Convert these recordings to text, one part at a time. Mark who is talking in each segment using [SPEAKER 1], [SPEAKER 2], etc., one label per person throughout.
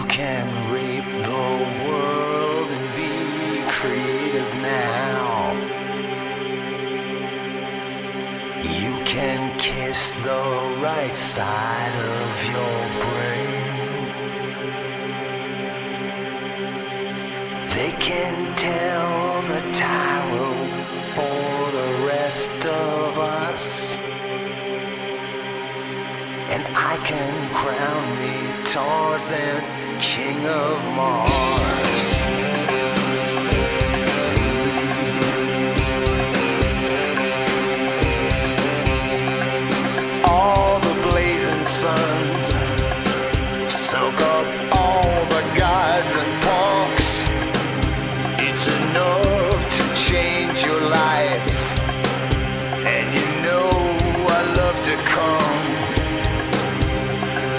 [SPEAKER 1] can rape the world and be creative now. You can kiss the right side of your brain. They can tell the tarot for the rest of us, and I can crown me Tarzan, King of Mars. All the blazing suns soak up all the gods and punks. It's enough to change your life, and you know I love to come.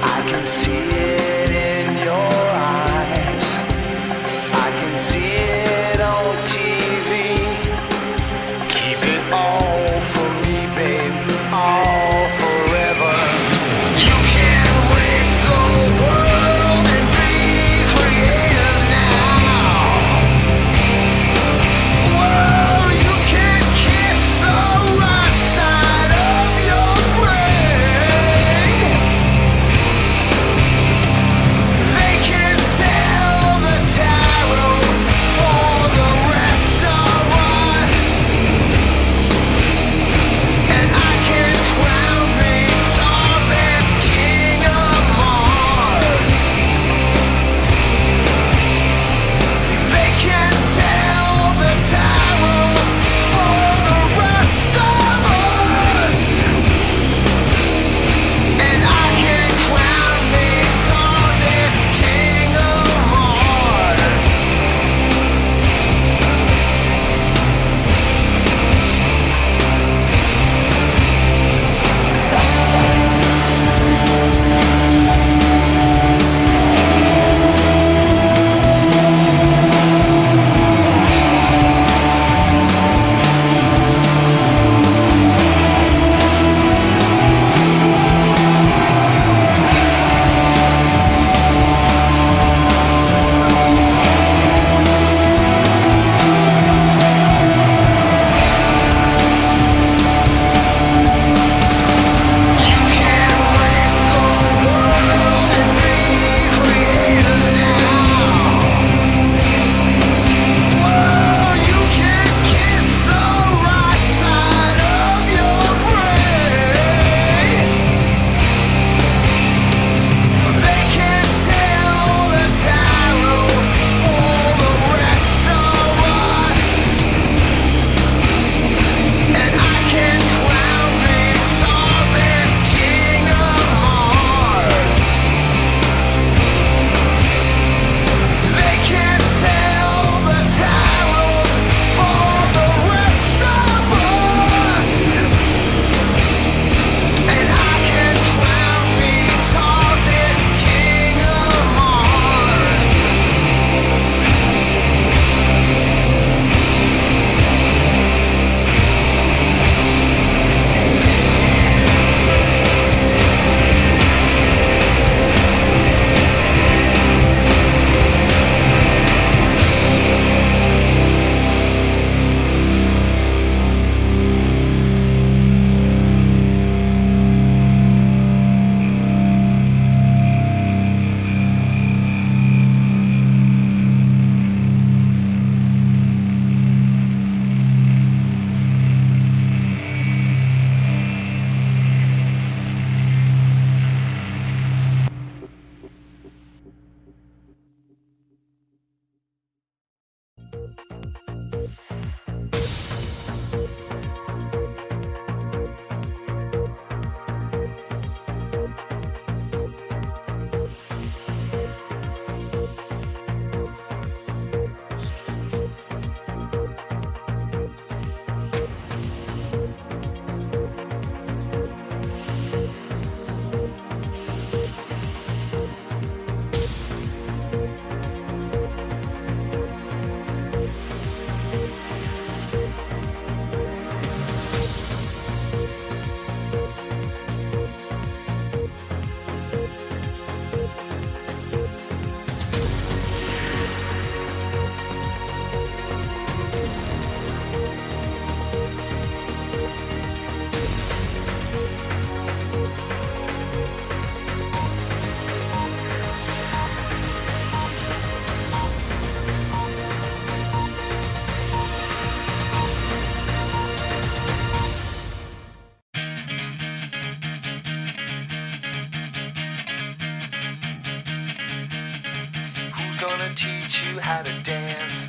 [SPEAKER 1] I can see it in your eyes. I can you how to dance?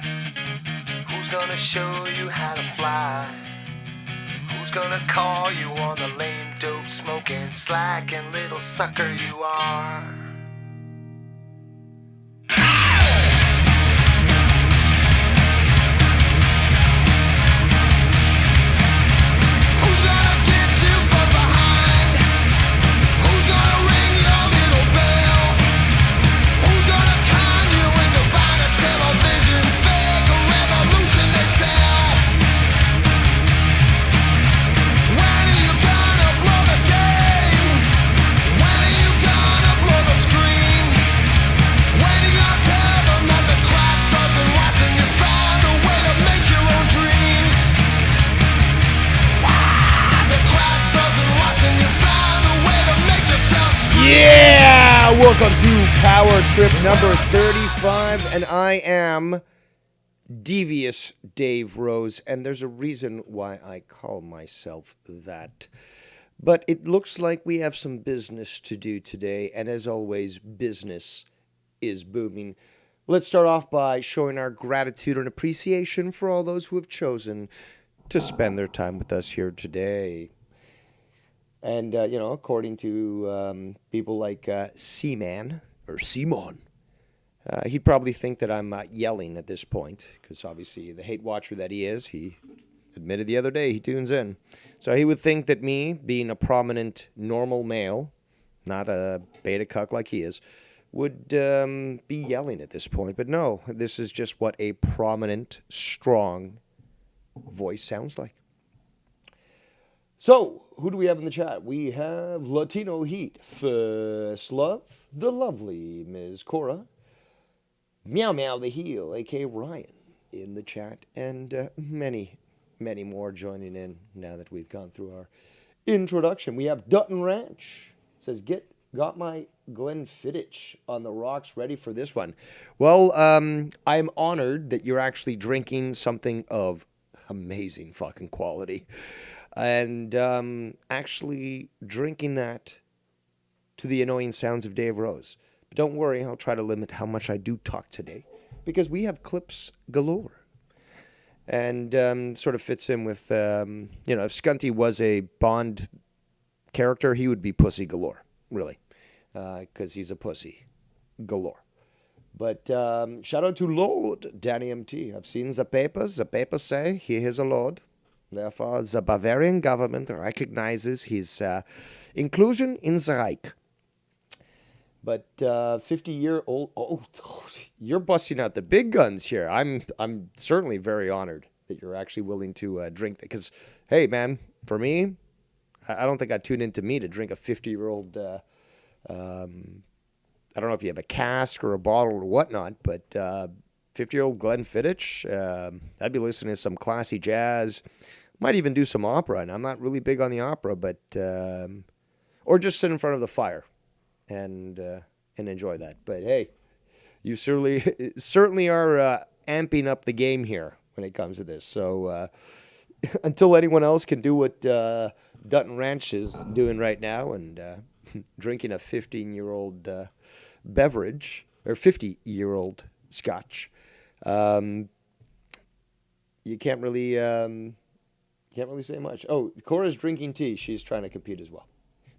[SPEAKER 1] Who's gonna show you how to fly? Who's gonna call you on the lame, dope, smoking, slacking little sucker you are?
[SPEAKER 2] Yeah! Welcome to Power Trip number 35, and I am Devious Dave Rose, and there's a reason why I call myself that. But it looks like we have some business to do today, and as always, business is booming. Let's start off by showing our gratitude and appreciation for all those who have chosen to spend their time with us here today. And, according to people like Seaman, or Simon, he'd probably think that I'm yelling at this point, because obviously the hate watcher that he is, he admitted the other day he tunes in. So he would think that me, being a prominent, normal male, not a beta cuck like he is, would be yelling at this point. But no, this is just what a prominent, strong voice sounds like. So, who do we have in the chat? We have Latino Heat, First Love, the lovely Ms. Cora, Meow Meow the Heel, a.k.a. Ryan, in the chat, and many, many more joining in now that we've gone through our introduction. We have Dutton Ranch, says, got my Glenfiddich on the rocks ready for this one. Well, I'm honored that you're actually drinking something of amazing fucking quality. And actually drinking that to the annoying sounds of Dave Rose. But don't worry, I'll try to limit how much I do talk today, because we have clips galore. And sort of fits in with, if Skunty was a Bond character, he would be pussy galore, really, because he's a pussy galore. But shout out to Lord Danny MT. I've seen the papers. The papers say he is a lord. Therefore, the Bavarian government recognizes his inclusion in the Reich. But 50-year-old, you're busting out the big guns here. I'm certainly very honored that you're actually willing to drink that. Because, hey, man, for me, I don't think I'd tune into me to drink a 50-year-old. I don't know if you have a cask or a bottle or whatnot, but 50-year-old Glenfiddich, I'd be listening to some classy jazz. Might even do some opera, and I'm not really big on the opera, but or just sit in front of the fire and enjoy that. But hey, you certainly are amping up the game here when it comes to this. So until anyone else can do what Dutton Ranch is doing right now and drinking a 15-year-old beverage or 50-year-old scotch. You can't really say much. Oh, Cora's drinking tea. She's trying to compete as well.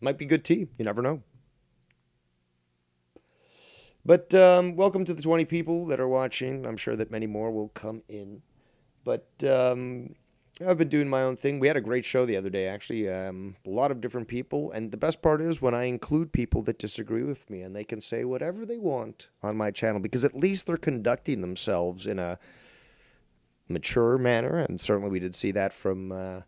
[SPEAKER 2] Might be good tea. You never know. But welcome to the 20 people that are watching. I'm sure that many more will come in. But I've been doing my own thing. We had a great show the other day, actually. A lot of different people. And the best part is when I include people that disagree with me, and they can say whatever they want on my channel, because at least they're conducting themselves in a mature manner. And certainly we did see that from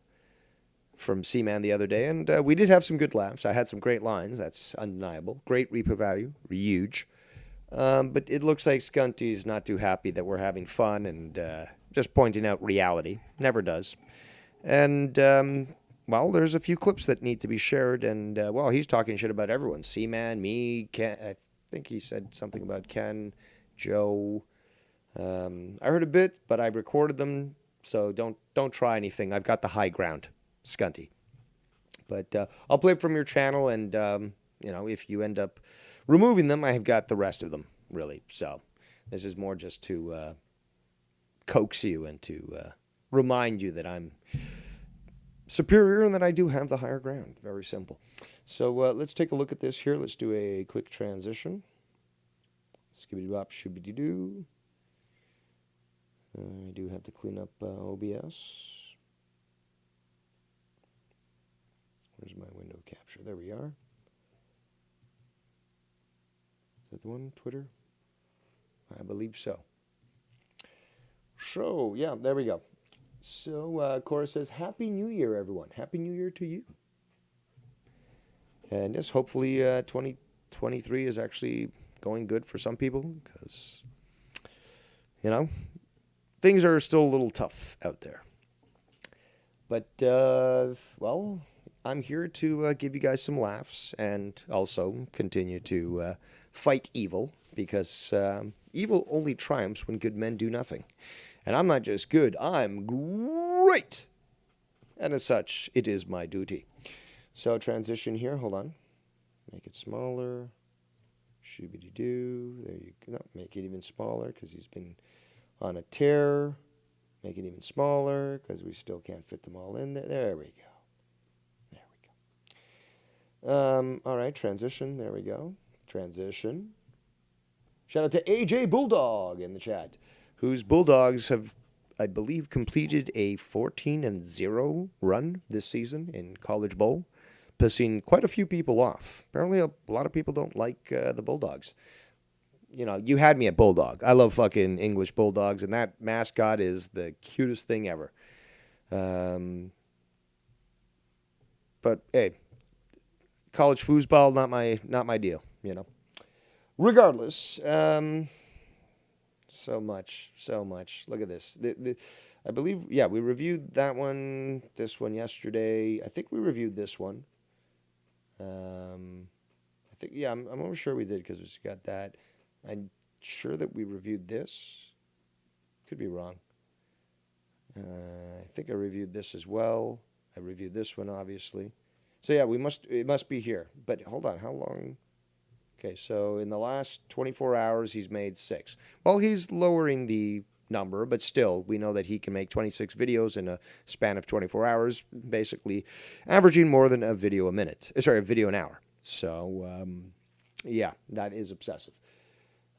[SPEAKER 2] Seaman the other day. And we did have some good laughs. I had some great lines. That's undeniable. Great replay value. Huge. But it looks like Skunty's not too happy that we're having fun and just pointing out reality. Never does. And, there's a few clips that need to be shared. And, he's talking shit about everyone. Seaman, me, Ken. I think he said something about Ken, Joe. I heard a bit, but I recorded them. So don't try anything. I've got the high ground, Skunty. But I'll play it from your channel. And, if you end up removing them, I've got the rest of them, really. So This is more just to coax you and to remind you that I'm superior and that I do have the higher ground. Very simple. So let's take a look at this here. Let's do a quick transition. Skibbity-bop, shooby-doo. I do have to clean up OBS. Where's my window capture? There we are. Is that the one? Twitter? I believe so. So, yeah, there we go. So, Cora says, Happy New Year, everyone. Happy New Year to you. And yes, hopefully 2023 is actually going good for some people because, you know, things are still a little tough out there. But, well, I'm here to give you guys some laughs and also continue to fight evil because evil only triumphs when good men do nothing. And I'm not just good, I'm great. And as such, it is my duty. So transition here, hold on. Make it smaller. Shooby-doo. There you go. No, make it even smaller because he's been on a tear. Make it even smaller because we still can't fit them all in there. There we go. There we go. All right, transition. There we go. Transition. Shout out to AJ Bulldog in the chat, whose Bulldogs have, I believe, completed a 14-0 run this season in College Bowl, pissing quite a few people off. Apparently, a lot of people don't like the Bulldogs. You know, you had me at Bulldog. I love fucking English Bulldogs, and that mascot is the cutest thing ever. But hey, college foosball, not my deal. You know. Regardless, so much. Look at this. I believe, yeah, we reviewed that one, this one yesterday. I think we reviewed this one. I think, yeah, I'm almost sure we did because we got that. I'm sure that we reviewed this. Could be wrong. I think I reviewed this as well. I reviewed this one, obviously. So yeah, it must be here. But hold on, how long? Okay, so in the last 24 hours, he's made 6. Well, he's lowering the number, but still, we know that he can make 26 videos in a span of 24 hours, basically averaging more than a video a minute. Sorry, a video an hour. So, yeah, that is obsessive.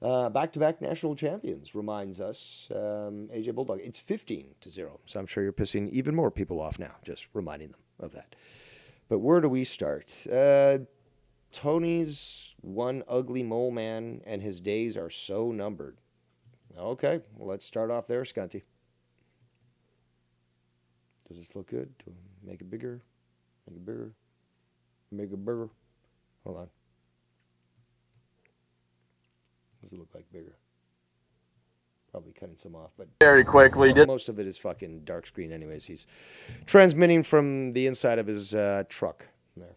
[SPEAKER 2] Back-to-back national champions reminds us, AJ Bulldog. It's 15-0, so I'm sure you're pissing even more people off now, just reminding them of that. But where do we start? Tony's one ugly mole man, and his days are so numbered. Okay, well, let's start off there, Scunty. Does this look good? Do I make it bigger? Make it bigger? Make it bigger? Hold on. Does it look like bigger? Probably cutting some off, but
[SPEAKER 3] very quickly.
[SPEAKER 2] Most of it is fucking dark screen anyways. He's transmitting from the inside of his truck there.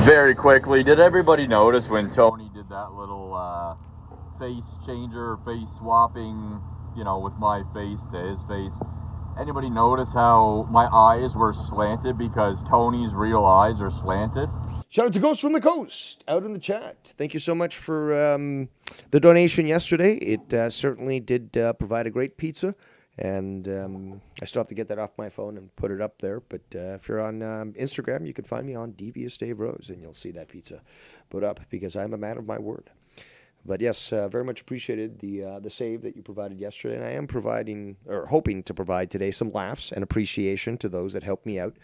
[SPEAKER 3] Very quickly, did everybody notice when Tony did that little face changer, face swapping, you know, with my face to his face? Anybody notice how my eyes were slanted because Tony's real eyes are slanted?
[SPEAKER 2] Shout out to Ghost from the Coast out in the chat. Thank you so much for the donation yesterday. It certainly did provide a great pizza. And I still have to get that off my phone and put it up there. But if you're on Instagram, you can find me on Devious Dave Rose, and you'll see that pizza put up because I'm a man of my word. But yes, very much appreciated the save that you provided yesterday. And I am providing, or hoping to provide today, some laughs and appreciation to those that helped me out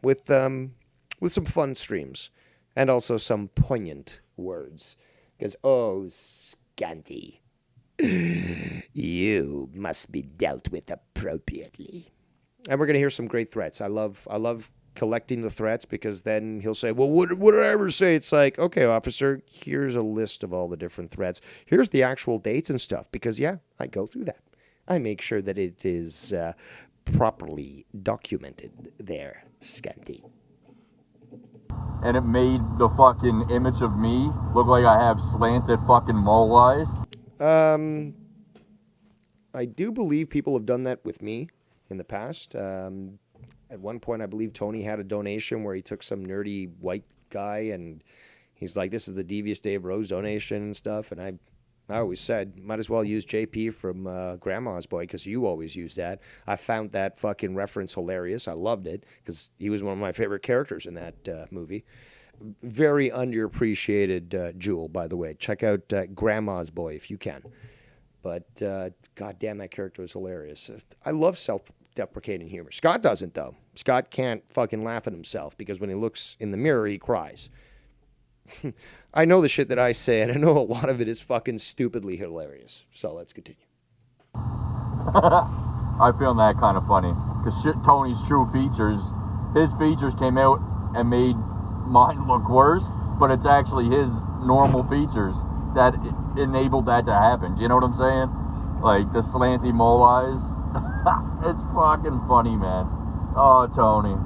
[SPEAKER 2] with some fun streams and also some poignant words. Because, oh, Scanty, you must be dealt with appropriately. And we're going to hear some great threats. I love collecting the threats because then he'll say, well, what did I ever say? It's like, okay, officer, here's a list of all the different threats. Here's the actual dates and stuff because, yeah, I go through that. I make sure that it is properly documented there, Scanty.
[SPEAKER 3] And it made the fucking image of me look like I have slanted fucking mole eyes.
[SPEAKER 2] I do believe people have done that with me in the past. At one point, I believe Tony had a donation where he took some nerdy white guy and he's like, this is the Devious Dave Rose donation and stuff. And I I always said, might as well use JP from Grandma's Boy, because you always use that. I found that fucking reference hilarious. I loved it, because he was one of my favorite characters in that movie. Very underappreciated Jewel, by the way. Check out Grandma's Boy if you can. But goddamn, that character was hilarious. I love self-deprecating humor. Scott doesn't, though. Scott can't fucking laugh at himself, because when he looks in the mirror, he cries. I know the shit that I say, and I know a lot of it is fucking stupidly hilarious. So let's continue.
[SPEAKER 3] I found that kind of funny, because Tony's true features, his features came out and made mine look worse, but it's actually his normal features that enabled that to happen. Do you know what I'm saying? Like the slanty mole eyes. It's fucking funny, man. Oh, Tony.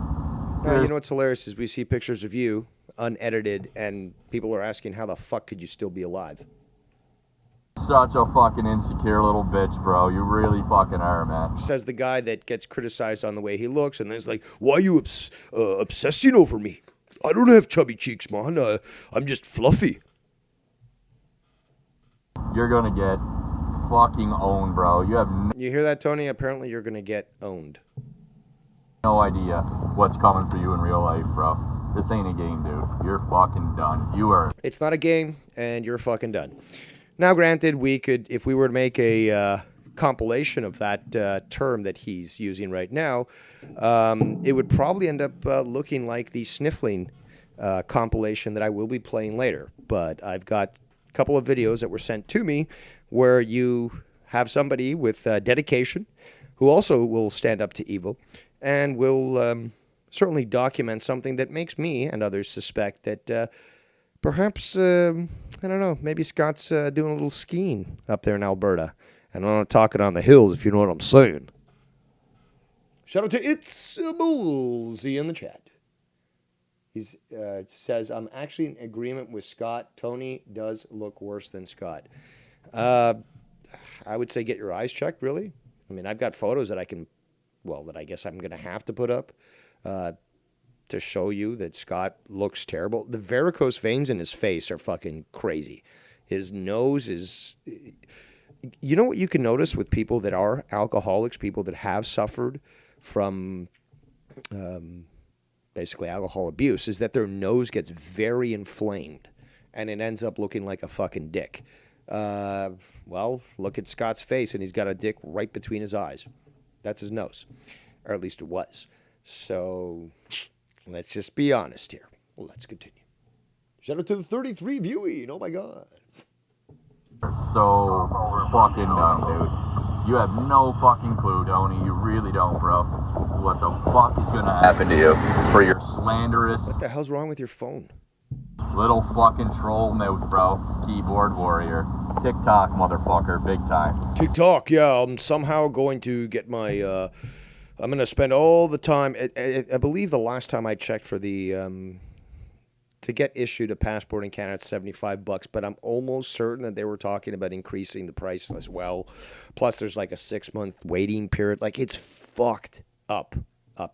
[SPEAKER 2] You know what's hilarious is we see pictures of you unedited, and people are asking, how the fuck could you still be alive?
[SPEAKER 3] Such a fucking insecure little bitch, bro. You really fucking are, man.
[SPEAKER 2] Says the guy that gets criticized on the way he looks, and then it's like, why are you obsessing over me? I don't have chubby cheeks, man. I'm just fluffy.
[SPEAKER 3] You're gonna get fucking owned, bro. You have
[SPEAKER 2] You hear that, Tony? Apparently you're gonna get owned.
[SPEAKER 3] no idea what's coming for you in real life, bro. This ain't a game, dude. You're fucking done. You are.
[SPEAKER 2] It's not a game, and you're fucking done. Now, granted, we could, if we were to make a compilation of that term that he's using right now, it would probably end up looking like the sniffling compilation that I will be playing later. But I've got a couple of videos that were sent to me where you have somebody with dedication who also will stand up to evil and will certainly document something that makes me and others suspect that perhaps, I don't know, maybe Scott's doing a little skiing up there in Alberta. And I'm not talking on the hills, if you know what I'm saying. Shout out to It's Bullsy in the chat. He says, I'm actually in agreement with Scott. Tony does look worse than Scott. I would say get your eyes checked, really. I mean, I've got photos that I can, well, that I guess I'm going to have to put up to show you that Scott looks terrible. The varicose veins in his face are fucking crazy. His nose is... You know what you can notice with people that are alcoholics, people that have suffered from basically alcohol abuse, is that their nose gets very inflamed and it ends up looking like a fucking dick. Well, look at Scott's face, and he's got a dick right between his eyes. That's his nose, or at least it was. So let's just be honest here. Well, let's continue. Shout out to the 33 viewing. Oh my God.
[SPEAKER 3] You're so fucking dumb, dude. You have no fucking clue, Tony. You really don't, bro. What the fuck is gonna happen to you for your slanderous...
[SPEAKER 2] What the hell's wrong with your phone?
[SPEAKER 3] Little fucking troll mouth, bro. Keyboard warrior. TikTok, motherfucker. Big time.
[SPEAKER 2] TikTok, yeah. I'm somehow going to get my... I'm going to spend all the time... I believe the last time I checked for the... to get issued a passport in Canada, it's $75, but I'm almost certain that they were talking about increasing the price as well. Plus, there's like a 6-month waiting period. Like, it's fucked up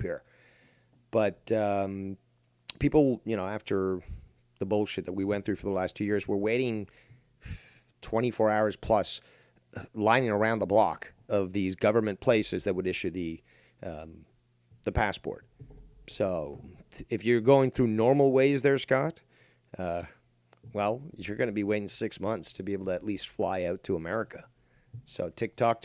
[SPEAKER 2] here. But people, you know, after the bullshit that we went through for the last 2 years, we're waiting 24 hours plus, lining around the block of these government places that would issue the passport. So if you're going through normal ways there, Scott, well, you're going to be waiting 6 months to be able to at least fly out to America. So TikTok,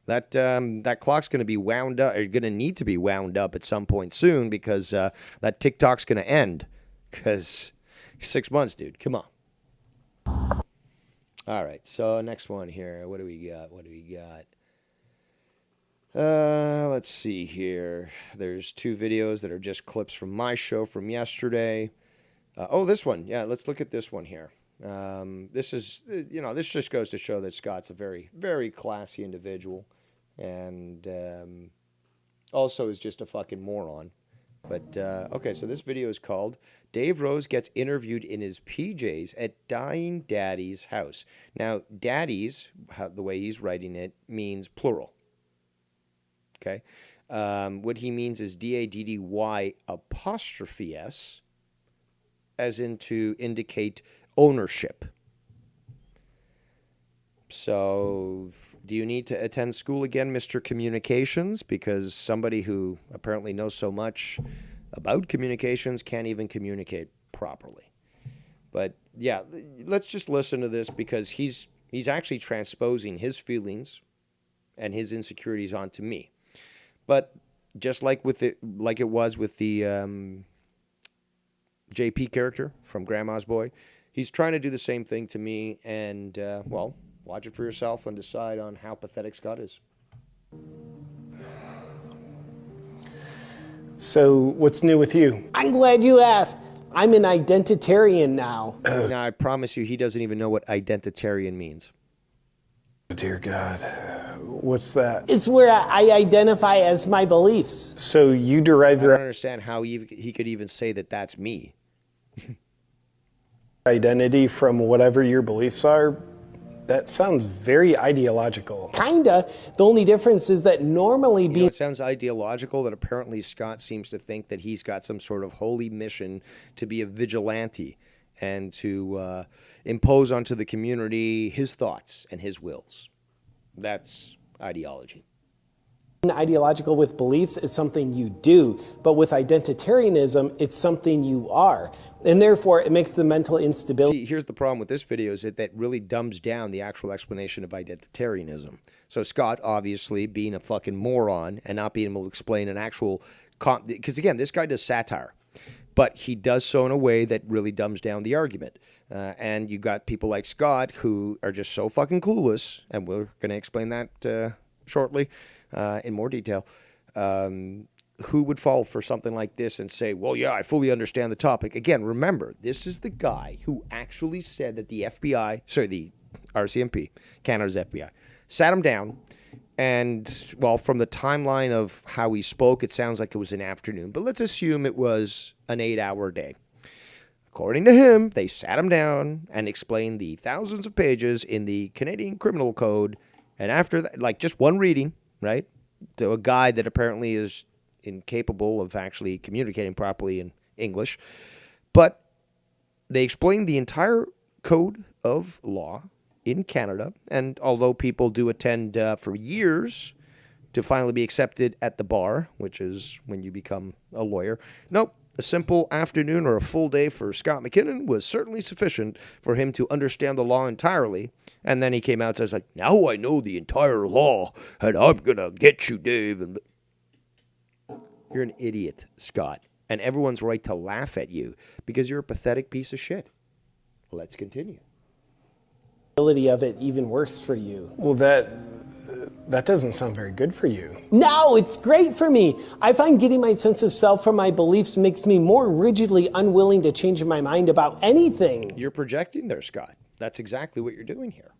[SPEAKER 2] that clock's going to be wound up, or going to need to be wound up at some point soon, because that TikTok's going to end. Because 6 months, dude. Come on. All right. So next one here. What do we got? Let's see here. There's 2 videos that are just clips from my show from yesterday. This one. Yeah, let's look at this one here. This is, this just goes to show that Scott's a very, very classy individual, and also is just a fucking moron. But, okay, so this video is called Dave Rose Gets Interviewed in His PJs at Dying Daddy's House. Now, daddies, the way he's writing it, means plural. Okay, what he means is D-A-D-D-Y apostrophe S, as in to indicate ownership. So, do you need to attend school again, Mr. Communications? Because somebody who apparently knows so much about communications can't even communicate properly. But yeah, let's just listen to this because he's actually transposing his feelings and his insecurities onto me. But just like it was with the JP character from Grandma's Boy, he's trying to do the same thing to me. And well, watch it for yourself and decide on how pathetic Scott is.
[SPEAKER 4] So, what's new with you?
[SPEAKER 5] I'm glad you asked. I'm an identitarian now.
[SPEAKER 2] Now, I promise you, he doesn't even know what identitarian means.
[SPEAKER 4] Dear God, what's that?
[SPEAKER 5] It's where I identify as my beliefs.
[SPEAKER 4] So you derive
[SPEAKER 2] I don't
[SPEAKER 4] your
[SPEAKER 2] understand how he could even say that that's me.
[SPEAKER 4] identity from whatever your beliefs are? That sounds very ideological.
[SPEAKER 5] Kinda. The only difference is that normally
[SPEAKER 2] You know, it sounds ideological that apparently Scott seems to think that he's got some sort of holy mission to be a vigilante and to impose onto the community his thoughts and his wills. That's ideology.
[SPEAKER 5] ideological with beliefs is something you do, but with identitarianism, it's something you are. And therefore, it makes the mental instability.
[SPEAKER 2] See, here's the problem with this video is that really dumbs down the actual explanation of identitarianism. So Scott, obviously, being a fucking moron and not being able to explain an actual... Because again, this guy does satire, but he does so in a way that really dumbs down the argument. And you got people like Scott who are just so fucking clueless, and we're going to explain that shortly in more detail, who would fall for something like this and say, well, yeah, I fully understand the topic. Again, remember, this is the guy who actually said that the RCMP, Canada's FBI, sat him down. And, well, from the timeline of how he spoke, it sounds like it was an afternoon. But let's assume it was an 8-hour day. According to him, they sat him down and explained the thousands of pages in the Canadian Criminal Code. And after that, like just one reading, right, to a guy that apparently is incapable of actually communicating properly in English. But they explained the entire code of law in Canada. And although people do attend for years to finally be accepted at the bar, which is when you become a lawyer, nope. A simple afternoon or a full day for Scott McKinnon was certainly sufficient for him to understand the law entirely. And then he came out and says, like, now I know the entire law, and I'm going to get you, Dave. And you're an idiot, Scott. And everyone's right to laugh at you because you're a pathetic piece of shit. Let's continue.
[SPEAKER 5] Of it even worse for you.
[SPEAKER 4] Well, that doesn't sound very good for you.
[SPEAKER 5] No, it's great for me. I find getting my sense of self from my beliefs makes me more rigidly unwilling to change my mind about anything.
[SPEAKER 2] You're projecting there, Scott. That's exactly what you're doing here.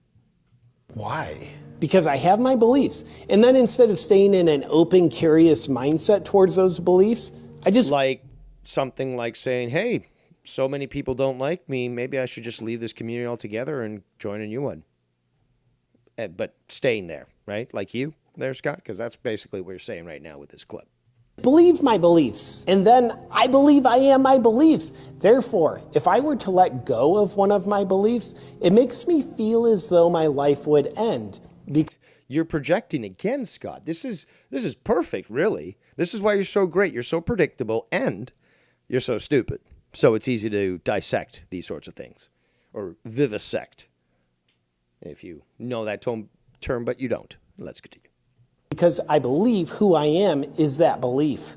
[SPEAKER 4] Why?
[SPEAKER 5] Because I have my beliefs. And then instead of staying in an open, curious mindset towards those beliefs, I just...
[SPEAKER 2] Like something like saying, hey, so many people don't like me, maybe I should just leave this community altogether and join a new one. But staying there, right? Like you there, Scott? Because that's basically what you're saying right now with this clip.
[SPEAKER 5] believe my beliefs. And then I believe I am my beliefs. Therefore, if I were to let go of one of my beliefs, it makes me feel as though my life would end.
[SPEAKER 2] You're projecting again, Scott. This is perfect, really. This is why you're so great. You're so predictable and you're so stupid. So it's easy to dissect these sorts of things, or vivisect, if you know that term, but you don't. Let's continue.
[SPEAKER 5] Because I believe who I am is that belief.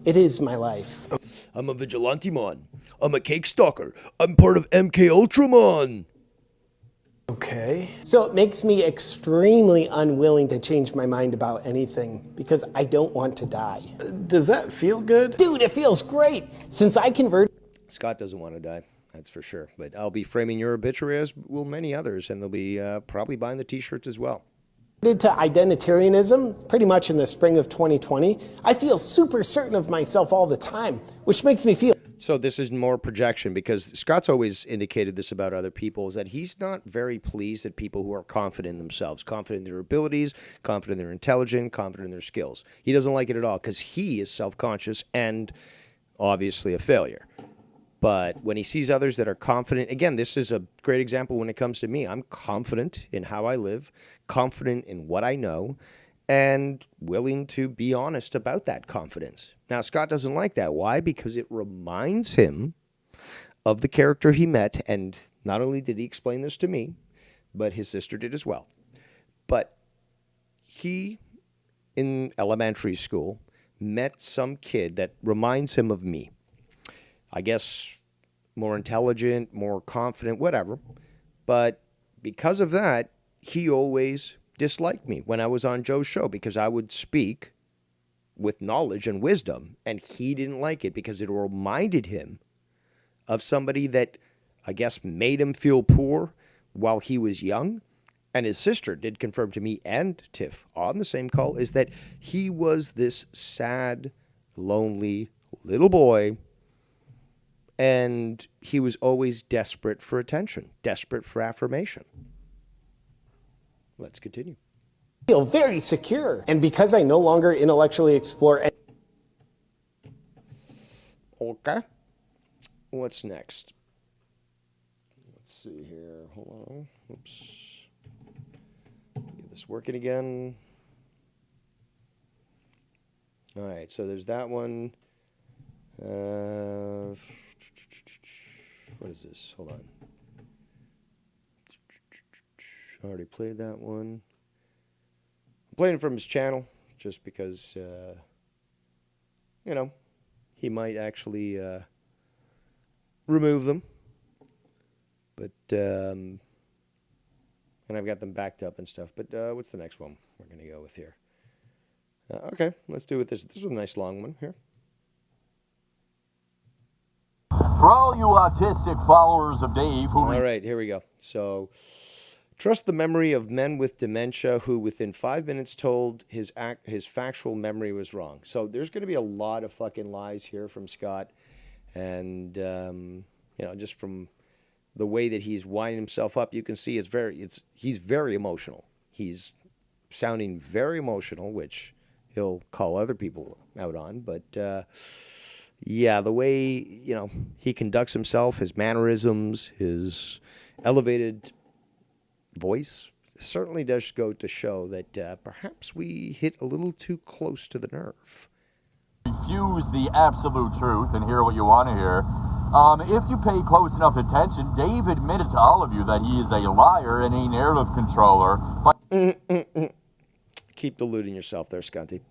[SPEAKER 5] It is my life.
[SPEAKER 2] I'm a vigilante man. I'm a cake stalker. I'm part of MK Ultra man.
[SPEAKER 4] Okay.
[SPEAKER 5] So it makes me extremely unwilling to change my mind about anything because I don't want to die.
[SPEAKER 4] Does that feel good?
[SPEAKER 5] Dude, it feels great. Since I converted
[SPEAKER 2] Scott doesn't want to die, that's for sure. But I'll be framing your obituary, as will many others, and they'll be probably buying the T-shirts as well.
[SPEAKER 5] to identitarianism pretty much in the spring of 2020, I feel super certain of myself all the time, which makes me feel...
[SPEAKER 2] So this is more projection, because Scott's always indicated this about other people, is that he's not very pleased at people who are confident in themselves, confident in their abilities, confident in their intelligence, confident in their skills. He doesn't like it at all because he is self-conscious and obviously a failure. But when he sees others that are confident, again, this is a great example when it comes to me. I'm confident in how I live, confident in what I know, and willing to be honest about that confidence. Now, Scott doesn't like that. Why? Because it reminds him of the character he met, and not only did he explain this to me, but his sister did as well. But he, in elementary school, met some kid that reminds him of me. I guess more intelligent, more confident, whatever. But because of that, he always disliked me when I was on Joe's show because I would speak with knowledge and wisdom, and he didn't like it because it reminded him of somebody that I guess made him feel poor while he was young. And his sister did confirm to me and Tiff on the same call is that he was this sad, lonely little boy, and he was always desperate for attention, desperate for affirmation. Let's continue.
[SPEAKER 5] Feel very secure. And because I no longer intellectually explore.
[SPEAKER 2] Okay. What's next? Let's see here. Hold on. Oops. Get this working again. All right, so there's that one. What is this? Hold on. I already played that one. I'm playing it from his channel just because, he might actually remove them. But, and I've got them backed up and stuff. But what's the next one we're going to go with here? Okay, let's do it. This is a nice long one here.
[SPEAKER 3] For all you autistic followers of Dave who...
[SPEAKER 2] All right, here we go. So, trust the memory of men with dementia who within 5 minutes told his factual memory was wrong. So there's going to be a lot of fucking lies here from Scott. And, just from the way that he's winding himself up, you can see he's very emotional. He's sounding very emotional, which he'll call other people out on. But, the way, he conducts himself, his mannerisms, his elevated voice certainly does go to show that perhaps we hit a little too close to the nerve.
[SPEAKER 3] Refuse the absolute truth and hear what you want to hear. If you pay close enough attention, Dave admitted to all of you that he is a liar and a narrative controller.
[SPEAKER 2] Keep deluding yourself there, Scotty.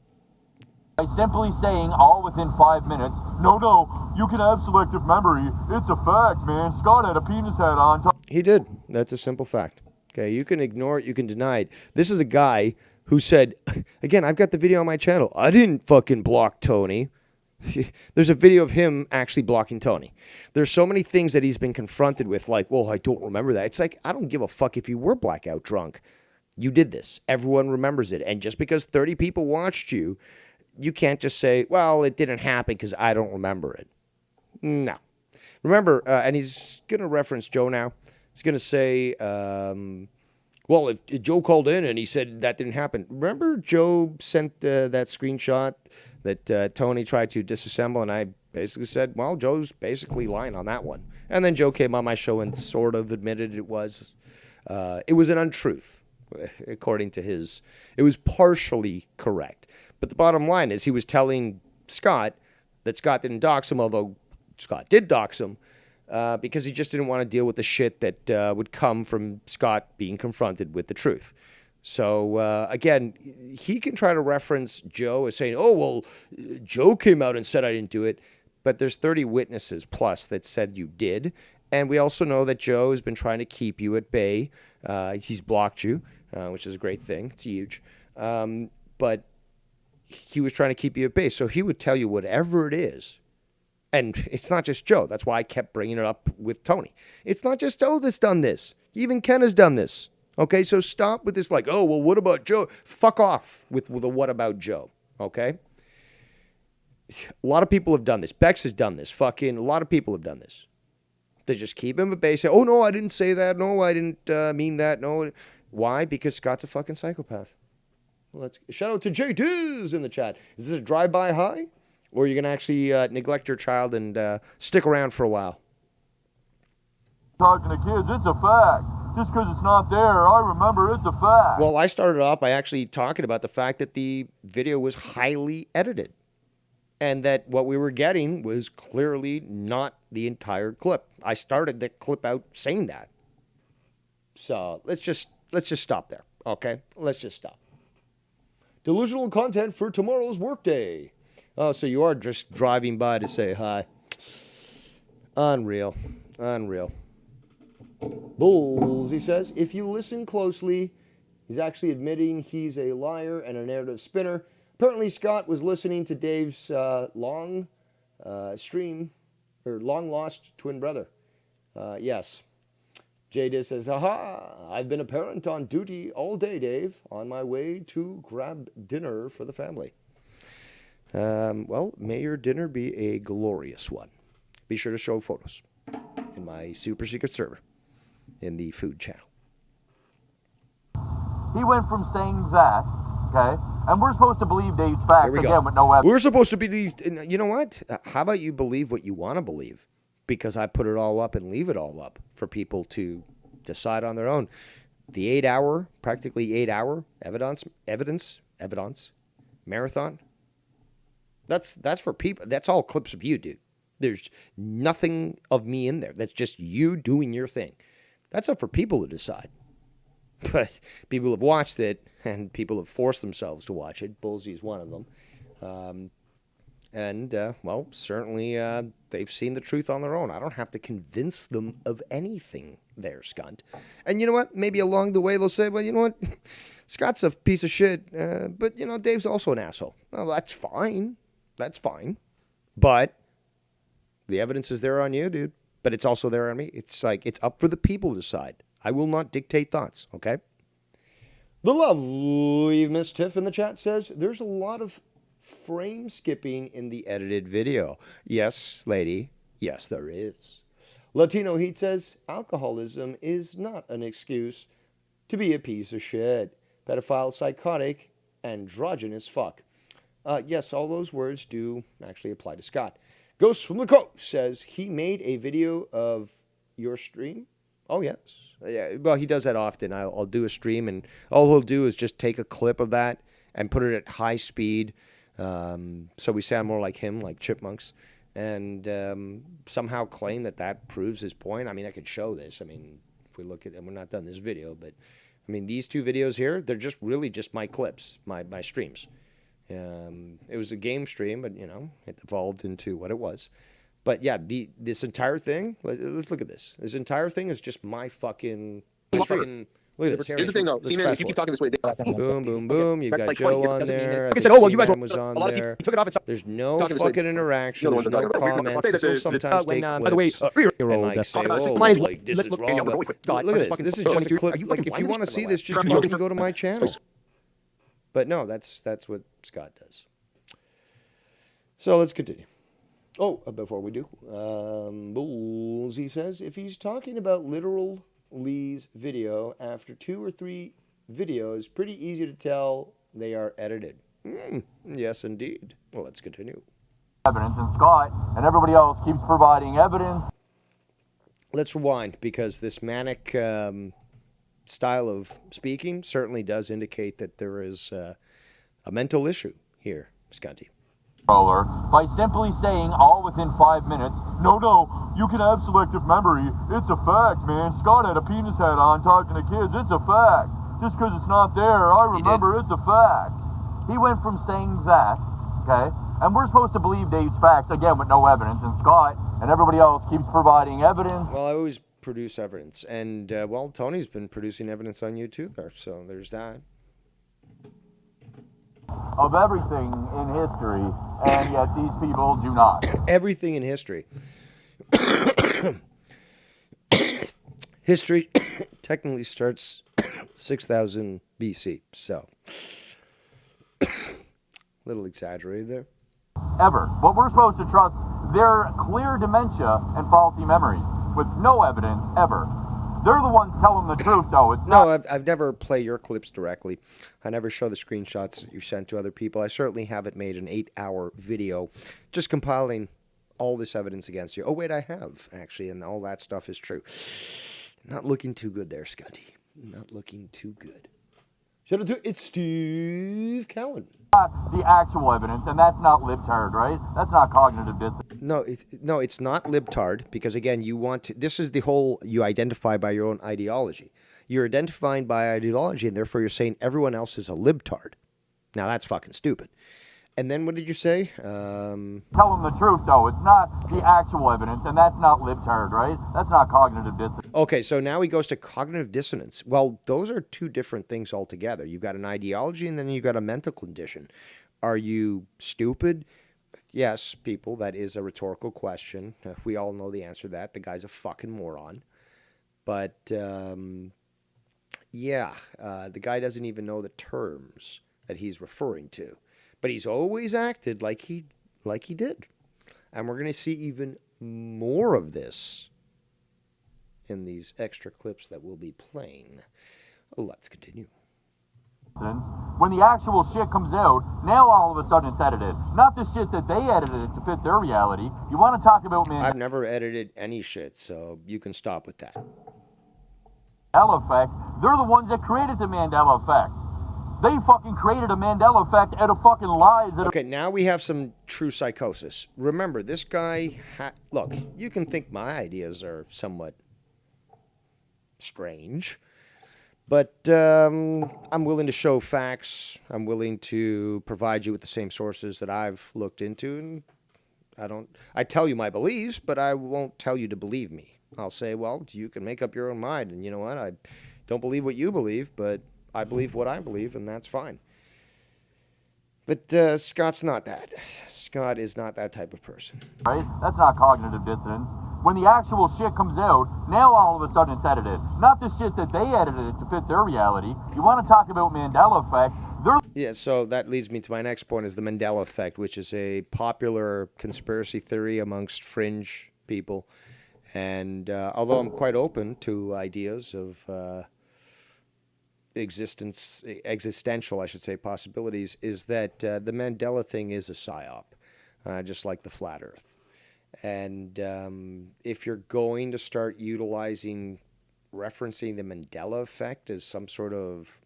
[SPEAKER 3] By simply saying all within 5 minutes, no, you can have selective memory. It's a fact, man. Scott had a penis hat on.
[SPEAKER 2] He did. That's a simple fact. Okay, you can ignore it, you can deny it. This is a guy who said, again, I've got the video on my channel. I didn't fucking block Tony. There's a video of him actually blocking Tony. There's so many things that he's been confronted with, like, well, I don't remember that. It's like, I don't give a fuck if you were blackout drunk. You did this. Everyone remembers it. And just because 30 people watched you, you can't just say, well, it didn't happen because I don't remember it. No. Remember, and he's going to reference Joe now. He's going to say, well, if Joe called in and he said that didn't happen. Remember Joe sent that screenshot that Tony tried to disassemble, and I basically said, well, Joe's basically lying on that one. And then Joe came on my show and sort of admitted it was an untruth, according to his. It was partially correct. But the bottom line is he was telling Scott that Scott didn't dox him, although Scott did dox him, because he just didn't want to deal with the shit that would come from Scott being confronted with the truth. So, again, he can try to reference Joe as saying, oh, well, Joe came out and said I didn't do it. But there's 30 witnesses plus that said you did. And we also know that Joe has been trying to keep you at bay. He's blocked you, which is a great thing. It's huge. But he was trying to keep you at bay. So he would tell you whatever it is. And it's not just Joe. That's why I kept bringing it up with Tony. It's not just Joe that's done this. Even Ken has done this. Okay, so stop with this like, oh, well, what about Joe? Fuck off with the what about Joe, okay? A lot of people have done this. Bex has done this. A lot of people have done this. They just keep him at bay, say, oh, no, I didn't say that. No, I didn't mean that. No. Why? Because Scott's a fucking psychopath. Shout out to J. Diz in the chat. Is this a drive-by high? or you're going to actually neglect your child and stick around for a while.
[SPEAKER 3] Talking to kids, it's a fact. Just because it's not there, I remember it's a fact.
[SPEAKER 2] Well, I started off by actually talking about the fact that the video was highly edited and that what we were getting was clearly not the entire clip. I started the clip out saying that. So let's just stop there, okay? Let's just stop. Delusional content for tomorrow's workday. Oh, so you are just driving by to say hi. Unreal. Bulls, he says, if you listen closely, he's actually admitting he's a liar and a narrative spinner. Apparently, Scott was listening to Dave's long lost twin brother. Yes. Jada says, aha, I've been a parent on duty all day, Dave, on my way to grab dinner for the family. Well, may your dinner be a glorious one. Be sure to show photos in my super secret server in the food channel.
[SPEAKER 3] He went from saying that, okay, and we're supposed to believe Dave's facts again with no evidence.
[SPEAKER 2] We're supposed to believe, you know what? How about you believe what you want to believe? Because I put it all up and leave it all up for people to decide on their own. The practically 8 hour evidence marathon. That's for people. That's all clips of you, dude. There's nothing of me in there. That's just you doing your thing. That's up for people to decide. But people have watched it, and people have forced themselves to watch it. Bullseye is one of them. Well, certainly they've seen the truth on their own. I don't have to convince them of anything there, Scunt. And you know what? Maybe along the way they'll say, well, you know what? Scott's a piece of shit, but, you know, Dave's also an asshole. Well, that's fine. That's fine. But the evidence is there on you, dude. But it's also there on me. It's like, it's up for the people to decide. I will not dictate thoughts, okay? The lovely Miss Tiff in the chat says, there's a lot of frame skipping in the edited video. Yes, lady. Yes, there is. Latino Heat says, alcoholism is not an excuse to be a piece of shit. Pedophile, psychotic, androgynous fuck. Yes, all those words do actually apply to Scott. Ghost from the Coast says he made a video of your stream. Oh, yes. Yeah, well, he does that often. I'll do a stream, and all he'll do is just take a clip of that and put it at high speed, so we sound more like him, like chipmunks, and somehow claim that proves his point. I mean, I could show this. I mean, if we look at it, we're not done this video, but I mean, these two videos here, they're just really just my clips, my streams. It was a game stream, but, you know, it evolved into what it was. But, yeah, this entire thing, let's look at this. This entire thing is just my fucking stream. Look at this.
[SPEAKER 6] Here's the thing, though. See, man, if you keep talking this way,
[SPEAKER 2] boom, boom, boom. You've got
[SPEAKER 6] like
[SPEAKER 2] Joe
[SPEAKER 6] 20,
[SPEAKER 2] on there.
[SPEAKER 6] Like I said, oh, well, you guys
[SPEAKER 2] was on there.
[SPEAKER 6] took it off.
[SPEAKER 2] There's no fucking interaction. There's no comments. There's sometimes take clips.
[SPEAKER 6] By the way,
[SPEAKER 2] and like say, oh, like, this is wrong. Look at this. This is just a clip. Like, if you want to see this, just fucking go to my channel. But no, that's what Scott does. So let's continue. Oh, before we do, Bulls, he says, if he's talking about literal Lee's video after 2 or 3 videos, pretty easy to tell they are edited. Yes, indeed. Well, let's continue.
[SPEAKER 3] Evidence, and Scott and everybody else keeps providing evidence.
[SPEAKER 2] Let's rewind, because this manic style of speaking certainly does indicate that there is a mental issue here, Scotty.
[SPEAKER 3] By simply saying all within 5 minutes, no, you can have selective memory. It's a fact, man. Scott had a penis hat on talking to kids. It's a fact. Just because it's not there, I remember it's a fact. He went from saying that, okay, and we're supposed to believe Dave's facts, again, with no evidence, and Scott and everybody else keeps providing evidence.
[SPEAKER 2] Well, I always produce evidence, and, well, Tony's been producing evidence on YouTube there, so there's that.
[SPEAKER 3] Of everything in history, and yet these people do not.
[SPEAKER 2] Everything in history. History technically starts 6,000 BC, so a little exaggerated there.
[SPEAKER 3] Ever. But we're supposed to trust their clear dementia and faulty memories with no evidence ever. They're the ones telling the truth, though. It's
[SPEAKER 2] No,
[SPEAKER 3] not.
[SPEAKER 2] I've never play your clips directly. I never show the screenshots that you sent to other people. I certainly haven't made an 8-hour video just compiling all this evidence against you. Oh, wait, I have, actually, and all that stuff is true. Not looking too good there, Scotty. Not looking too good. Shout out to it's Steve Cowan.
[SPEAKER 3] The actual evidence, and that's not libtard, right? That's not cognitive dissonance.
[SPEAKER 2] No, it's not libtard because again, you want to. This is the whole. You identify by your own ideology. You're identifying by ideology, and therefore you're saying everyone else is a libtard. Now that's fucking stupid. And then what did you say?
[SPEAKER 3] Tell them the truth, though. It's not the actual evidence, and that's not libtard, right? That's not cognitive dissonance.
[SPEAKER 2] Okay, so now he goes to cognitive dissonance. Well, those are two different things altogether. You've got an ideology and then you've got a mental condition. Are you stupid? Yes, people, that is a rhetorical question. We all know the answer to that. The guy's a fucking moron. But, yeah, the guy doesn't even know the terms that he's referring to. But he's always acted like he did. And we're going to see even more of this in these extra clips that we'll be playing. Let's continue.
[SPEAKER 3] When the actual shit comes out, now all of a sudden it's edited. Not the shit that they edited to fit their reality. You want to talk about
[SPEAKER 2] I've never edited any shit, so you can stop with that.
[SPEAKER 3] Mandela effect? They're the ones that created the Mandela effect. They fucking created a Mandela effect out of fucking lies.
[SPEAKER 2] Okay, now we have some true psychosis. Remember, this guy, look, you can think my ideas are somewhat strange, but I'm willing to show facts. I'm willing to provide you with the same sources that I've looked into. And I tell you my beliefs, but I won't tell you to believe me. I'll say, well, you can make up your own mind. And you know what? I don't believe what you believe, but I believe what I believe, and that's fine. But Scott's not that. Scott is not that type of person.
[SPEAKER 3] Right? That's not cognitive dissonance. When the actual shit comes out, now all of a sudden it's edited. Not the shit that they edited to fit their reality. You want to talk about Mandela effect?
[SPEAKER 2] Yeah, so that leads me to my next point is the Mandela effect, which is a popular conspiracy theory amongst fringe people. And although I'm quite open to ideas of existential, I should say, possibilities, is that the Mandela thing is a psyop, just like the flat Earth. And if you're going to start referencing the Mandela effect as some sort of,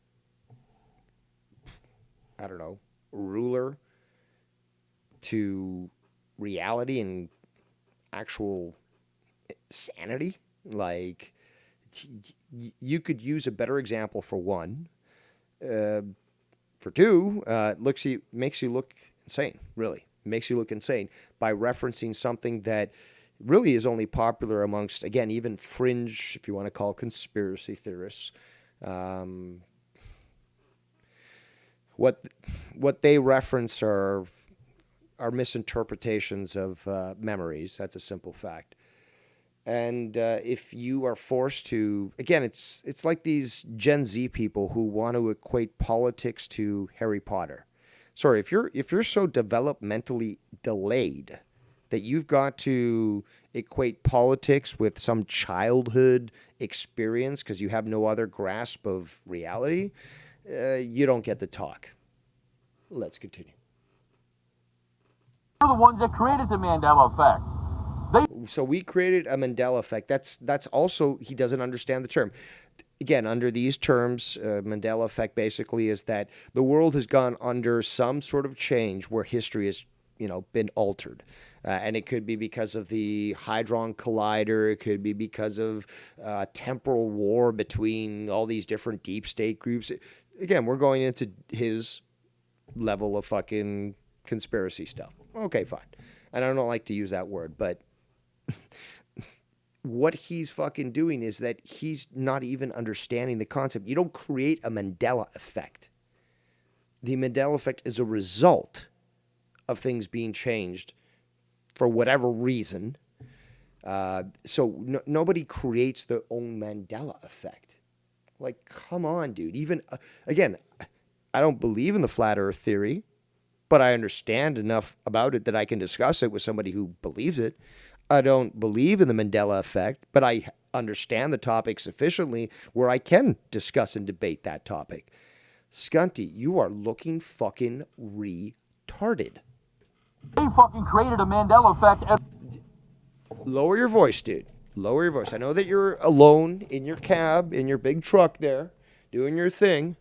[SPEAKER 2] I don't know, ruler to reality and actual sanity, like, you could use a better example for one. For two, makes you look insane, really. Makes you look insane by referencing something that really is only popular amongst, again, even fringe, if you want to call conspiracy theorists. What they reference are misinterpretations of memories. That's a simple fact. And if you are forced to, again, it's like these Gen Z people who want to equate politics to Harry Potter. Sorry, if you're so developmentally delayed that you've got to equate politics with some childhood experience because you have no other grasp of reality, you don't get the talk. Let's continue.
[SPEAKER 3] They're the ones that created the Mandela effect.
[SPEAKER 2] So we created a Mandela effect. That's also, he doesn't understand the term. Again, under these terms, Mandela effect basically is that the world has gone under some sort of change where history has, been altered. And it could be because of the Hadron Collider. It could be because of temporal war between all these different deep state groups. Again, we're going into his level of fucking conspiracy stuff. Okay, fine. And I don't like to use that word, but what he's fucking doing is that he's not even understanding the concept. You don't create a Mandela effect. The Mandela effect is a result of things being changed for whatever reason. So nobody creates their own Mandela effect. Like, come on, dude. Even, again, I don't believe in the flat earth theory, but I understand enough about it that I can discuss it with somebody who believes it. I don't believe in the Mandela effect, but I understand the topic sufficiently where I can discuss and debate that topic. Scunty, you are looking fucking retarded.
[SPEAKER 3] They fucking created a Mandela effect.
[SPEAKER 2] Lower your voice, dude. Lower your voice. I know that you're alone in your cab, in your big truck there, doing your thing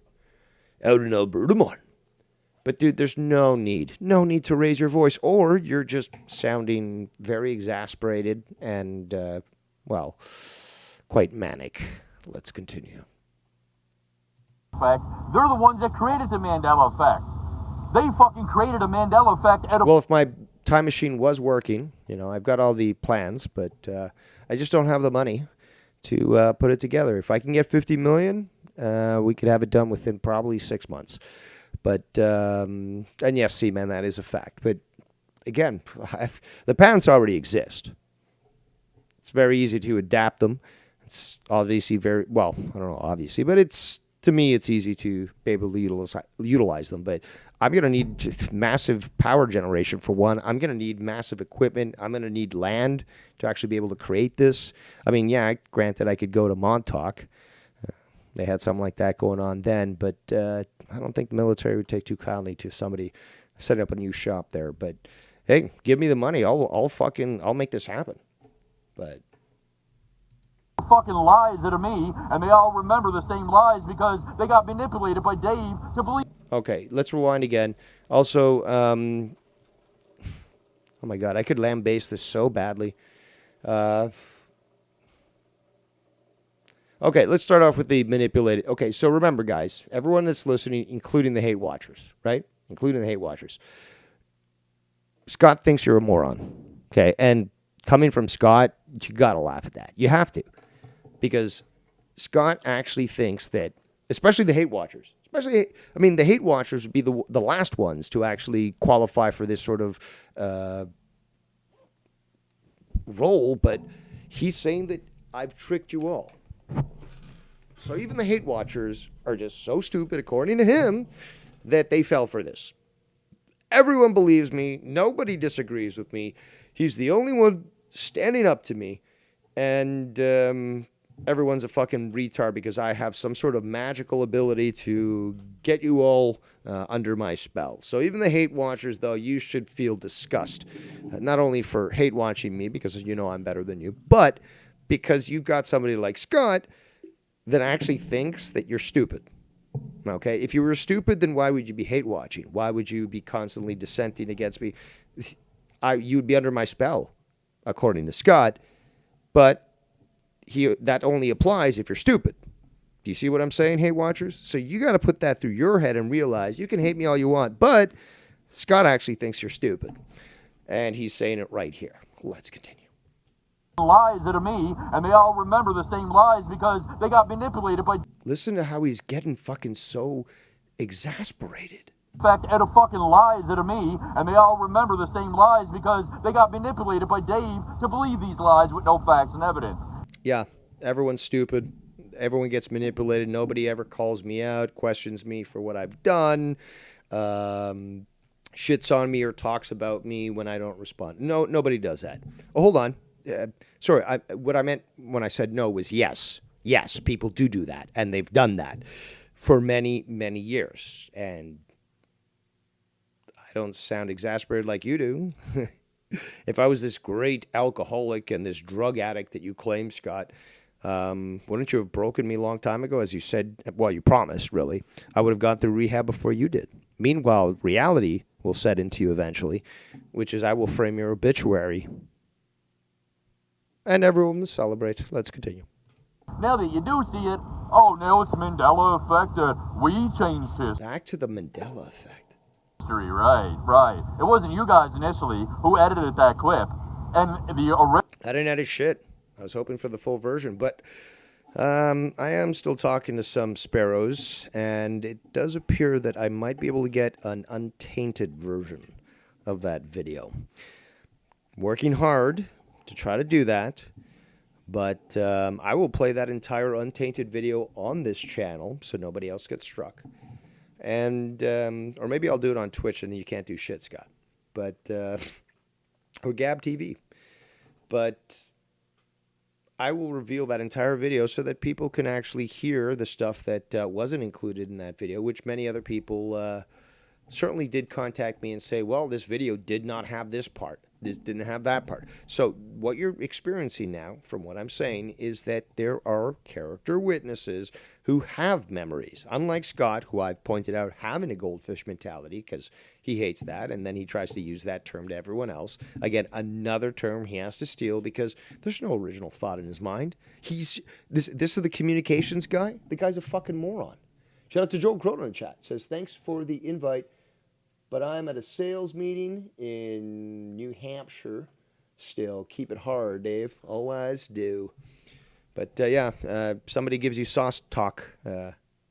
[SPEAKER 2] out in Alberta, man. But, dude, there's no need to raise your voice, or you're just sounding very exasperated and, well, quite manic. Let's continue.
[SPEAKER 3] Effect. They're the ones that created the Mandela effect. They fucking created a Mandela effect.
[SPEAKER 2] Well, if my time machine was working, you know, I've got all the plans, but I just don't have the money to put it together. If I can get 50 million, we could have it done within probably 6 months. But, and yes, see, man, that is a fact. But again, the patents already exist. It's very easy to adapt them. It's obviously very, well, I don't know, obviously, but it's, to me, it's easy to be able to utilize them. But I'm going to need massive power generation for one. I'm going to need massive equipment. I'm going to need land to actually be able to create this. I mean, yeah, granted, I could go to Montauk. They had something like that going on then, but I don't think the military would take too kindly to somebody setting up a new shop there. But hey, give me the money. I'll make this happen. But
[SPEAKER 3] fucking lies that are me, and they all remember the same lies because they got manipulated by Dave to believe.
[SPEAKER 2] Okay, let's rewind again. Also, oh my God, I could lambaste this so badly. Okay, let's start off with the manipulated. Okay, so remember, guys, everyone that's listening, including the hate watchers, right? Including the hate watchers. Scott thinks you're a moron, okay? And coming from Scott, you got to laugh at that. You have to. Because Scott actually thinks that, especially the hate watchers, the hate watchers would be the last ones to actually qualify for this sort of role, but he's saying that I've tricked you all. So even the hate watchers are just so stupid, according to him, that they fell for this. Everyone believes me. Nobody disagrees with me. He's the only one standing up to me. And everyone's a fucking retard because I have some sort of magical ability to get you all under my spell. So even the hate watchers, though, you should feel disgust. Not only for hate watching me because you know I'm better than you, but because you've got somebody like Scott that actually thinks that you're stupid. Okay? If you were stupid, then why would you be hate watching? Why would you be constantly dissenting against me? You would be under my spell, according to Scott. But that only applies if you're stupid. Do you see what I'm saying, hate watchers? So you got to put that through your head and realize you can hate me all you want, but Scott actually thinks you're stupid. And he's saying it right here. Let's continue.
[SPEAKER 3] Lies that are me, and they all remember the same lies because they got manipulated by.
[SPEAKER 2] Listen to how he's getting fucking so exasperated.
[SPEAKER 3] In fact, out of fucking lies that are me, and they all remember the same lies because they got manipulated by Dave to believe these lies with no facts and evidence.
[SPEAKER 2] Yeah, everyone's stupid. Everyone gets manipulated. Nobody ever calls me out, questions me for what I've done, shits on me or talks about me when I don't respond. No, nobody does that. Oh, hold on. Sorry, what I meant when I said no was yes. Yes, people do that, and they've done that for many, many years. And I don't sound exasperated like you do. If I was this great alcoholic and this drug addict that you claim, Scott, wouldn't you have broken me a long time ago? As you said, well, you promised, really. I would have gone through rehab before you did. Meanwhile, reality will set into you eventually, which is I will frame your obituary. And everyone will celebrate. Let's continue.
[SPEAKER 3] Now that you do see it, oh, now it's Mandela effect. We changed his
[SPEAKER 2] Back to the Mandela effect.
[SPEAKER 3] history, right. It wasn't you guys initially who edited that clip, and the original.
[SPEAKER 2] I didn't edit shit. I was hoping for the full version, but I am still talking to some sparrows, and it does appear that I might be able to get an untainted version of that video. Working hard to try to do that, but I will play that entire untainted video on this channel so nobody else gets struck. And or maybe I'll do it on Twitch and you can't do shit, Scott. But or Gab TV. But I will reveal that entire video so that people can actually hear the stuff that wasn't included in that video, which many other people certainly did contact me and say, well, this video did not have this part. This didn't have that part. So what you're experiencing now, from what I'm saying, is that there are character witnesses who have memories. Unlike Scott, who I've pointed out having a goldfish mentality because he hates that, and then he tries to use that term to everyone else. Again, another term he has to steal because there's no original thought in his mind. This is the communications guy. The guy's a fucking moron. Shout out to Joe Cronin in the chat. Says, thanks for the invite, but I'm at a sales meeting in New Hampshire still. Keep it hard, Dave. Always do. But somebody gives you sauce talk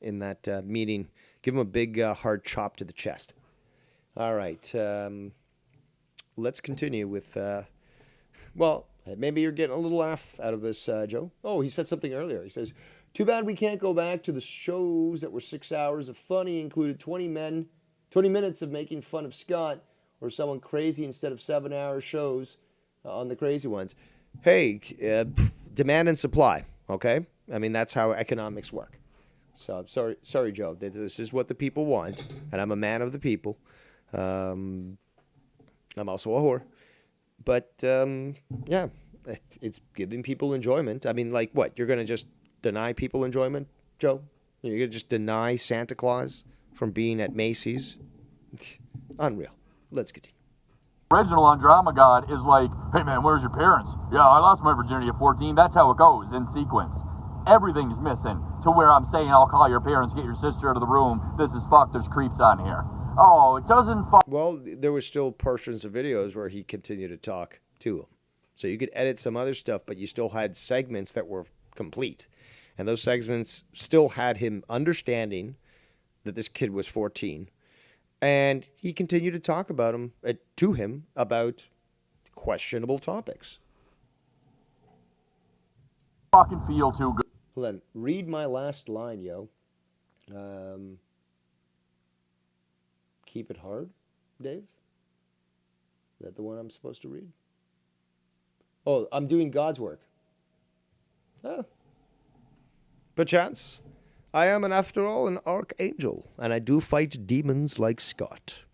[SPEAKER 2] in that meeting. Give him a big hard chop to the chest. All right. Let's continue with, maybe you're getting a little laugh out of this, Joe. Oh, he said something earlier. He says, too bad we can't go back to the shows that were 6 hours of funny, included 20 minutes of making fun of Scott or someone crazy instead of 7-hour shows on the crazy ones. Hey, demand and supply, okay? I mean, that's how economics work. So, sorry, Joe. This is what the people want, and I'm a man of the people. I'm also a whore. But, it's giving people enjoyment. I mean, like what? You're going to just deny people enjoyment, Joe? You're going to just deny Santa Claus from being at Macy's? Unreal. Let's continue.
[SPEAKER 3] Original on Drama God is like, hey man, where's your parents? Yeah, I lost my virginity at 14. That's how it goes in sequence. Everything's missing to where I'm saying, I'll call your parents, get your sister out of the room. This is fucked. There's creeps on here. Oh, it doesn't fuck.
[SPEAKER 2] Well, there were still portions of videos where he continued to talk to him. So you could edit some other stuff, but you still had segments that were complete. And those segments still had him understanding that this kid was 14. And he continued to talk to him about questionable topics.
[SPEAKER 3] Fucking feel too good.
[SPEAKER 2] Len, read my last line, yo. Keep it hard, Dave? Is that the one I'm supposed to read? Oh, I'm doing God's work. Oh. Perchance. I am, after all, an archangel, and I do fight demons like Scott.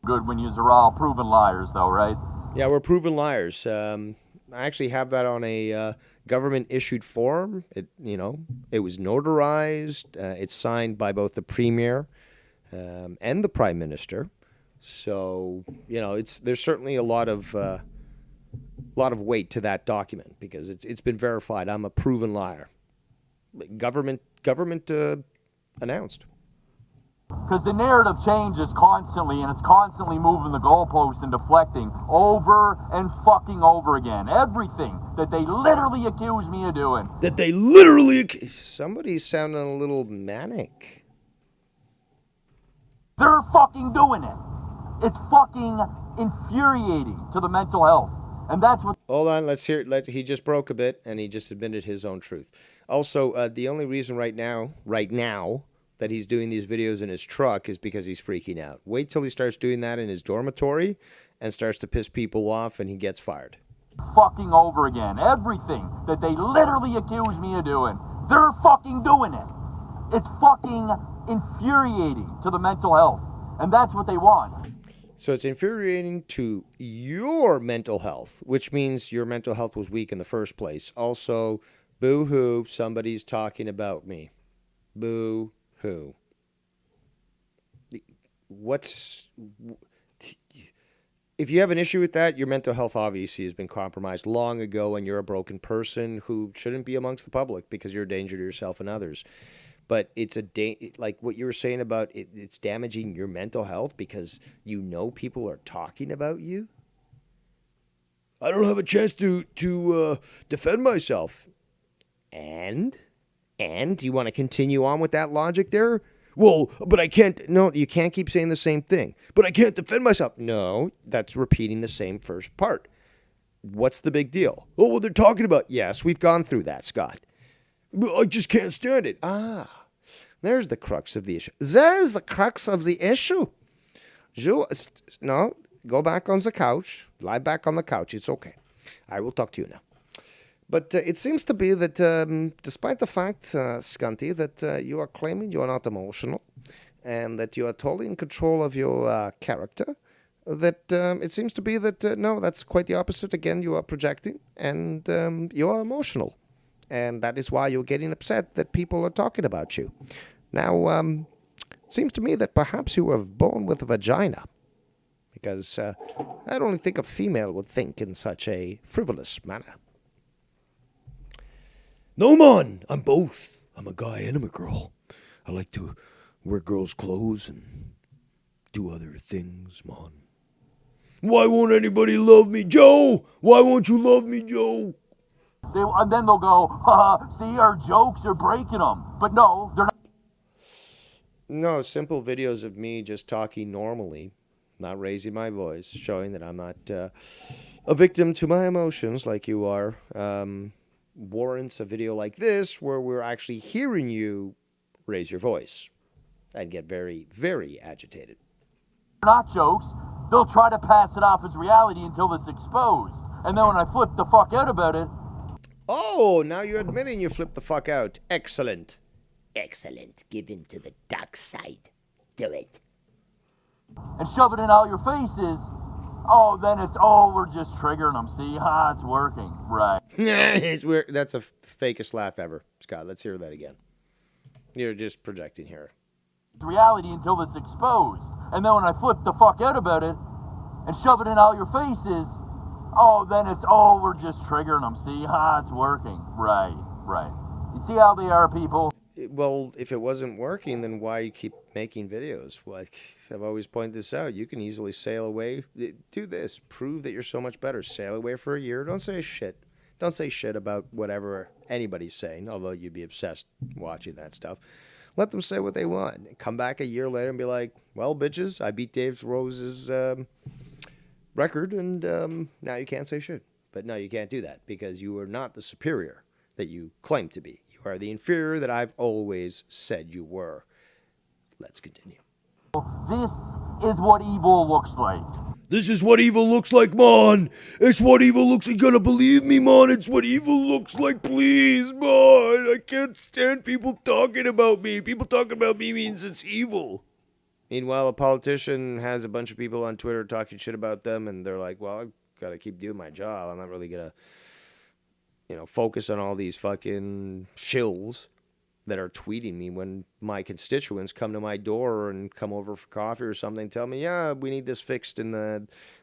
[SPEAKER 3] Good when you're all proven liars, though, right?
[SPEAKER 2] Yeah, we're proven liars. I actually have that on a government-issued form. It was notarized. It's signed by both the premier and the prime minister. So, there's certainly a lot of weight to that document because it's been verified. I'm a proven liar. Government announced.
[SPEAKER 3] Because the narrative changes constantly, and it's constantly moving the goalposts and deflecting over and fucking over again. Everything that they literally accuse me of doing.
[SPEAKER 2] Somebody's sounding a little manic.
[SPEAKER 3] They're fucking doing it. It's fucking infuriating to the mental health. And that's what...
[SPEAKER 2] Hold on, let's hear it. He just broke a bit, and he just admitted his own truth. Also, the only reason right now, that he's doing these videos in his truck is because he's freaking out. Wait till he starts doing that in his dormitory and starts to piss people off, and he gets fired.
[SPEAKER 3] Fucking over again. Everything that they literally accuse me of doing, they're fucking doing it. It's fucking infuriating to the mental health. And that's what they want.
[SPEAKER 2] So it's infuriating to your mental health, which means your mental health was weak in the first place. Also, boo-hoo, somebody's talking about me. Boo-hoo. If you have an issue with that, your mental health obviously has been compromised long ago, and you're a broken person who shouldn't be amongst the public because you're a danger to yourself and others. But it's like what you were saying about it's damaging your mental health because people are talking about you. I don't have a chance to defend myself. And do you want to continue on with that logic there? Well, but I can't. No, you can't keep saying the same thing. But I can't defend myself. No, that's repeating the same first part. What's the big deal? Oh, well, they're talking about. Yes, we've gone through that, Scott. I just can't stand it. There's the crux of the issue. There's the crux of the issue. No, go back on the couch. Lie back on the couch. It's okay. I will talk to you now. But it seems to be that despite the fact, Skunty, that you are claiming you are not emotional and that you are totally in control of your character, that it seems to be that, no, that's quite the opposite. Again, you are projecting and you are emotional. And that is why you're getting upset that people are talking about you. Now, it seems to me that perhaps you were born with a vagina. Because I don't think a female would think in such a frivolous manner.
[SPEAKER 6] No, man, I'm both. I'm a guy and I'm a girl. I like to wear girls' clothes and do other things, man. Why won't anybody love me, Joe? Why won't you love me, Joe?
[SPEAKER 3] And then they'll go, haha, see, our jokes are breaking them. But no, they're not.
[SPEAKER 2] No, simple videos of me just talking normally, not raising my voice, showing that I'm not a victim to my emotions like you are, warrants a video like this where we're actually hearing you raise your voice and get very, very agitated.
[SPEAKER 3] Not jokes. They'll try to pass it off as reality until it's exposed. And then when I flip the fuck out about it...
[SPEAKER 2] Oh, now you're admitting you flipped the fuck out. Excellent.
[SPEAKER 7] Excellent. Give in to the dark side. Do it.
[SPEAKER 3] And shove it in all your faces. Oh, then it's, oh, we're just triggering them. See, it's working. Right.
[SPEAKER 2] It's weird. That's a fakest laugh ever. Scott, let's hear that again. You're just projecting here.
[SPEAKER 3] It's reality until it's exposed. And then when I flip the fuck out about it and shove it in all your faces, oh, then it's, oh, we're just triggering them. See, it's working. Right, right. You see how they are, people?
[SPEAKER 2] Well, if it wasn't working, then why you keep making videos? Like, I've always pointed this out. You can easily sail away. Do this. Prove that you're so much better. Sail away for a year. Don't say shit. Don't say shit about whatever anybody's saying, although you'd be obsessed watching that stuff. Let them say what they want. Come back a year later and be like, well, bitches, I beat Dave Rose's record, and now you can't say shit. But no, you can't do that because you are not the superior that you claim to be. You are the inferior that I've always said you were. Let's continue.
[SPEAKER 3] This is what evil looks like.
[SPEAKER 6] This is what evil looks like, man. It's what evil looks like. You gotta believe me, man. It's what evil looks like, please, man. I can't stand people talking about me. People talking about me means it's evil.
[SPEAKER 2] Meanwhile, a politician has a bunch of people on Twitter talking shit about them, and they're like, well, I've got to keep doing my job. I'm not really going to, focus on all these fucking shills that are tweeting me when my constituents come to my door and come over for coffee or something, tell me, yeah, we need this fixed in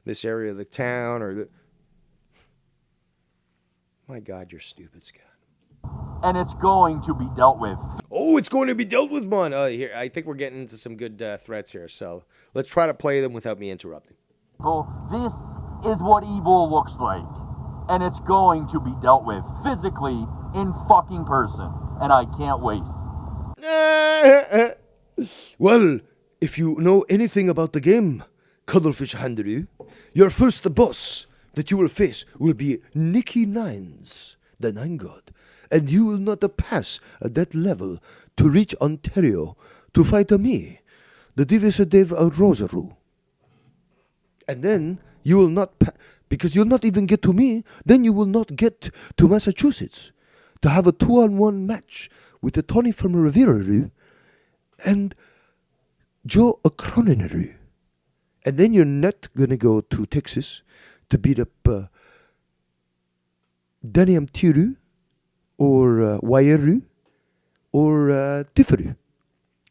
[SPEAKER 2] this area of the town, or my God, you're stupid, Scott.
[SPEAKER 3] And it's going to be dealt with.
[SPEAKER 2] Oh, it's going to be dealt with, man. Here, I think we're getting into some good threats here, so let's try to play them without me interrupting.
[SPEAKER 3] This is what evil looks like. And it's going to be dealt with physically in fucking person. And I can't wait.
[SPEAKER 6] Well, if you know anything about the game, Cuddlefish Handrew, your first boss that you will face will be Nicky Nines, the Nine God. And you will not pass that level to reach Ontario to fight me, the Divis Dave Rosaru. And then you will not, because you'll not even get to me, then you will not get to Massachusetts to have a 2-on-1 match with the Tony from Rivera and Joe Croninaroo. And then you're not going to go to Texas to beat up Danny Amtiru or Wairu or Tifferu.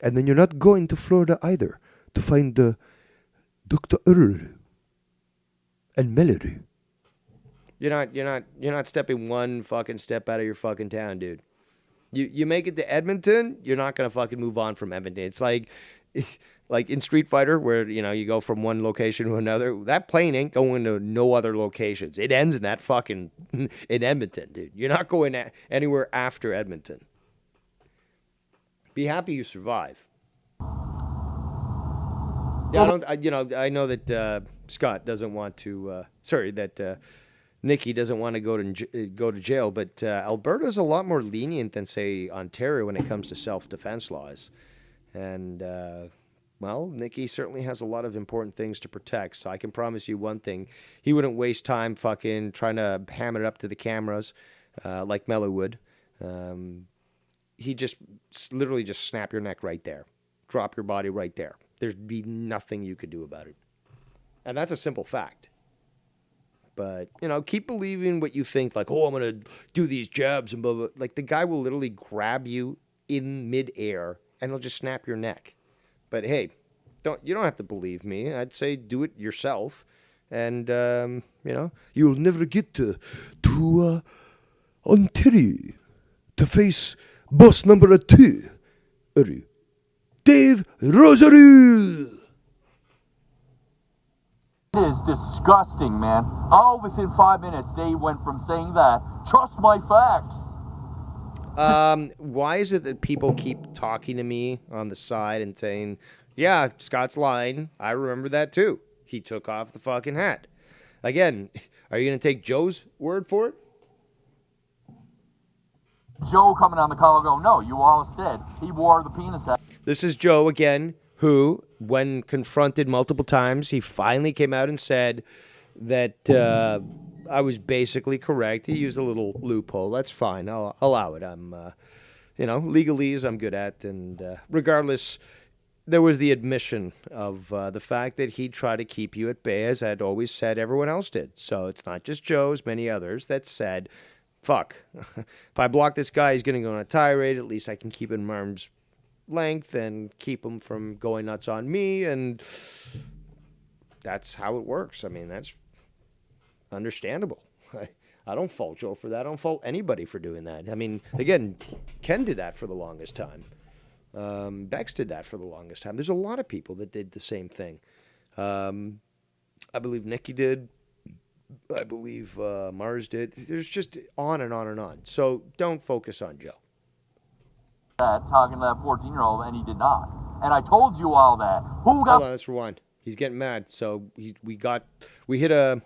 [SPEAKER 6] And then you're not going to Florida either to find Dr. Ururu and Melleru.
[SPEAKER 2] You're not stepping one fucking step out of your fucking town, dude. You make it to Edmonton, you're not gonna fucking move on from Edmonton. It's like in Street Fighter where you go from one location to another. That plane ain't going to no other locations. It ends in that fucking in Edmonton, dude. You're not going anywhere after Edmonton. Be happy you survive. Yeah, I know that Scott doesn't want to. Nikki doesn't want to go to jail, but Alberta's a lot more lenient than, say, Ontario when it comes to self-defense laws. And, Nikki certainly has a lot of important things to protect, so I can promise you one thing. He wouldn't waste time fucking trying to ham it up to the cameras like Mello would, he just literally just snap your neck right there, drop your body right there. There'd be nothing you could do about it. And that's a simple fact. But, you know, keep believing what you think, like, oh, I'm going to do these jabs and blah, blah. Like, the guy will literally grab you in midair and he'll just snap your neck. But, hey, you don't have to believe me. I'd say do it yourself. And, you know,
[SPEAKER 6] You'll never get to Ontario to face boss number 2, Dave Rosario.
[SPEAKER 3] It is disgusting, man. All within 5 minutes, Dave went from saying that, trust my facts.
[SPEAKER 2] why is it that people keep talking to me on the side and saying, yeah, Scott's lying. I remember that too. He took off the fucking hat. Again, are you going to take Joe's word for it?
[SPEAKER 3] Joe coming on the call going, no, you all said he wore the penis hat.
[SPEAKER 2] This is Joe again, who, when confronted multiple times, he finally came out and said that I was basically correct. He used a little loophole. That's fine. I'll allow it. I'm, legalese I'm good at. And regardless, there was the admission of the fact that he tried to keep you at bay, as I'd always said everyone else did. So it's not just Joe's, many others that said, fuck, if I block this guy, he's going to go on a tirade. At least I can keep him arm's length and keep him from going nuts on me. And that's how it works. I mean, that's understandable. I don't fault Joe for that. I don't fault anybody for doing that. I mean, again, Ken did that for the longest time. Bex did that for the longest time. There's a lot of people that did the same thing. I believe Nikki did. I believe Mars did. There's just on and on and on. So don't focus on Joe.
[SPEAKER 3] Talking to that 14-year-old, and he did not. And I told you all that. Who got...
[SPEAKER 2] Hold on, let's rewind. He's getting mad. So we hit a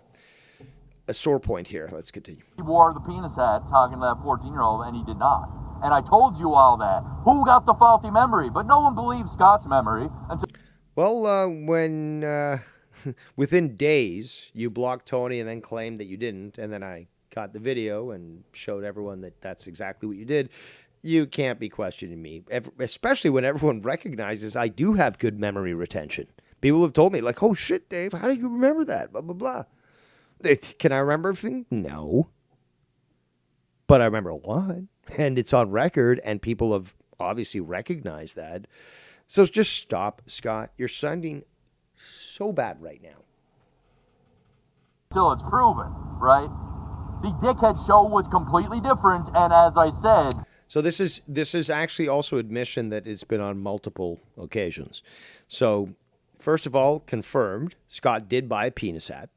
[SPEAKER 2] sore point here. Let's continue.
[SPEAKER 3] He wore the penis hat talking to that 14-year-old, and he did not. And I told you all that. Who got the faulty memory? But no one believes Scott's memory until...
[SPEAKER 2] Well, when within days you blocked Tony and then claimed that you didn't, and then I got the video and showed everyone that that's exactly what you did, you can't be questioning me, especially when everyone recognizes I do have good memory retention. People have told me, like, oh, shit, Dave, how do you remember that? Blah, blah, blah. Can I remember everything? No. But I remember a lot. And it's on record, and people have obviously recognized that. So just stop, Scott. You're sounding so bad right now.
[SPEAKER 3] Till it's proven, right? The Dickhead Show was completely different, and as I said...
[SPEAKER 2] So this is actually also admission that it's been on multiple occasions. So, first of all, confirmed, Scott did buy a penis hat,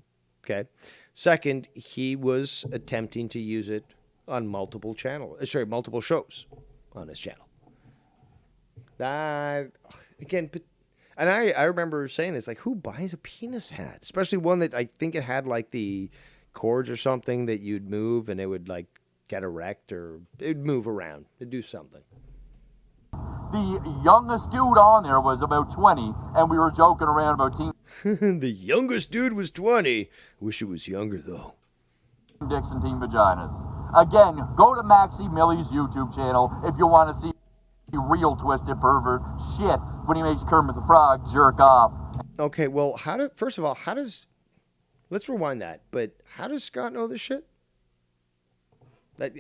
[SPEAKER 2] okay? Second, he was attempting to use it on multiple shows on his channel. That, again, and I remember saying this, like, who buys a penis hat? Especially one that I think it had, like, the cords or something that you'd move and it would, like, get erect or it'd move around. It'd do something.
[SPEAKER 3] The youngest dude on there was about 20, and we were joking around about Team
[SPEAKER 2] The youngest dude was 20. Wish it was younger, though.
[SPEAKER 3] Dicks and Team Vaginas. Again, go to Maxie Millie's YouTube channel if you want to see real twisted pervert shit when he makes Kermit the Frog jerk off.
[SPEAKER 2] Okay, well, let's rewind that, but how does Scott know this shit?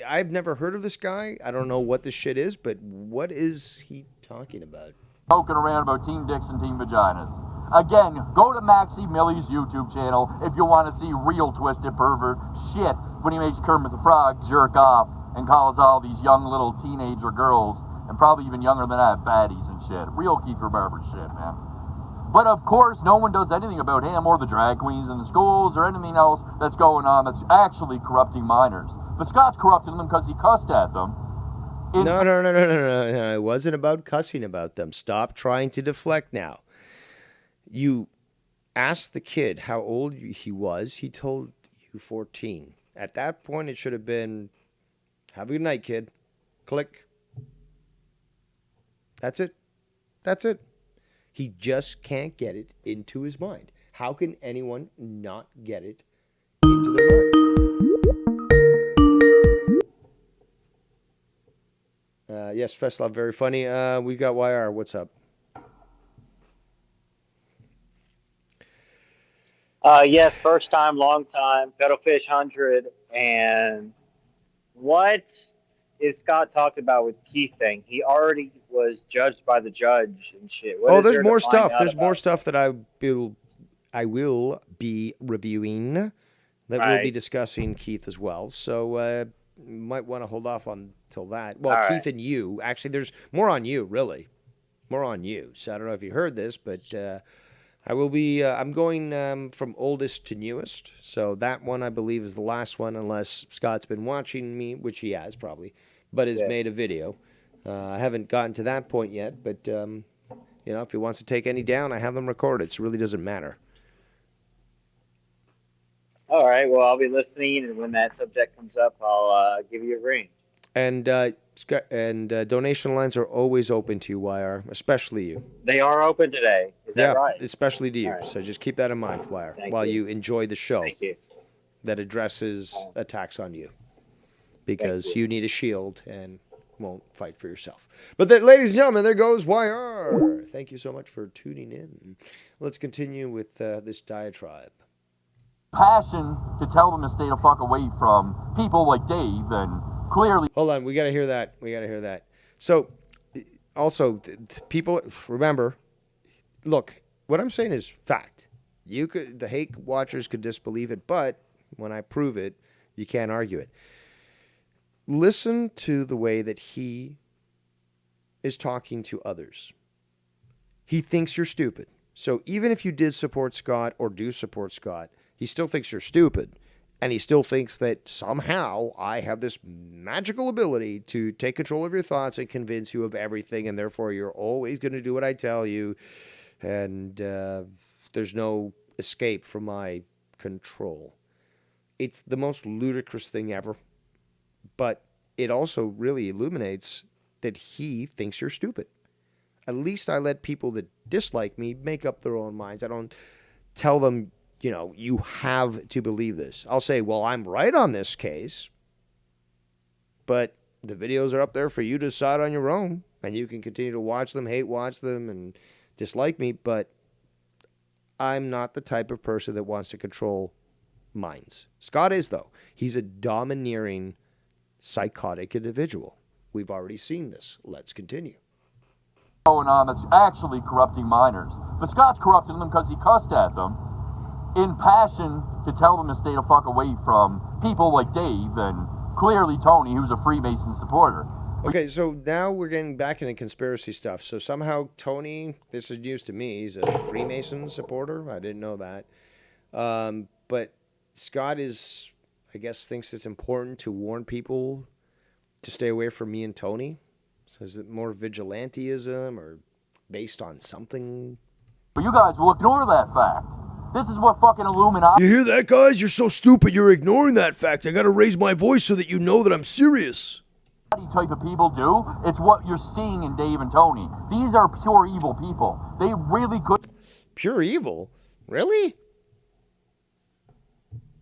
[SPEAKER 2] I've never heard of this guy. I don't know what this shit is, but what is he talking about?
[SPEAKER 3] Joking around about Team Dicks and Team Vaginas. Again, go to Maxie Millie's YouTube channel if you want to see real twisted pervert shit when he makes Kermit the Frog jerk off and calls all these young little teenager girls, and probably even younger than that, baddies and shit. Real Kiefer Barber shit, man. But of course, no one does anything about him or the drag queens in the schools or anything else that's going on that's actually corrupting minors. But Scott's corrupting them because he cussed at them.
[SPEAKER 2] No. It wasn't about cussing about them. Stop trying to deflect now. You asked the kid how old he was. He told you 14. At that point, it should have been, have a good night, kid. Click. That's it. That's it. He just can't get it into his mind. How can anyone not get it into their mind? Yes, Feslav, very funny. We've got YR. What's up?
[SPEAKER 8] Yes, first time, long time, Peddlefish 100. And what is Scott talked about with Keith thing? He already was judged by the judge and shit. What
[SPEAKER 2] Oh,
[SPEAKER 8] is
[SPEAKER 2] there's
[SPEAKER 8] there to
[SPEAKER 2] more
[SPEAKER 8] find
[SPEAKER 2] stuff.
[SPEAKER 8] out
[SPEAKER 2] There's more
[SPEAKER 8] about?
[SPEAKER 2] stuff that I will be reviewing that we'll be
[SPEAKER 8] Right.
[SPEAKER 2] discussing, Keith, as well. So might want to hold off until that. Well,
[SPEAKER 8] All
[SPEAKER 2] Keith
[SPEAKER 8] right.
[SPEAKER 2] and you. Actually, there's more on you, really. More on you. So I don't know if you heard this, but I will be. I'm going from oldest to newest. So that one, I believe, is the last one, unless Scott's been watching me, which he has probably, but has
[SPEAKER 8] Yes.
[SPEAKER 2] made a video. I haven't gotten to that point yet, but if he wants to take any down, I have them recorded. So it really doesn't matter.
[SPEAKER 8] All right. Well, I'll be listening, and when that subject comes up, I'll give you a ring.
[SPEAKER 2] And donation lines are always open to you, YR, especially you.
[SPEAKER 8] They are open today. Is that right?
[SPEAKER 2] Especially to you.
[SPEAKER 8] All right.
[SPEAKER 2] So just keep that in mind, YR,
[SPEAKER 8] Thank
[SPEAKER 2] while
[SPEAKER 8] you.
[SPEAKER 2] you enjoy the show
[SPEAKER 8] Thank you.
[SPEAKER 2] that addresses attacks on you, because you need a shield and won't fight for yourself. But ladies and gentlemen, there goes YR. Thank you so much for tuning in. Let's continue with this diatribe.
[SPEAKER 3] Passion to tell them to stay the fuck away from people like Dave, and clearly.
[SPEAKER 2] Hold on, we got to hear that. So, also, people, remember, look, what I'm saying is fact. The hate watchers could disbelieve it, but when I prove it, you can't argue it. Listen to the way that he is talking to others. He thinks you're stupid. So even if you did support Scott or do support Scott, he still thinks you're stupid. And he still thinks that somehow I have this magical ability to take control of your thoughts and convince you of everything, and therefore you're always going to do what I tell you, and there's no escape from my control. It's the most ludicrous thing ever, but it also really illuminates that he thinks you're stupid. At least I let people that dislike me make up their own minds. I don't tell them, you have to believe this. I'll say, well, I'm right on this case, but the videos are up there for you to decide on your own, and you can continue to watch them, hate watch them, and dislike me, but I'm not the type of person that wants to control minds. Scott is, though. He's a domineering, psychotic individual. We've already seen this. Let's continue.
[SPEAKER 3] Going on that's actually corrupting minors. But Scott's corrupting them because he cussed at them in passion to tell them to stay the fuck away from people like Dave and clearly Tony, who's a Freemason supporter.
[SPEAKER 2] Okay, so now we're getting back into conspiracy stuff. So somehow Tony, this is news to me, he's a Freemason supporter. I didn't know that. But Scott thinks it's important to warn people to stay away from me and Tony. So is it more vigilantism or based on something?
[SPEAKER 3] But you guys will ignore that fact. This is what fucking Illuminati
[SPEAKER 6] You hear that, guys? You're so stupid you're ignoring that fact. I gotta raise my voice so that you know that I'm serious.
[SPEAKER 3] type of people do. It's what you're seeing in Dave and Tony. These are pure evil people. They really could.
[SPEAKER 2] Pure evil? Really?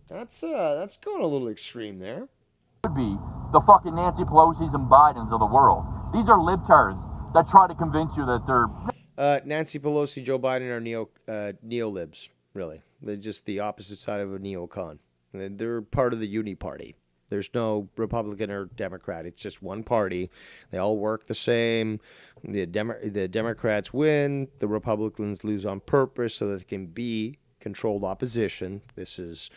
[SPEAKER 2] That's going a little extreme there.
[SPEAKER 3] Could be the fucking Nancy Pelosi's and Bidens of the world. These are libtards that try to convince you that they're
[SPEAKER 2] Nancy Pelosi, Joe Biden are neo-libs, really. They're just the opposite side of a neocon. They're part of the uni party. There's no Republican or Democrat. It's just one party. They all work the same. The Democrats win. The Republicans lose on purpose so that they can be controlled opposition. This is,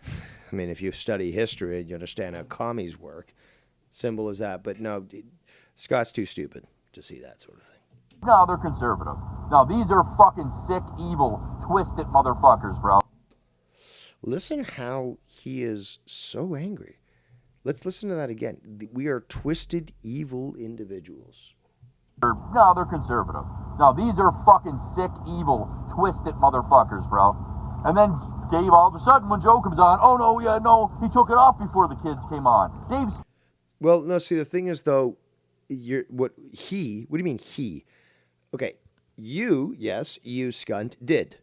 [SPEAKER 2] I mean, if you study history, you understand how commies work. Simple as that. But no, Scott's too stupid to see that sort of thing.
[SPEAKER 3] no, they're conservative. No, these are fucking sick, evil, twisted motherfuckers, bro.
[SPEAKER 2] Listen how he is so angry. Let's listen to that again. We are twisted, evil individuals.
[SPEAKER 3] No, they're conservative. No, these are fucking sick, evil, twisted motherfuckers, bro. And then Dave, all of a sudden, when Joe comes on, oh no, yeah, no, he took it off before the kids came on. Dave's.
[SPEAKER 2] Well, no, see, the thing is, though, what do you mean he? Okay, you, Skunt, did.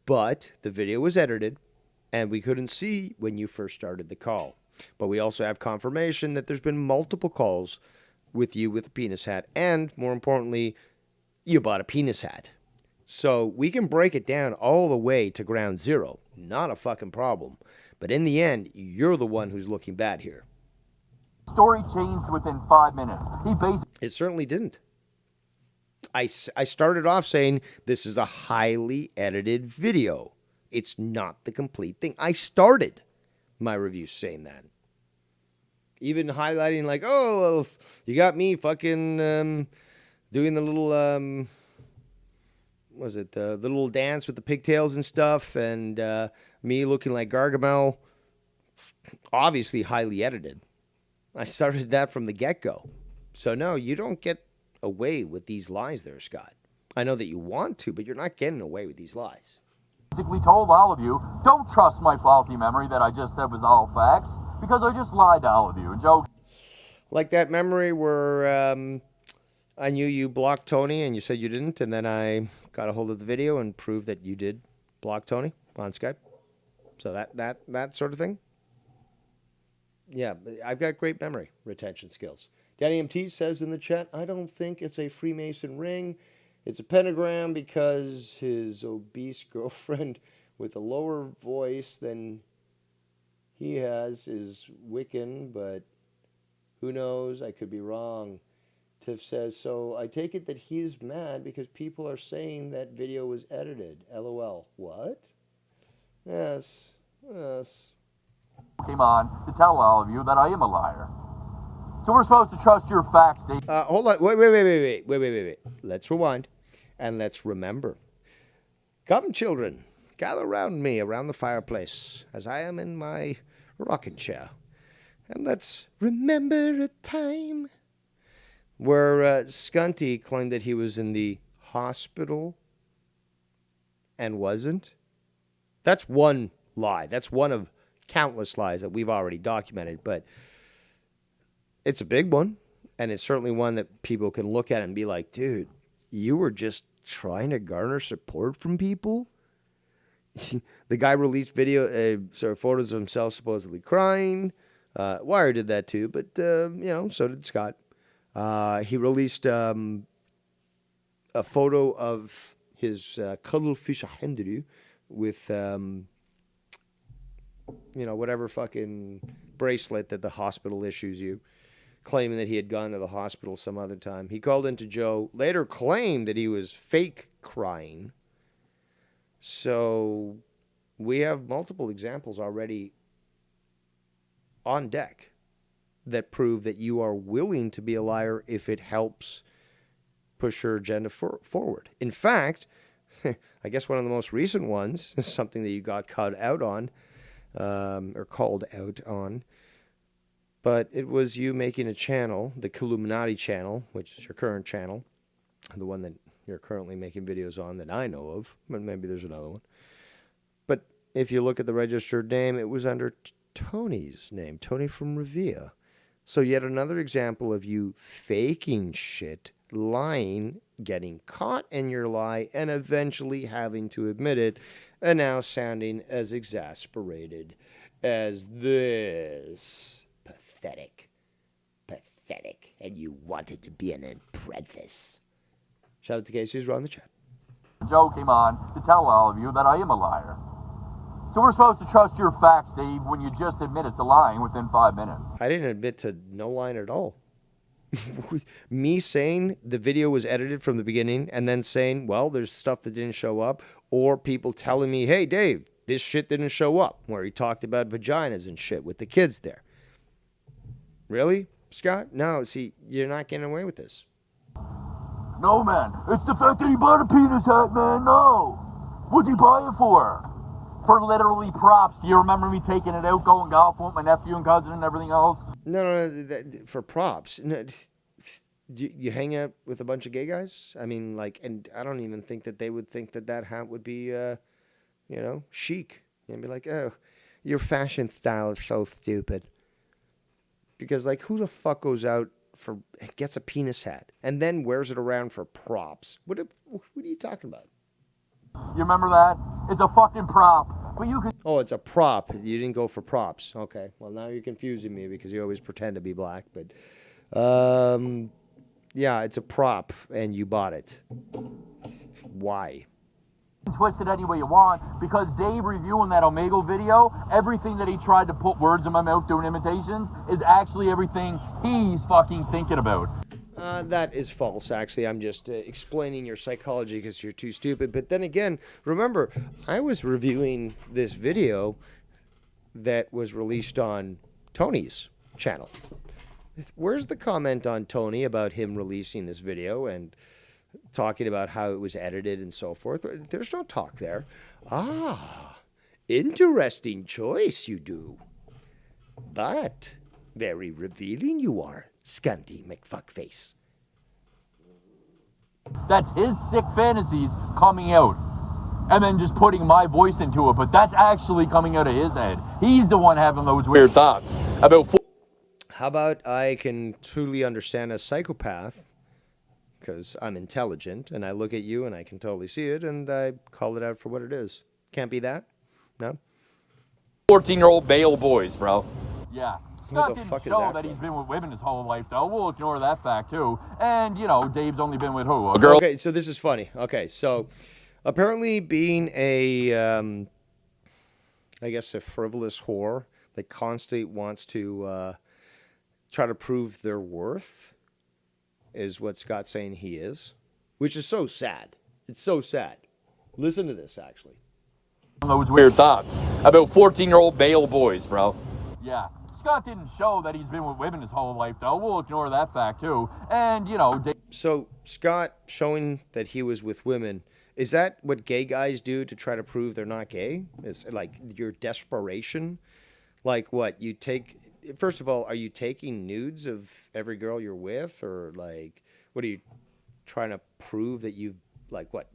[SPEAKER 2] But the video was edited, and we couldn't see when you first started the call. But we also have confirmation that there's been multiple calls with you with a penis hat. And more importantly, you bought a penis hat. So we can break it down all the way to ground zero. Not a fucking problem. But in the end, you're the one who's looking bad here.
[SPEAKER 3] Story changed within 5 minutes. He basically...
[SPEAKER 2] It certainly didn't. I started off saying this is a highly edited video. It's not the complete thing. I started my review saying that. Even highlighting like, oh, well, you got me fucking doing the little, what was it, the little dance with the pigtails and stuff, and me looking like Gargamel. Obviously highly edited. I started that from the get-go. So no, you don't get away with these lies there, Scott. I know that you want to, but you're not getting away with these lies.
[SPEAKER 3] Basically told all of you, don't trust my faulty memory that I just said was all facts, because I just lied to all of you. And Joe...
[SPEAKER 2] Like that memory where I knew you blocked Tony and you said you didn't, and then I got a hold of the video and proved that you did block Tony on Skype. So that sort of thing. Yeah, I've got great memory retention skills. Danny MT says in the chat, I don't think it's a Freemason ring. It's a pentagram because his obese girlfriend with a lower voice than he has is Wiccan, but who knows? I could be wrong. Tiff says, so I take it that he's mad because people are saying that video was edited. LOL. What? Yes.
[SPEAKER 3] Came on to tell all of you that I am a liar. So we're supposed to trust your facts, Dave.
[SPEAKER 2] Hold on. Wait. Let's rewind and let's remember. Come, children, gather around me around the fireplace as I am in my rocking chair. And let's remember a time where Scunty claimed that he was in the hospital and wasn't. That's one lie. That's one of countless lies that we've already documented, but it's a big one, and it's certainly one that people can look at and be like, dude, you were just trying to garner support from people? The guy released photos of himself supposedly crying. Wire did that too, but, so did Scott. He released a photo of his cuddlefish Henry with, whatever fucking bracelet that the hospital issues you, claiming that he had gone to the hospital some other time. He called into Joe, later claimed that he was fake crying. So we have multiple examples already on deck that prove that you are willing to be a liar if it helps push your agenda forward. In fact, I guess one of the most recent ones is something that you got called out on, but it was you making a channel, the Illuminati channel, which is your current channel, the one that you're currently making videos on that I know of, but maybe there's another one. But if you look at the registered name, it was under Tony's name, Tony from Revere. So yet another example of you faking shit, lying, getting caught in your lie, and eventually having to admit it, and now sounding as exasperated as this.
[SPEAKER 7] Pathetic. And you wanted to be an apprentice.
[SPEAKER 2] Shout out to Casey who's on the chat.
[SPEAKER 3] Joe came on to tell all of you that I am a liar. So we're supposed to trust your facts, Dave, when you just admitted to lying within 5 minutes.
[SPEAKER 2] I didn't admit to no lying at all. Me saying the video was edited from the beginning and then saying, well, there's stuff that didn't show up, or people telling me, hey, Dave, this shit didn't show up, where he talked about vaginas and shit with the kids there. Really, Scott? No, see, you're not getting away with this.
[SPEAKER 3] No, man. It's the fact that he bought a penis hat, man. No. What'd he buy it for? For literally props. Do you remember me taking it out, going golfing with my nephew and cousin and everything else?
[SPEAKER 2] No, for props. No, you hang out with a bunch of gay guys? I mean, and I don't even think that they would think that hat would be, chic. And be like, oh, your fashion style is so stupid. Because, who the fuck goes out gets a penis hat and then wears it around for props? What are you talking about?
[SPEAKER 3] You remember that? It's a fucking prop. But you could...
[SPEAKER 2] Oh, it's a prop. You didn't go for props. Okay. Well, now you're confusing me because you always pretend to be black. But Yeah, it's a prop, and you bought it. Why?
[SPEAKER 3] Twist it any way you want, because Dave reviewing that Omegle video, everything that he tried to put words in my mouth doing imitations is actually everything he's fucking thinking about.
[SPEAKER 2] That is false, actually. I'm just explaining your psychology because you're too stupid. But then again, remember, I was reviewing this video that was released on Tony's channel. Where's the comment on Tony about him releasing this video and talking about how it was edited and so forth? There's no talk there. Ah, interesting choice you do. But very revealing you are, Scanty McFuckface.
[SPEAKER 3] That's his sick fantasies coming out. And then just putting my voice into it, but that's actually coming out of his head. He's the one having those weird thoughts about.
[SPEAKER 2] How about I can truly understand a psychopath because I'm intelligent and I look at you and I can totally see it and I call it out for what it is. Can't be that? No?
[SPEAKER 3] 14-year-old male boys, bro. Yeah. Scott
[SPEAKER 2] the
[SPEAKER 3] didn't
[SPEAKER 2] fuck is
[SPEAKER 3] show
[SPEAKER 2] that
[SPEAKER 3] that
[SPEAKER 2] from?
[SPEAKER 3] he's been with women his whole life, though. We'll ignore that fact, too. And, you know, Dave's only been with who? A girl?
[SPEAKER 2] Okay, so this is funny. Okay, so apparently being a, I guess a frivolous whore that constantly wants to try to prove their worth is what Scott's saying he is, which is so sad. It's so sad. Listen to this, actually.
[SPEAKER 3] Those weird thoughts about 14-year-old male boys, bro. Yeah. Scott didn't show that he's been with women his whole life, though. We'll ignore that fact, too. And, you know,
[SPEAKER 2] So Scott showing that he was with women, is that what gay guys do to try to prove they're not gay? Is like your desperation? Like what? You take, first of all, are you taking nudes of every girl you're with? Or like, what are you trying to prove that you've, like what,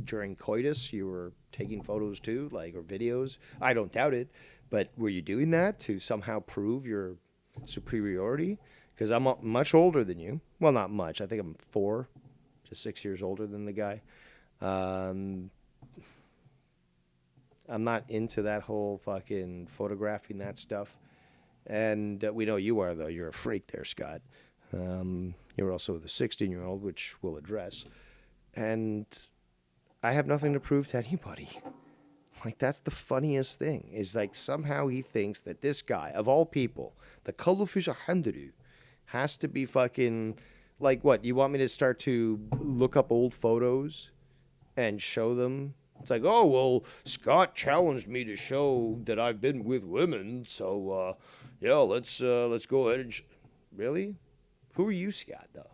[SPEAKER 2] during coitus you were taking photos too, like, or videos? I don't doubt it. But were you doing that to somehow prove your superiority? Because I'm much older than you. Well, not much. I think I'm 4 to 6 years older than the guy. I'm not into that whole fucking photographing that stuff. And we know you are, though. You're a freak there, Scott. You're also the 16-year-old, which we'll address. And I have nothing to prove to anybody. Like, that's the funniest thing, is like somehow he thinks that this guy, of all people, the Cuttlefish Handru, has to be fucking, like, what? You want me to start to look up old photos and show them? It's like, oh, well, Scott challenged me to show that I've been with women, so, yeah, let's go ahead and... Really? Who are you, Scott, though?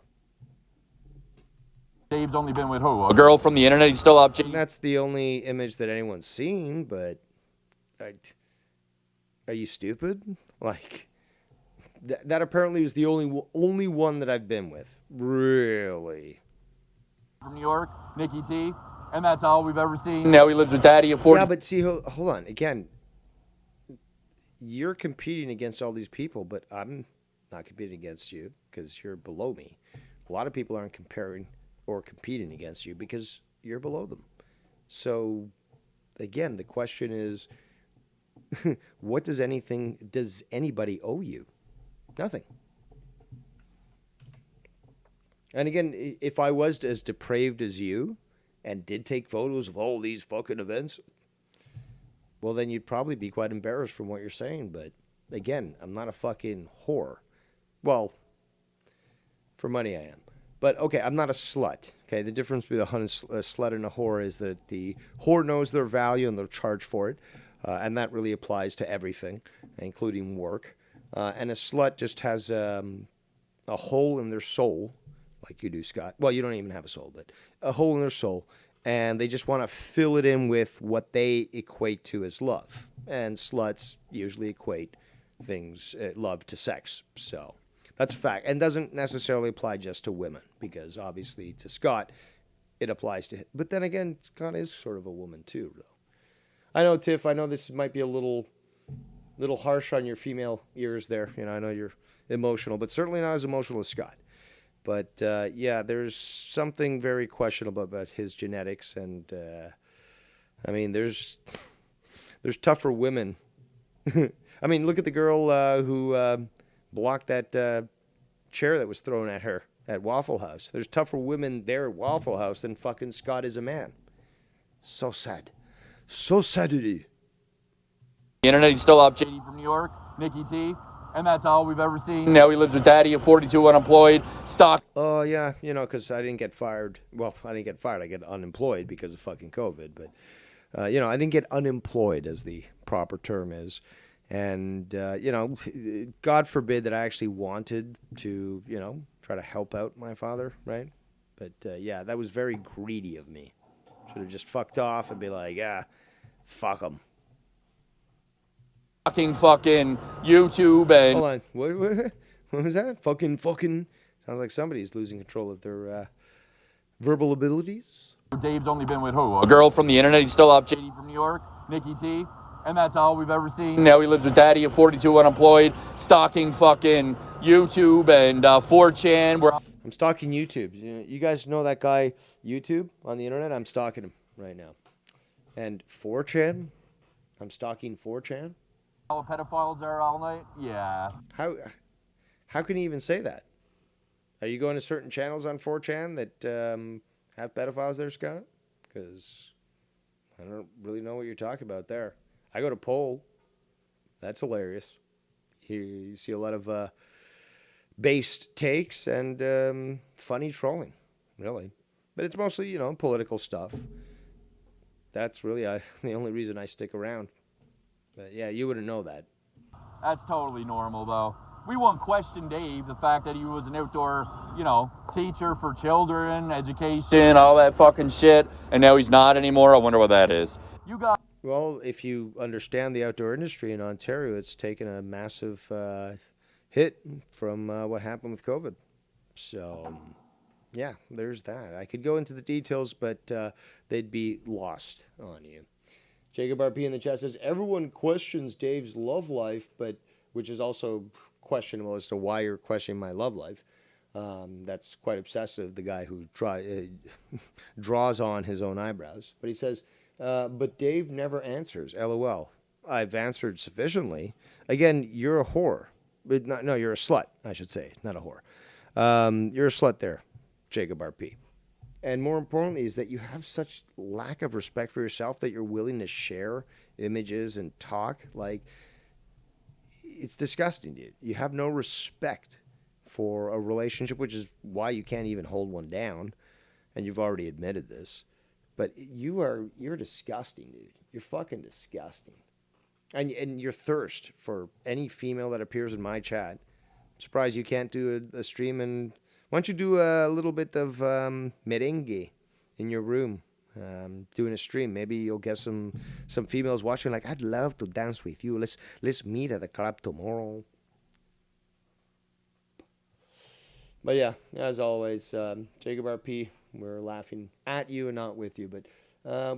[SPEAKER 3] Dave's only been with who? A girl from the internet? He still off.
[SPEAKER 2] That's the only image that anyone's seen, but are you stupid? Like, that apparently was the only one that I've been with. Really?
[SPEAKER 3] From New York, Nikki T, and that's all we've ever seen. Now he lives with Daddy at 40.
[SPEAKER 2] Yeah, but see, hold on. Again, you're competing against all these people, but I'm not competing against you because you're below me. A lot of people aren't comparing or competing against you because you're below them. So, again, the question is, what does anybody owe you? Nothing. And again, if I was as depraved as you and did take photos of all these fucking events, well, then you'd probably be quite embarrassed from what you're saying. But again, I'm not a fucking whore. Well, for money I am. But, okay, I'm not a slut. Okay, the difference between a slut and a whore is that the whore knows their value and they'll charge for it. And that really applies to everything, including work. And a slut just has a hole in their soul, like you do, Scott. Well, you don't even have a soul, but a hole in their soul. And they just want to fill it in with what they equate to as love. And sluts usually equate things, love to sex. So... that's a fact, and doesn't necessarily apply just to women, because obviously to Scott, it applies to him. But then again, Scott is sort of a woman too, though. I know, Tiff, I know this might be a little harsh on your female ears there. You know, I know you're emotional, but certainly not as emotional as Scott. But, yeah, there's something very questionable about his genetics, and, I mean, there's tougher women. I mean, look at the girl who... blocked that chair that was thrown at her at Waffle House. There's tougher women there at Waffle House than fucking Scott is a man. So sad. So sad it is.
[SPEAKER 3] The internet, he's still off JD from New York, Nikki T, and that's all we've ever seen. Now he lives with Daddy at 42, unemployed, stock.
[SPEAKER 2] Oh, yeah, you know, because I didn't get fired. Well, I didn't get fired. I get unemployed because of fucking COVID. But, you know, I didn't get unemployed, as the proper term is. And, you know, God forbid that I actually wanted to, you know, try to help out my father, right? But, yeah, that was very greedy of me. Should have just fucked off and be like, yeah, fuck him.
[SPEAKER 3] Fucking YouTube and...
[SPEAKER 2] Hold on. What was that? Fucking. Sounds like somebody's losing control of their verbal abilities.
[SPEAKER 3] Dave's only been with who? A girl from the internet, he's still off JD from New York, Nikki T, and that's all we've ever seen. Now he lives with Daddy at 42, unemployed, stalking fucking YouTube and 4chan.
[SPEAKER 2] I'm stalking YouTube. You guys know that guy, YouTube, on the internet? I'm stalking him right now. And 4chan? I'm stalking 4chan?
[SPEAKER 3] All pedophiles are all night? Yeah.
[SPEAKER 2] How can you even say that? Are you going to certain channels on 4chan that have pedophiles there, Scott? Because I don't really know what you're talking about there. I go to Poll. That's hilarious. You see a lot of based takes and funny trolling, really. But it's mostly, you know, political stuff. That's really the only reason I stick around. But yeah, you wouldn't know that.
[SPEAKER 3] That's totally normal, though. We won't question Dave, the fact that he was an outdoor, you know, teacher for children, education, all that fucking shit, and now he's not anymore. I wonder what that is.
[SPEAKER 2] Well, if you understand the outdoor industry in Ontario, it's taken a massive hit from what happened with COVID. So, yeah, there's that. I could go into the details, but they'd be lost on you. Jacob RP in the chat says, everyone questions Dave's love life, but which is also questionable as to why you're questioning my love life. That's quite obsessive, the guy who draws on his own eyebrows. But he says, but Dave never answers, LOL. I've answered sufficiently. Again, you're a whore. No, you're a slut, I should say, not a whore. You're a slut there, Jacob RP. And more importantly is that you have such lack of respect for yourself that you're willing to share images and talk. Like, it's disgusting, dude. You have no respect for a relationship, which is why you can't even hold one down. And you've already admitted this. But you're disgusting, dude. You're fucking disgusting. And your thirst for any female that appears in my chat. I'm surprised you can't do a stream and... Why don't you do a little bit of merengue in your room, doing a stream? Maybe you'll get some females watching like, I'd love to dance with you. Let's meet at the club tomorrow. But yeah, as always, Jacob RP, we're laughing at you and not with you. But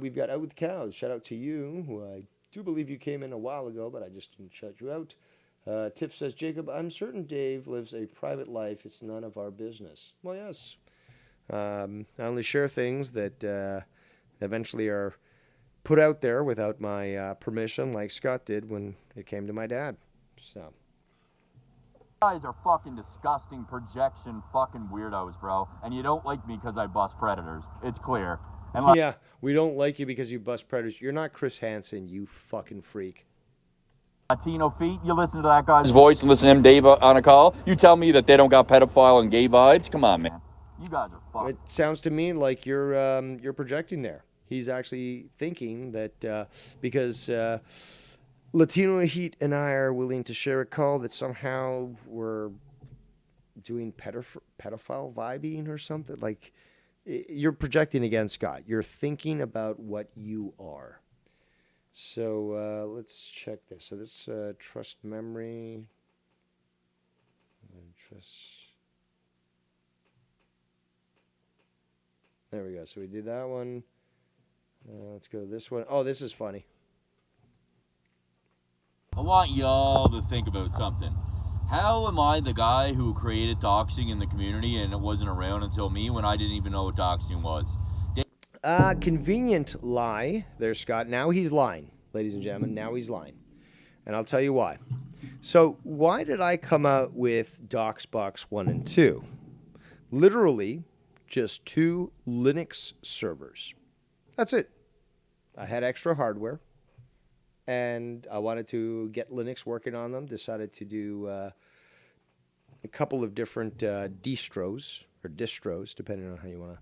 [SPEAKER 2] we've got Out with Cows. Shout out to you, who I do believe you came in a while ago, but I just didn't shut you out. Tiff says, Jacob, I'm certain Dave lives a private life. It's none of our business. Well, yes. I only share things that eventually are put out there without my permission, like Scott did when it came to my dad. So.
[SPEAKER 3] You guys are fucking disgusting projection fucking weirdos, bro. And you don't like me because I bust predators. It's clear. And
[SPEAKER 2] yeah, we don't like you because you bust predators. You're not Chris Hansen, you fucking freak.
[SPEAKER 3] Latino feet, you listen to that guy's voice and listen to him, Dave, on a call. You tell me that they don't got pedophile and gay vibes? Come on, man. You guys are fucked.
[SPEAKER 2] It sounds to me like you're projecting there. He's actually thinking that because Latino Heat and I are willing to share a call that somehow we're doing pedophile vibing or something. Like, you're projecting against Scott. You're thinking about what you are. So let's check this. So this trust memory. There we go. So we did that one. Let's go to this one. Oh, this is funny.
[SPEAKER 3] I want y'all to think about something. How am I the guy who created doxing in the community and it wasn't around until me when I didn't even know what doxing was?
[SPEAKER 2] Convenient lie there, Scott. Now he's lying, ladies and gentlemen. Now he's lying. And I'll tell you why. So why did I come out with DocsBox 1 and 2? Literally just 2 Linux servers. That's it. I had extra hardware, and I wanted to get Linux working on them. Decided to do a couple of different distros, depending on how you want to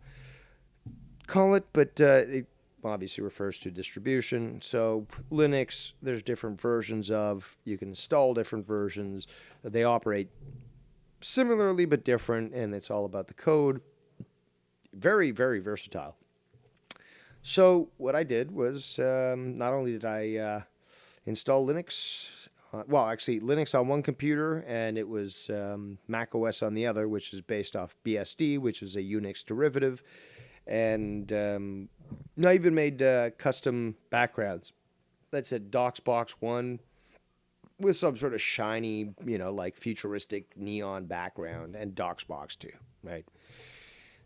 [SPEAKER 2] call it, but it obviously refers to distribution. So Linux, there's different versions of. You can install different versions. They operate similarly but different, and it's all about the code. Very, very versatile. So what I did was not only did I install Linux, actually Linux on one computer, and it was Mac OS on the other, which is based off BSD, which is a Unix derivative. And I even made custom backgrounds that said DocsBox 1 with some sort of shiny, like futuristic neon background, and DocsBox 2, right?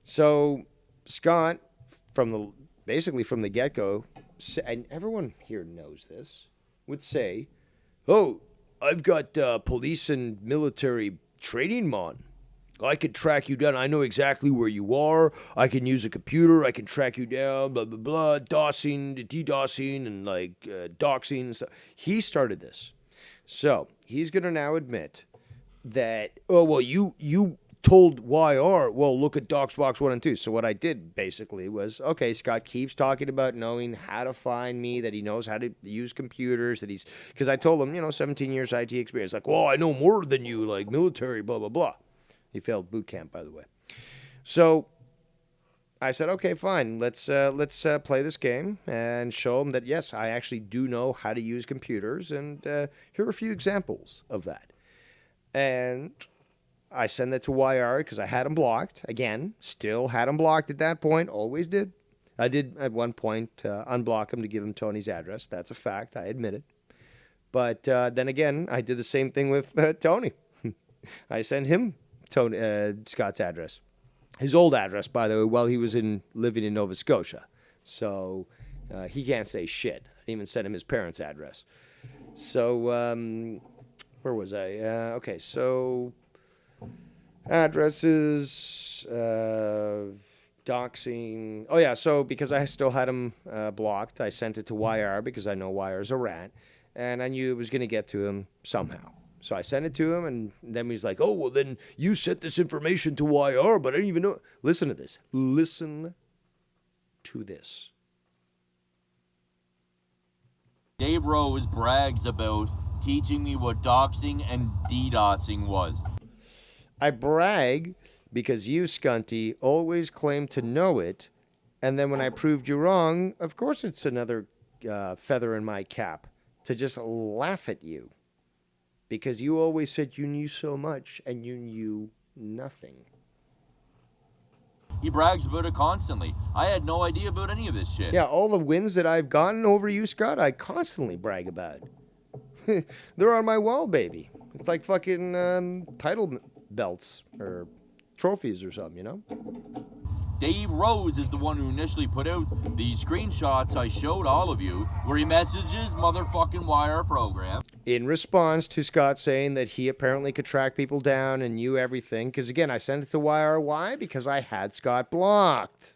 [SPEAKER 2] So Scott, basically from the get-go, and everyone here knows this, would say, "Oh, I've got police and military training mon. I can track you down. I know exactly where you are. I can use a computer. I can track you down, blah, blah, blah, DOSing, DDoSing, and doxing and stuff." He started this. So he's going to now admit that, you told YR, look at DocsBox 1 and 2. So what I did basically was, okay, Scott keeps talking about knowing how to find me, that he knows how to use computers, because I told him, 17 years IT experience. Like, I know more than you, like military, blah, blah, blah. He failed boot camp, by the way. So I said, okay, fine. Let's play this game and show him that, yes, I actually do know how to use computers. And here are a few examples of that. And I send that to YR because I had him blocked. Again, still had him blocked at that point. Always did. I did at one point unblock him to give him Tony's address. That's a fact. I admit it. But then again, I did the same thing with Tony. I sent him Scott's address. His old address, by the way, while he was living in Nova Scotia. So he can't say shit. I didn't even send him his parents' address. So where was I? Okay, so addresses, doxing. Oh, yeah, so because I still had him blocked, I sent it to YR because I know YR's a rat, and I knew it was going to get to him somehow. So I sent it to him, and then he's like, then you sent this information to YR, but I didn't even know. Listen to this. Listen to this.
[SPEAKER 3] Dave Rose brags about teaching me what doxing and DDoSing was.
[SPEAKER 2] I brag because you, Scunty, always claim to know it, and then when I proved you wrong, of course it's another feather in my cap to just laugh at you. Because you always said you knew so much, and you knew nothing.
[SPEAKER 3] He brags about it constantly. I had no idea about any of this shit.
[SPEAKER 2] Yeah, all the wins that I've gotten over you, Scott, I constantly brag about. They're on my wall, baby. It's like fucking title belts or trophies or something,
[SPEAKER 3] Dave Rose is the one who initially put out these screenshots I showed all of you, where he messages motherfucking wire program.
[SPEAKER 2] In response to Scott saying that he apparently could track people down and knew everything. Because again, I sent it to YR. Why? Because I had Scott blocked.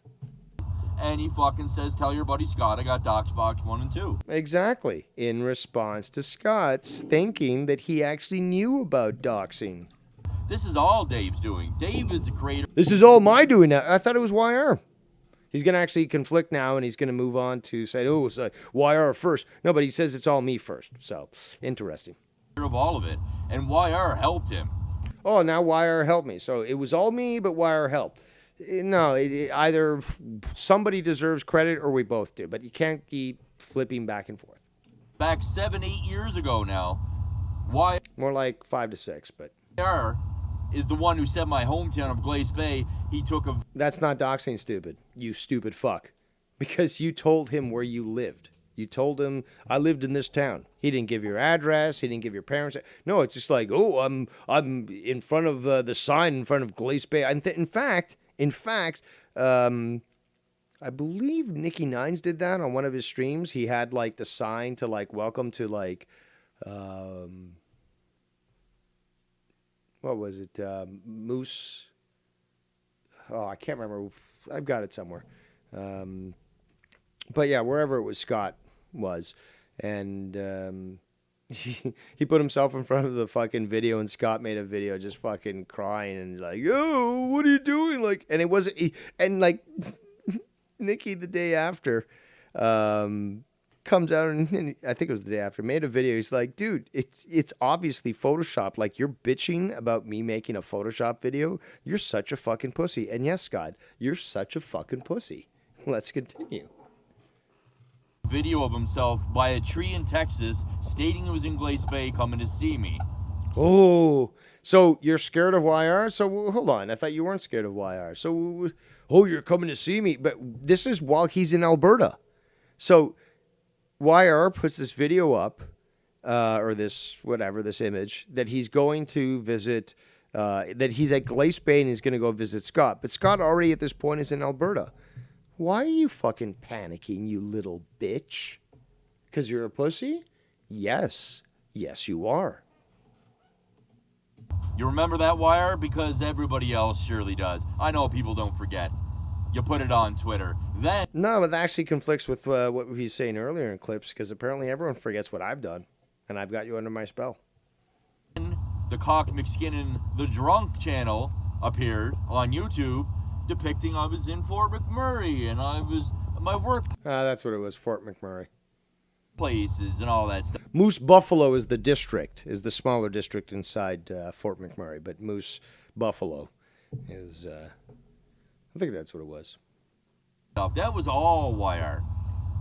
[SPEAKER 3] And he fucking says, tell your buddy Scott I got DocsBox 1 and 2.
[SPEAKER 2] Exactly. In response to Scott's thinking that he actually knew about doxing.
[SPEAKER 3] This is all Dave's doing. Dave is the creator.
[SPEAKER 2] This is all my doing now. I thought it was YR. He's going to actually conflict now, and he's going to move on to say, it's YR first. No, but he says it's all me first. So, interesting.
[SPEAKER 3] Of all of it. And YR helped him.
[SPEAKER 2] Oh, now YR helped me. So, it was all me, but YR helped. No, either somebody deserves credit or we both do. But you can't keep flipping back and forth.
[SPEAKER 3] Back 7-8 years ago now, YR...
[SPEAKER 2] More like 5 to 6, but...
[SPEAKER 3] YR is the one who said my hometown of Glace Bay, he took a...
[SPEAKER 2] That's not doxing, stupid. You stupid fuck. Because you told him where you lived. You told him, I lived in this town. He didn't give your address. He didn't give your parents... No, it's just like, I'm in front of the sign in front of Glace Bay. In fact, I believe Nicky Nines did that on one of his streams. He had, the sign to, welcome to, what was it? Moose. Oh, I can't remember. I've got it somewhere. But yeah, wherever it was, Scott was. And he put himself in front of the fucking video, and Scott made a video just fucking crying and like, oh, what are you doing? Like, and it wasn't, and like, Nikki the day after, comes out and I think it was the day after, made a video. He's like, dude, it's obviously Photoshopped. Like, you're bitching about me making a Photoshop video. You're such a fucking pussy. And yes, Scott, you're such a fucking pussy. Let's continue.
[SPEAKER 3] Video of himself by a tree in Texas stating he was in Glace Bay coming to see me.
[SPEAKER 2] Oh, so you're scared of YR? So hold on. I thought you weren't scared of YR. So, oh, you're coming to see me. But this is while he's in Alberta. So YR puts this video up, or this, whatever, this image, that he's going to visit, that he's at Glace Bay and he's going to go visit Scott. But Scott already at this point is in Alberta. Why are you fucking panicking, you little bitch? Because you're a pussy? Yes. Yes, you are.
[SPEAKER 3] You remember that wire? Because everybody else surely does. I know people don't forget. You put it on Twitter. Then...
[SPEAKER 2] No, but that actually conflicts with what he's saying earlier in clips, because apparently everyone forgets what I've done, and I've got you under my spell.
[SPEAKER 3] The Cock McSkinnon The Drunk channel appeared on YouTube, depicting I was in Fort McMurray and I was my work
[SPEAKER 2] That's what it was, Fort McMurray.
[SPEAKER 3] places and all that stuff.
[SPEAKER 2] Moose Buffalo is the district, is the smaller district inside Fort McMurray, but Moose Buffalo is, I think that's what it was.
[SPEAKER 3] That was all wire.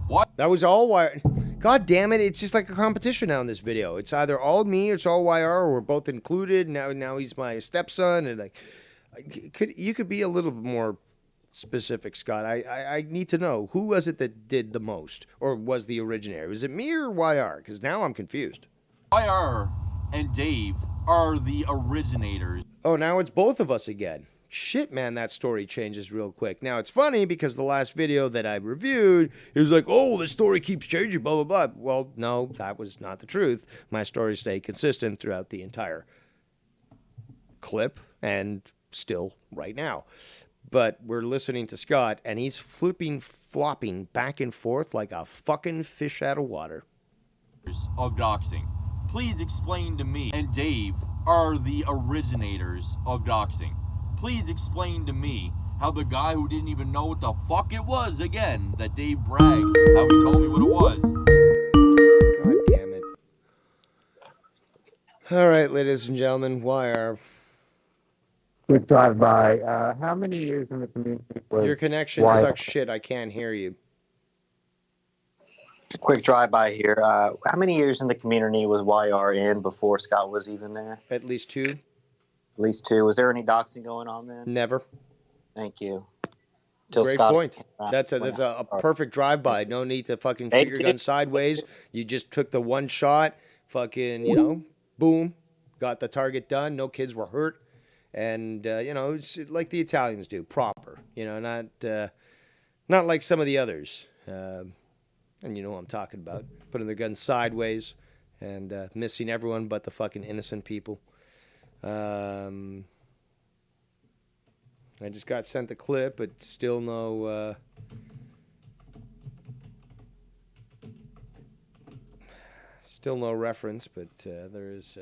[SPEAKER 3] What?
[SPEAKER 2] That was all YR. God damn it, it's just like a competition now in this video. It's either all me or it's all YR, or we're both included. Now he's my stepson, and like, you could be a little bit more specific, Scott. I need to know, who was it that did the most, or was the originator? Was it me or YR? Because now I'm confused.
[SPEAKER 3] YR and Dave are the originators.
[SPEAKER 2] Oh, now it's both of us again. Shit, man, that story changes real quick. Now, it's funny because the last video that I reviewed, it was like, oh, the story keeps changing, blah, blah, blah. Well, no, that was not the truth. My story stayed consistent throughout the entire clip and still right now. But we're listening to Scott, and he's flopping back and forth like a fucking fish out of water.
[SPEAKER 3] Of doxing. Please explain to me. And Dave are the originators of doxing. Please explain to me how the guy who didn't even know what the fuck it was, again, that Dave brags, how he told me what it was.
[SPEAKER 2] God damn it. All right, ladies and gentlemen, YR.
[SPEAKER 9] Quick drive-by. How many years in the community was
[SPEAKER 2] Your connection
[SPEAKER 9] YR?
[SPEAKER 2] sucks shit. I can't hear you.
[SPEAKER 10] Quick drive-by here. How many years in the community was YR in before Scott was even there?
[SPEAKER 2] At least 2.
[SPEAKER 10] At least 2. Was there any doxing going on then?
[SPEAKER 2] Never.
[SPEAKER 10] Thank you. Till
[SPEAKER 2] Great
[SPEAKER 10] Scott
[SPEAKER 2] point.
[SPEAKER 10] came back.
[SPEAKER 2] That's a perfect drive-by. No need to fucking shoot your gun sideways. You just took the one shot, fucking, boom, got the target done. No kids were hurt. And, it's like the Italians do, proper. Not like some of the others. And you know what I'm talking about. Putting their guns sideways and missing everyone but the fucking innocent people. I just got sent the clip, but still no reference, but there is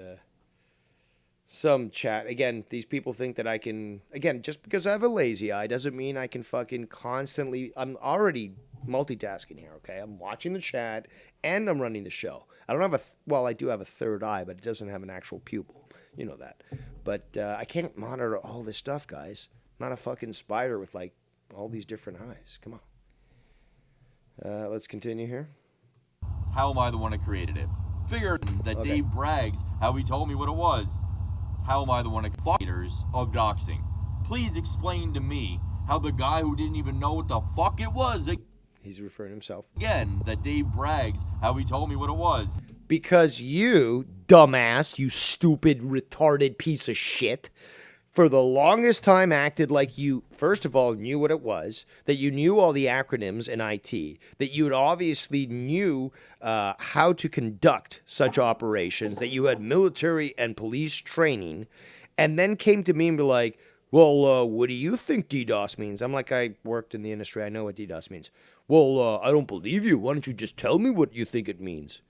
[SPEAKER 2] some chat. Again, these people think that I can, just because I have a lazy eye doesn't mean I can fucking constantly, I'm already multitasking here, okay? I'm watching the chat and I'm running the show. I don't have I do have a third eye, but it doesn't have an actual pupil. You know that. But I can't monitor all this stuff, guys. I'm not a fucking spider with, like, all these different eyes. Come on. Let's continue here.
[SPEAKER 3] How am I the one that created it? Figured that
[SPEAKER 2] Okay.
[SPEAKER 3] Dave brags how he told me what it was. How am I the one that of doxing? Please explain to me how the guy who didn't even know what the fuck it was,
[SPEAKER 2] He's referring to himself.
[SPEAKER 3] again, that Dave brags how he told me what it was.
[SPEAKER 2] Because you, dumbass, you stupid, retarded piece of shit, for the longest time acted like you, first of all, knew what it was, that you knew all the acronyms in IT, that you obviously knew how to conduct such operations, that you had military and police training, and then came to me and be like, well, what do you think DDoS means? I'm like, I worked in the industry. I know what DDoS means. Well, I don't believe you. Why don't you just tell me what you think it means?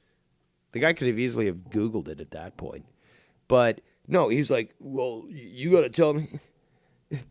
[SPEAKER 2] The guy could have easily have Googled it at that point. But no, he's like, well, you got to tell me.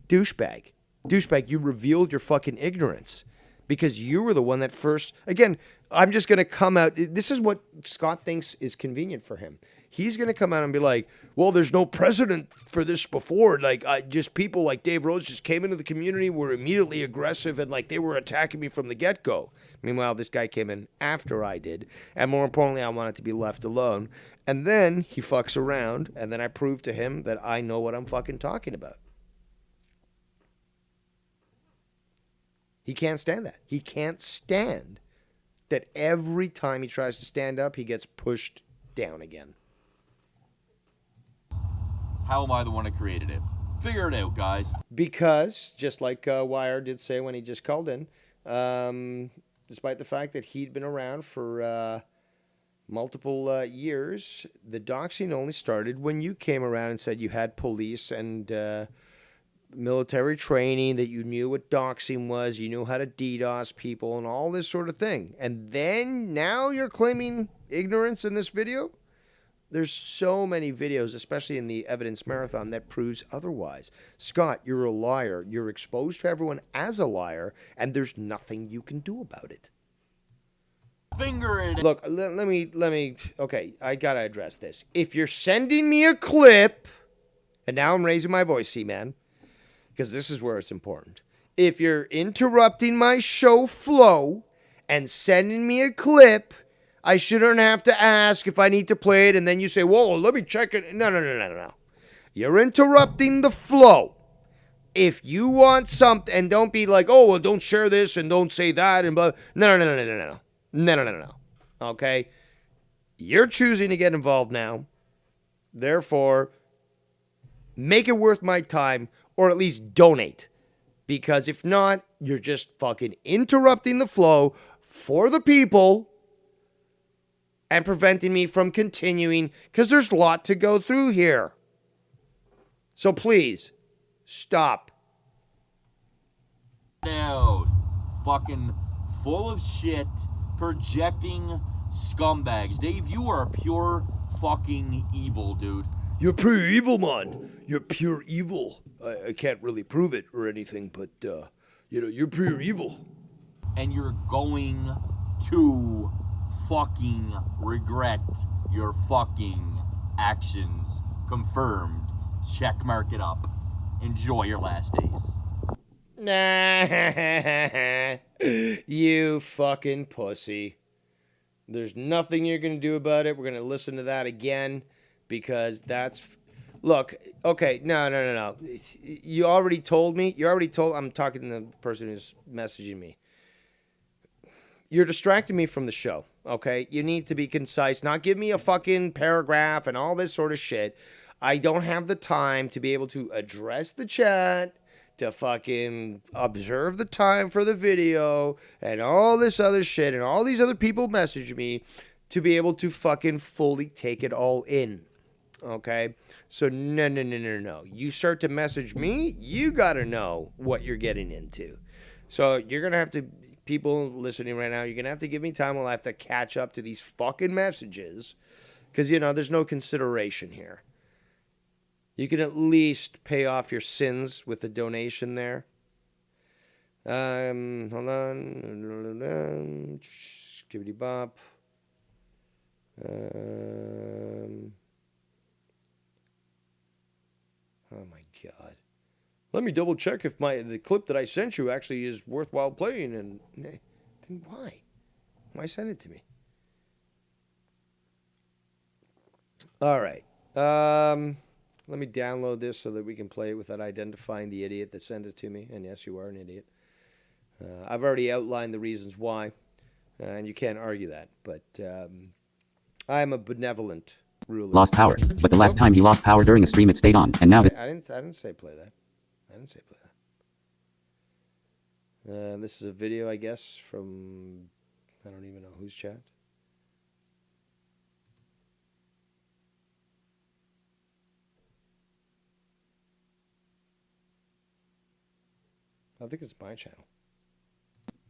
[SPEAKER 2] Douchebag. Douchebag, you revealed your fucking ignorance because you were the one that first. Again, I'm just going to come out. This is what Scott thinks is convenient for him. He's going to come out and be like, well, there's no precedent for this before. Like, just people like Dave Rose just came into the community, were immediately aggressive, and like they were attacking me from the get-go. Meanwhile, this guy came in after I did. And more importantly, I wanted to be left alone. And then he fucks around, and then I prove to him that I know what I'm fucking talking about. He can't stand that. He can't stand that every time he tries to stand up, he gets pushed down again.
[SPEAKER 3] How am I the one that created it? Figure it out, guys.
[SPEAKER 2] Because, just like Wire did say when he just called in, despite the fact that he'd been around for multiple years, the doxing only started when you came around and said you had police and military training, that you knew what doxing was, you knew how to DDoS people and all this sort of thing. And then now you're claiming ignorance in this video? There's so many videos, especially in the evidence marathon, that proves otherwise. Scott, you're a liar. You're exposed to everyone as a liar, and there's nothing you can do about it.
[SPEAKER 3] Finger it.
[SPEAKER 2] Look, let me, okay, I gotta address this. If you're sending me a clip, and now I'm raising my voice, C-Man, because this is where it's important. If you're interrupting my show flow and sending me a clip, I shouldn't have to ask if I need to play it, and then you say, whoa, let me check it. No. You're interrupting the flow. If you want something, and don't be like, oh, well, don't share this and don't say that, and blah. No. Okay? You're choosing to get involved now. Therefore, make it worth my time, or at least donate. Because if not, you're just fucking interrupting the flow for the people and preventing me from continuing, because there's a lot to go through here. So please, stop.
[SPEAKER 3] Out. Fucking full of shit, projecting scumbags. Dave, you are pure fucking evil, dude.
[SPEAKER 6] You're pure evil, man. You're pure evil. I can't really prove it or anything, but, you're pure evil.
[SPEAKER 3] And you're going to fucking regret your fucking actions. Confirmed. Check mark it up. Enjoy your last days.
[SPEAKER 2] You fucking pussy. There's nothing you're going to do about it. We're going to listen to that again because that's... Look, okay, no. You already told me. I'm talking to the person who's messaging me. You're distracting me from the show, okay? You need to be concise, not give me a fucking paragraph and all this sort of shit. I don't have the time to be able to address the chat, to fucking observe the time for the video, and all this other shit, and all these other people message me to be able to fucking fully take it all in, okay? So no. You start to message me, you gotta know what you're getting into. So you're gonna have to... People listening right now, you're going to have to give me time while I have to catch up to these fucking messages. Because, there's no consideration here. You can at least pay off your sins with a donation there. Hold on. Skibbity bop. Oh my God. Let me double check if the clip that I sent you actually is worthwhile playing. And then why? Why send it to me? All right. Let me download this so that we can play it without identifying the idiot that sent it to me. And yes, you are an idiot. I've already outlined the reasons why, and you can't argue that. But I'm a benevolent ruler.
[SPEAKER 11] Lost power, but the last time he lost power during a stream, it stayed on, and now
[SPEAKER 2] I didn't say play that. I didn't say play that. This is a video, I guess, from I don't even know whose chat. I think it's my channel.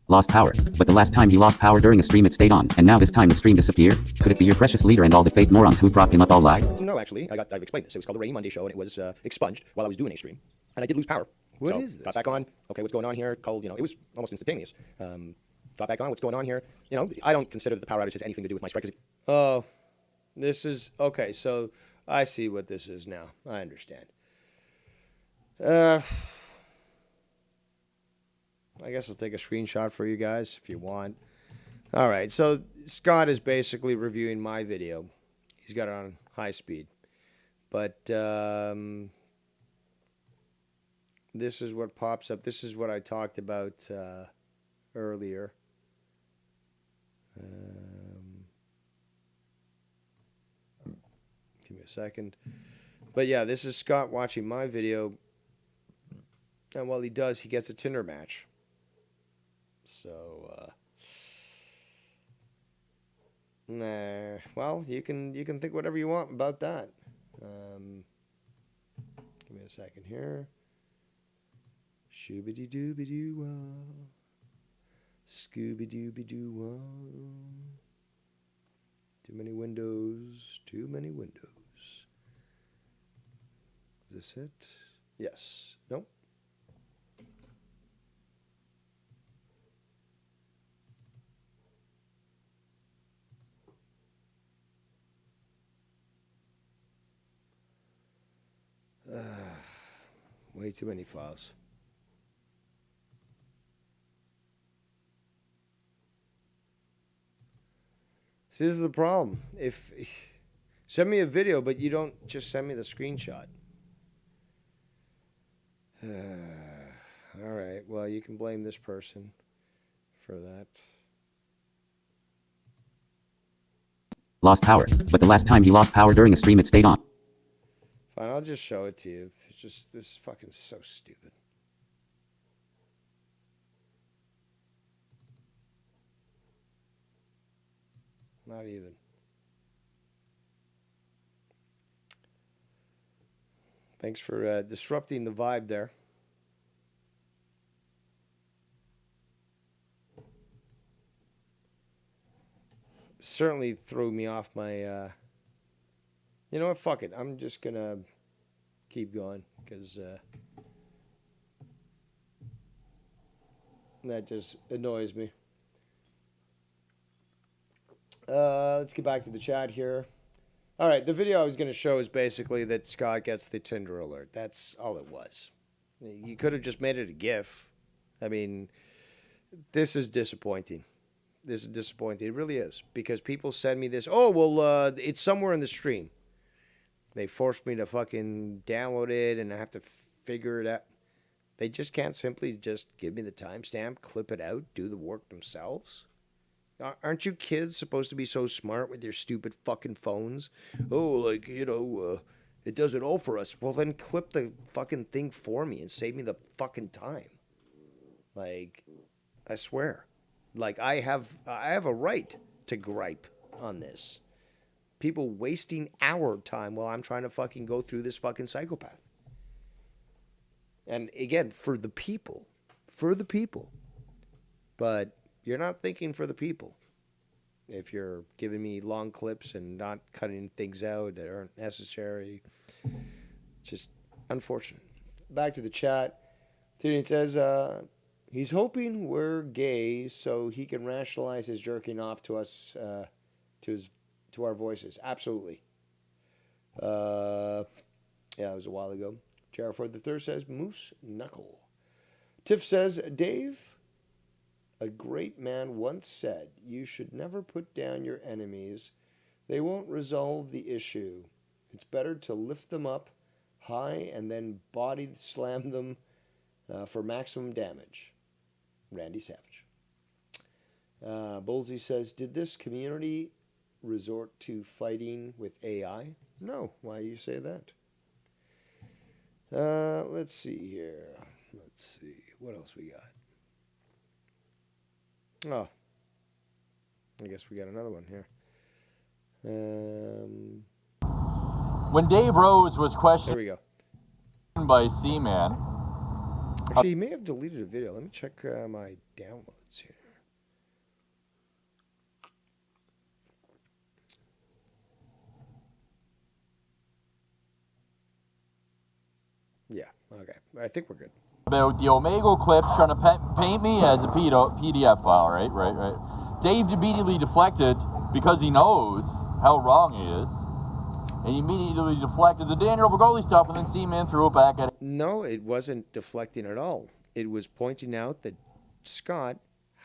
[SPEAKER 11] Lost power. But the last time he lost power during a stream it stayed on, and now this time the stream disappeared? Could it be your precious leader and all the fake morons who propped him up all lied?
[SPEAKER 2] No, actually, I've explained this. It was called the Rainy Monday Show, and it was expunged while I was doing a stream. And I did lose power.
[SPEAKER 6] What is this?
[SPEAKER 2] Got back on. Okay, what's going on here? Called, it was almost instantaneous. Got back on. What's going on here? I don't consider the power outage has anything to do with my strike. Oh, this is, okay, so I see what this is now. I understand. I guess I'll take a screenshot for you guys if you want. All right, so Scott is basically reviewing my video. He's got it on high speed. But this is what pops up. This is what I talked about earlier. Give me a second. But yeah, this is Scott watching my video. And while he does, he gets a Tinder match. So, nah. Well, you can think whatever you want about that. Give me a second here. Shoobity dooby doo wah. Scooby dooby doo wah. Too many windows. Too many windows. Is this it? Yes. Nope. Way too many files. See, this is the problem. If send me a video, but you don't just send me the screenshot. All right. Well, you can blame this person for that.
[SPEAKER 11] Lost power. But the last time he lost power during a stream it stayed on.
[SPEAKER 2] Fine, I'll just show it to you. It's just, this is fucking so stupid. Not even. Thanks for disrupting the vibe there. Certainly threw me off my... You know what? Fuck it. I'm just going to keep going because that just annoys me. Let's get back to the chat here. All right. The video I was going to show is basically that Scott gets the Tinder alert. That's all it was. You could have just made it a GIF. I mean, this is disappointing. This is disappointing. It really is. Because people send me this. Oh, well, it's somewhere in the stream. They forced me to fucking download it, and I have to figure it out. They just can't simply just give me the timestamp, clip it out, do the work themselves. Aren't you kids supposed to be so smart with your stupid fucking phones? Oh, like, it does it all for us. Well, then clip the fucking thing for me and save me the fucking time. Like, I swear. Like, I have a right to gripe on this. People wasting our time while I'm trying to fucking go through this fucking psychopath. And again, for the people. For the people. But you're not thinking for the people. If you're giving me long clips and not cutting things out that aren't necessary. Just unfortunate. Back to the chat. Tyrion says, he's hoping we're gay so he can rationalize his jerking off to us, to our voices. Absolutely. Yeah, it was a while ago. Jarford the Third says, Moose Knuckle. Tiff says, Dave, a great man once said, you should never put down your enemies. They won't resolve the issue. It's better to lift them up high and then body slam them for maximum damage. Randy Savage. Bullseye says, did this community resort to fighting with AI? No. Why do you say that? Let's see here. Let's see. What else we got? Oh. I guess we got another one here.
[SPEAKER 3] When Dave Rose was questioned
[SPEAKER 2] there we go.
[SPEAKER 3] by Seaman
[SPEAKER 2] Actually, he may have deleted a video. Let me check my downloads here. Yeah, okay. I think we're good.
[SPEAKER 3] About the Omegle clips trying to paint me as a PDF file, right? Dave immediately deflected because he knows how wrong he is. And he immediately deflected the Daniel Bergoli stuff, and then C-Man threw it back at him.
[SPEAKER 2] No, it wasn't deflecting at all. It was pointing out that Scott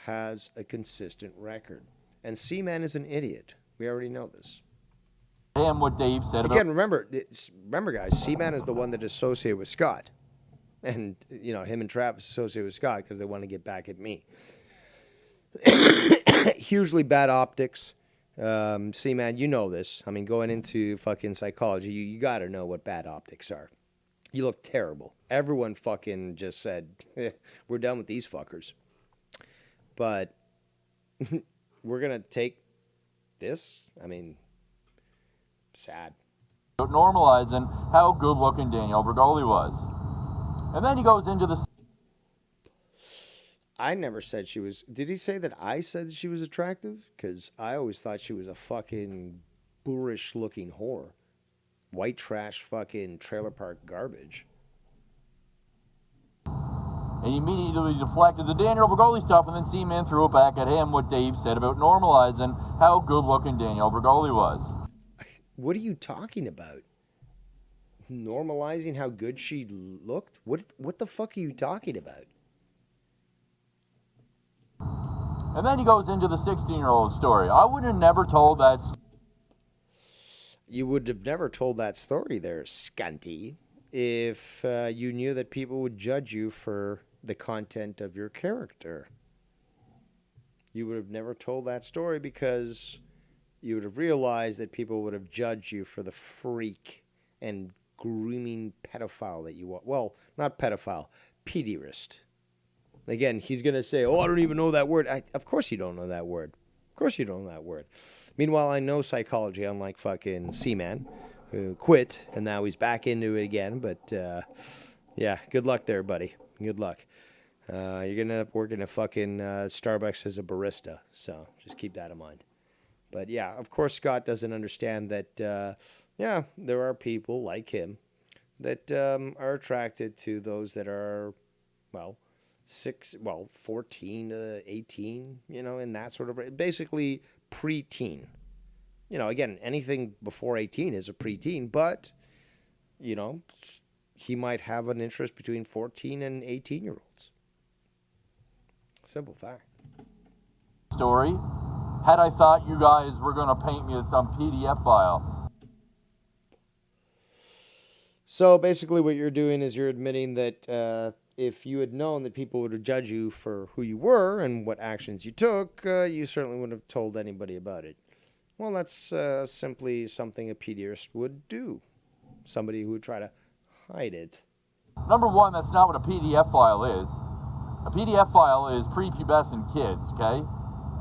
[SPEAKER 2] has a consistent record. And C-Man is an idiot. We already know this.
[SPEAKER 3] And what Dave said about...
[SPEAKER 2] Again, remember, guys, C-Man is the one that is associated with Scott. And, you know, him and Travis associated with Scott because they want to get back at me. Hugely bad optics. C-Man, you know this. I mean, going into fucking psychology, you got to know what bad optics are. You look terrible. Everyone fucking just said, we're done with these fuckers. But we're going to take this? I mean, sad.
[SPEAKER 3] Normalizing how good-looking Daniel Bergoli was. And then he goes into the...
[SPEAKER 2] I never said she was... Did he say that I said she was attractive? Because I always thought she was a fucking boorish-looking whore. White trash fucking trailer park garbage.
[SPEAKER 3] And he immediately deflected the Daniel Bergoli stuff, and then C-Man threw it back at him, what Dave said about normalizing how good-looking Daniel Bergoli was.
[SPEAKER 2] What are you talking about? Normalizing how good she looked? What the fuck are you talking about?
[SPEAKER 3] And then he goes into the 16-year-old story. I would have never told that.
[SPEAKER 2] You would have never told that story there, Scanty, if you knew that people would judge you for the content of your character. You would have never told that story because you would have realized that people would have judged you for the freak and grooming pedophile that you are. Well, not pedophile, pederast. Again, he's going to say, oh, I don't even know that word. Of course you don't know that word. Of course you don't know that word. Meanwhile, I know psychology, unlike fucking C-Man, who quit, and now he's back into it again. But, yeah, good luck there, buddy. Good luck. You're going to end up working at fucking Starbucks as a barista. So just keep that in mind. But, yeah, of course Scott doesn't understand that, yeah, there are people like him that are attracted to those that are, well, 14 to 18, you know, in that sort of, basically preteen. You know, again, anything before 18 is a preteen, but, you know, he might have an interest between 14 and 18-year-olds. Simple fact.
[SPEAKER 3] Story. Had I thought you guys were going to paint me as some PDF file.
[SPEAKER 2] So basically what you're doing is you're admitting that if you had known that people would judge you for who you were and what actions you took, you certainly wouldn't have told anybody about it. Well, that's simply something a pederast would do. Somebody who would try to hide it.
[SPEAKER 3] Number one, that's not what a PDF file is. A PDF file is prepubescent kids, okay?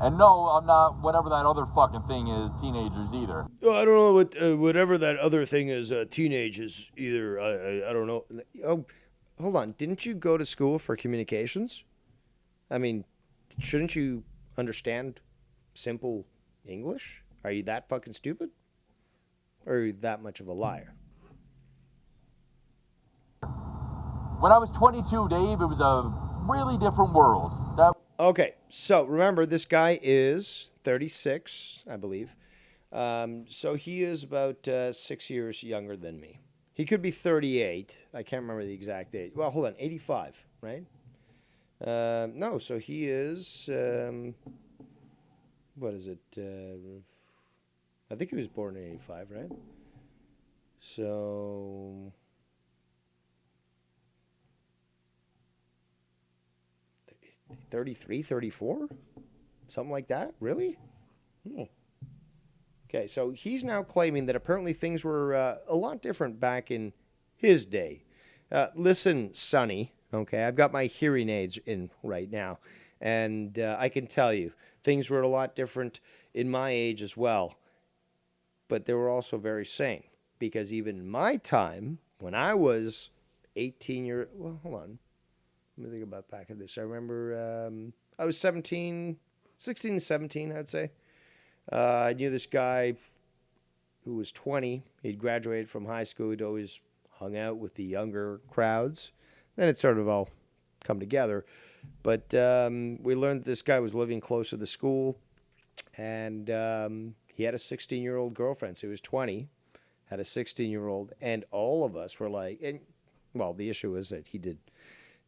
[SPEAKER 3] And no, I'm not whatever that other fucking thing is, teenagers either.
[SPEAKER 2] Oh, I don't know what whatever that other thing is, teenagers either. I don't know. Oh, hold on. Didn't you go to school for communications? I mean, shouldn't you understand simple English? Are you that fucking stupid? Or are you that much of a liar?
[SPEAKER 3] When I was 22, Dave, it was a really different world.
[SPEAKER 2] Okay, so remember, this guy is 36, I believe. So he is about 6 years younger than me. He could be 38. I can't remember the exact age. Well, hold on, 85, right? No, so he is, what is it? I think he was born in 85, right? So 33, 34? Something like that? Really? Okay, so he's now claiming that apparently things were a lot different back in his day. Listen, Sonny, okay, I've got my hearing aids in right now, and I can tell you, things were a lot different in my age as well. But they were also very sane, because even in my time, when I was 18 years, well, hold on. Let me think about back at this. I remember I was 16 to 17, I'd say. I knew this guy who was 20. He'd graduated from high school. He'd always hung out with the younger crowds. Then it sort of all come together. But we learned that this guy was living close to the school, and he had a 16-year-old girlfriend. So he was 20, had a 16-year-old, and all of us were like, and well, the issue was that he did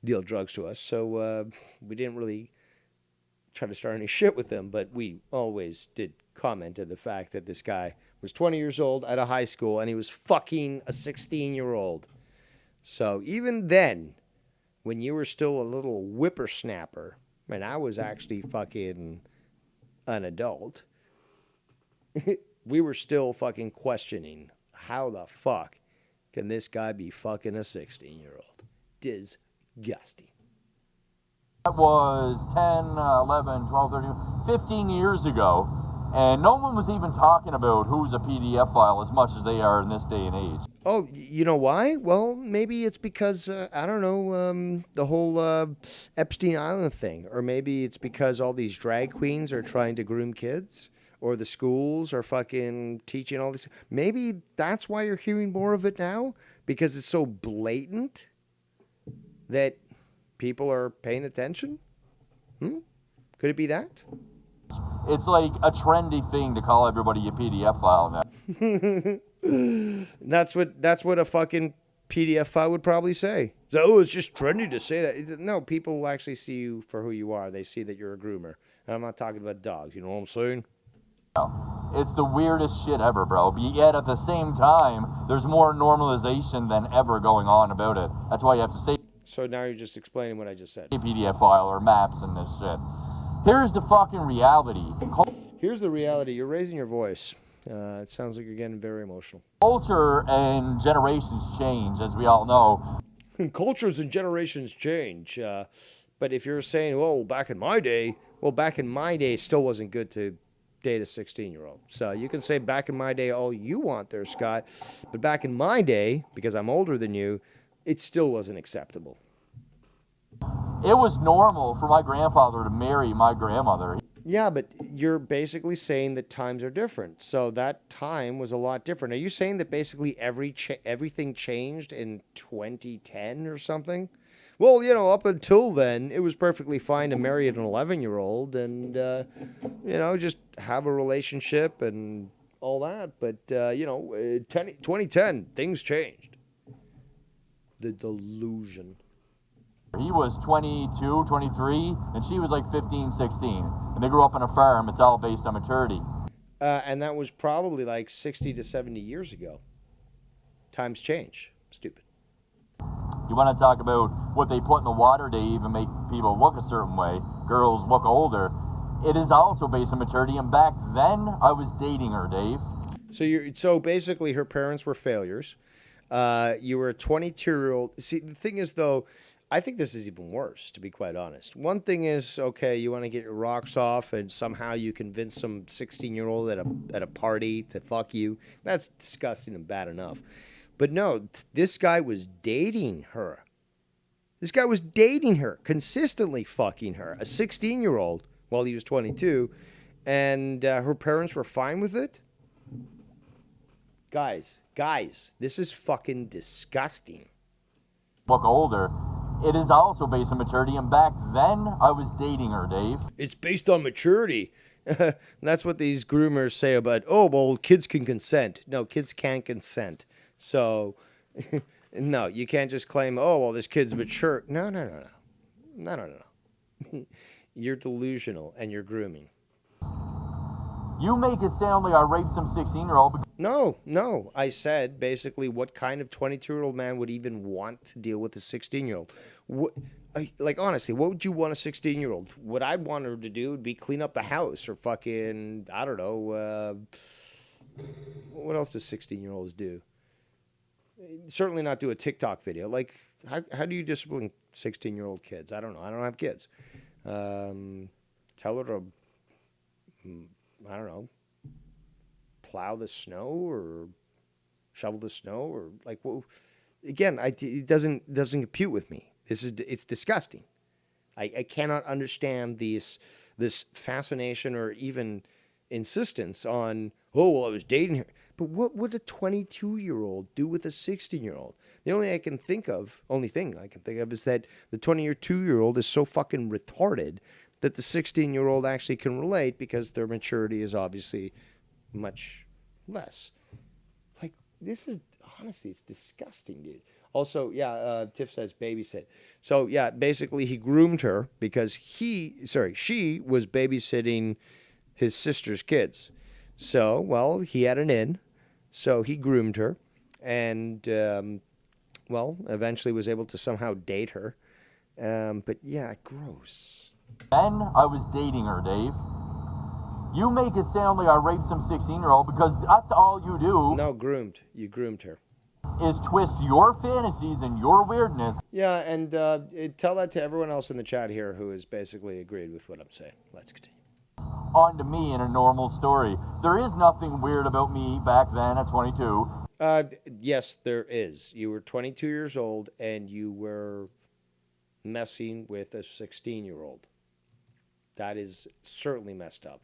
[SPEAKER 2] deal drugs to us, so we didn't really try to start any shit with him, but we always did comment on the fact that this guy was 20 years old at a high school, and he was fucking a 16-year-old. So even then, when you were still a little whippersnapper, and I was actually fucking an adult, we were still fucking questioning, how the fuck can this guy be fucking a 16-year-old? Disgusting.
[SPEAKER 3] That was 10, 11, 12, 13, 15 years ago, and no one was even talking about who's a PDF file as much as they are in this day and age.
[SPEAKER 2] Oh, you know why? Well, maybe it's because, I don't know, the whole Epstein Island thing. Or maybe it's because all these drag queens are trying to groom kids. Or the schools are fucking teaching all this. Maybe that's why you're hearing more of it now? Because it's so blatant that people are paying attention? Could it be that?
[SPEAKER 3] It's like a trendy thing to call everybody a PDF file now.
[SPEAKER 2] That's what a fucking PDF file would probably say. So, oh, it's just trendy to say that. No, people actually see you for who you are. They see that you're a groomer. And I'm not talking about dogs. You know what I'm saying?
[SPEAKER 3] It's the weirdest shit ever, bro. But yet at the same time, there's more normalization than ever going on about it. That's why you have to say.
[SPEAKER 2] So now you're just explaining what I just said.
[SPEAKER 3] A PDF file or maps and this shit. Here's the fucking reality.
[SPEAKER 2] Here's the reality. You're raising your voice. It sounds like you're getting very emotional.
[SPEAKER 3] Culture and generations change, as we all know.
[SPEAKER 2] Cultures and generations change. But if you're saying, well, back in my day still wasn't good to date a 16-year-old. So you can say back in my day all you want there, Scott. But back in my day, because I'm older than you, it still wasn't acceptable.
[SPEAKER 3] It was normal for my grandfather to marry my grandmother.
[SPEAKER 2] Yeah, but you're basically saying that times are different. So that time was a lot different. Are you saying that basically everything changed in 2010 or something? Well, you know, up until then, it was perfectly fine to marry an 11-year-old and, you know, just have a relationship and all that. But, you know, 2010, things changed. The delusion.
[SPEAKER 3] He was 22, 23, and she was like 15, 16. And they grew up on a farm. It's all based on maturity.
[SPEAKER 2] And that was probably like 60 to 70 years ago. Times change. Stupid.
[SPEAKER 3] You want to talk about what they put in the water to even make people look a certain way, girls look older. It is also based on maturity, and back then, I was dating her, Dave.
[SPEAKER 2] So basically her parents were failures. You were a 22-year-old. See, the thing is, though, I think this is even worse, to be quite honest. One thing is, okay, you want to get your rocks off and somehow you convince some 16-year-old at a party to fuck you. That's disgusting and bad enough. But no, this guy was dating her. This guy was dating her, consistently fucking her, a 16-year-old while he was 22, and her parents were fine with it? Guys, this is fucking disgusting.
[SPEAKER 3] Look older. It is also based on maturity, and back then, I was dating her, Dave.
[SPEAKER 2] It's based on maturity. That's what these groomers say about, oh, well, kids can consent. No, kids can't consent. So, no, you can't just claim, oh, well, this kid's mature. No. You're delusional, and you're grooming.
[SPEAKER 3] You make it sound like I raped some 16-year-old.
[SPEAKER 2] No. I said, basically, what kind of 22-year-old man would even want to deal with a 16-year-old? Like, honestly, what would you want a 16-year-old? What I'd want her to do would be clean up the house or fucking, I don't know, what else do 16-year-olds do? Certainly not do a TikTok video. Like, how do you discipline 16-year-old kids? I don't know. I don't have kids. Tell her to, I don't know, plow the snow or shovel the snow or like, well, again, it doesn't compute with me. It's disgusting. I cannot understand this fascination or even insistence on, oh, well, I was dating her. But what would a 22-year-old do with a 16-year-old? The only thing I can think of is that the 22-year-old is so fucking retarded that the 16-year-old actually can relate because their maturity is obviously much less. Like, this is, honestly, it's disgusting, dude. Also, yeah, Tiff says babysit. So, yeah, basically he groomed her because she was babysitting his sister's kids. So, well, he had an in, so he groomed her and, eventually was able to somehow date her. But, yeah, gross.
[SPEAKER 3] Then I was dating her, Dave. You make it sound like I raped some 16-year-old because that's all you do.
[SPEAKER 2] No, groomed. You groomed her.
[SPEAKER 3] Is twist your fantasies and your weirdness.
[SPEAKER 2] Yeah, and tell that to everyone else in the chat here who has basically agreed with what I'm saying. Let's continue.
[SPEAKER 3] Onto me in a normal story. There is nothing weird about me back then at 22.
[SPEAKER 2] Yes, there is. You were 22 years old and you were messing with a 16-year-old. That is certainly messed up.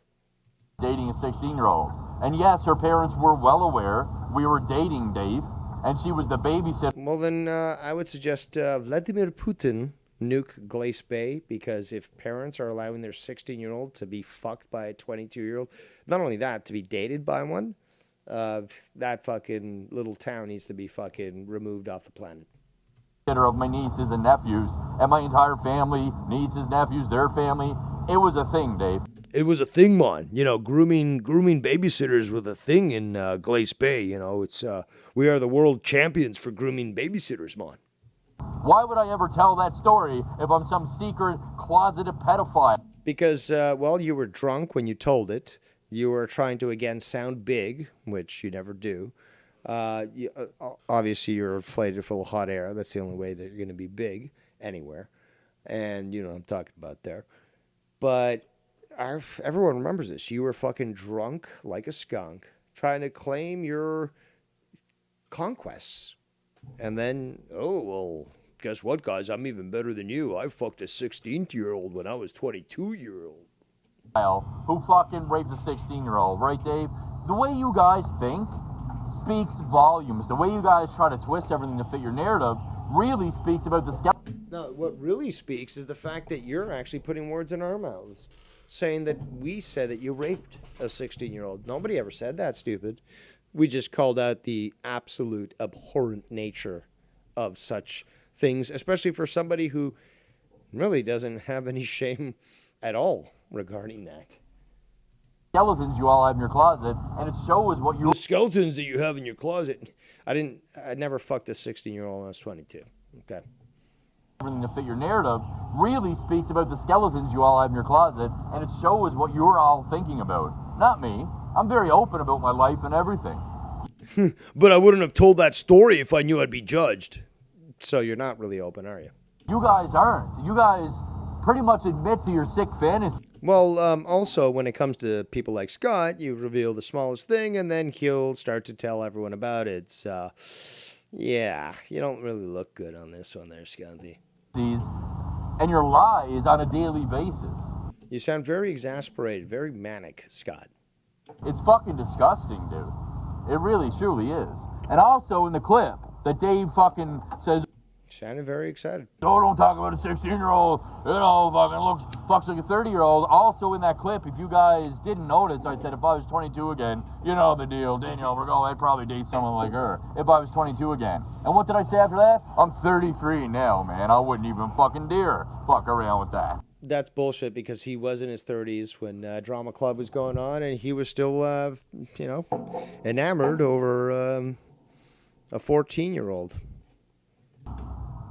[SPEAKER 3] Dating a 16-year-old. And yes, her parents were well aware we were dating, Dave, and she was the babysitter.
[SPEAKER 2] Well, then I would suggest Vladimir Putin nuke Glace Bay, because if parents are allowing their 16-year-old to be fucked by a 22-year-old, not only that, to be dated by one, that fucking little town needs to be fucking removed off the planet.
[SPEAKER 3] Of my nieces and nephews, and my entire family, nieces, nephews, their family. It was a thing, Dave.
[SPEAKER 6] It was a thing, man. You know, grooming babysitters was a thing in Glace Bay. You know, it's we are the world champions for grooming babysitters, man.
[SPEAKER 3] Why would I ever tell that story if I'm some secret closeted pedophile?
[SPEAKER 2] Because, you were drunk when you told it. You were trying to, again, sound big, which you never do. Obviously, you're inflated full of hot air. That's the only way that you're going to be big anywhere. And you know what I'm talking about there. But everyone remembers this. You were fucking drunk like a skunk, trying to claim your conquests. And then, oh, well, guess what, guys? I'm even better than you. I fucked a 16-year-old when I was 22-year-old.
[SPEAKER 3] Who fucking raped a 16-year-old, right, Dave? The way you guys think speaks volumes. The way you guys try to twist everything to fit your narrative really speaks about the skeleton.
[SPEAKER 2] No, what really speaks is the fact that you're actually putting words in our mouths, saying that we said that you raped a 16-year-old. Nobody ever said that, stupid. We just called out the absolute abhorrent nature of such things, especially for somebody who really doesn't have any shame at all regarding that.
[SPEAKER 3] Skeletons you all have in your closet, and it shows what you...
[SPEAKER 6] The skeletons that you have in your closet.
[SPEAKER 2] I never fucked a 16-year-old when I was 22. Okay.
[SPEAKER 3] Everything to fit your narrative really speaks about the skeletons you all have in your closet, and it shows what you're all thinking about. Not me. I'm very open about my life and everything.
[SPEAKER 6] But I wouldn't have told that story if I knew I'd be judged.
[SPEAKER 2] So you're not really open, are you?
[SPEAKER 3] You guys aren't. You guys pretty much admit to your sick fantasy.
[SPEAKER 2] Well, also, when it comes to people like Scott, you reveal the smallest thing, and then he'll start to tell everyone about it. So, yeah, you don't really look good on this one there, Scotty.
[SPEAKER 3] And your lies on a daily basis.
[SPEAKER 2] You sound very exasperated, very manic, Scott.
[SPEAKER 3] It's fucking disgusting, dude. It really, truly is. And also in the clip that Dave fucking says...
[SPEAKER 2] Sounded very excited.
[SPEAKER 3] Oh, don't talk about a 16-year-old. You know, fucking fucks like a 30-year-old. Also in that clip, if you guys didn't notice, I said if I was 22 again, you know the deal. Danielle Vergol, I'd probably date someone like her if I was 22 again. And what did I say after that? I'm 33 now, man. I wouldn't even fucking dare fuck around with that.
[SPEAKER 2] That's bullshit, because he was in his 30s when Drama Club was going on, and he was still, enamored over a 14-year-old.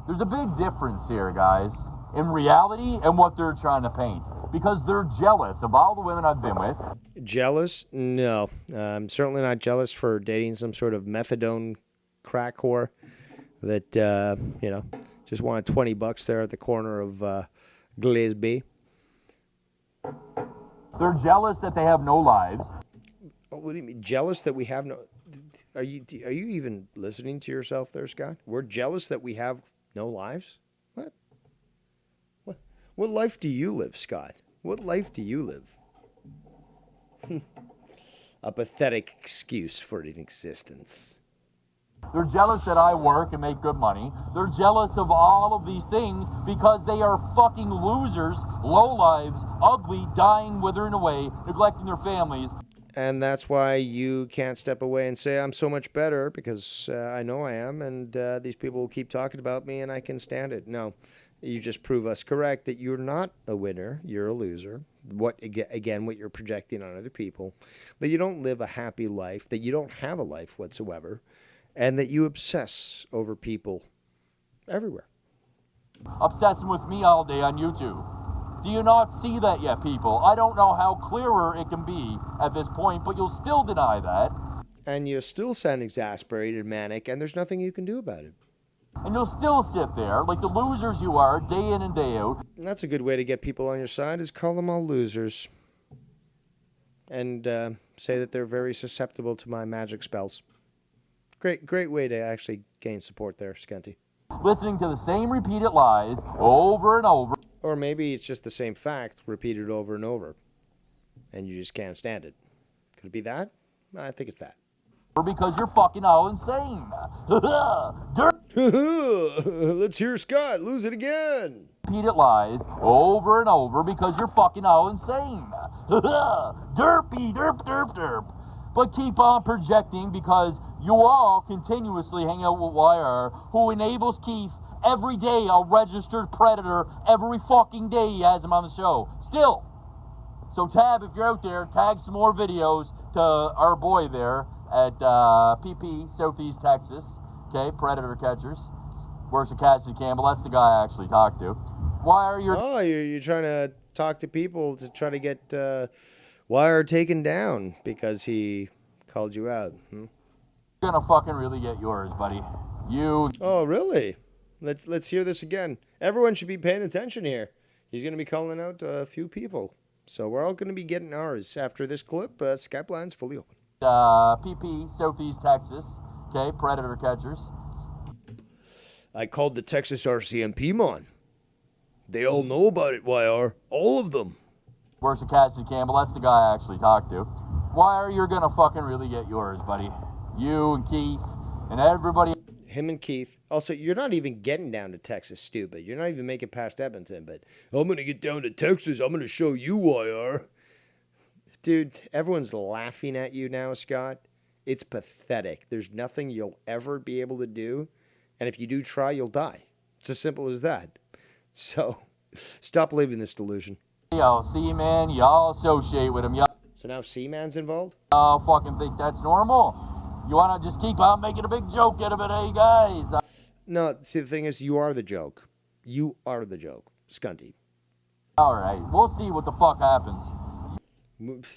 [SPEAKER 3] There's a big difference here, guys, in reality and what they're trying to paint. Because they're jealous of all the women I've been with.
[SPEAKER 2] Jealous? No. I'm certainly not jealous for dating some sort of methadone crack whore that, just wanted $20 there at the corner of Glace Bay.
[SPEAKER 3] They're jealous that they have no lives.
[SPEAKER 2] What do you mean? Jealous that we have no... Are you even listening to yourself there, Scott? We're jealous that we have no lives? What? What life do you live, Scott? What life do you live? A pathetic excuse for an existence.
[SPEAKER 3] They're jealous that I work and make good money. They're jealous of all of these things because they are fucking losers, lowlives, ugly, dying, withering away, neglecting their families.
[SPEAKER 2] And that's why you can't step away and say, I'm so much better, because I know I am, and these people will keep talking about me and I can stand it. No, you just prove us correct that you're not a winner, you're a loser. What you're projecting on other people, that you don't live a happy life, that you don't have a life whatsoever, and that you obsess over people everywhere.
[SPEAKER 3] Obsessing with me all day on YouTube. Do you not see that yet, people? I don't know how clearer it can be at this point, but you'll still deny that.
[SPEAKER 2] And you still sound exasperated and manic, and there's nothing you can do about it.
[SPEAKER 3] And you'll still sit there like the losers you are day in and day out.
[SPEAKER 2] And that's a good way to get people on your side, is call them all losers. And say that they're very susceptible to my magic spells. Great way to actually gain support there, Skunty.
[SPEAKER 3] Listening to the same repeated lies over and over.
[SPEAKER 2] Or maybe it's just the same fact repeated over and over, and you just can't stand it. Could it be that? I think it's that.
[SPEAKER 3] Because you're fucking all insane.
[SPEAKER 2] Let's hear Scott lose it again.
[SPEAKER 3] Repeated lies over and over because you're fucking all insane. Derpy, derp, derp, derp. But keep on projecting because you all continuously hang out with YR, who enables Keith every day, a registered predator, every fucking day he has him on the show. Still. So Tab, if you're out there, tag some more videos to our boy there at PP, Southeast Texas. Okay, Predator Catchers. Worship Cassidy Campbell, that's the guy I actually talked to. Why are you...
[SPEAKER 2] Oh, you're trying to talk to people to try to get Wire taken down because he called you out.
[SPEAKER 3] You're gonna fucking really get yours, buddy. You...
[SPEAKER 2] Oh, really? Let's hear this again. Everyone should be paying attention here. He's going to be calling out a few people. So we're all going to be getting ours. After this clip, Skype line's fully open.
[SPEAKER 3] PP, Southeast Texas. Okay, Predator Catchers.
[SPEAKER 6] I called the Texas RCMP, mon. They all know about it, YR. All of them.
[SPEAKER 3] Worship Cassidy Campbell, that's the guy I actually talked to. Wire, you're going to fucking really get yours, buddy. You and Keith and everybody...
[SPEAKER 2] Him and Keith. Also, you're not even getting down to Texas, stupid. You're not even making past Edmonton, but...
[SPEAKER 6] I'm going to get down to Texas. I'm going to show you, YR.
[SPEAKER 2] Dude, everyone's laughing at you now, Scott. It's pathetic. There's nothing you'll ever be able to do. And if you do try, you'll die. It's as simple as that. So, stop believing this delusion.
[SPEAKER 3] Yo, C-Man, y'all associate with him.
[SPEAKER 2] So now C-Man's involved?
[SPEAKER 3] Y'all fucking think that's normal? You want to just keep on making a big joke out of it, hey, guys?
[SPEAKER 2] No, see, the thing is, you are the joke. You are the joke, Skunty.
[SPEAKER 3] All right, we'll see what the fuck happens.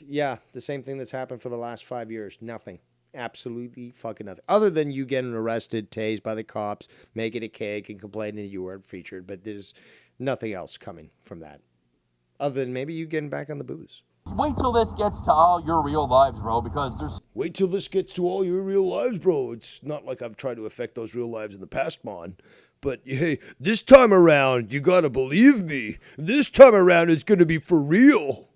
[SPEAKER 2] Yeah, the same thing that's happened for the last 5 years. Nothing. Absolutely fucking nothing. Other than you getting arrested, tased by the cops, making a cake, and complaining that you weren't featured. But there's nothing else coming from that. Other than maybe you getting back on the booze.
[SPEAKER 3] Wait till this gets to all your real lives, bro, because there's...
[SPEAKER 6] Wait till this gets to all your real lives, bro. It's not like I've tried to affect those real lives in the past, mon. But, hey, this time around, you gotta believe me. This time around, it's gonna be for real.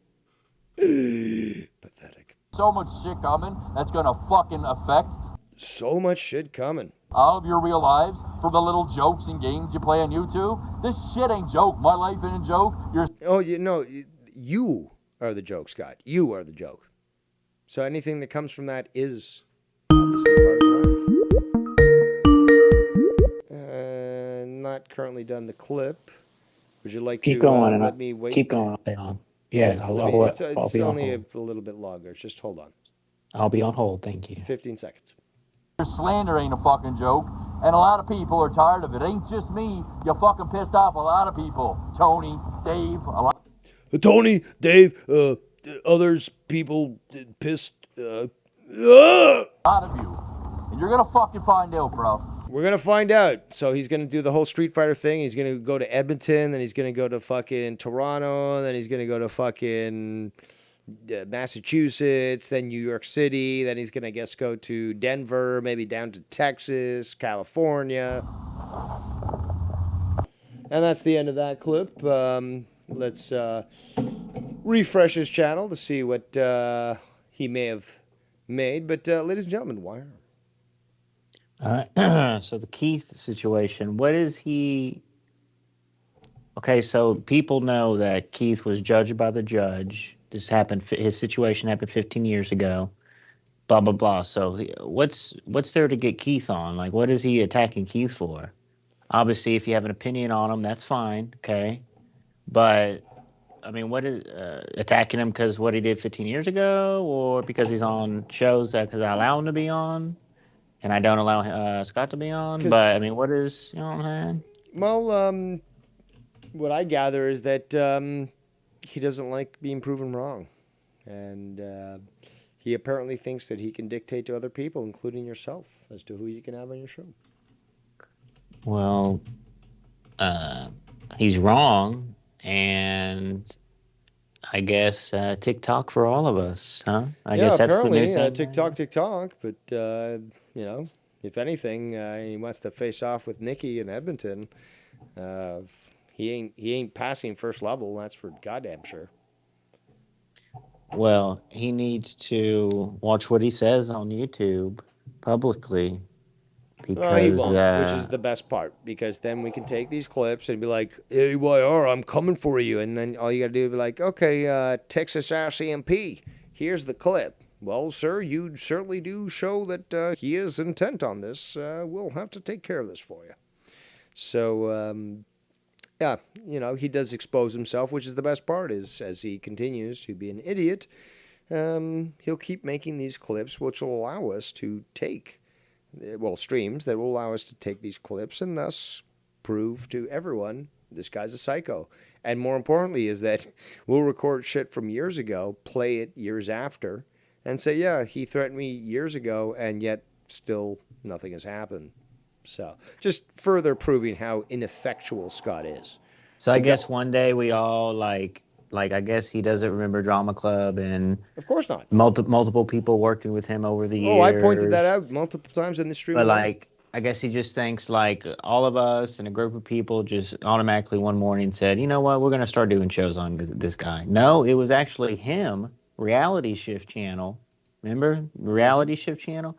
[SPEAKER 6] Pathetic.
[SPEAKER 3] So much shit coming that's gonna fucking affect...
[SPEAKER 2] So much shit coming.
[SPEAKER 3] All of your real lives for the little jokes and games you play on YouTube. This shit ain't joke. My life ain't a joke.
[SPEAKER 2] Oh, you know, you are the joke, Scott. You are the joke. So anything that comes from that is obviously part of life. Not currently done the clip. Would you like
[SPEAKER 9] keep
[SPEAKER 2] to
[SPEAKER 9] going,
[SPEAKER 2] let me wait?
[SPEAKER 9] Keep going. I'll be on. Yeah, I'll
[SPEAKER 2] it's
[SPEAKER 9] be
[SPEAKER 2] only
[SPEAKER 9] on hold.
[SPEAKER 2] a little bit longer. Just hold on.
[SPEAKER 9] I'll be on hold. Thank you.
[SPEAKER 2] 15 seconds.
[SPEAKER 3] Your slander ain't a fucking joke, and a lot of people are tired of it. Ain't just me. You fucking pissed off a lot of people. Tony, Dave, a lot.
[SPEAKER 6] Tony, Dave, others, people pissed.
[SPEAKER 3] A lot of you, and you're gonna fucking find out, bro.
[SPEAKER 2] We're gonna find out. So he's gonna do the whole Street Fighter thing. He's gonna go to Edmonton, then he's gonna go to fucking Toronto, then he's gonna go to fucking Massachusetts, then New York City, then he's gonna, I guess, go to Denver, maybe down to Texas, California. And that's the end of that clip. let's refresh his channel to see what he may have made. But ladies and gentlemen, why?
[SPEAKER 12] So the Keith situation, what is he? Okay, so people know that Keith was judged by the judge. This happened. His situation happened 15 years ago. Blah blah blah. So what's there to get Keith on? Like, what is he attacking Keith for? Obviously, if you have an opinion on him, that's fine. Okay, but I mean, what is attacking him because what he did 15 years ago, or because he's on shows that because I allow him to be on, and I don't allow Scott to be on? But I mean, what is, you know what I'm saying?
[SPEAKER 2] Well, what I gather is that he doesn't like being proven wrong, and he apparently thinks that he can dictate to other people, including yourself, as to who you can have on your show.
[SPEAKER 12] Well, he's wrong, and I guess TikTok for all of us, huh? I guess that's
[SPEAKER 2] apparently
[SPEAKER 12] the new thing.
[SPEAKER 2] TikTok. But you know, if anything, he wants to face off with Nikki in Edmonton. He ain't passing first level. That's for goddamn sure.
[SPEAKER 12] Well, he needs to watch what he says on YouTube publicly. Because
[SPEAKER 2] he won't, which is the best part, because then we can take these clips and be like, "Hey, YR, I'm coming for you," and then all you got to do is be like, "Okay, Texas RCMP, here's the clip." Well, sir, you certainly do show that he is intent on this. We'll have to take care of this for you. So, yeah, you know, he does expose himself, which is the best part, is as he continues to be an idiot, he'll keep making these clips, which will allow us to take, well, streams that will allow us to take these clips and thus prove to everyone this guy's a psycho. And more importantly is that we'll record shit from years ago, play it years after, and say, yeah, he threatened me years ago, and yet still nothing has happened. So just further proving how ineffectual Scott is.
[SPEAKER 12] So I guess one day we all like I guess he doesn't remember Drama Club, and
[SPEAKER 2] of course not.
[SPEAKER 12] Multiple people working with him over the years.
[SPEAKER 2] Oh, I pointed that out multiple times in the stream.
[SPEAKER 12] But like, I guess he just thinks like all of us and a group of people just automatically one morning said, you know what, we're gonna start doing shows on this guy. No, it was actually him. Reality Shift Channel, remember Reality Shift Channel?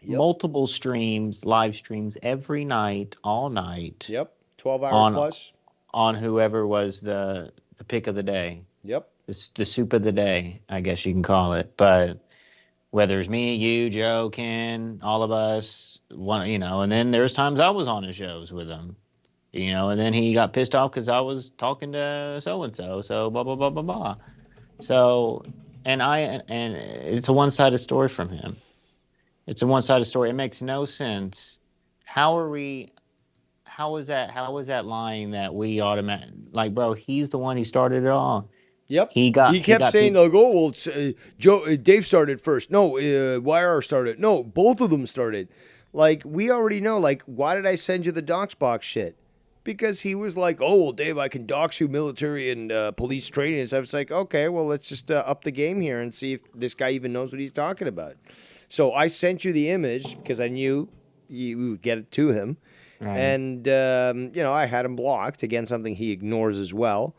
[SPEAKER 12] Yep. Multiple streams, live streams every night, all night.
[SPEAKER 2] Yep, 12 hours plus.
[SPEAKER 12] On whoever was the pick of the day.
[SPEAKER 2] Yep.
[SPEAKER 12] The soup of the day, I guess you can call it. But whether it's me, you, Joe, Ken, all of us, one, you know, and then there's times I was on his shows with him, you know, and then he got pissed off because I was talking to so-and-so, so blah, blah, blah, blah, blah. So, and it's a one-sided story from him. It's a one-sided story. It makes no sense. How is that lying that we automatically, like, bro, he's the one who started it all.
[SPEAKER 2] Yep. He kept saying, like, oh, well, Dave started first. No, YR started. No, both of them started. Like, we already know, like, why did I send you the dox box shit? Because he was like, oh, well, Dave, I can dox you military and police training. And so I was like, okay, well, let's just up the game here and see if this guy even knows what he's talking about. So I sent you the image because I knew you would get it to him. Right. And, you know, I had him blocked. Again, something he ignores as well.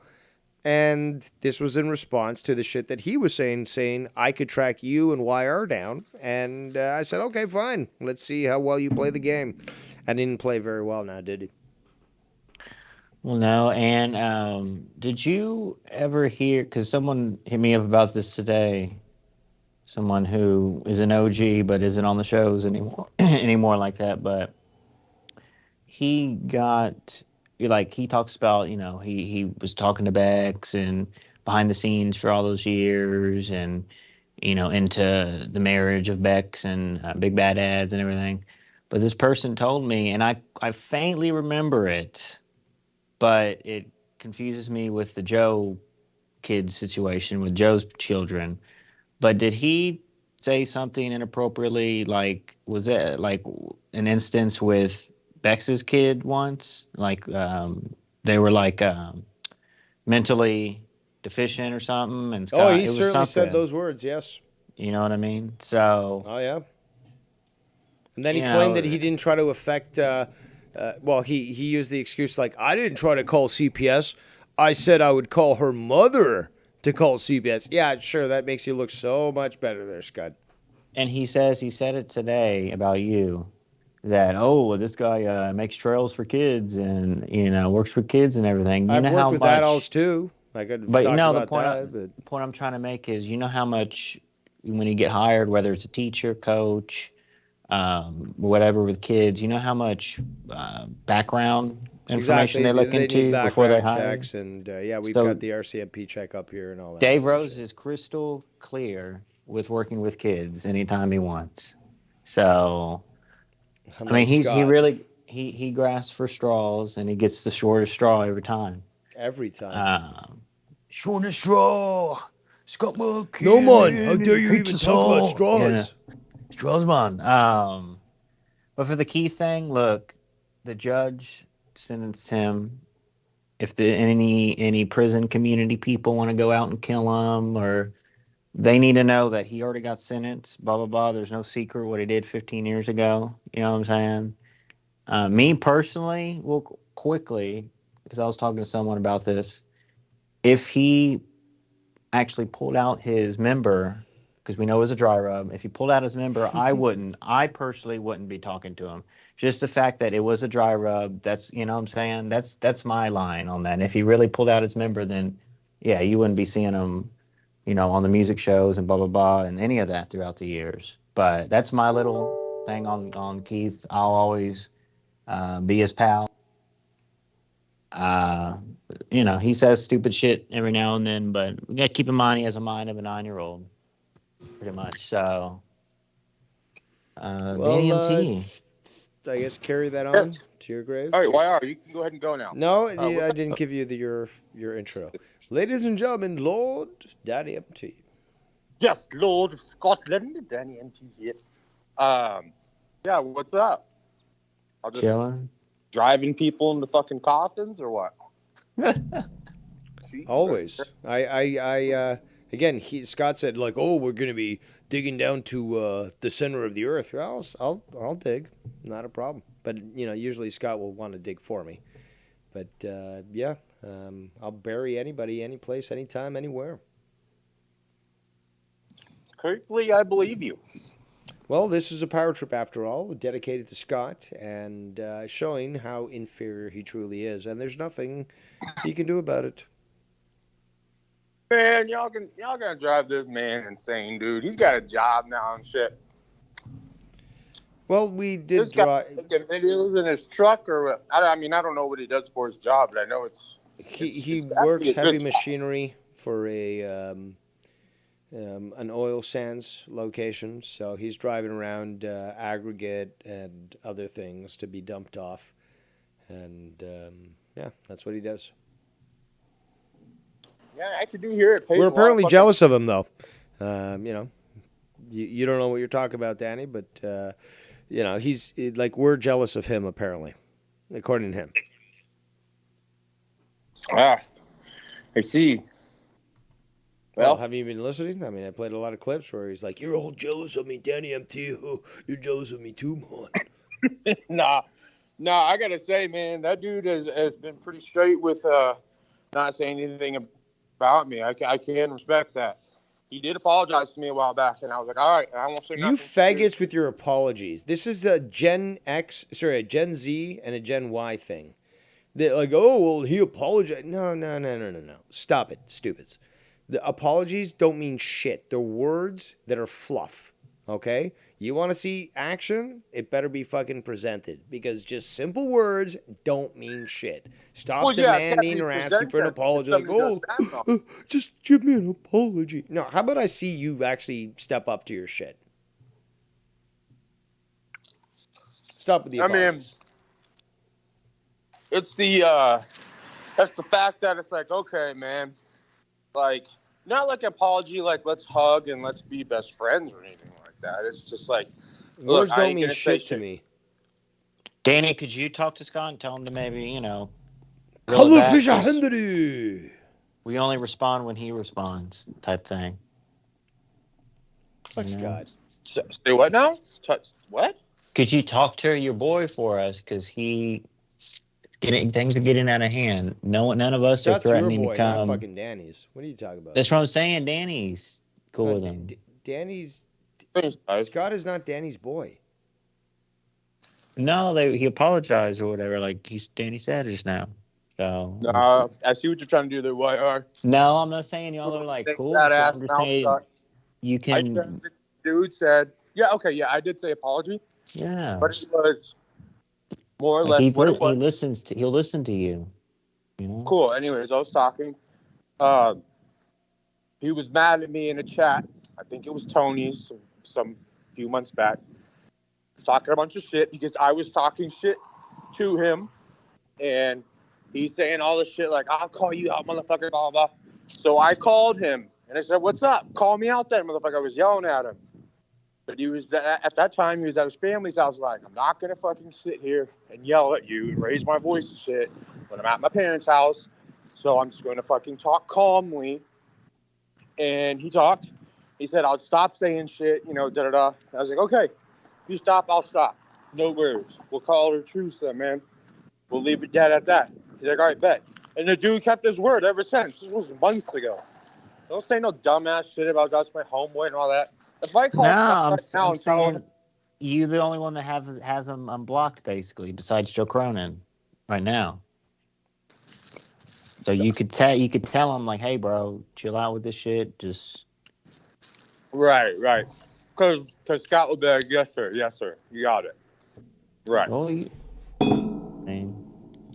[SPEAKER 2] And this was in response to the shit that he was saying I could track you and YR down. And I said, okay, fine. Let's see how well you play the game. I didn't play very well now, did he?
[SPEAKER 12] Well, no. And did you ever hear, because someone hit me up about this today, someone who is an OG but isn't on the shows anymore like that, but he got, like, he talks about, you know, he was talking to Bex and behind the scenes for all those years and, you know, into the marriage of Bex and Big Bad Ads and everything. But this person told me, and I faintly remember it, but it confuses me with the Joe kid situation with Joe's children. But did he say something inappropriately? Like, was it like an instance with Bex's kid once? Like, they were like mentally deficient or something? And Scott,
[SPEAKER 2] he certainly said those words, yes.
[SPEAKER 12] You know what I mean? So.
[SPEAKER 2] Oh, yeah. And then he claimed that he didn't try to affect, well, he used the excuse like, I didn't try to call CPS. I said I would call her mother to call CBS. Yeah, sure, that makes you look so much better there, Scud.
[SPEAKER 12] And he said it today about you, that, oh, this guy makes trails for kids and, works with kids and everything. You
[SPEAKER 2] I've
[SPEAKER 12] know
[SPEAKER 2] worked
[SPEAKER 12] how
[SPEAKER 2] with
[SPEAKER 12] much,
[SPEAKER 2] adults too. I could have
[SPEAKER 12] but
[SPEAKER 2] talked
[SPEAKER 12] no,
[SPEAKER 2] about that. But
[SPEAKER 12] the point I'm trying to make is, you know how much when you get hired, whether it's a teacher, coach, whatever with kids, you know how much background information
[SPEAKER 2] exactly,
[SPEAKER 12] they look
[SPEAKER 2] they need
[SPEAKER 12] into before they
[SPEAKER 2] background
[SPEAKER 12] hire.
[SPEAKER 2] checks, and yeah, we've
[SPEAKER 12] So
[SPEAKER 2] got the RCMP check up here and all that.
[SPEAKER 12] Dave
[SPEAKER 2] sort of
[SPEAKER 12] Rose
[SPEAKER 2] shit.
[SPEAKER 12] is crystal clear with working with kids anytime he wants. So, I mean,
[SPEAKER 2] Unlike
[SPEAKER 12] he
[SPEAKER 2] Scott,
[SPEAKER 12] really he grasps for straws and he gets the shortest straw every time.
[SPEAKER 2] every time.
[SPEAKER 12] Shortest straw. Scott McKinnon.
[SPEAKER 6] No, man. How dare you
[SPEAKER 12] hates
[SPEAKER 6] even
[SPEAKER 12] us
[SPEAKER 6] talk about
[SPEAKER 12] all.
[SPEAKER 6] straws?
[SPEAKER 12] Yeah. Straws, man. But for the key thing, look, the judge sentenced him. If any prison community people want to go out and kill him, or they need to know that he already got sentenced, blah, blah, blah. There's no secret what he did 15 years ago. You know what I'm saying? Me personally, well, quickly, because I was talking to someone about this, if he actually pulled out his member, because we know it was a dry rub, if he pulled out his member, I personally wouldn't be talking to him. Just the fact that it was a dry rub, that's, you know what I'm saying? That's my line on that. And if he really pulled out his member, then, yeah, you wouldn't be seeing him, on the music shows and blah, blah, blah, and any of that throughout the years. But that's my little thing on Keith. I'll always be his pal. He says stupid shit every now and then, but we got to keep in mind he has a mind of a 9-year-old, pretty much. So, DMT.
[SPEAKER 2] I guess carry that on to your grave.
[SPEAKER 13] All right, YR, you can go ahead and go now.
[SPEAKER 2] No, I didn't give you your intro. Ladies and gentlemen, Lord Danny MT.
[SPEAKER 13] Yes, Lord of Scotland, Danny MT here. Yeah, what's up? I'll just
[SPEAKER 12] Chilling.
[SPEAKER 13] driving people into fucking coffins or what?
[SPEAKER 2] Always. Again, Scott said like, oh, we're gonna be digging down to the center of the earth. I'll dig, not a problem. But usually Scott will want to dig for me. But yeah, I'll bury anybody, any place, anytime, anywhere.
[SPEAKER 13] Kirkley, I believe you.
[SPEAKER 2] Well, this is a power trip after all, dedicated to Scott and showing how inferior he truly is, and there's nothing he can do about it.
[SPEAKER 13] Man, y'all gonna drive this man insane, dude. He's got a job now and shit.
[SPEAKER 2] Well, we did
[SPEAKER 13] drive. Maybe it was in his truck, or I don't know what he does for his job, but I know
[SPEAKER 2] he works heavy machinery for an oil sands location, so he's driving around aggregate and other things to be dumped off, and yeah, that's what he does.
[SPEAKER 13] Yeah, I actually do hear it.
[SPEAKER 2] We're apparently jealous of him, though. You don't know what you're talking about, Danny, but he's like, we're jealous of him, apparently, according to him.
[SPEAKER 13] I see.
[SPEAKER 2] Well, have you been listening? I mean, I played a lot of clips where he's like, "You're all jealous of me, Danny MT. You're jealous of me too, man."
[SPEAKER 13] Nah, I gotta say, man, that dude has been pretty straight with not saying anything about me. I can respect that. He did apologize to me a while back, and I was like, all right, I won't say nothing.
[SPEAKER 2] You faggots with your apologies. This is a Gen Z and a Gen Y thing. They're like, oh, well, he apologized. No. Stop it, stupids. The apologies don't mean shit. They're words that are fluff, okay? You want to see action? It better be fucking presented, because just simple words don't mean shit. Stop demanding or asking for an apology. Like, just give me an apology. No, how about I see you actually step up to your shit? Stop with the apologies.
[SPEAKER 13] I mean, it's that's the fact that it's like, okay, man, like, not like an apology, like let's hug and let's be best friends or anything like that. It's just like,
[SPEAKER 2] words don't mean shit to me.
[SPEAKER 12] Danny, could you talk to Scott and tell him to maybe,
[SPEAKER 6] Colorfish 100.
[SPEAKER 12] We only respond when he responds, type thing.
[SPEAKER 2] Fuck Scott.
[SPEAKER 13] Say what now? What?
[SPEAKER 12] Could you talk to your boy for us? Because things are getting out of hand. None of us are
[SPEAKER 2] Scott's your
[SPEAKER 12] threatening
[SPEAKER 2] boy,
[SPEAKER 12] to
[SPEAKER 2] not
[SPEAKER 12] come.
[SPEAKER 2] fucking Danny's. What are you talking about?
[SPEAKER 12] That's what I'm saying. Danny's cool with him.
[SPEAKER 2] Danny's. Scott is not Danny's boy.
[SPEAKER 12] No, he apologized or whatever. Like Danny said just now. So.
[SPEAKER 13] I see what you're trying to do there, YR.
[SPEAKER 12] No, I'm not saying y'all are like cool.
[SPEAKER 13] That
[SPEAKER 12] So
[SPEAKER 13] ass
[SPEAKER 12] I'm just
[SPEAKER 13] mouth
[SPEAKER 12] saying
[SPEAKER 13] shut.
[SPEAKER 12] you
[SPEAKER 13] I
[SPEAKER 12] can.
[SPEAKER 13] said the dude said, yeah, okay, yeah, I did say apology.
[SPEAKER 12] Yeah.
[SPEAKER 13] But it was more or
[SPEAKER 12] Like
[SPEAKER 13] less what it was.
[SPEAKER 12] He'll listen to you. You know.
[SPEAKER 13] Cool. Anyways, I was talking. He was mad at me in a chat. I think it was Tony's some few months back. Talking a bunch of shit because I was talking shit to him, and he's saying all this shit like, I'll call you out, motherfucker, blah, blah. So I called him, and I said, what's up? Call me out then, motherfucker. I was yelling at him. But he was, at that time, he was at his family's house like, I'm not going to fucking sit here and yell at you and raise my voice and shit when I'm at my parents' house. So I'm just going to fucking talk calmly. And he talked. He said, I'll stop saying shit, da-da-da. I was like, okay. If you stop, I'll stop. No worries. We'll call it a truce then, man. We'll leave it dead at that. He's like, all right, bet. And the dude kept his word ever since. This was months ago. Don't say no dumbass shit about that's my homeboy and all that. If I call
[SPEAKER 12] I'm saying you're the only one that has him unblocked, basically, besides Joe Cronin right now. So you could tell him like, hey, bro, chill out with this shit. Just
[SPEAKER 13] right. Because Scott would be like, yes, sir, you got it. Right.
[SPEAKER 12] Well,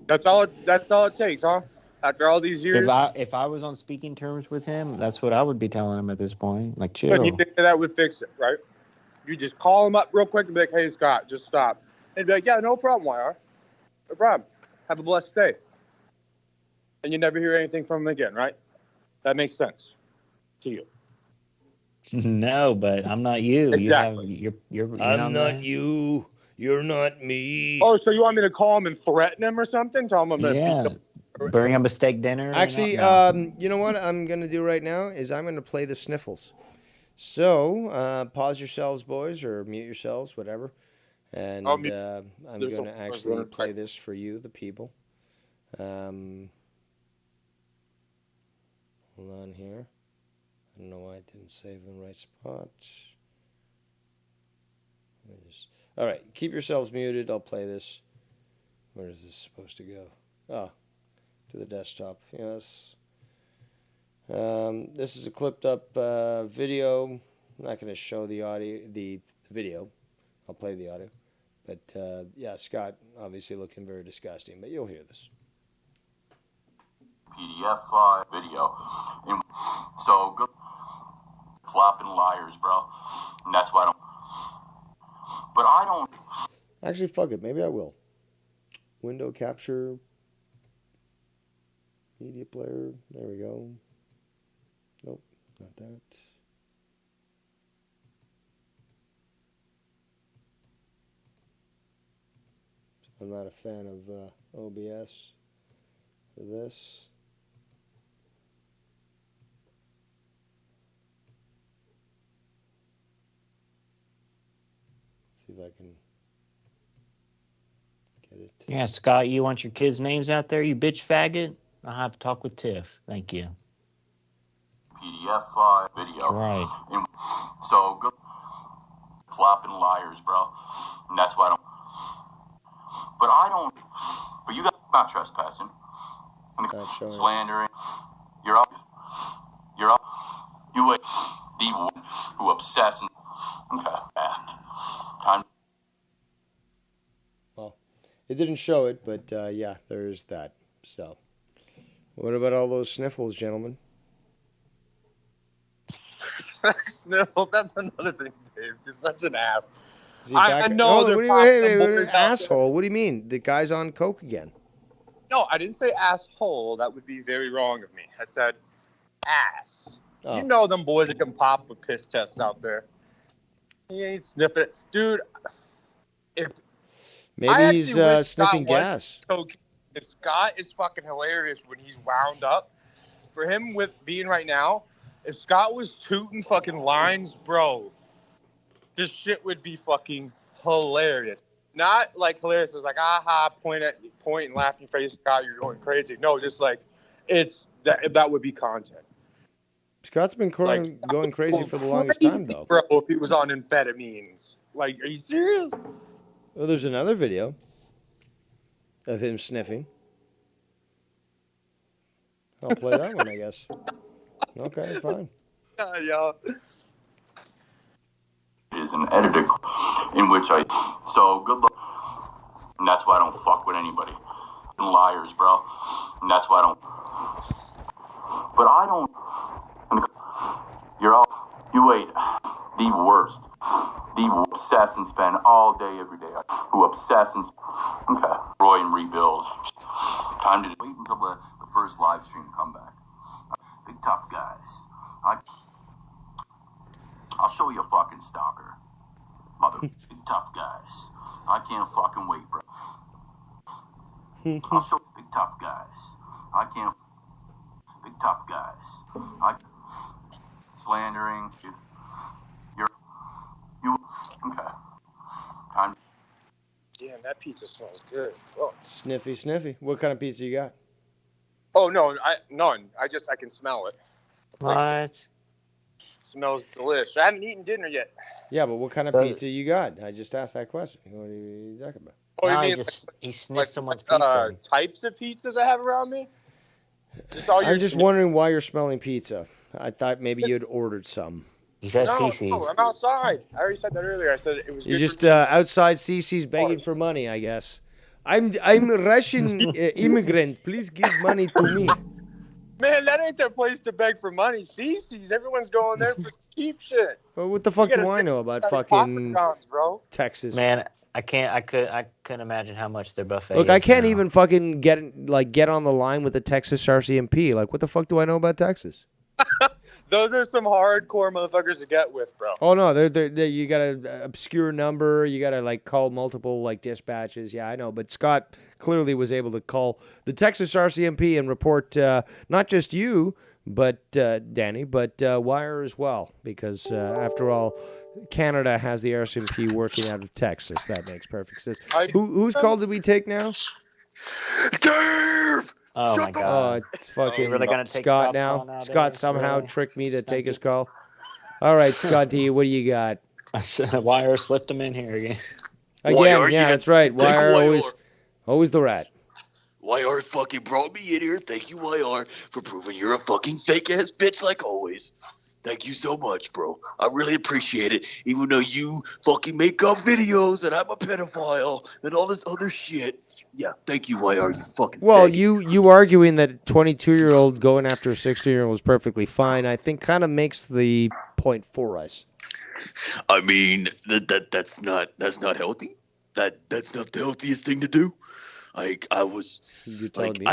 [SPEAKER 13] That's all it takes, huh? After all these years.
[SPEAKER 12] If I was on speaking terms with him, that's what I would be telling him at this point. Like, chill.
[SPEAKER 13] And you think that would fix it, right? You just call him up real quick and be like, hey, Scott, just stop. And be like, yeah, no problem, YR. No problem. Have a blessed day. And you never hear anything from him again, right? That makes sense to you.
[SPEAKER 12] No, but I'm not you.
[SPEAKER 13] Exactly.
[SPEAKER 6] I'm not you. You're not me.
[SPEAKER 13] Oh, so you want me to call him and threaten him or something? Tell him I'm
[SPEAKER 12] yeah. Bring him a steak dinner.
[SPEAKER 2] Actually, you know what I'm going to do right now is I'm going to play the sniffles. So, pause yourselves, boys, or mute yourselves, whatever. And I'm going to actually play this for you, the people. Hold on here. I don't know why it didn't save in the right spot. All right, keep yourselves muted. I'll play this. Where is this supposed to go? Oh, to the desktop. Yes. This is a clipped up video. I'm not going to show the audio, the video. I'll play the audio. But yeah, Scott obviously looking very disgusting, but you'll hear this.
[SPEAKER 3] PDF file video. And so good flopping liars, bro. And that's why I don't. But I don't.
[SPEAKER 2] Actually, fuck it. Maybe I will. Window capture. Media player. There we go. Nope, not that. I'm not a fan of OBS for this. See if I can get it.
[SPEAKER 12] Yeah, Scott, you want your kids' names out there, you bitch faggot? I'll have to talk with Tiff. Thank you.
[SPEAKER 3] PDF file video.
[SPEAKER 12] Right.
[SPEAKER 3] And so good flopping liars, bro. And that's why I don't. But I don't. But you got not trespassing. Slandering. You're up. You're up. You were the one who obsessed. Okay. Time.
[SPEAKER 2] Well, it didn't show it, but yeah, there's that. So, what about all those sniffles, gentlemen?
[SPEAKER 13] Sniffles, that's another thing, Dave. You're such an ass.
[SPEAKER 2] I know they're asshole. What do you mean? The guy's on coke again.
[SPEAKER 13] No, I didn't say asshole. That would be very wrong of me. I said ass.
[SPEAKER 2] Oh.
[SPEAKER 13] You know them boys that can pop a piss test out there. He ain't sniffing it. Dude, if
[SPEAKER 2] maybe he's sniffing gas.
[SPEAKER 13] If Scott is fucking hilarious when he's wound up, for him with being right now, if Scott was tooting fucking lines, bro, this shit would be fucking hilarious. not like hilarious. It's like, aha, point and laughing face, Scott, you're going crazy. No, just like, it's that would be content.
[SPEAKER 2] Scott's been going crazy for the longest time, though.
[SPEAKER 13] Bro, if he was on amphetamines. Like, are you serious?
[SPEAKER 2] Well, there's another video of him sniffing. I'll play that one, I guess. Okay, fine.
[SPEAKER 13] Yeah.
[SPEAKER 3] Is an editor in which so good luck. And that's why I don't fuck with anybody. Liars, bro. And that's why I don't. But I don't. You wait. The worst. The obsess and spend all day, every day. Who obsess and okay. Roy and rebuild. Time to wait until the first live stream come back. Big tough guys. I'll show you a fucking stalker. Mother big tough guys. I can't fucking wait, bro. I'll show big tough guys. I can't. Big tough guys. Slandering. You. Okay. Time.
[SPEAKER 13] Damn, that pizza smells good. Oh.
[SPEAKER 2] Sniffy. What kind of pizza you got?
[SPEAKER 13] Oh no, none. I can smell it.
[SPEAKER 12] What?
[SPEAKER 13] Smells delicious. I haven't eaten dinner yet.
[SPEAKER 2] Yeah, but what kind of pizza you got? I just asked that question. What are you talking about?
[SPEAKER 13] Oh,
[SPEAKER 12] No,
[SPEAKER 13] you mean
[SPEAKER 12] he sniffed someone's pizza.
[SPEAKER 13] Types of pizzas I have around me?
[SPEAKER 2] I'm just wondering why you're smelling pizza. I thought maybe you'd ordered some.
[SPEAKER 12] He says
[SPEAKER 13] No,
[SPEAKER 12] CC's.
[SPEAKER 13] I'm outside. I already said that earlier. I said it was.
[SPEAKER 2] You're
[SPEAKER 13] good
[SPEAKER 2] just
[SPEAKER 13] for-
[SPEAKER 2] outside CC's begging for money, I guess. I'm a Russian immigrant. Please give money to me.
[SPEAKER 13] Man, that ain't their place to beg for money. CC's, everyone's going there for cheap shit.
[SPEAKER 2] Well, what the fuck do I know about fucking
[SPEAKER 13] bro?
[SPEAKER 2] Texas?
[SPEAKER 12] Man, I couldn't imagine how much their buffet
[SPEAKER 2] Look,
[SPEAKER 12] is
[SPEAKER 2] I can't
[SPEAKER 12] now.
[SPEAKER 2] even fucking get on the line with the Texas RCMP. Like, what the fuck do I know about Texas?
[SPEAKER 13] Those are some hardcore motherfuckers to get with, bro.
[SPEAKER 2] Oh no, they're you got an obscure number. You got to like call multiple like dispatches. Yeah, I know, but Scott clearly was able to call the Texas RCMP and report not just you, but Danny, but Wire as well, because after all, Canada has the RCMP working out of Texas. That makes perfect sense. Whose call did we take now?
[SPEAKER 6] Dave!
[SPEAKER 12] Oh my god.
[SPEAKER 2] Oh, it's fucking
[SPEAKER 12] Really gonna take
[SPEAKER 2] Scott
[SPEAKER 12] Scott's
[SPEAKER 2] now.
[SPEAKER 12] call now,
[SPEAKER 2] Scott
[SPEAKER 12] Dave?
[SPEAKER 2] somehow
[SPEAKER 12] Really?
[SPEAKER 2] tricked me to take his call. All right, Scott D, what do you got?
[SPEAKER 12] I said Wire slipped him in here again.
[SPEAKER 2] Again, yeah, that's right. Wire always the rat.
[SPEAKER 6] YR fucking brought me in here. Thank you, YR, for proving you're a fucking fake ass bitch like always. Thank you so much, bro. I really appreciate it. Even though you fucking make up videos and I'm a pedophile and all this other shit. Yeah, thank you, YR. You fucking.
[SPEAKER 2] Well,
[SPEAKER 6] faggot.
[SPEAKER 2] you arguing that a 22-year-old going after a 16-year-old was perfectly fine, I think kind of makes the point for us.
[SPEAKER 6] I mean, that's not healthy. That's not the healthiest thing to do. Like I was, like me?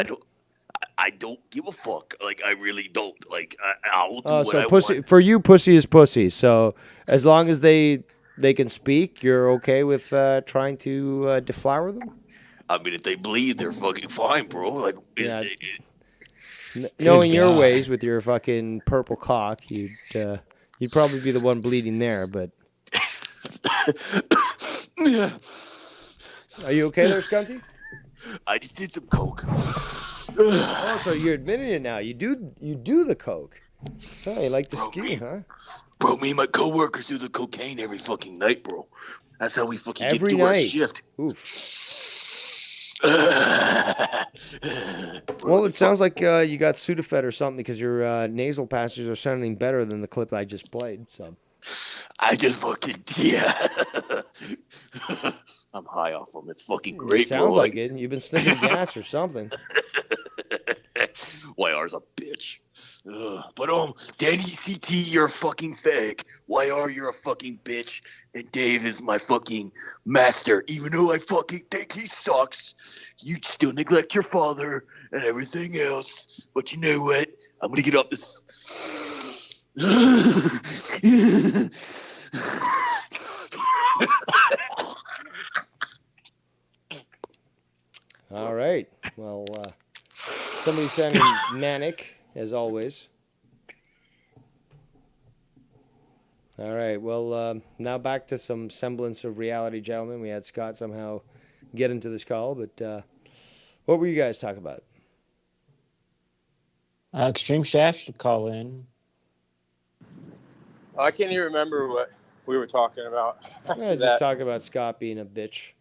[SPEAKER 6] I don't give a fuck. Like I really don't. Like I'll do what I
[SPEAKER 2] pussy
[SPEAKER 6] want.
[SPEAKER 2] for you. Pussy is pussy. So as long as they can speak, you're okay with trying to deflower them.
[SPEAKER 6] I mean, if they bleed, they're fucking fine, bro. Like,
[SPEAKER 2] Yeah. Knowing your ways with your fucking purple cock, you'd probably be the one bleeding there. But
[SPEAKER 6] yeah.
[SPEAKER 2] Are you okay there, Scunty?
[SPEAKER 6] I just did some coke.
[SPEAKER 2] Oh, so you're admitting it now. You do the coke. Oh, you like to ski, huh?
[SPEAKER 6] Bro, me and my coworkers do the cocaine every fucking night, bro. That's how we fucking
[SPEAKER 2] Every
[SPEAKER 6] get through our
[SPEAKER 2] night?
[SPEAKER 6] shift.
[SPEAKER 2] Oof. Well, it sounds like you got Sudafed or something because your nasal passages are sounding better than the clip I just played. So
[SPEAKER 6] I just fucking yeah. I'm high off them. It's fucking great,
[SPEAKER 2] it sounds
[SPEAKER 6] bro.
[SPEAKER 2] like it. You've been sniffing gas or something.
[SPEAKER 6] YR's a bitch. But Danny CT, you're a fucking fag. YR, you're a fucking bitch. And Dave is my fucking master. Even though I fucking think he sucks, you still neglect your father and everything else. But you know what? I'm gonna get off this.
[SPEAKER 2] All right. Well, somebody sounding manic, as always. All right. Well, now back to some semblance of reality, gentlemen. We had Scott somehow get into this call, but what were you guys talking about?
[SPEAKER 12] Extreme Shaft should call in.
[SPEAKER 13] I can't even remember what we were talking about.
[SPEAKER 2] Yeah, just talking about Scott being a bitch.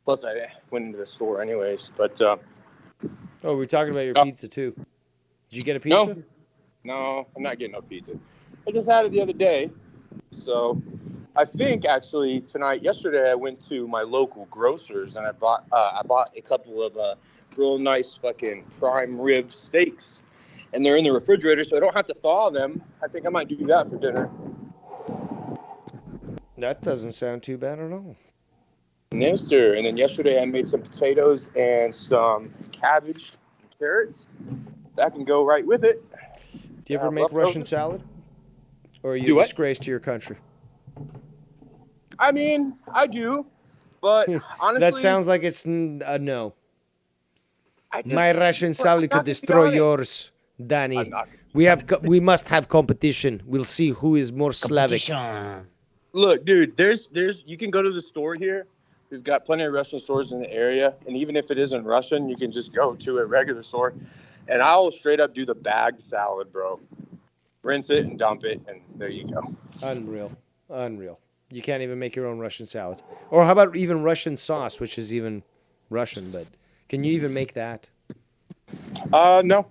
[SPEAKER 13] Plus, I went into the store anyways. But
[SPEAKER 2] oh, we were talking about your pizza too. Did you get a pizza?
[SPEAKER 13] No, I'm not getting no pizza. I just had it the other day. So I think actually yesterday I went to my local grocers and I bought a couple of real nice fucking prime rib steaks. And they're in the refrigerator, so I don't have to thaw them. I think I might do that for dinner.
[SPEAKER 2] That doesn't sound too bad at all.
[SPEAKER 13] No, sir. And then yesterday I made some potatoes and some cabbage and carrots. That can go right with it.
[SPEAKER 2] Do you ever make Russian salad? Or are you a disgrace to your country?
[SPEAKER 13] I mean, I do. But honestly...
[SPEAKER 2] that sounds like it's a no. My Russian salad could destroy yours, Danny. We must have competition. We'll see who is more Slavic.
[SPEAKER 13] Look, dude, there's you can go to the store here. We've got plenty of Russian stores in the area, and even if it isn't Russian, you can just go to a regular store, and I'll straight up do the bagged salad, bro. Rinse it and dump it, and there you go.
[SPEAKER 2] Unreal. You can't even make your own Russian salad. Or how about even Russian sauce, which is even Russian, but can you even make that?
[SPEAKER 13] No.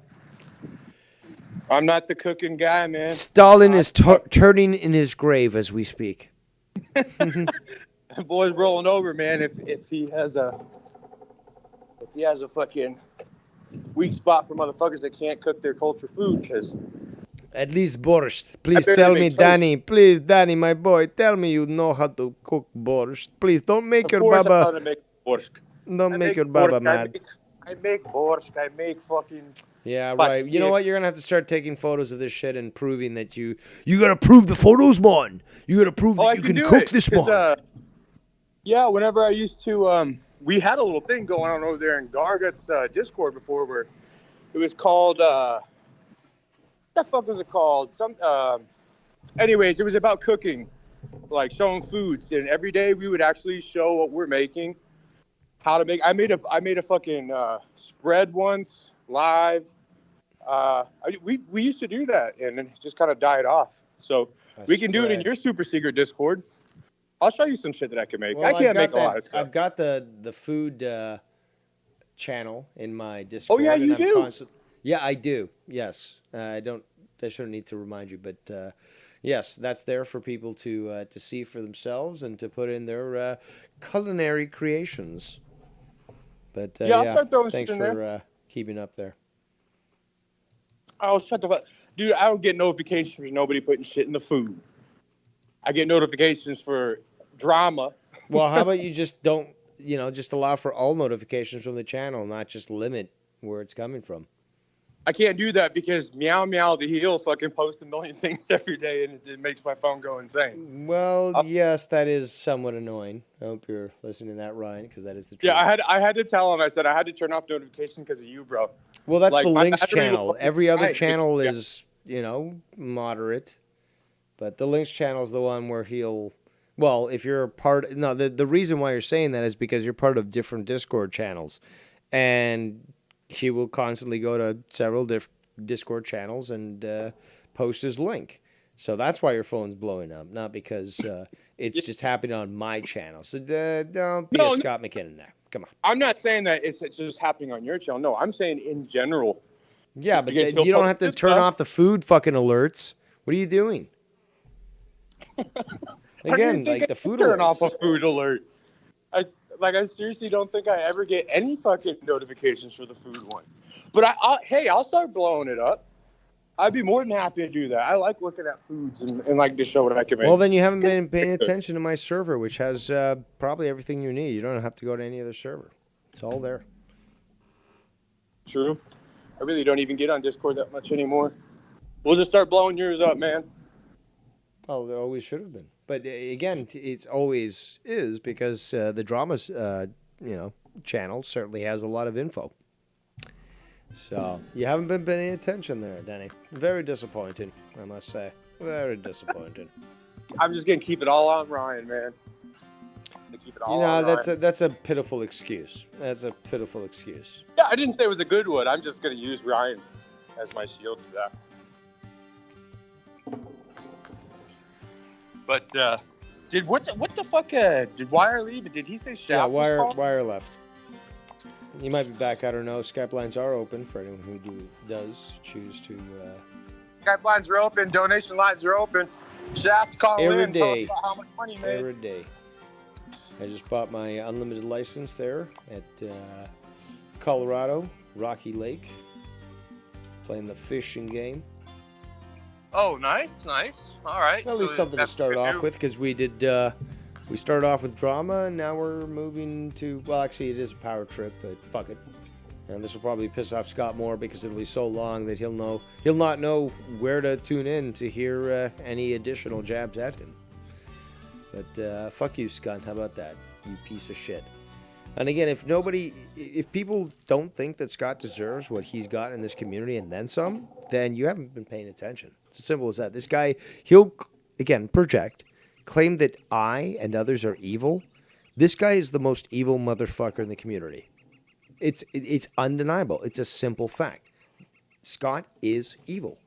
[SPEAKER 13] I'm not the cooking guy, man.
[SPEAKER 2] Stalin is turning in his grave as we speak.
[SPEAKER 13] Boy's rolling over, man. If he has a fucking weak spot for motherfuckers that can't cook their culture food, because
[SPEAKER 2] at least borscht. Please tell me, Danny. Please, Danny, my boy, tell me you know how to cook borscht. Please don't make your baba.
[SPEAKER 13] I know how to make borscht.
[SPEAKER 2] Don't make your baba mad.
[SPEAKER 13] I make borscht. I make fucking.
[SPEAKER 2] Yeah, right. You know what? You're gonna have to start taking photos of this shit and proving that you gotta prove the photos, man. You gotta prove that you can cook this, man.
[SPEAKER 13] Yeah, whenever I used to, we had a little thing going on over there in Gargut's Discord before, where it was called. What the fuck was it called? Anyways, it was about cooking, like showing foods, and every day we would actually show what we're making, how to make. I made a fucking spread once live. We used to do that, and it just kind of died off. So we can do it in your super secret Discord. I'll show you some shit that I can make.
[SPEAKER 2] Well,
[SPEAKER 13] I can't make a lot of stuff.
[SPEAKER 2] I've got the food channel in my Discord.
[SPEAKER 13] Oh yeah, you do.
[SPEAKER 2] Yeah, I do. Yes, I shouldn't need to remind you, but yes, that's there for people to see for themselves and to put in their culinary creations. But
[SPEAKER 13] I'll start throwing
[SPEAKER 2] thanks
[SPEAKER 13] shit in
[SPEAKER 2] for keeping up there.
[SPEAKER 13] Oh, shut the fuck, dude! I don't get notifications for nobody putting shit in the food. I get notifications for drama.
[SPEAKER 2] Well, how about you just don't, just allow for all notifications from the channel, not just limit where it's coming from.
[SPEAKER 13] I can't do that because Meow Meow the heel fucking posts a million things every day, and it makes my phone go insane.
[SPEAKER 2] Well, yes, that is somewhat annoying. I hope you're listening to that, Ryan, because that is the truth.
[SPEAKER 13] Yeah, I had to tell him. I said I had to turn off notifications because of you, bro.
[SPEAKER 2] Well, that's the Links channel. Every other channel is, moderate. But the Links channel is the one where if you're a part... No, the reason why you're saying that is because you're part of different Discord channels. And he will constantly go to several Discord channels and post his link. So that's why your phone's blowing up, not because it's just happening on my channel. So don't be a Scott McKinnon there. Come on.
[SPEAKER 13] I'm not saying that it's just happening on your channel. No, I'm saying in general.
[SPEAKER 2] Yeah, but you don't have to turn off the food fucking alerts. What are you doing? Again, like the food
[SPEAKER 13] turn
[SPEAKER 2] alerts.
[SPEAKER 13] off a food alert. I seriously don't think I ever get any fucking notifications for the food one. But I'll start blowing it up. I'd be more than happy to do that. I like looking at foods and like to show what I can make.
[SPEAKER 2] Well, then you haven't been paying attention to my server, which has probably everything you need. You don't have to go to any other server. It's all there.
[SPEAKER 13] True. I really don't even get on Discord that much anymore. We'll just start blowing yours up, man.
[SPEAKER 2] Well, there always should have been. But again, it's always is because the Dramas, channel certainly has a lot of info. So you haven't been paying attention there, Danny. Very disappointing, I must say. Very disappointing.
[SPEAKER 13] I'm just gonna keep it all on Ryan, man. Keep it all on Ryan.
[SPEAKER 2] That's a pitiful excuse. That's a pitiful excuse.
[SPEAKER 13] Yeah, I didn't say it was a good one. I'm just gonna use Ryan as my shield for that. But what the fuck? Did Wire leave? Did he say Shaft?
[SPEAKER 2] Yeah, Wire left. He might be back. I don't know. Skype lines are open for anyone who does choose to.
[SPEAKER 13] Skype lines are open. Donation lines are open. Shaft, call in. Tell us about how much money you made.
[SPEAKER 2] Every day. I just bought my unlimited license there at Colorado, Rocky Lake. Playing the fishing game.
[SPEAKER 13] Oh, nice. All right.
[SPEAKER 2] At least something to start off with, because we started off with drama, and now we're moving to, well, actually it is a power trip, but fuck it. And this will probably piss off Scott more because it'll be so long that he'll not know where to tune in to hear any additional jabs at him. But fuck you, Scott. How about that, you piece of shit? And again, if people don't think that Scott deserves what he's got in this community and then some, then you haven't been paying attention. It's as simple as that. This guy, he'll, again, project, claim that I and others are evil. This guy is the most evil motherfucker in the community. It's undeniable. It's a simple fact. Scott is evil.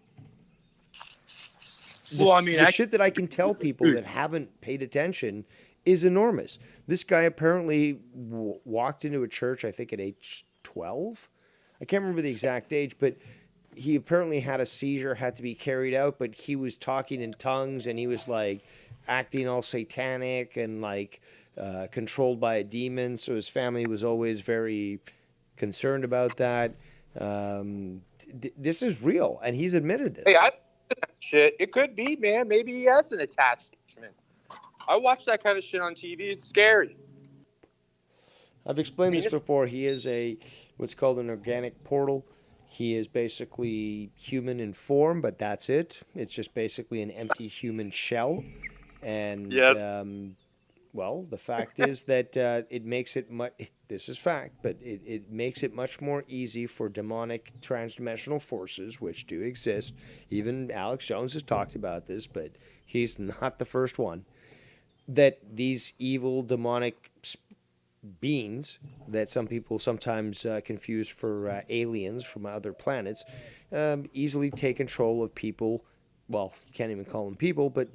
[SPEAKER 2] The shit that I can tell people that haven't paid attention is enormous. This guy apparently walked into a church, I think at age 12. I can't remember the exact age, but he apparently had a seizure, had to be carried out, but he was talking in tongues, and he was like acting all satanic and like controlled by a demon. So his family was always very concerned about that. This is real, and he's admitted this.
[SPEAKER 13] Hey, shit. It could be, man. Maybe he has an attachment. I watch that kind of shit on TV. It's scary.
[SPEAKER 2] I've explained this before. He is what's called an organic portal. He is basically human in form, but that's it. It's just basically an empty human shell. And, well, the fact is that it makes it this is fact, but it makes it much more easy for demonic transdimensional forces, which do exist. Even Alex Jones has talked about this, but he's not the first one. That these evil demonic beings that some people sometimes confuse for aliens from other planets easily take control of people. Well, you can't even call them people, but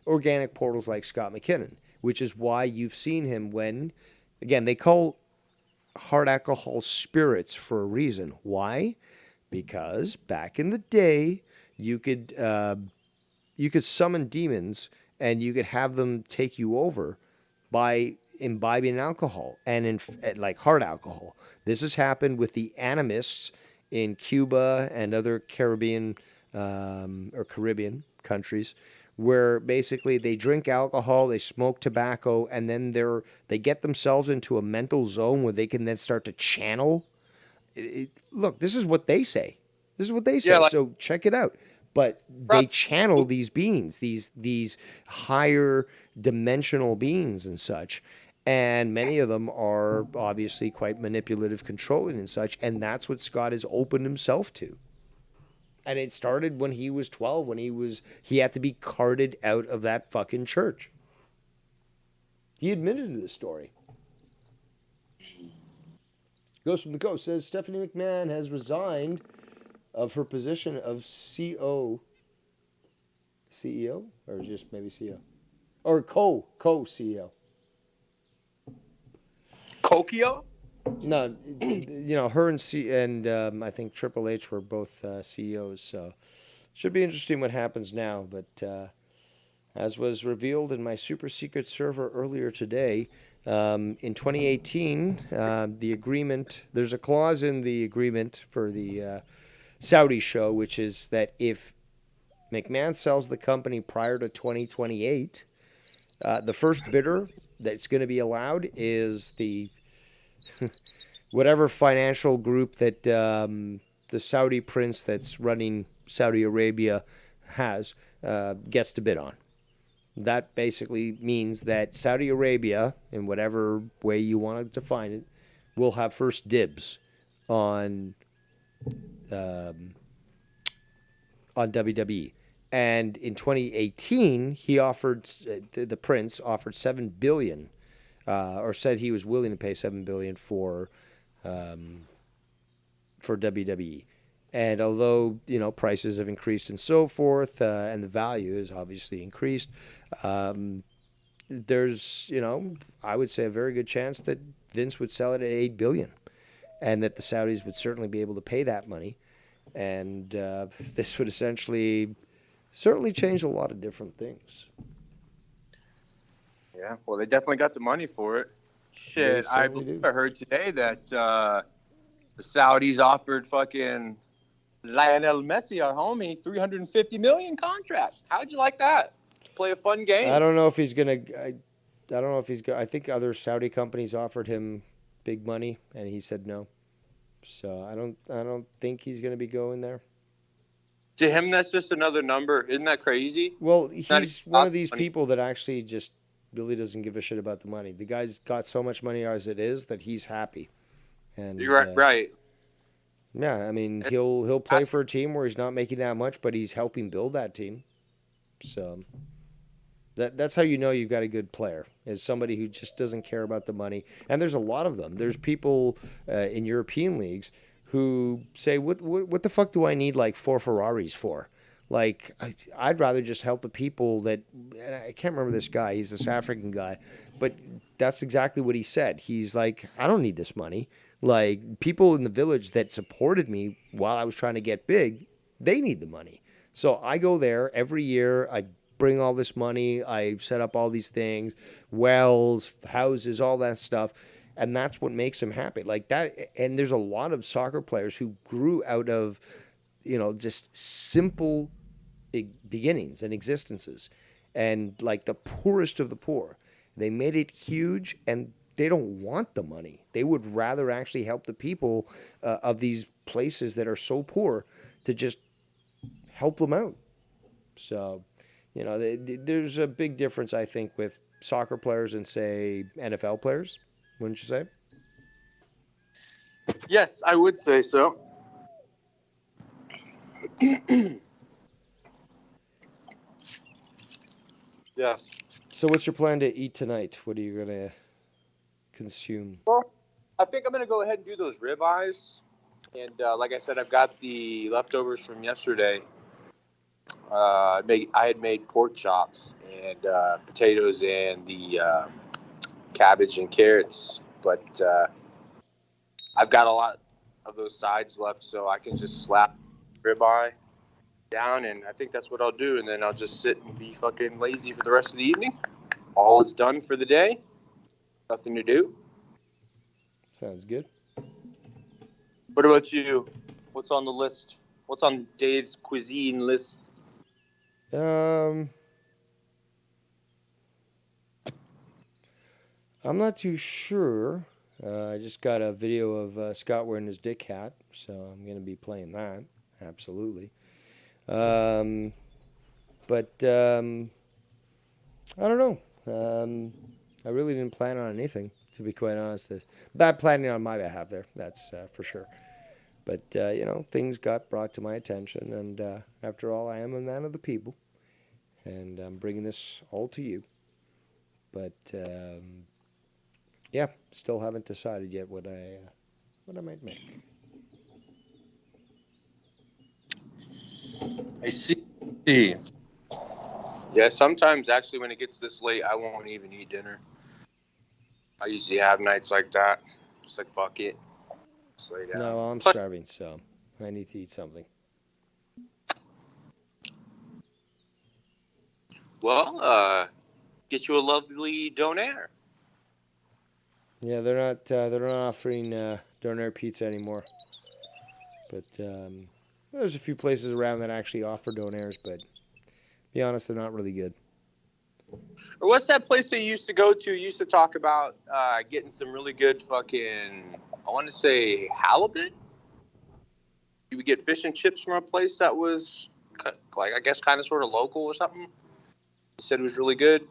[SPEAKER 2] organic portals like Scott McKinnon, which is why you've seen him when, again, they call hard alcohol spirits for a reason. Why? Because back in the day, you could summon demons and you could have them take you over by imbibing alcohol and like hard alcohol. This has happened with the animists in Cuba and other Caribbean countries, where basically they drink alcohol, they smoke tobacco, and then they get themselves into a mental zone where they can then start to channel. Look, this is what they say. Yeah, so check it out. But they channel these beings, these higher dimensional beings and such. And many of them are obviously quite manipulative, controlling and such. And that's what Scott has opened himself to. And it started when he was 12, when he had to be carted out of that fucking church. He admitted to this story. Ghost from the Coast says Stephanie McMahon has resigned of her position of CEO, or just maybe CEO, or co-CEO.
[SPEAKER 13] Kokio?
[SPEAKER 2] No, her and I think Triple H were both CEOs, so should be interesting what happens now. But as was revealed in my super secret server earlier today, in 2018, the agreement, there's a clause in the agreement for the Saudi show, which is that if McMahon sells the company prior to 2028, the first bidder that's going to be allowed is the whatever financial group that the Saudi prince that's running Saudi Arabia has gets to bid on. That basically means that Saudi Arabia, in whatever way you want to define it, will have first dibs on WWE. And in 2018, he offered the prince offered $7 billion, or said he was willing to pay $7 billion for WWE. And although prices have increased and so forth, and the value has obviously increased, there's I would say a very good chance that Vince would sell it at $8 billion, and that the Saudis would certainly be able to pay that money, and this would certainly change a lot of different things.
[SPEAKER 13] Yeah, well, they definitely got the money for it. Shit, I heard today that the Saudis offered fucking Lionel Messi, our homie, $350 million contract. How'd you like that? Play a fun game.
[SPEAKER 2] I don't know if he's gonna. I don't know if he's. I think other Saudi companies offered him big money, and he said no. So I don't think he's gonna be going there.
[SPEAKER 13] To him, that's just another number. Isn't that crazy?
[SPEAKER 2] Well, he's one of these people that actually just really doesn't give a shit about the money. The guy's got so much money as it is that he's happy. And
[SPEAKER 13] you're right.
[SPEAKER 2] Yeah, I mean, he'll play for a team where he's not making that much, but he's helping build that team. So that's how you know you've got a good player, is somebody who just doesn't care about the money. And there's a lot of them. There's people in European leagues who say, what the fuck do I need like 4 Ferraris for? Like, I'd rather just help the people that, and I can't remember this guy, he's a South African guy, but that's exactly what he said. He's like, I don't need this money. Like, people in the village that supported me while I was trying to get big, they need the money. So I go there every year, I bring all this money, I set up all these things, wells, houses, all that stuff. And that's what makes him happy. Like that. And there's a lot of soccer players who grew out of, just simple beginnings and existences. And like the poorest of the poor, they made it huge, and they don't want the money. They would rather actually help the people of these places that are so poor to just help them out. So, there's a big difference, I think, with soccer players and, say, NFL players. Wouldn't you say?
[SPEAKER 13] Yes, I would say so. Yes.
[SPEAKER 2] So what's your plan to eat tonight? What are you going to consume?
[SPEAKER 13] Well, I think I'm going to go ahead and do those ribeyes. And like I said, I've got the leftovers from yesterday. I had made pork chops and potatoes and the cabbage and carrots, but I've got a lot of those sides left, so I can just slap ribeye down, and I think that's what I'll do, and then I'll just sit and be fucking lazy for the rest of the evening. All is done for the day. Nothing to do.
[SPEAKER 2] Sounds good.
[SPEAKER 13] What about you? What's on the list? What's on Dave's cuisine list?
[SPEAKER 2] I'm not too sure. I just got a video of Scott wearing his dick hat, so I'm going to be playing that. Absolutely. But I don't know. I really didn't plan on anything, to be quite honest. Bad planning on my behalf there, that's for sure. But, things got brought to my attention, and after all, I am a man of the people, and I'm bringing this all to you. But, yeah, still haven't decided yet what I might make.
[SPEAKER 13] I see. Yeah, sometimes actually when it gets this late, I won't even eat dinner. I usually have nights like that. Just like, fuck it. Just lay down.
[SPEAKER 2] No, I'm starving, so I need to eat something.
[SPEAKER 13] Well, get you a lovely donair.
[SPEAKER 2] Yeah, they're not offering donair pizza anymore. But there's a few places around that actually offer donairs, but to be honest, they're not really good.
[SPEAKER 13] Or what's that place they used to go to? Used to talk about getting some really good fucking, I want to say halibut. You would get fish and chips from a place that was like, I guess, kind of sort of local or something. He said it was really good.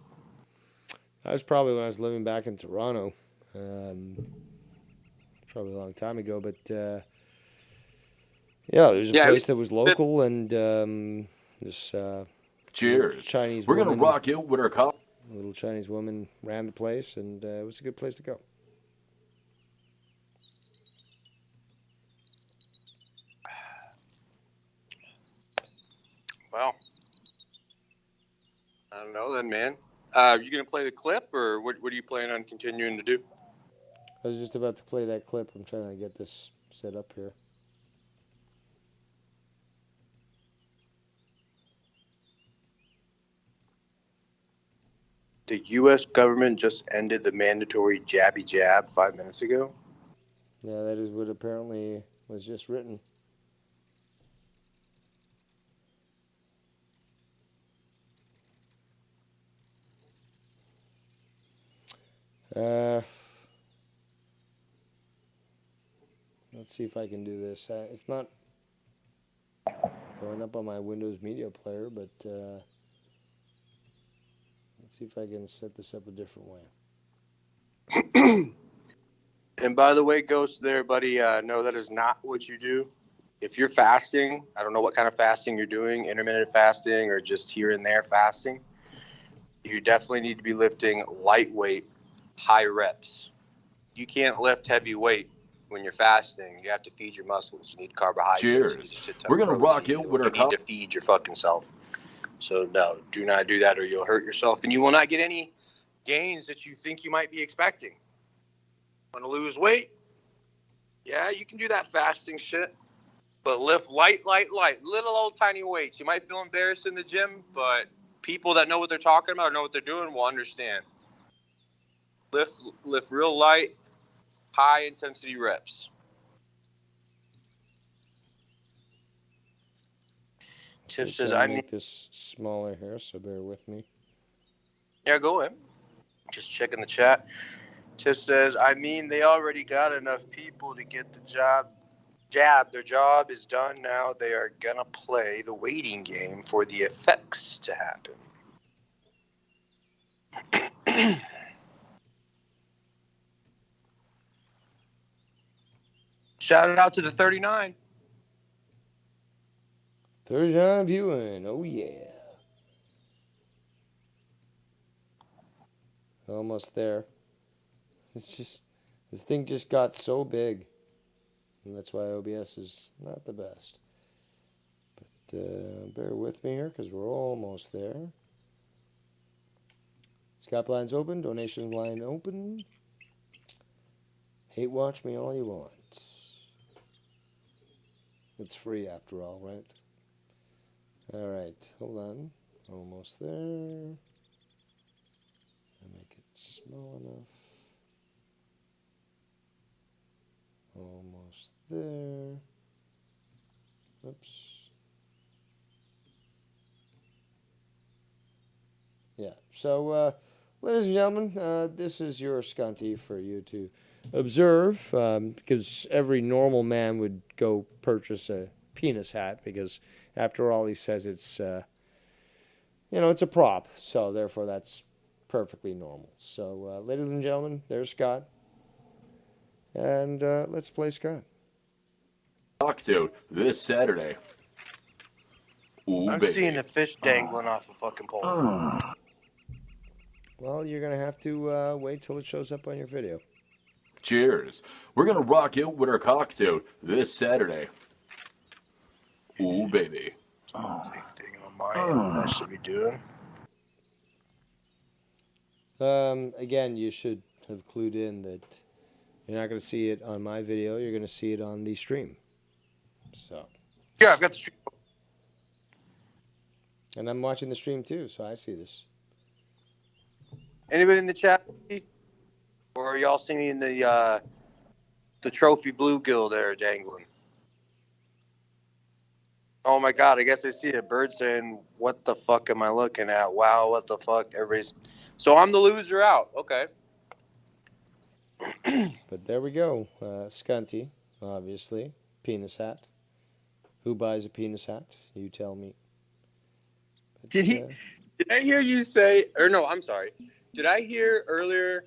[SPEAKER 2] That was probably when I was living back in Toronto. Probably a long time ago, but yeah, there's a place that was local, and This
[SPEAKER 3] Cheers.
[SPEAKER 2] Chinese
[SPEAKER 3] We're
[SPEAKER 2] woman.
[SPEAKER 3] gonna rock it with our coffee.
[SPEAKER 2] A little Chinese woman ran the place, and it was a good place to go.
[SPEAKER 13] Well, I don't know then, man. You gonna play the clip, or what are you planning on continuing to do?
[SPEAKER 2] I was just about to play that clip. I'm trying to get this set up here.
[SPEAKER 13] The U.S. government just ended the mandatory jabby jab 5 minutes ago.
[SPEAKER 2] Yeah, that is what apparently was just written. Let's see if I can do this. It's not going up on my Windows Media Player, but let's see if I can set this up a different way.
[SPEAKER 13] And by the way, Ghost there, buddy, no, that is not what you do. If you're fasting, I don't know what kind of fasting you're doing, intermittent fasting or just here and there fasting, you definitely need to be lifting lightweight, high reps. You can't lift heavy weight when you're fasting. You have to feed your muscles. You need carbohydrates.
[SPEAKER 3] Cheers.
[SPEAKER 13] You need a shit ton
[SPEAKER 3] We're
[SPEAKER 13] of
[SPEAKER 3] gonna
[SPEAKER 13] protein.
[SPEAKER 3] rock it with our
[SPEAKER 13] You need to feed your fucking self. So no, do not do that or you'll hurt yourself and you will not get any gains that you think you might be expecting. Want to lose weight? Yeah, you can do that fasting shit. But lift light. Little old tiny weights. You might feel embarrassed in the gym, but people that know what they're talking about or know what they're doing will understand. Lift real light, high intensity reps.
[SPEAKER 2] So
[SPEAKER 13] Tiff says,
[SPEAKER 2] trying
[SPEAKER 13] I
[SPEAKER 2] to
[SPEAKER 13] mean,
[SPEAKER 2] make this smaller here, so bear with me.
[SPEAKER 13] yeah, go ahead. Just checking the chat. Tiff says, I mean, they already got enough people to get the jab. Their job is done now. They are going to play the waiting game for the effects to happen. Shout out to the 39.
[SPEAKER 2] 39 viewing, oh yeah. Almost there. It's just, this thing just got so big. And that's why OBS is not the best. But bear with me here, because we're almost there. Skype line's open, donation line open. Hate watch me all you want. It's free after all, right? Alright, hold on. Almost there. Make it small enough. Almost there. Oops. Yeah, so ladies and gentlemen, this is your skunty for you to observe, because every normal man would go purchase a penis hat, because after all he says it's, it's a prop, so therefore that's perfectly normal. So ladies and gentlemen, there's Scott, and let's play Scott.
[SPEAKER 3] Talk to this Saturday. Ooh,
[SPEAKER 13] I'm
[SPEAKER 3] baby.
[SPEAKER 13] seeing a fish dangling off a fucking pole.
[SPEAKER 2] Well, you're going to have to wait till it shows up on your video.
[SPEAKER 3] Cheers. We're gonna rock it with our cocktail this Saturday. Ooh, baby.
[SPEAKER 13] Thing on my end I should be doing.
[SPEAKER 2] Again, you should have clued in that you're not going to see it on my video. You're going to see it on the stream. So.
[SPEAKER 13] Yeah, I've got the stream.
[SPEAKER 2] And I'm watching the stream too, so I see this.
[SPEAKER 13] Anybody in the chat? Or are y'all seeing the trophy bluegill there dangling? Oh my god, I guess I see a bird saying, what the fuck am I looking at? Wow, what the fuck? Everybody's... So I'm the loser out. Okay.
[SPEAKER 2] But there we go. Skunty, obviously. Penis hat. Who buys a penis hat? You tell me. But,
[SPEAKER 13] Did I hear you say, or no, I'm sorry. Did I hear earlier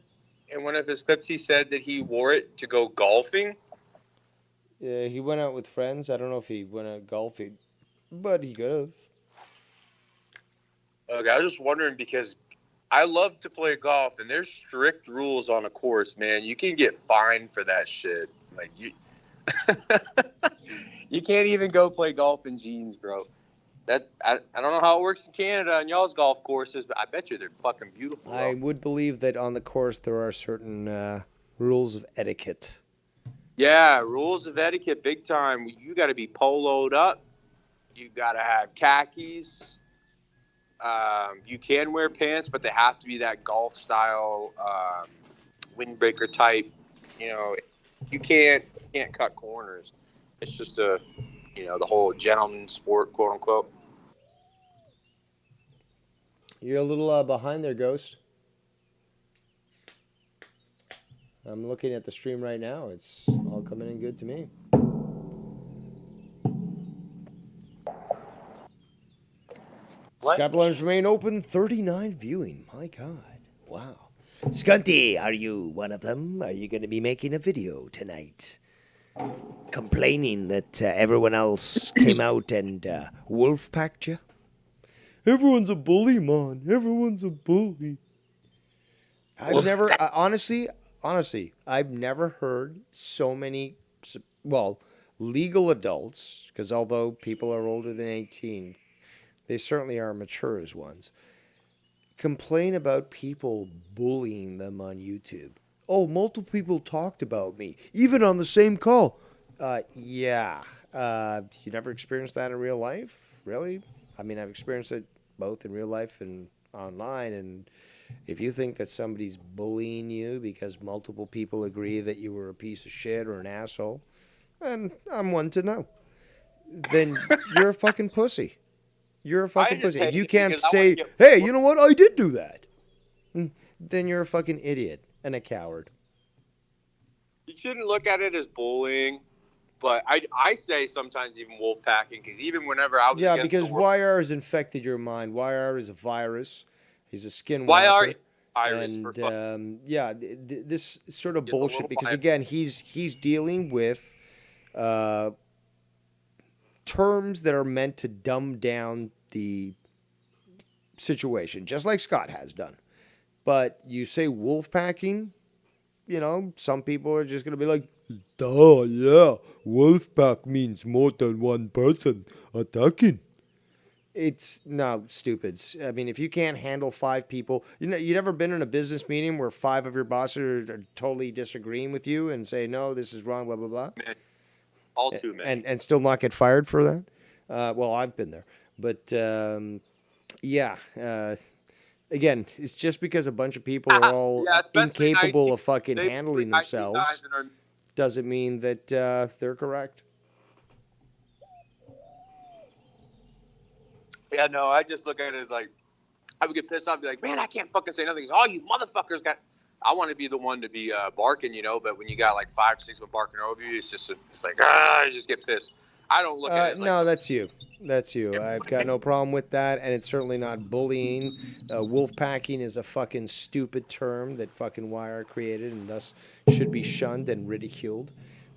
[SPEAKER 13] in one of his clips he said that he wore it to go golfing?
[SPEAKER 2] He went out with friends. I don't know if he went out golfing, but he could have.
[SPEAKER 13] Okay, I was just wondering because I love to play golf, and there's strict rules on a course, man. You can get fined for that shit. Like you, you can't even go play golf in jeans, bro. I don't know how it works in Canada on y'all's golf courses, but I bet you they're fucking beautiful.
[SPEAKER 2] I would believe that on the course there are certain rules of etiquette.
[SPEAKER 13] Yeah, rules of etiquette, big time. You got to be poloed up. You got to have khakis. You can wear pants, but they have to be that golf style, windbreaker type. You know, you can't cut corners. It's just the whole gentleman sport, quote unquote.
[SPEAKER 2] You're a little behind there, Ghost. I'm looking at the stream right now. It's all coming in good to me. Scott Lounge remain open, 39 viewing. My God. Wow.
[SPEAKER 7] Scunty, are you one of them? Are you going to be making a video tonight? Complaining that everyone else came out and wolf packed you?
[SPEAKER 6] Everyone's a bully, man. Everyone's a bully.
[SPEAKER 2] I've never, honestly, I've never heard so many, legal adults, because although people are older than 18, they certainly are mature as ones, complain about people bullying them on YouTube. Oh, multiple people talked about me, even on the same call. Yeah. You never experienced that in real life? Really? I mean, I've experienced it both in real life and online, and if you think that somebody's bullying you because multiple people agree that you were a piece of shit or an asshole, and I'm one to know, then you're a fucking pussy. You're a fucking pussy. If you can't say, hey, you know what? I did do that. Then you're a fucking idiot and a coward.
[SPEAKER 13] You shouldn't look at it as bullying, but I say sometimes even wolf packing, because even whenever I was
[SPEAKER 2] because YR has infected your mind. YR is a virus. He's a skinwalker.
[SPEAKER 13] YR virus.
[SPEAKER 2] And this sort of bullshit, because again, he's dealing with terms that are meant to dumb down the situation, just like Scott has done. But you say wolf packing, some people are just going to be like,
[SPEAKER 6] duh, yeah, wolf pack means more than one person attacking.
[SPEAKER 2] It's stupids. I mean, if you can't handle 5 people, you've never been in a business meeting where 5 of your bosses are totally disagreeing with you and say, no, this is wrong, blah, blah, blah.
[SPEAKER 13] Man. All too many.
[SPEAKER 2] And still not get fired for that? I've been there. But, again, it's just because a bunch of people are all incapable of fucking handling themselves doesn't mean that they're correct.
[SPEAKER 13] Yeah, no, I just look at it as like, I would get pissed off and be like, man, I can't fucking say nothing. All you motherfuckers got... I want to be the one to be barking, but when you got like 5, 6 of barking over you, it's like, I just get pissed. I don't look at it like...
[SPEAKER 2] No, that's you. That's you. I've got no problem with that, and it's certainly not bullying. Wolf packing is a fucking stupid term that fucking Wire created and thus should be shunned and ridiculed.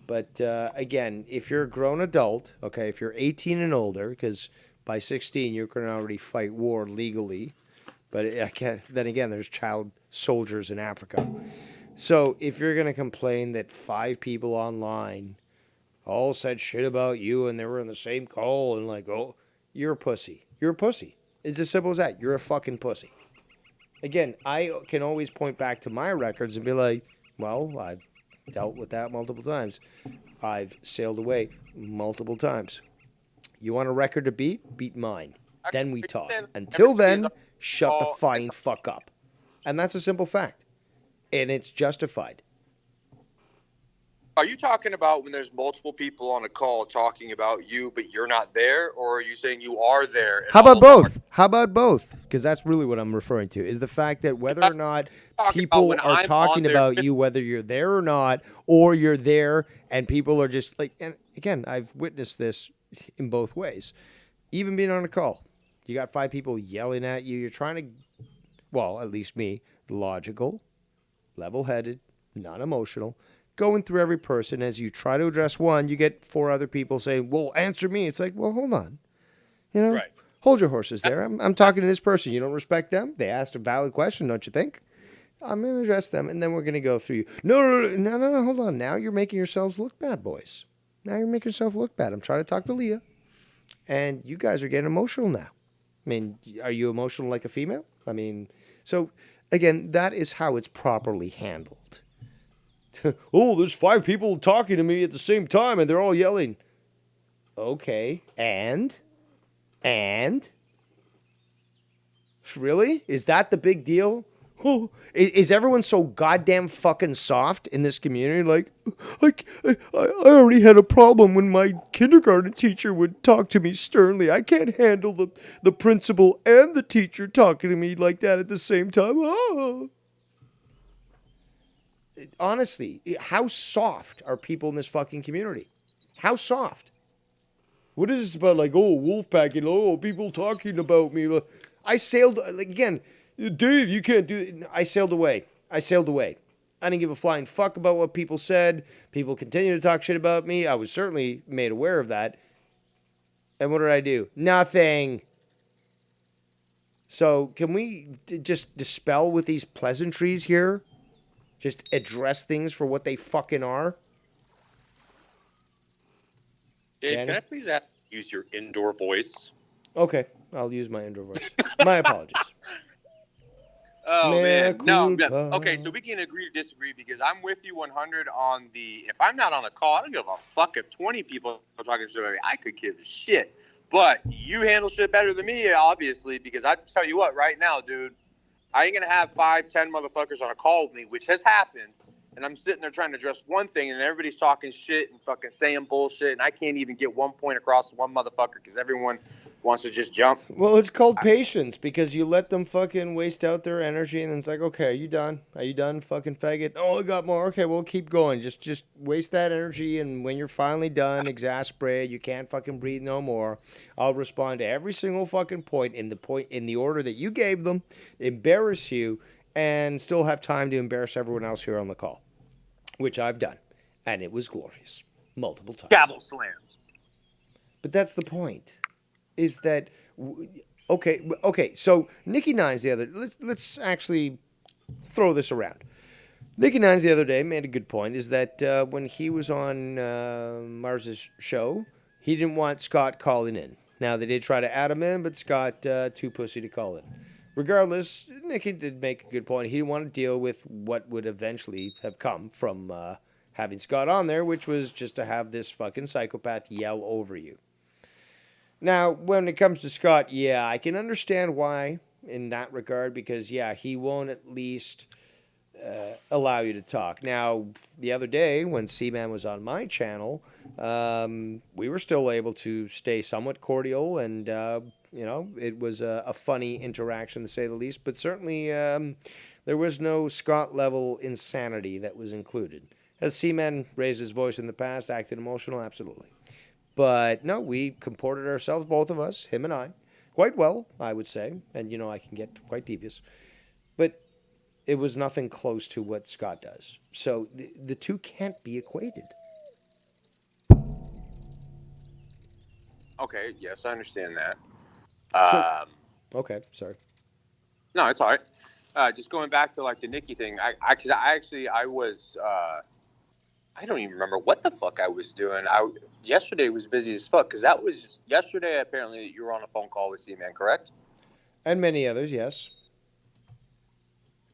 [SPEAKER 2] But again, if you're a grown adult, okay, if you're 18 and older, because by 16 you can already fight war legally, but then again, there's child soldiers in Africa. So if you're going to complain that 5 people online all said shit about you and they were in the same call and like, oh, you're a pussy. You're a pussy. It's as simple as that. You're a fucking pussy. Again, I can always point back to my records and be like, well, I've dealt with that multiple times. I've sailed away multiple times. You want a record to beat? Beat mine. Then we talk. Until then, shut the fine fuck up. And that's a simple fact. And it's justified.
[SPEAKER 13] Are you talking about when there's multiple people on a call talking about you, but you're not there? Or are you saying you are there?
[SPEAKER 2] How about both? How about both? Because that's really what I'm referring to, is the fact that whether or not people are talking about you, whether you're there or not, or you're there and people are just like, and again, I've witnessed this in both ways. Even being on a call, you got 5 people yelling at you. You're trying to, well, at least me, logical, level-headed, not emotional, going through every person. As you try to address one, you get 4 other people saying, well, answer me. It's like, well, hold on.
[SPEAKER 13] Right.
[SPEAKER 2] Hold your horses there. I'm talking to this person. You don't respect them? They asked a valid question, don't you think? I'm going to address them, and then we're going to go through you. No, hold on. Now you're making yourselves look bad, boys. Now you're making yourself look bad. I'm trying to talk to Leah, and you guys are getting emotional now. I mean, are you emotional like a female? I mean, so, again, that is how it's properly handled. Oh, there's 5 people talking to me at the same time, and they're all yelling. Okay, and? Really? Is that the big deal? Oh, is everyone so goddamn fucking soft in this community? Like, I already had a problem when my kindergarten teacher would talk to me sternly. I can't handle the principal and the teacher talking to me like that at the same time. Oh. Honestly, how soft are people in this fucking community? How soft? What is this about? Like, oh, Wolfpack, and oh, people talking about me. I sailed, again, Dave, you can't do it. I sailed away. I didn't give a flying fuck about what people said. People continue to talk shit about me. I was certainly made aware of that. And what did I do? Nothing. So can we just dispel with these pleasantries here? Just address things for what they fucking are?
[SPEAKER 14] Dave, can I please use your indoor voice?
[SPEAKER 2] Okay, I'll use my indoor voice. My apologies.
[SPEAKER 14] Oh, man. No, okay, so we can agree to disagree because I'm with you 100 on the, if I'm not on a call, I don't give a fuck if 20 people are talking to me. I could give a shit. But you handle shit better than me, obviously, because I tell you what, right now, dude, I ain't going to have 5, 10 motherfuckers on a call with me, which has happened. And I'm sitting there trying to address one thing, and everybody's talking shit and fucking saying bullshit, and I can't even get one point across to one motherfucker because everyone wants to just jump.
[SPEAKER 2] Well, it's called patience because you let them fucking waste out their energy, and then it's like, okay, are you done? Are you done, fucking faggot? Oh, I got more. Okay, well, keep going. Just waste that energy, and when you're finally done, exasperated, you can't fucking breathe no more, I'll respond to every single fucking point in the order that you gave them, embarrass you, and still have time to embarrass everyone else here on the call, which I've done, and it was glorious multiple times.
[SPEAKER 14] Gavel slams.
[SPEAKER 2] But that's the point. Is that okay? So Nikki Nines the other. Let's actually throw this around. Nikki Nines the other day made a good point. Is that when he was on Mars's show, he didn't want Scott calling in. Now they did try to add him in, but Scott too pussy to call in. Regardless, Nikki did make a good point. He didn't want to deal with what would eventually have come from having Scott on there, which was just to have this fucking psychopath yell over you. Now, when it comes to Scott, yeah, I can understand why in that regard, because, yeah, he won't at least allow you to talk. Now, the other day when C-Man was on my channel, we were still able to stay somewhat cordial, and, it was a funny interaction, to say the least, but certainly there was no Scott-level insanity that was included. Has C-Man raised his voice in the past, acted emotional? Absolutely. But no, we comported ourselves, both of us, him and I, quite well, I would say. And, I can get quite devious. But it was nothing close to what Scott does. So the two can't be equated.
[SPEAKER 14] Okay, yes, I understand that.
[SPEAKER 2] Okay, sorry.
[SPEAKER 14] No, it's all right. Just going back to, the Nikki thing, I was... I don't even remember what the fuck I was doing. Yesterday was busy as fuck because that was yesterday. Apparently, you were on a phone call with C-Man, correct?
[SPEAKER 2] And many others, yes.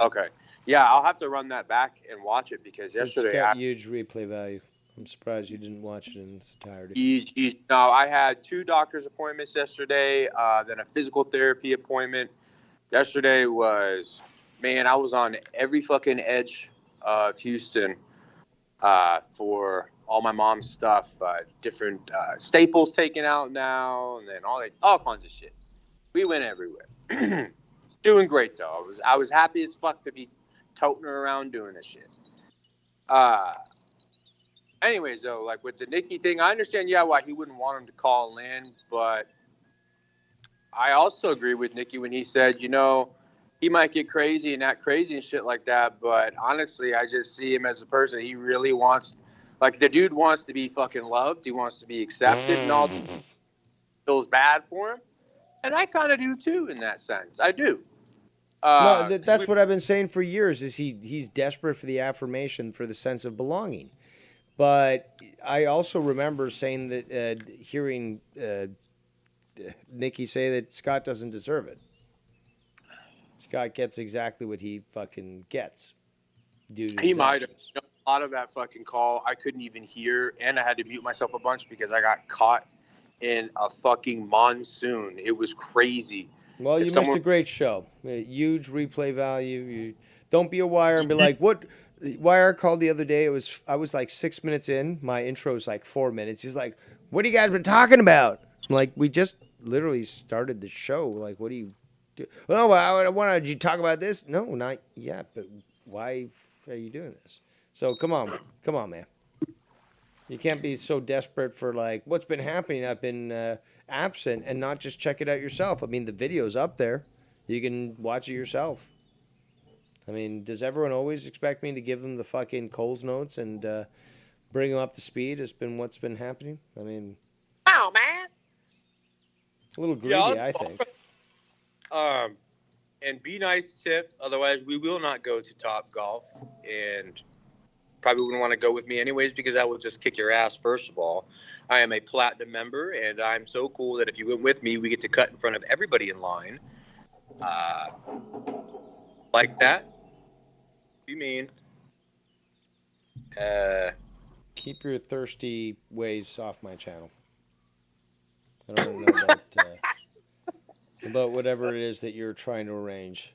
[SPEAKER 14] Okay, yeah, I'll have to run that back and watch it because yesterday
[SPEAKER 2] it's got huge replay value. I'm surprised you didn't watch it in its entirety.
[SPEAKER 14] Huge. No, I had 2 doctor's appointments yesterday, then a physical therapy appointment. Yesterday was, man, I was on every fucking edge of Houston. For all my mom's stuff, different staples taken out now, and then all kinds of shit. We went everywhere. Doing great though. I was happy as fuck to be toting her around doing this shit. Anyways though, with the Nikki thing, I understand why he wouldn't want him to call in, but I also agree with Nikki when he said, he might get crazy and act crazy and shit like that, but honestly, I just see him as a person. He really wants, the dude wants to be fucking loved. He wants to be accepted, and all feels bad for him. And I kind of do too in that sense. I do.
[SPEAKER 2] No, that's what I've been saying for years. Is he's desperate for the affirmation, for the sense of belonging. But I also remember saying that, hearing Nikki say that Scott doesn't deserve it. Scott gets exactly what he fucking gets.
[SPEAKER 14] He might have. A lot of that fucking call, I couldn't even hear, and I had to mute myself a bunch because I got caught in a fucking monsoon. It was crazy.
[SPEAKER 2] Well, you missed a great show. A huge replay value. Don't be a wire and be like, what? Wire called the other day. I was like 6 minutes in. My intro is like 4 minutes. He's like, what have you guys been talking about? I'm like, we just literally started the show. Like, what do you do? Oh, well, I wanted you to talk about this. No, not yet. But why are you doing this? So come on, man. You can't be so desperate for like what's been happening. I've been absent and not just check it out yourself. I mean, the video's up there. You can watch it yourself. I mean, does everyone always expect me to give them the fucking Coles notes and bring them up to speed? Has been what's been happening. I mean,
[SPEAKER 14] oh man,
[SPEAKER 2] a little greedy, I think.
[SPEAKER 14] And be nice, Tiff. Otherwise, we will not go to Top Golf, and probably wouldn't want to go with me anyways because that would just kick your ass. First of all, I am a platinum member, and I'm so cool that if you went with me, we get to cut in front of everybody in line. Like that. Be mean.
[SPEAKER 2] Keep your thirsty ways off my channel. I don't know about whatever it is that you're trying to arrange.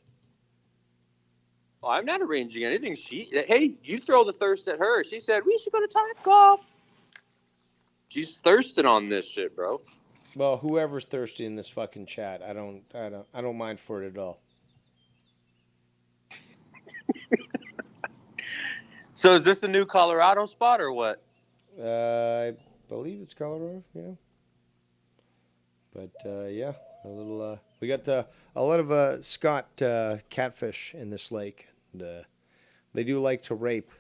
[SPEAKER 14] Well, I'm not arranging anything. Hey, you throw the thirst at her. She said we should go to Top Golf. She's thirsting on this shit, bro.
[SPEAKER 2] Well, whoever's thirsty in this fucking chat, I don't mind for it at all.
[SPEAKER 14] So is this the new Colorado spot or what?
[SPEAKER 2] I believe it's Colorado, yeah. But yeah, a little. We got a lot of Scott catfish in this lake, and they do like to rape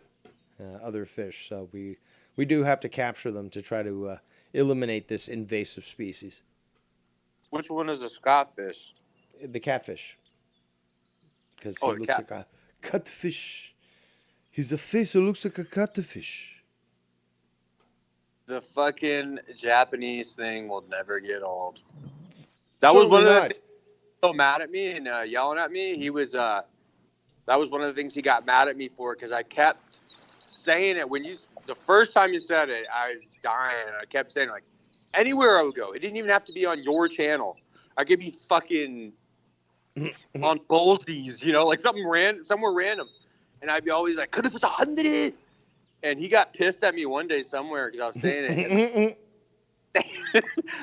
[SPEAKER 2] other fish. So we do have to capture them to try to eliminate this invasive species.
[SPEAKER 14] Which one is a Scott fish?
[SPEAKER 2] The catfish, because he looks like a catfish. He's a face that looks like a catfish.
[SPEAKER 14] The fucking Japanese thing will never get old. That was one of the things so mad at me and yelling at me. He was that was one of the things he got mad at me for because I kept saying it the first time you said it, I was dying. I kept saying like anywhere I would go. It didn't even have to be on your channel. I could be fucking on Bullsies, like somewhere random. And I'd be always like, could have was 100. And he got pissed at me one day somewhere because I was saying it.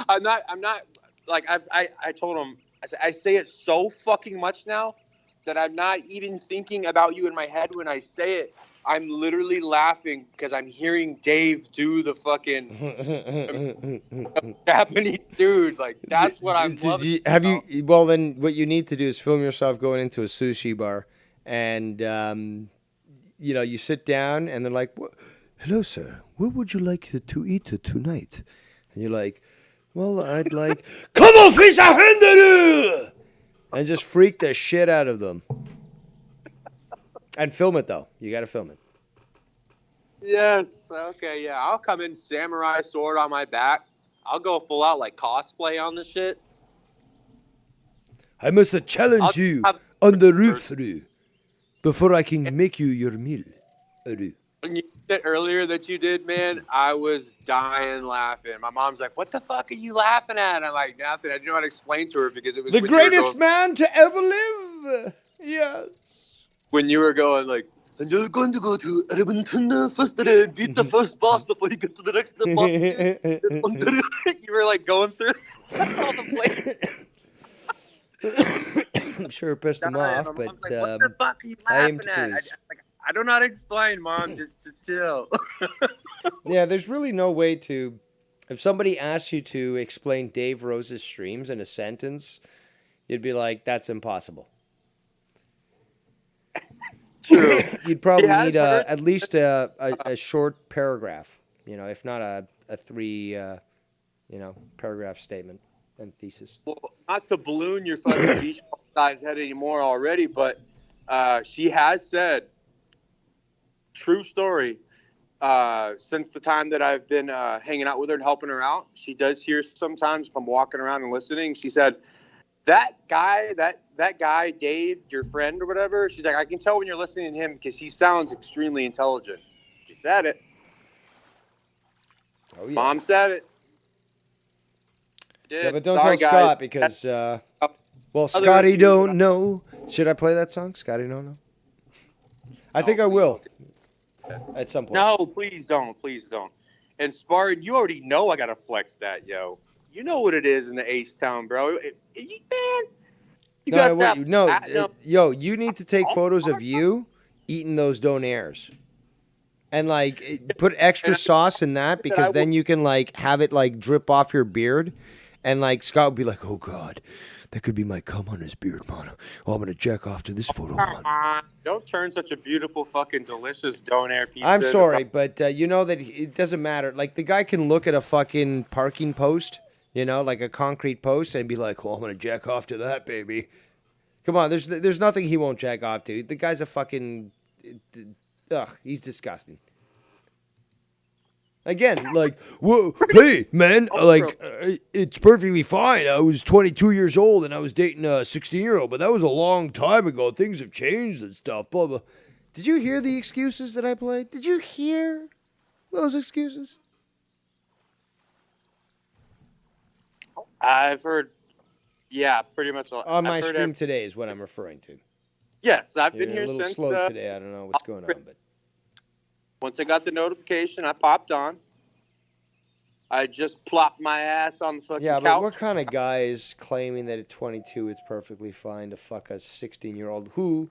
[SPEAKER 14] I'm not like I told him, I say it so fucking much now that I'm not even thinking about you in my head when I say it. I'm literally laughing because I'm hearing Dave do the fucking Japanese dude. Like, that's what I'm loving.
[SPEAKER 2] Well, then what you need to do is film yourself going into a sushi bar and, you sit down and they're like, hello, sir. What would you like to eat tonight? And you're like, well, I'd like Kugelfish Hunderu! And just freak the shit out of them. And film it, though. You got to film it.
[SPEAKER 14] Yes. Okay, yeah. I'll come in samurai sword on my back. I'll go full out like cosplay on the shit.
[SPEAKER 6] I must challenge you on the roof, before I can make you your meal.
[SPEAKER 14] When you said earlier that you did, man, I was dying laughing. My mom's like, what the fuck are you laughing at? I'm like, nothing. I didn't know how to explain to her because it was
[SPEAKER 2] the greatest man to ever live. Yes.
[SPEAKER 14] When you were going like, and you're going to go to Edmonton first and beat the first boss before you get to the next boss. You were like going through all the places.
[SPEAKER 2] I'm sure it pissed him off, but
[SPEAKER 14] like, what the fuck are you laughing at? I don't know how to explain, Mom. Just chill.
[SPEAKER 2] Yeah, there's really no way to. If somebody asks you to explain Dave Rose's streams in a sentence, you'd be like, "That's impossible."
[SPEAKER 14] True.
[SPEAKER 2] You'd probably need at least a short paragraph, if not a 3, paragraph statement. and thesis.
[SPEAKER 14] Well, not to balloon your fucking beach ball size head anymore already, but she has said, true story, since the time that I've been hanging out with her and helping her out, she does hear sometimes if I'm walking around and listening. She said, that guy, Dave, your friend or whatever, she's like, I can tell when you're listening to him because he sounds extremely intelligent. She said it.
[SPEAKER 2] Oh, yeah.
[SPEAKER 14] Mom said it.
[SPEAKER 2] Yeah, but don't tell Scott because, well, Scotty don't know. Should I play that song? Scotty don't know? I think I will at some point.
[SPEAKER 14] No, please don't. Please don't. And Spartan, you already know I got to flex that, yo. You know what it is in the Ace Town, bro.
[SPEAKER 2] Yo, you need to take photos of you eating those donairs. And, like, put extra sauce in that because then you can, like, have it, like, drip off your beard. And, like, Scott would be like, oh, God, that could be my cum on his beard, man. Oh, I'm going to jack off to this photo, man.
[SPEAKER 14] Don't turn such a beautiful, fucking delicious donair pizza.
[SPEAKER 2] I'm sorry, but you know that it doesn't matter. Like, the guy can look at a fucking parking post, you know, like a concrete post, and be like, oh, I'm going to jack off to that, baby. Come on, there's nothing he won't jack off to. The guy's a fucking... Ugh, he's disgusting. Again, like, whoa, hey, man, like, it's perfectly fine. I was 22 years old and I was dating a 16-year-old, but that was a long time ago. Things have changed and stuff, blah, blah. Did you hear the excuses that I played? Did you hear those excuses?
[SPEAKER 14] I've heard, yeah, pretty much.
[SPEAKER 2] On my stream today is what I'm referring to.
[SPEAKER 14] Yes, I've been
[SPEAKER 2] You're
[SPEAKER 14] here
[SPEAKER 2] a little
[SPEAKER 14] since.
[SPEAKER 2] slow today. I don't know what's going on, but.
[SPEAKER 14] Once I got the notification, I popped on. I just plopped my ass on the fucking couch.
[SPEAKER 2] Yeah, but what kind of guy is claiming that at 22 it's perfectly fine to fuck a 16-year-old who,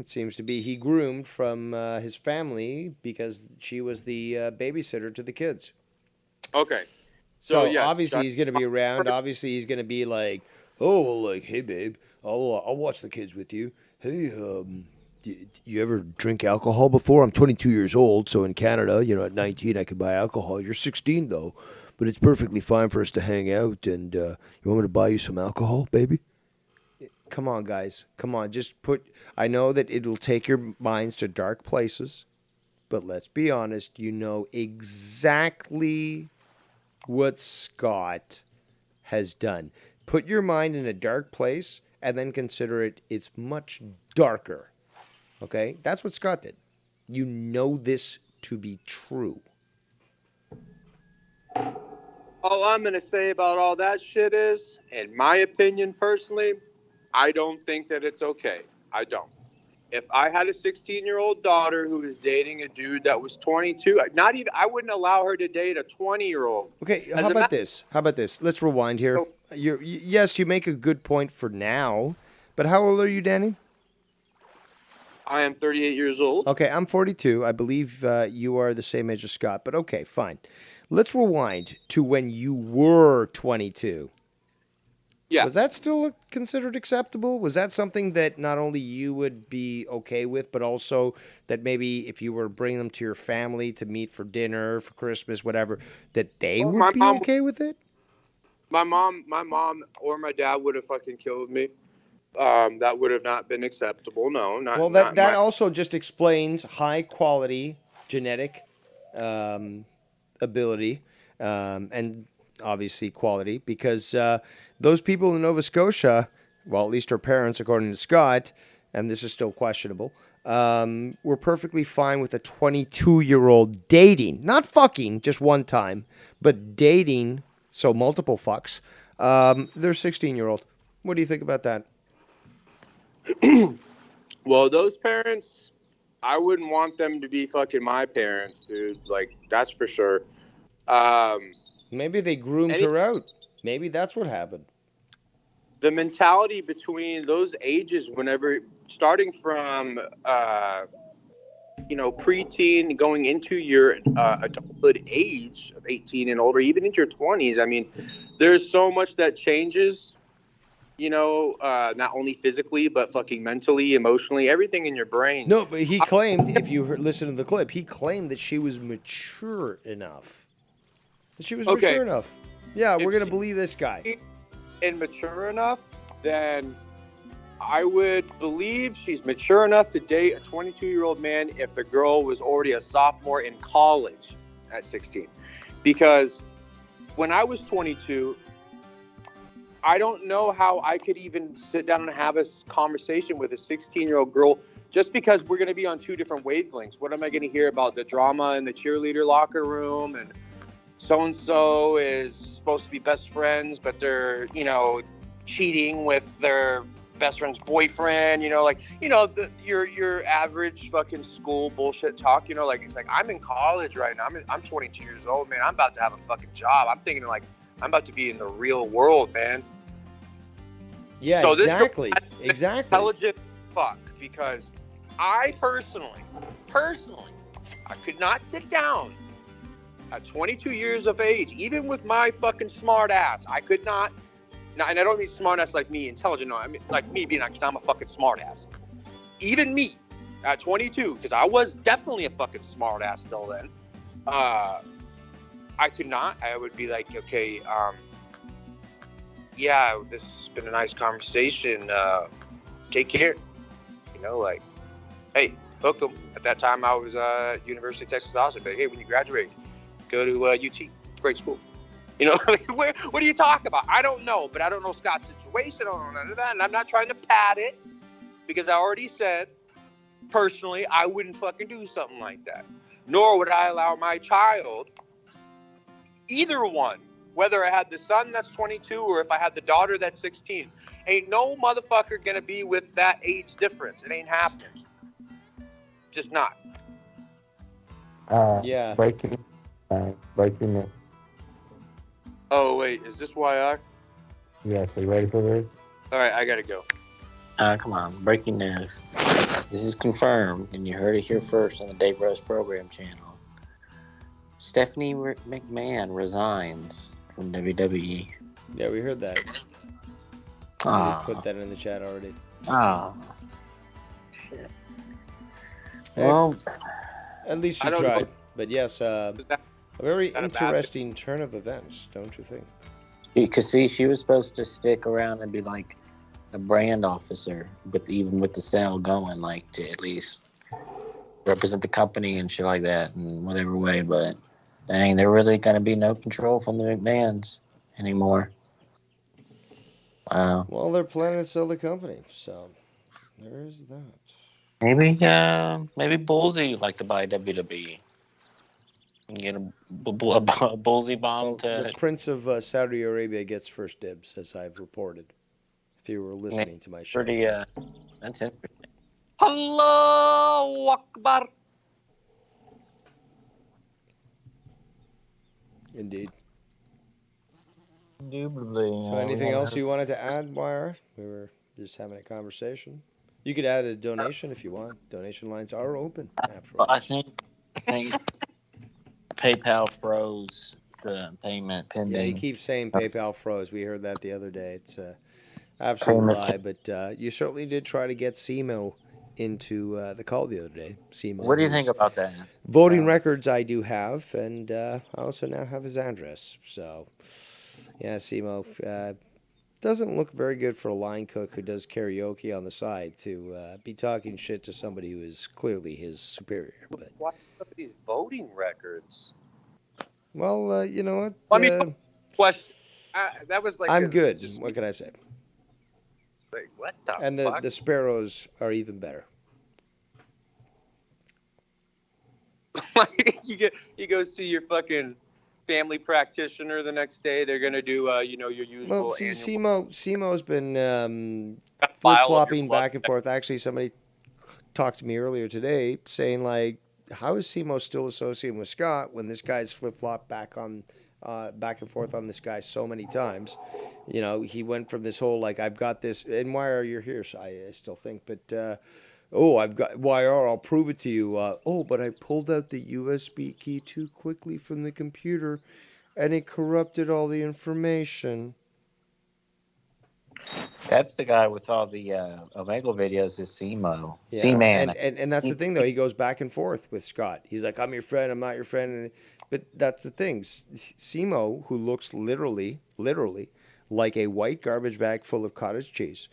[SPEAKER 2] it seems to be, he groomed from his family because she was the babysitter to the kids?
[SPEAKER 14] Okay.
[SPEAKER 2] So
[SPEAKER 14] yes,
[SPEAKER 2] obviously he's going to be around. Obviously he's going to be like, oh, well, like, hey, babe, I'll watch the kids with you. Hey, you ever drink alcohol before? I'm 22 years old, so in Canada, you know, at 19 I could buy alcohol. You're 16 though, but it's perfectly fine for us to hang out. And you want me to buy you some alcohol, baby? Come on, guys. Come on, just put. I know that it'll take your minds to dark places, but let's be honest. You know exactly what Scott has done. Put your mind in a dark place, and then consider it's much darker. Okay? That's what Scott did. You know this to be true.
[SPEAKER 14] All I'm going to say about all that shit is, in my opinion personally, I don't think that it's okay. I don't. If I had a 16-year-old daughter who was dating a dude that was 22, I wouldn't allow her to date a 20-year-old.
[SPEAKER 2] Okay, how about this? How about this? Let's rewind here. Yes, you make a good point for now, but how old are you, Danny?
[SPEAKER 14] I am 38 years old.
[SPEAKER 2] Okay, I'm 42. I believe you are the same age as Scott, but okay, fine. Let's rewind to when you were 22.
[SPEAKER 14] Yeah.
[SPEAKER 2] Was that still considered acceptable? Was that something that not only you would be okay with, but also that maybe if you were bringing them to your family to meet for dinner, for Christmas, whatever, that they would be okay with it?
[SPEAKER 14] My mom or my dad would have fucking killed me. That would have not been acceptable. No, not.
[SPEAKER 2] Well, that also just explains high quality genetic ability and obviously quality, because those people in Nova Scotia, well, at least her parents, according to Scott, and this is still questionable, were perfectly fine with a 22-year-old dating, not fucking just one time, but dating, so multiple fucks, their 16-year-old. What do you think about that?
[SPEAKER 14] Well, those parents, I wouldn't want them to be fucking my parents, dude. Like, that's for sure.
[SPEAKER 2] Maybe they groomed her out. Maybe that's what happened.
[SPEAKER 14] The mentality between those ages, whenever starting from, preteen, going into your adulthood age of 18 and older, even into your 20s. I mean, there's so much that changes. Not only physically, but fucking mentally, emotionally, everything in your brain.
[SPEAKER 2] No, but he claimed, if you listen to the clip, he claimed that she was mature enough. That she was mature enough. Yeah, we're going to believe this guy.
[SPEAKER 14] and mature enough, then I would believe she's mature enough to date a 22-year-old man if the girl was already a sophomore in college at 16. Because when I was 22, I don't know how I could even sit down and have a conversation with a 16-year-old girl just because we're going to be on two different wavelengths. What am I going to hear about the drama in the cheerleader locker room, and so-and-so is supposed to be best friends, but they're, cheating with their best friend's boyfriend, your average fucking school bullshit talk, it's like, I'm in college right now. I'm 22 years old, man. I'm about to have a fucking job. I'm thinking like, I'm about to be in the real world, man.
[SPEAKER 2] Yeah,
[SPEAKER 14] so
[SPEAKER 2] exactly.
[SPEAKER 14] This
[SPEAKER 2] exactly.
[SPEAKER 14] Intelligent fuck, because I personally, I could not sit down at 22 years of age, even with my fucking smart ass. I could not. And I don't mean smart ass like me, intelligent. No, I mean like me being, because I'm a fucking smart ass. Even me at 22, because I was definitely a fucking smart ass till then. I could not. I would be like, okay, yeah, this has been a nice conversation. Take care. Hey, hook 'em. At that time, I was University of Texas Austin. But hey, when you graduate, go to UT. Great school. What do you talk about? I don't know, but I don't know Scott's situation. I don't know none of that, and I'm not trying to pad it, because I already said, personally, I wouldn't fucking do something like that. Nor would I allow my child, either one, whether I had the son that's 22 or if I had the daughter that's 16, ain't no motherfucker gonna be with that age difference. It ain't happening. Just not.
[SPEAKER 2] Yeah.
[SPEAKER 9] Breaking news.
[SPEAKER 14] Oh, wait, is this YR?
[SPEAKER 9] Yes, are you ready for this?
[SPEAKER 14] All right, I gotta go.
[SPEAKER 12] Come on, breaking news. This is confirmed, and you heard it here first on the Dave Rose program channel. Stephanie McMahon resigns from WWE.
[SPEAKER 2] Yeah, we heard that. We put that in the chat already.
[SPEAKER 12] Shit.
[SPEAKER 2] Well, at least you tried. But yes, a very interesting turn of events, don't you think?
[SPEAKER 12] Because see, she was supposed to stick around and be like a brand officer, even with the sale going, like to at least represent the company and shit like that in whatever way. But dang, there really gonna be no control from the McMahons anymore. Wow.
[SPEAKER 2] Well, they're planning to sell the company, so there's that.
[SPEAKER 12] Maybe Bullseye would like to buy WWE. And get a Bullseye bomb to...
[SPEAKER 2] The Prince of Saudi Arabia gets first dibs, as I've reported. If you were listening to my show.
[SPEAKER 12] Pretty, that's interesting.
[SPEAKER 14] Allahu Akbar.
[SPEAKER 2] Indeed.
[SPEAKER 12] Indubitably.
[SPEAKER 2] So anything else you wanted to add, Wire? We were just having a conversation. You could add a donation if you want. Donation lines are open after all.
[SPEAKER 12] I think PayPal froze the payment pending.
[SPEAKER 2] Yeah, you keep saying PayPal froze. We heard that the other day. It's an absolute lie, but you certainly did try to get SEMO into the call the other day. SEMO.
[SPEAKER 12] What do you think about that?
[SPEAKER 2] Voting records I do have, and I also now have his address. So, yeah, SEMO doesn't look very good for a line cook who does karaoke on the side to be talking shit to somebody who is clearly his superior. But
[SPEAKER 14] why some of these voting records?
[SPEAKER 2] Well, you know what?
[SPEAKER 14] I mean, question. That was like
[SPEAKER 2] I'm good. What can I say?
[SPEAKER 14] Like, what the
[SPEAKER 2] and
[SPEAKER 14] fuck?
[SPEAKER 2] the sparrows are even better.
[SPEAKER 14] you go see your fucking family practitioner the next day. They're gonna do your usual.
[SPEAKER 2] Well, see, SEMO's been flip-flopping back and forth. Actually, somebody talked to me earlier today saying, like, how is SEMO still associating with Scott when this guy's flip-flopped back and forth on this guy so many times? You know, he went from this whole, like, I've got this, and why are you here? So I still think, but, I've got YR, I'll prove it to you. But I pulled out the USB key too quickly from the computer, and it corrupted all the information.
[SPEAKER 12] That's the guy with all the Omegle videos is SEMO.
[SPEAKER 2] Yeah.
[SPEAKER 12] C-Man.
[SPEAKER 2] And that's the thing, though. He goes back and forth with Scott. He's like, I'm your friend, I'm not your friend. But that's the thing. SEMO, who looks literally like a white garbage bag full of cottage cheese.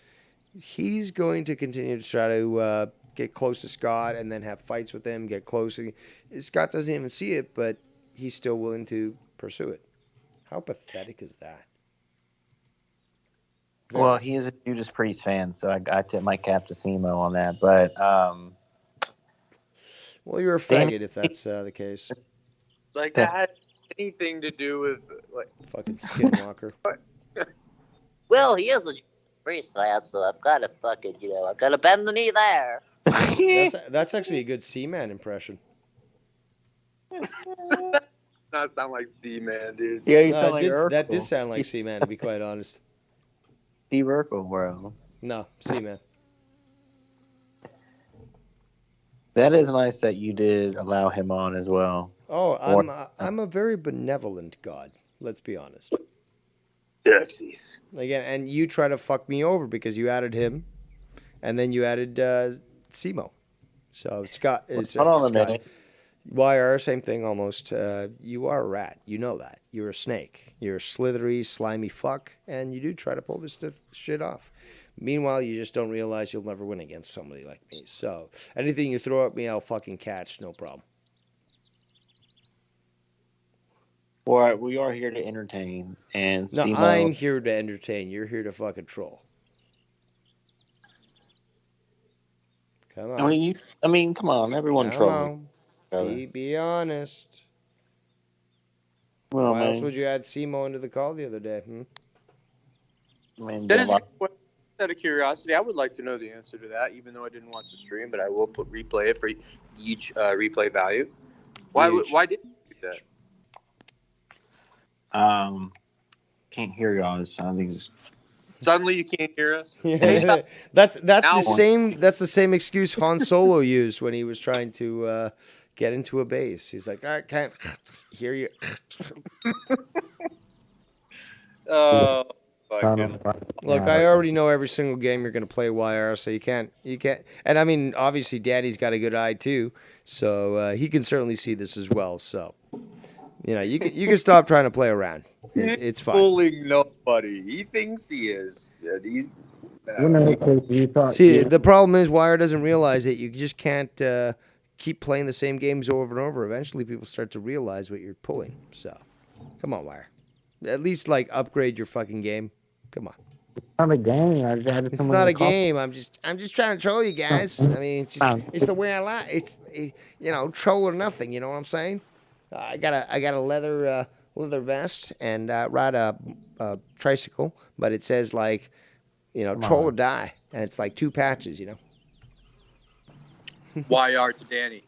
[SPEAKER 2] He's going to continue to try to get close to Scott and then have fights with him, get close. Scott doesn't even see it, but he's still willing to pursue it. How pathetic is that?
[SPEAKER 15] Well, he is a Judas Priest fan, so I tip my cap to Simo on that. But
[SPEAKER 2] well, you're a faggot if that's the case.
[SPEAKER 14] Like that had anything to do with like
[SPEAKER 2] fucking skinwalker.
[SPEAKER 16] Well, he is a priest fan, so I've got to fucking, I've got to bend the knee there.
[SPEAKER 2] That's actually a good Seaman impression.
[SPEAKER 14] Not sound like C-Man, dude.
[SPEAKER 15] Yeah, you sound like Urkel.
[SPEAKER 2] That did sound like Seaman, to be quite honest.
[SPEAKER 15] Steve Urkel, bro.
[SPEAKER 2] No, Seaman.
[SPEAKER 15] That is nice that you did allow him on as well.
[SPEAKER 2] Oh, I'm a very benevolent god. Let's be honest.
[SPEAKER 14] Xerxes.
[SPEAKER 2] Again, and you try to fuck me over because you added him, and then you added Simo. So Scott is.
[SPEAKER 15] Hold on a minute.
[SPEAKER 2] YR, same thing almost. You are a rat. You know that. You're a snake. You're a slithery, slimy fuck, and you do try to pull this shit off. Meanwhile, you just don't realize you'll never win against somebody like me. So anything you throw at me, I'll fucking catch. No problem.
[SPEAKER 15] All right, we are here to entertain. And
[SPEAKER 2] no,
[SPEAKER 15] Simo...
[SPEAKER 2] I'm here to entertain. You're here to fucking troll. Come on.
[SPEAKER 15] I mean, come on. Everyone trolls.
[SPEAKER 2] Be honest.
[SPEAKER 15] Well,
[SPEAKER 2] why else would you add Simo into the call the other day?
[SPEAKER 14] That is a question. Out of curiosity, I would like to know the answer to that, even though I didn't watch the stream, but I will replay it for each replay value. Why did you do that?
[SPEAKER 15] Can't hear y'all. It sounds like
[SPEAKER 14] Suddenly you can't hear us.
[SPEAKER 2] Yeah. That's the same excuse Han Solo used when he was trying to get into a base. He's like, I can't hear you. Look, I already know every single game you're going to play YR, so you can't. And I mean, obviously, Daddy's got a good eye too, so he can certainly see this as well. So, you can stop trying to play around. It's fine.
[SPEAKER 14] Fooling nobody. He thinks he is. He's.
[SPEAKER 2] See, the problem is YR doesn't realize that you just can't keep playing the same games over and over. Eventually, people start to realize what you're pulling. So, come on, YR. At least upgrade your fucking game. Come on.
[SPEAKER 9] It's not a game.
[SPEAKER 2] It's not a game. I'm just trying to troll you guys. I mean, it's the way I like. It's troll or nothing. You know what I'm saying? I got a leather vest and ride a tricycle, but it says troll or die, and it's 2 patches.
[SPEAKER 16] YR to Danny.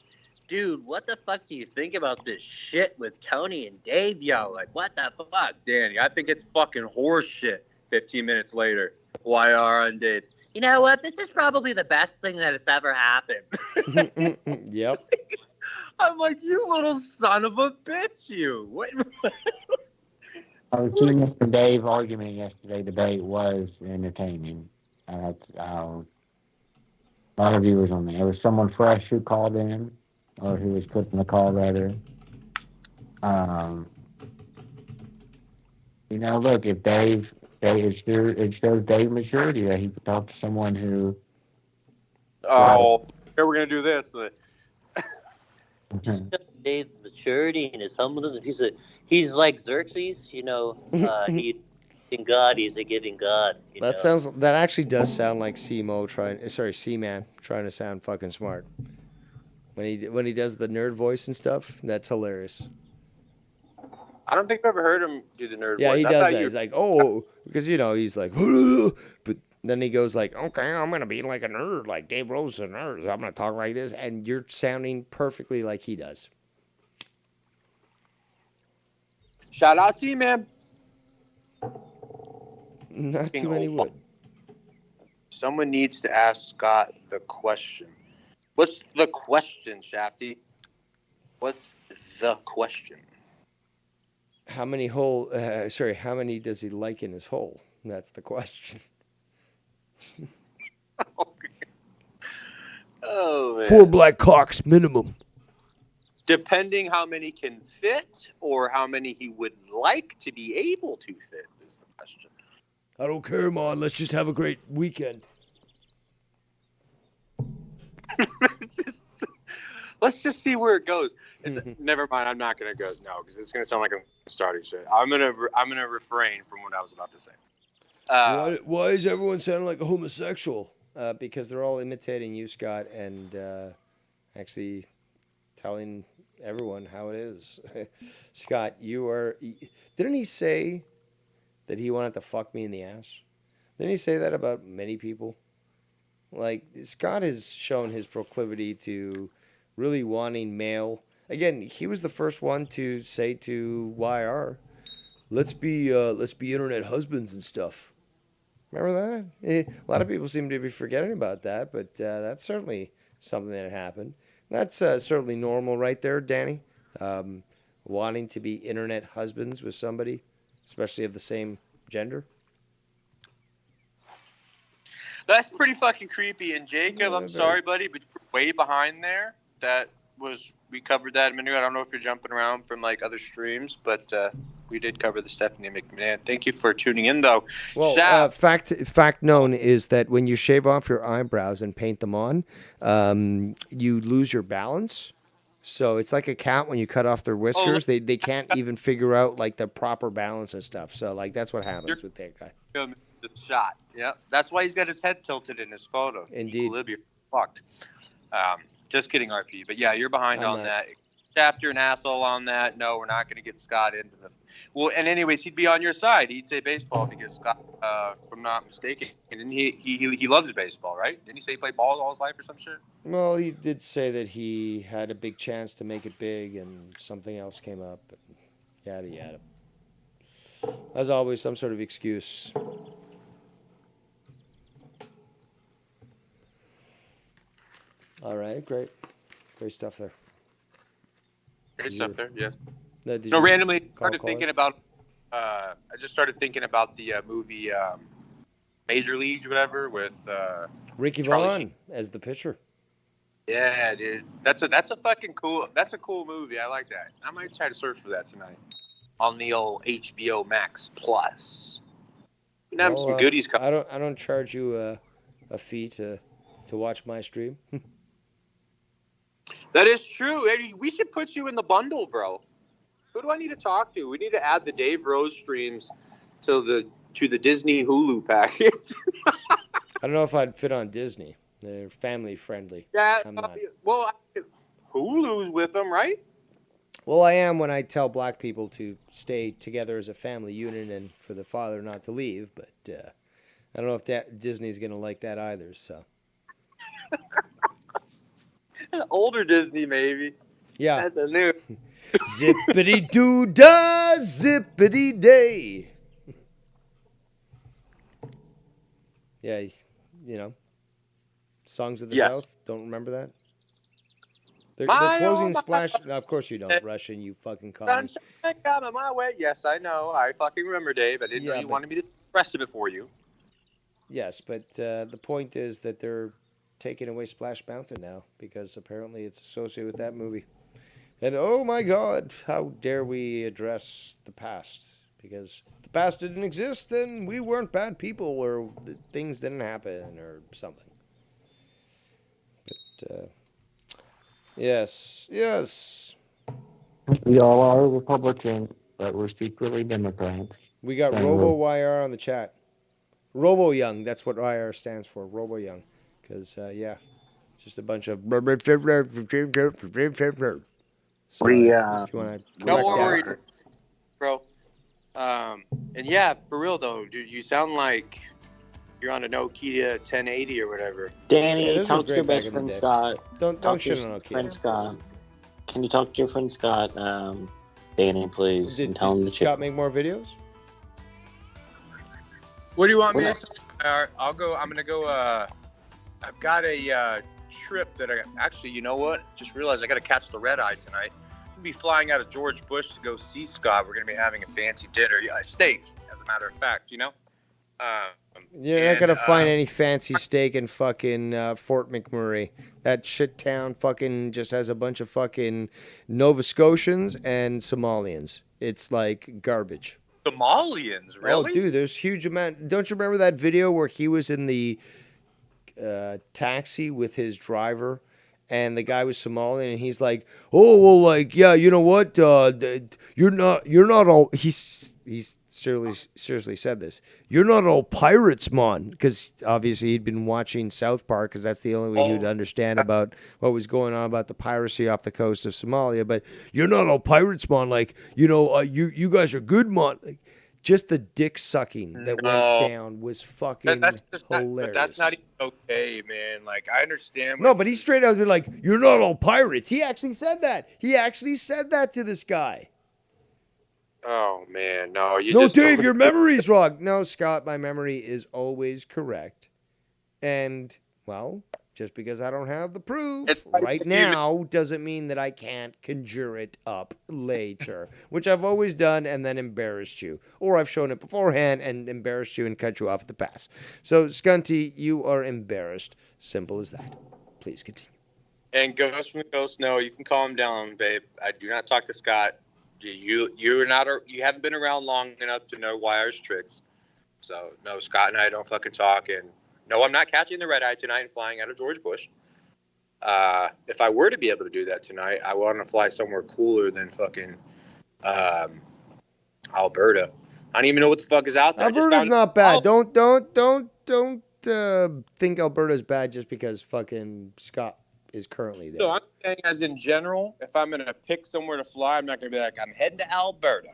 [SPEAKER 16] Dude, what the fuck do you think about this shit with Tony and Dave, yo? What the fuck?
[SPEAKER 14] Danny, I think it's fucking horse shit. 15 minutes later, YR on Dave.
[SPEAKER 16] You know what? This is probably the best thing that has ever happened.
[SPEAKER 2] Yep.
[SPEAKER 14] I'm like, you little son of a bitch, you. What?
[SPEAKER 9] I was seeing Mr. Dave argument yesterday. Debate was entertaining. A lot of viewers on there. There was someone fresh who called in, or who was put in the call rather. Look, if Dave, it shows Dave maturity that he could talk to someone who.
[SPEAKER 14] Oh, here we're gonna do this.
[SPEAKER 16] Dave's maturity and his humbleness. He's like Xerxes, he in God, he's a giving God.
[SPEAKER 2] That actually does sound like Seaman trying to sound fucking smart. When he does the nerd voice and stuff, that's hilarious.
[SPEAKER 14] I don't think I've ever heard him do the nerd voice.
[SPEAKER 2] Yeah, he does that. He's like, oh, because he's like, but then he goes okay, I'm gonna be like a nerd, like Dave Rose is a nerd. So I'm gonna talk like this, and you're sounding perfectly like he does.
[SPEAKER 14] Shout out, C-Man.
[SPEAKER 2] Not too many would.
[SPEAKER 14] Someone needs to ask Scott the question. What's the question, Shafty? What's the question?
[SPEAKER 2] How many does he like in his hole? That's the question.
[SPEAKER 14] Oh, man.
[SPEAKER 6] 4 black cocks minimum.
[SPEAKER 14] Depending how many can fit or how many he would like to be able to fit is the question.
[SPEAKER 6] I don't care, man. Let's just have a great weekend.
[SPEAKER 14] Let's just see where it goes. Never mind. I'm not gonna go. No, because it's gonna sound like I'm starting shit. I'm gonna refrain from what I was about to say.
[SPEAKER 6] Why is everyone sounding like a homosexual?
[SPEAKER 2] Because they're all imitating you, Scott, and actually telling everyone how it is. Scott, you are. Didn't he say that he wanted to fuck me in the ass? Didn't he say that about many people? Like, Scott has shown his proclivity to really wanting male. Again, he was the first one to say to YR,
[SPEAKER 6] let's be internet husbands and stuff.
[SPEAKER 2] Remember that? A lot of people seem to be forgetting about that, but that's certainly something that happened. That's certainly normal right there, Danny. Wanting to be internet husbands with somebody, especially of the same gender.
[SPEAKER 14] That's pretty fucking creepy. And Jacob, I'm sorry, buddy, but you're way behind there. We covered that a minute ago. I don't know if you're jumping around from like other streams, but we did cover the Stephanie McMahon. Thank you for tuning in, though.
[SPEAKER 2] Well, fact known is that when you shave off your eyebrows and paint them on, you lose your balance. So it's like a cat when you cut off their whiskers. They can't even figure out like the proper balance and stuff. So like that's what happens with that guy.
[SPEAKER 14] The shot. Yeah, that's why he's got his head tilted in his photo.
[SPEAKER 2] Indeed.
[SPEAKER 14] Equilibrium. Fucked. Just kidding, RP. But yeah, you're behind on that. Chapter an asshole on that. No, we're not going to get Scott into this. Well, and anyways, he'd be on your side. He'd say baseball because Scott, if I'm not mistaken, and he loves baseball, right? Didn't he say he played ball all his life or some shit?
[SPEAKER 2] Well, he did say that he had a big chance to make it big, and something else came up. And yada yada. As always, some sort of excuse. All right, great stuff there.
[SPEAKER 14] Great stuff there, yes.
[SPEAKER 2] No,
[SPEAKER 14] randomly started thinking about. I just started thinking about the movie Major League, whatever, with
[SPEAKER 2] Ricky Vaughn as the pitcher.
[SPEAKER 14] Yeah, dude, that's a fucking cool. That's a cool movie. I like that. I might try to search for that tonight on the old HBO Max Plus. We have some goodies coming.
[SPEAKER 2] I don't charge you a fee to watch my stream.
[SPEAKER 14] That is true. Eddie, we should put you in the bundle, bro. Who do I need to talk to? We need to add the Dave Rose streams to the Disney Hulu package.
[SPEAKER 2] I don't know if I'd fit on Disney. They're family friendly.
[SPEAKER 14] Yeah,
[SPEAKER 2] I'm not.
[SPEAKER 14] Well, Hulu's with them, right?
[SPEAKER 2] Well, I am when I tell black people to stay together as a family unit and for the father not to leave. But I don't know if Disney's going to like that either. So.
[SPEAKER 14] Older Disney, maybe.
[SPEAKER 2] Yeah.
[SPEAKER 14] That's a new.
[SPEAKER 2] Zippity doo dah, zippity day. Yeah, Songs of the South. Don't remember that? They're closing Splash. No, of course you don't, Russian. You fucking commie.
[SPEAKER 14] Sunshine coming my way. Yes, I know. I fucking remember, Dave. I didn't know you wanted me to rest of it for you.
[SPEAKER 2] Yes, but the point is that they're taking away Splash Mountain now because apparently it's associated with that movie. And oh my God, how dare we address the past? Because if the past didn't exist, then we weren't bad people or things didn't happen or something. But yes.
[SPEAKER 9] We all are Republicans, but we're secretly Democrats.
[SPEAKER 2] We got Robo-YR on the chat. Robo-Young, that's what YR stands for, Robo-Young. Because, it's just a bunch of... So, if you want to
[SPEAKER 14] no worries, bro. And yeah, for real though, dude, you sound like you're on a Nokia 1080 or whatever.
[SPEAKER 12] Danny, talk to your best friend Scott.
[SPEAKER 2] Don't shit on Nokia.
[SPEAKER 12] Friend Scott. Can you talk to your friend Scott, Danny, please, and tell him
[SPEAKER 2] Did Scott make more videos?
[SPEAKER 13] What do you want me to say? I'll go. I'm gonna go. I've got a trip that actually, you know what? Just realized I got to catch the red eye tonight. I'm gonna be flying out of George Bush to go see Scott. We're gonna be having a fancy dinner, a steak, as a matter of fact. You're
[SPEAKER 2] not gonna find any fancy steak in fucking Fort McMurray. That shit town fucking just has a bunch of fucking Nova Scotians and Somalians. It's like garbage.
[SPEAKER 14] Somalians, really?
[SPEAKER 2] Oh, dude, there's huge amount. Don't you remember that video where he was in the taxi with his driver, and the guy was Somalian, and he's like, "Oh, well, like, yeah, you know what? You're not all." He's seriously said this. You're not all pirates, man, because obviously he'd been watching South Park, because that's the only way he would understand about what was going on about the piracy off the coast of Somalia. But you're not all pirates, man. Like, you know, you guys are good, man. Like, just the dick sucking that went down was fucking hilarious.
[SPEAKER 14] But that's not even okay, man. Like, I understand.
[SPEAKER 2] No, but he straight out there like, you're not all pirates. He actually said that. He actually said that to this guy.
[SPEAKER 14] Oh, man. No,
[SPEAKER 2] Dave, your memory's wrong. No, Scott, my memory is always correct. And, well, just because I don't have the proof right now doesn't mean that I can't conjure it up later, which I've always done and then embarrassed you. Or I've shown it beforehand and embarrassed you and cut you off at the pass. So, Scunty, you are embarrassed. Simple as that. Please continue.
[SPEAKER 14] And Ghost from the Ghost, no, you can calm down, babe. I do not talk to Scott. You haven't been around long enough to know Wire's tricks. So, no, Scott and I don't fucking talk. And no, I'm not catching the red eye tonight and flying out of George Bush. If I were to be able to do that tonight, I want to fly somewhere cooler than fucking Alberta. I don't even know what the fuck is out there.
[SPEAKER 2] Alberta's not bad. Don't think Alberta's bad just because fucking Scott is currently there.
[SPEAKER 14] So I'm saying, as in general, if I'm gonna pick somewhere to fly, I'm not gonna be like, I'm heading to Alberta.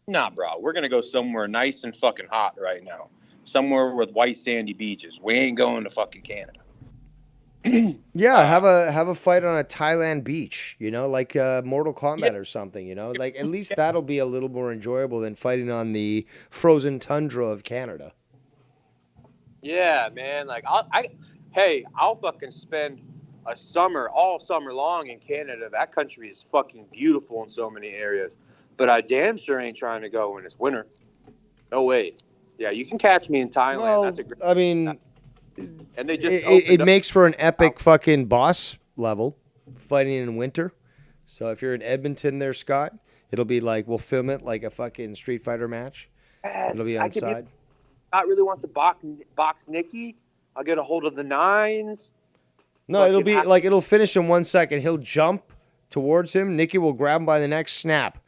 [SPEAKER 14] Nah, bro, we're gonna go somewhere nice and fucking hot right now. Somewhere with white sandy beaches. We ain't going to fucking Canada.
[SPEAKER 2] Yeah, have a fight on a Thailand beach, you know, like Mortal Kombat or something, you know, like at least that'll be a little more enjoyable than fighting on the frozen tundra of Canada.
[SPEAKER 14] Yeah, man. Like, I'll fucking spend a summer, all summer long in Canada. That country is fucking beautiful in so many areas. But I damn sure ain't trying to go when it's winter. No way. Yeah, you can catch me in Thailand.
[SPEAKER 2] Well,
[SPEAKER 14] that's a great.
[SPEAKER 2] I mean,
[SPEAKER 14] and they just
[SPEAKER 2] it makes for an epic fucking boss level fighting in winter. So if you're in Edmonton there, Scott, it'll be like, we'll film it like a fucking Street Fighter match.
[SPEAKER 14] Yes,
[SPEAKER 2] It'll be outside.
[SPEAKER 14] Scott really wants to box Nikki. I'll get a hold of the nines.
[SPEAKER 2] No, it'll be like, it'll finish in 1 second. He'll jump towards him. Nikki will grab him by the neck, snap.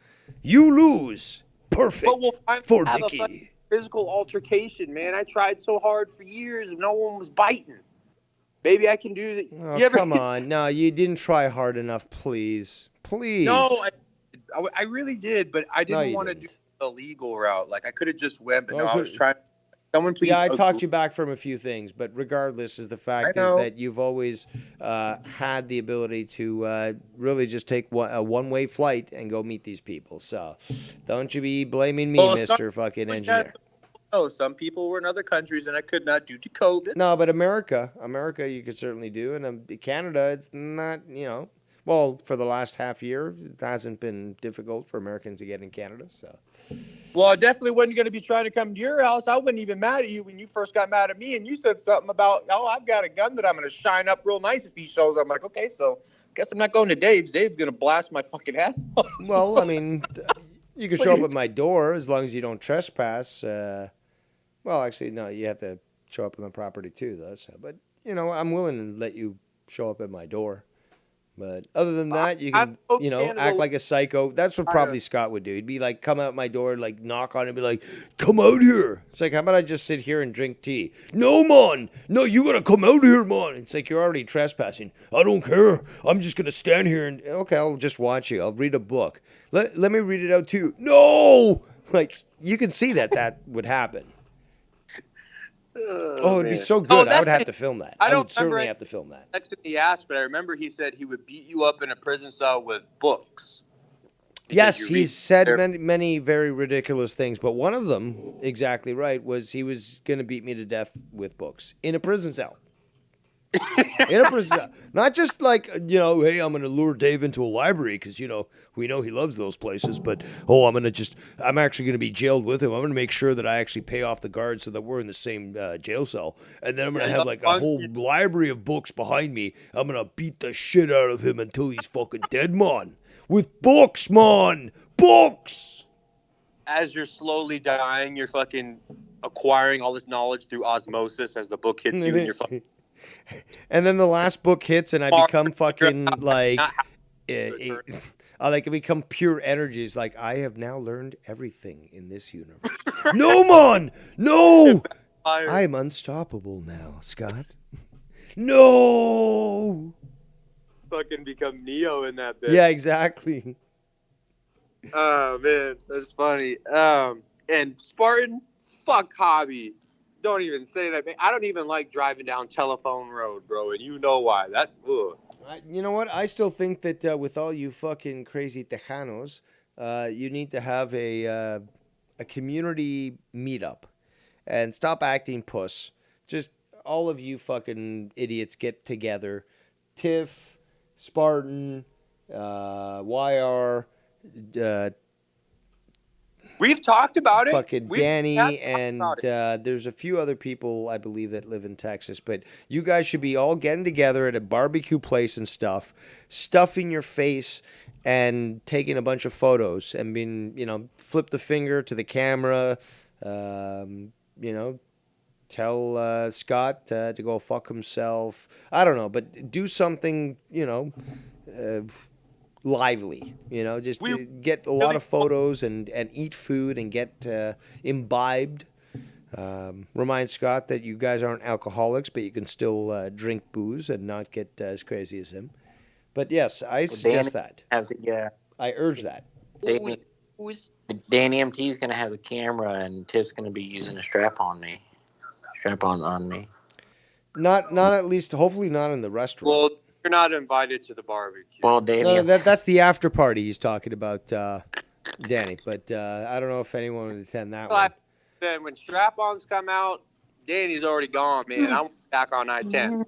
[SPEAKER 2] You lose. Perfect
[SPEAKER 14] But we'll
[SPEAKER 2] for
[SPEAKER 14] have
[SPEAKER 2] Nikki.
[SPEAKER 14] a fucking physical altercation, man. I tried so hard for years and no one was biting. Maybe I can do that.
[SPEAKER 2] Oh, come on. No, you didn't try hard enough, please. Please.
[SPEAKER 14] No, I really did, but I didn't
[SPEAKER 2] you
[SPEAKER 14] want to do the legal route. Like, I could have just went, but no, I
[SPEAKER 2] Okay.
[SPEAKER 14] was trying. Someone please.
[SPEAKER 2] Yeah, I talked you back from a few things, but regardless, is the fact
[SPEAKER 14] I
[SPEAKER 2] is
[SPEAKER 14] know.
[SPEAKER 2] that you've always had the ability to really just take a one-way flight and go meet these people. So don't you be blaming me,
[SPEAKER 14] Well,
[SPEAKER 2] Mr. fucking engineer.
[SPEAKER 14] No, some people were in other countries and I could not due to COVID.
[SPEAKER 2] No, but America, you could certainly do, and Canada, it's not, you know. Well, for the last half year, it hasn't been difficult for Americans to get in Canada. So.
[SPEAKER 14] Well, I definitely wasn't going to be trying to come to your house. I wasn't even mad at you when you first got mad at me and you said something about, oh, I've got a gun that I'm going to shine up real nice if he shows up. I'm like, okay, so guess I'm not going to Dave's. Dave's going to blast my fucking head.
[SPEAKER 2] Well, I mean, you can show up at my door as long as you don't trespass. Well, actually, no, you have to show up on the property too, though. So, but, you know, I'm willing to let you show up at my door. But other than that, you can, you know, act like a psycho. That's what probably Scott would do. He'd be like, come out my door, like knock on it and be like, come out here. It's like, how about I just sit here and drink tea? No, man. No, you got to come out here, man. It's like, you're already trespassing. I don't care. I'm just going to stand here and, okay, I'll just watch you. I'll read a book. Let me read it out too. No! Like, you can see that would happen. Oh, it'd be so good. I would have to film that. I would certainly have to film that.
[SPEAKER 14] Next to the ass, but I remember he said he would beat you up in a prison cell with books.
[SPEAKER 2] Yes, he's said many very ridiculous things, but one of them, exactly right, was he was going to beat me to death with books in a prison cell. In a prison cell. Not just like, you know, hey, I'm going to lure Dave into a library because, you know, we know he loves those places, but, I'm actually going to be jailed with him. I'm going to make sure that I actually pay off the guards so that we're in the same jail cell. And then I'm going to have like a whole library of books behind me. I'm going to beat the shit out of him until he's fucking dead, man. With books, man. Books.
[SPEAKER 14] as you're slowly dying, you're fucking acquiring all this knowledge through osmosis as the book hits you, and you're fucking.
[SPEAKER 2] And then the last book hits, and I become fucking like, I become pure energy. It's like I have now learned everything in this universe. No, man, no, I'm unstoppable now, Scott. No,
[SPEAKER 14] fucking become Neo in that bit.
[SPEAKER 2] Yeah, exactly.
[SPEAKER 14] Oh man, that's funny. And Spartan, fuck hobby. Don't even say that, man. I don't even like driving down Telephone Road, bro, and you know why. That, ugh.
[SPEAKER 2] You know what? I still think that with all you fucking crazy Tejanos, you need to have a community meetup and stop acting puss. Just all of you fucking idiots get together. Tiff, Spartan, YR,
[SPEAKER 14] we've talked about it.
[SPEAKER 2] Fucking Danny, and there's a few other people I believe that live in Texas. But you guys should be all getting together at a barbecue place and stuff, stuffing your face and taking a bunch of photos and being, flip the finger to the camera, tell Scott to go fuck himself. I don't know, but do something, lively, just get a lot of photos and eat food and get imbibed. Remind Scott that you guys aren't alcoholics, but you can still drink booze and not get as crazy as him. But yes, I suggest that. I urge that.
[SPEAKER 12] Danny MT is going to have the camera, and Tiff's going to be using a strap-on on me.
[SPEAKER 2] Not at least, hopefully not in the restaurant.
[SPEAKER 14] Well, you're not invited to the barbecue.
[SPEAKER 12] Well, Danny,
[SPEAKER 2] no, that's the after party he's talking about, Danny. But I don't know if anyone would attend that one.
[SPEAKER 14] Then when strap-ons come out, Danny's already gone, man. I'm back on I-10.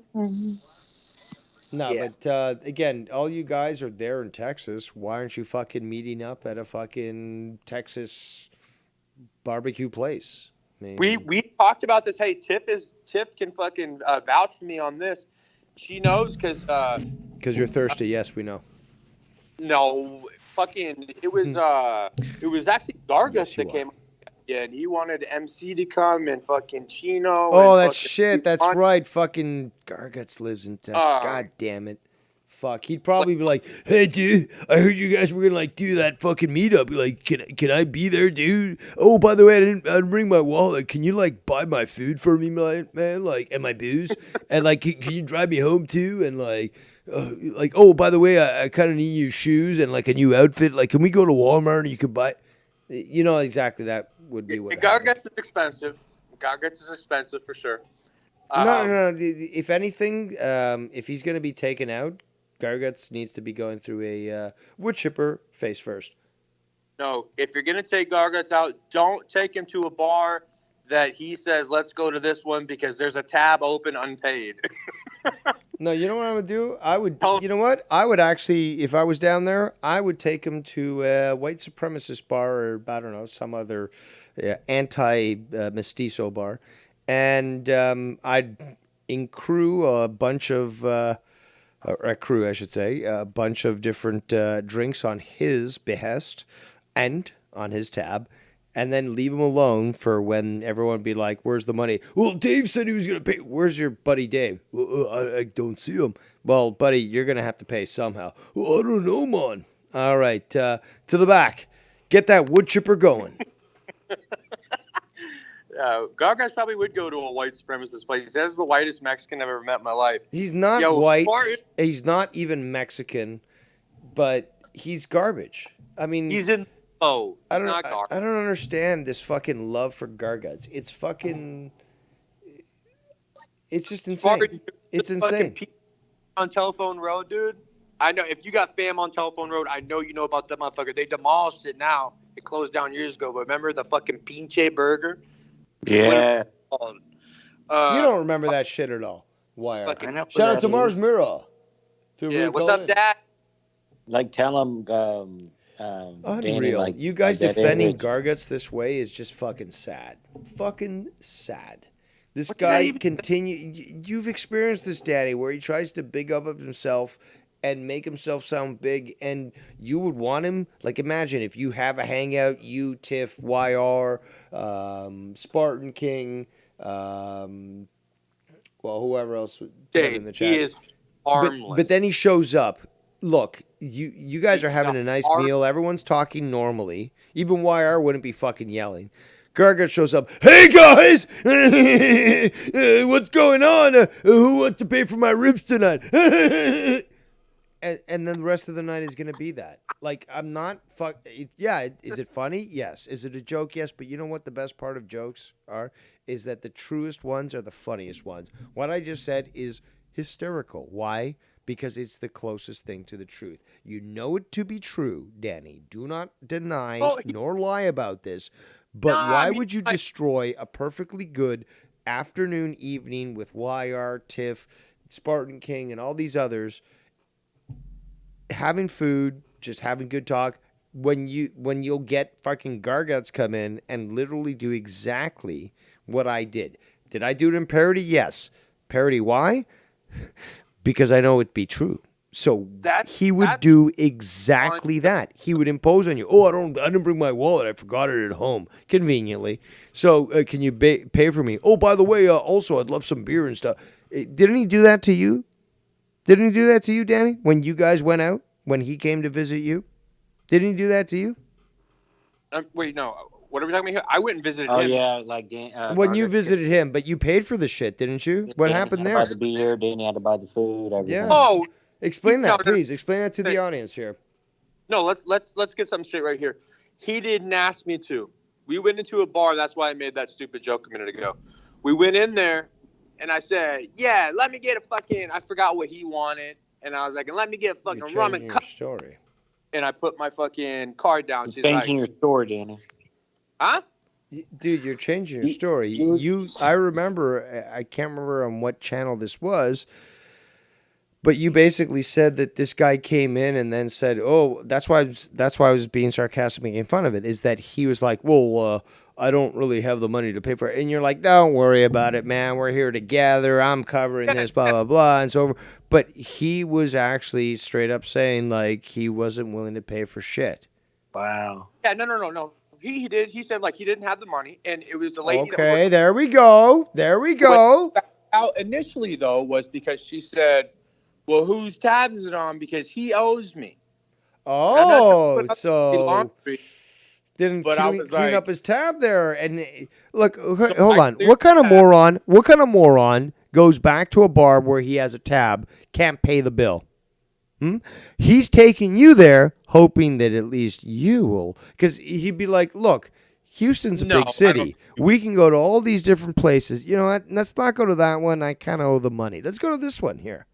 [SPEAKER 2] No, but again, all you guys are there in Texas. Why aren't you fucking meeting up at a fucking Texas barbecue place? I mean,
[SPEAKER 14] we talked about this. Hey, Tiff can fucking vouch for me on this. She knows because
[SPEAKER 2] you're thirsty. Yes, we know.
[SPEAKER 14] No, fucking it was actually Gargus that came. Yeah, and he wanted MC to come and fucking Chino.
[SPEAKER 2] Oh, that's shit. That's right. Fucking Garguts lives in Texas. God damn it. Fuck. He'd probably be like, "Hey, dude, I heard you guys were gonna like do that fucking meetup. Like, can I be there, dude? Oh, by the way, I didn't bring my wallet. Can you like buy my food for me, man? Like, and my booze, and like, can you drive me home too? And like, oh, by the way, I kind of need new shoes and like a new outfit. Like, can we go to Walmart and you could buy? You know exactly that would be what.
[SPEAKER 14] Garguts is expensive. Garguts is expensive for sure.
[SPEAKER 2] No. If anything, if he's gonna be taken out, Garguts needs to be going through a wood chipper face first.
[SPEAKER 14] No, if you're going to take Garguts out, don't take him to a bar that he says, let's go to this one because there's a tab open unpaid.
[SPEAKER 2] No, you know what I would do? You know what? I would actually, if I was down there, I would take him to a white supremacist bar or, I don't know, some other anti-mestizo bar. And I'd accrue a bunch of... a crew, I should say, a bunch of different drinks on his behest and on his tab, and then leave him alone for when everyone would be like, where's the money? Well, Dave said he was going to pay. Where's your buddy Dave? Well, I don't see him. Well, buddy, you're going to have to pay somehow. Well, I don't know, man. All right, to the back. Get that wood chipper going.
[SPEAKER 14] Garguts probably would go to a white supremacist place. That's the whitest Mexican I've ever met in my life.
[SPEAKER 2] He's not white. He's not even Mexican, but he's garbage. I mean,
[SPEAKER 14] he's in. Oh,
[SPEAKER 2] I don't understand this fucking love for Garguts. It's fucking. It's just insane. It's insane.
[SPEAKER 14] On Telephone Road, dude. I know if you got fam on Telephone Road, I know you know about that motherfucker. They demolished it now. It closed down years ago. But remember the fucking pinche burger?
[SPEAKER 12] Yeah.
[SPEAKER 2] You don't remember that shit at all. Why? Shout out to Mars Mirror.
[SPEAKER 14] Yeah, what's up, Dad?
[SPEAKER 12] Like, tell him.
[SPEAKER 2] Unreal.
[SPEAKER 12] Danny,
[SPEAKER 2] you guys defending Garguts this way is just fucking sad. Fucking sad. This guy continue. You've experienced this, Danny, where he tries to big up of himself and make himself sound big, and you would want him, like, imagine if you have a hangout, you, Tiff, YR, Spartan King, well, whoever else would said in the chat.
[SPEAKER 14] He is harmless.
[SPEAKER 2] But then he shows up. Look, you guys are having a nice meal. Everyone's talking normally. Even YR wouldn't be fucking yelling. Gargant shows up. Hey guys, what's going on? Who wants to pay for my ribs tonight? And then the rest of the night is gonna be that. Like, I'm not yeah. Is it funny? Yes. Is it a joke? Yes. But you know what the best part of jokes are? Is that the truest ones are the funniest ones. What I just said is hysterical. Why? Because it's the closest thing to the truth. You know it to be true, Danny. Do not deny nor lie about this. But why would you destroy a perfectly good afternoon, evening with YR, Tiff, Spartan King, and all these others, having food, just having good talk, when you'll get fucking Garguts come in and literally do exactly what I did. Did I do it in parody? Yes. Parody, why? Because I know it'd be true. So he would do exactly that. He would impose on you. Oh, I didn't bring my wallet. I forgot it at home, conveniently. So can you pay for me? Oh, by the way, also I'd love some beer and stuff. Didn't he do that to you? Didn't he do that to you, Danny? When you guys went out, when he came to visit you, didn't he do that to you?
[SPEAKER 14] Wait, no. What are we talking about here? I went and visited him.
[SPEAKER 9] Oh yeah, like
[SPEAKER 2] when you visited him, but you paid for the shit, didn't you? What happened there?
[SPEAKER 9] Buy the beer, Danny had to buy the food. Everything.
[SPEAKER 2] Yeah.
[SPEAKER 14] Oh,
[SPEAKER 2] explain that, please. Explain that to the audience here.
[SPEAKER 14] No, let's get something straight right here. He didn't ask me to. We went into a bar. That's why I made that stupid joke a minute ago. We went in there, and I said, "Yeah, let me get a fucking." I forgot what he wanted, and I was like, "Let me get a fucking rum and cup."
[SPEAKER 2] Story.
[SPEAKER 14] And I put my fucking card down.
[SPEAKER 9] She's changing your story, Danny.
[SPEAKER 14] Huh?
[SPEAKER 2] Dude, you're changing your story. I remember, I can't remember on what channel this was, but you basically said that this guy came in and then said, "Oh, that's why I was being sarcastic, making fun of it." Is that he was like, "Well, I don't really have the money to pay for it," and you're like, "Don't worry about it, man. We're here together. I'm covering this, blah blah blah," and so over. But he was actually straight up saying like he wasn't willing to pay for shit.
[SPEAKER 9] Wow.
[SPEAKER 14] Yeah, no. He did. He said like he didn't have the money, and it was a lady.
[SPEAKER 2] Okay, there we go. There we go.
[SPEAKER 14] Out initially though was because she said, "Well, whose tab is it on? Because he owes me."
[SPEAKER 2] Oh, so didn't clean up his tab there. And look, hold on. What kind of moron goes back to a bar where he has a tab, can't pay the bill? He's taking you there, hoping that at least you will, because he'd be like, "Look, Houston's a big city. We can go to all these different places. You know what? Let's not go to that one. I kind of owe the money. Let's go to this one here."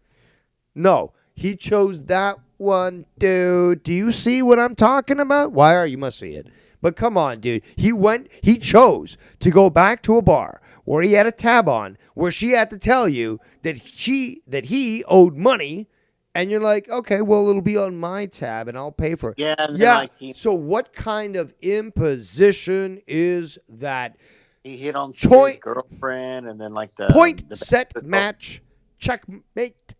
[SPEAKER 2] No, he chose that one, dude. Do you see what I'm talking about? YR, you must see it. But come on, dude. He chose to go back to a bar where he had a tab on, where she had to tell you that he owed money. And you're like, "Okay, well, it'll be on my tab, and I'll pay for it." Yeah. So what kind of imposition is that?
[SPEAKER 9] He hit on his girlfriend, and then like the
[SPEAKER 2] set match checkmate.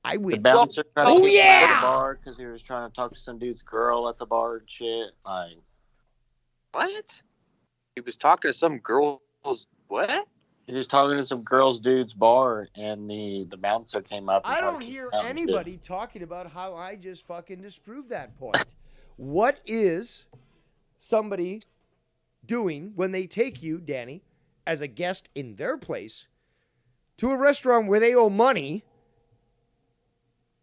[SPEAKER 2] I win.
[SPEAKER 9] The bouncer tried to
[SPEAKER 2] oh
[SPEAKER 9] kick him out of
[SPEAKER 2] yeah!
[SPEAKER 9] the bar because he was trying to talk to some dude's girl at the bar and shit. Like,
[SPEAKER 14] what? He was talking to some girl's what?
[SPEAKER 9] He was talking to some dude's bar, and the bouncer came up. And
[SPEAKER 2] I don't hear anybody talking about how I just fucking disproved that point. What is somebody doing when they take you, Danny, as a guest in their place, to a restaurant where they owe money?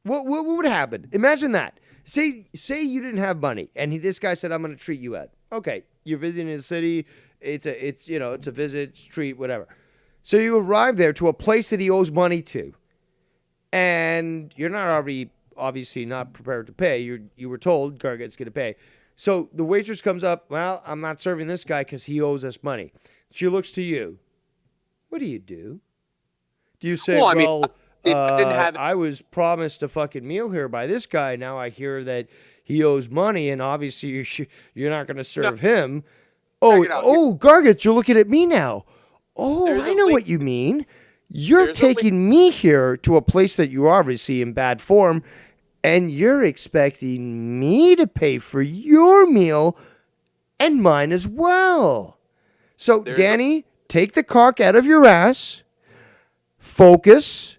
[SPEAKER 2] What would happen? Imagine that. Say you didn't have money, and this guy said, "I'm going to treat you out." Okay, you're visiting a city. It's a visit, it's a treat, whatever. So you arrive there to a place that he owes money to, and you're not obviously not prepared to pay. You were told Gargutt's going to pay. So the waitress comes up. "Well, I'm not serving this guy because he owes us money." She looks to you. What do you do? Do you say, I was promised a fucking meal here by this guy. Now I hear that he owes money, and obviously you're not going to serve him. Oh, Gargutt, you're looking at me now. Oh, I know what you mean. You're taking me here to a place that you're obviously in bad form, and you're expecting me to pay for your meal and mine as well. So, Danny, take the cock out of your ass, focus,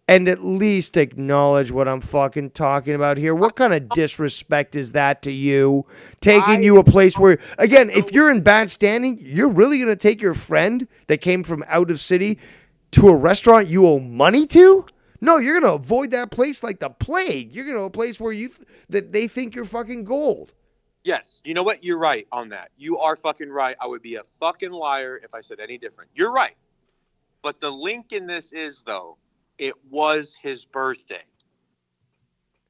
[SPEAKER 2] and at least acknowledge what I'm fucking talking about here. What kind of disrespect is that to you? Taking you a place where, again, if you're in bad standing, you're really going to take your friend that came from out of city to a restaurant you owe money to? No, you're going to avoid that place like the plague. You're going to a place where that they think you're fucking gold.
[SPEAKER 14] Yes. You know what? You're right on that. You are fucking right. I would be a fucking liar if I said any different. You're right. But the link in this is, though, it was his birthday.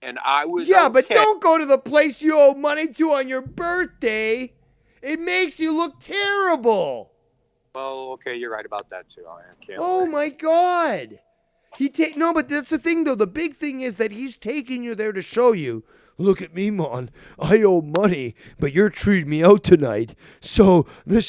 [SPEAKER 14] And I was
[SPEAKER 2] but don't go to the place you owe money to on your birthday. It makes you look terrible.
[SPEAKER 14] Well, okay, you're right about that, too. I can't
[SPEAKER 2] My God. No, but that's the thing, though. The big thing is that he's taking you there to show you, look at me, Mon. I owe money, but you're treating me out tonight. So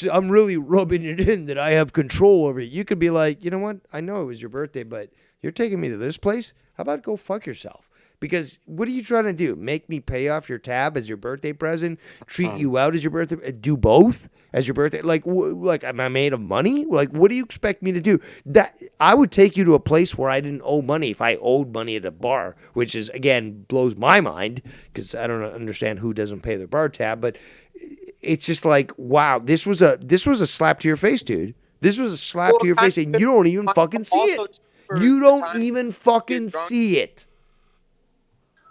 [SPEAKER 2] I'm really rubbing it in that I have control over it. You could be like, you know what? I know it was your birthday, but you're taking me to this place? How about go fuck yourself? Because what are you trying to do? Make me pay off your tab as your birthday present? Treat you out as your birthday? Do both as your birthday? Like, am I made of money? Like, what do you expect me to do? That I would take you to a place where I didn't owe money if I owed money at a bar, which is, again, blows my mind because I don't understand who doesn't pay their bar tab. But it's just like, wow, this was a slap to your face, dude. This was a slap to your face, and you don't even fucking see it. You don't even fucking see it.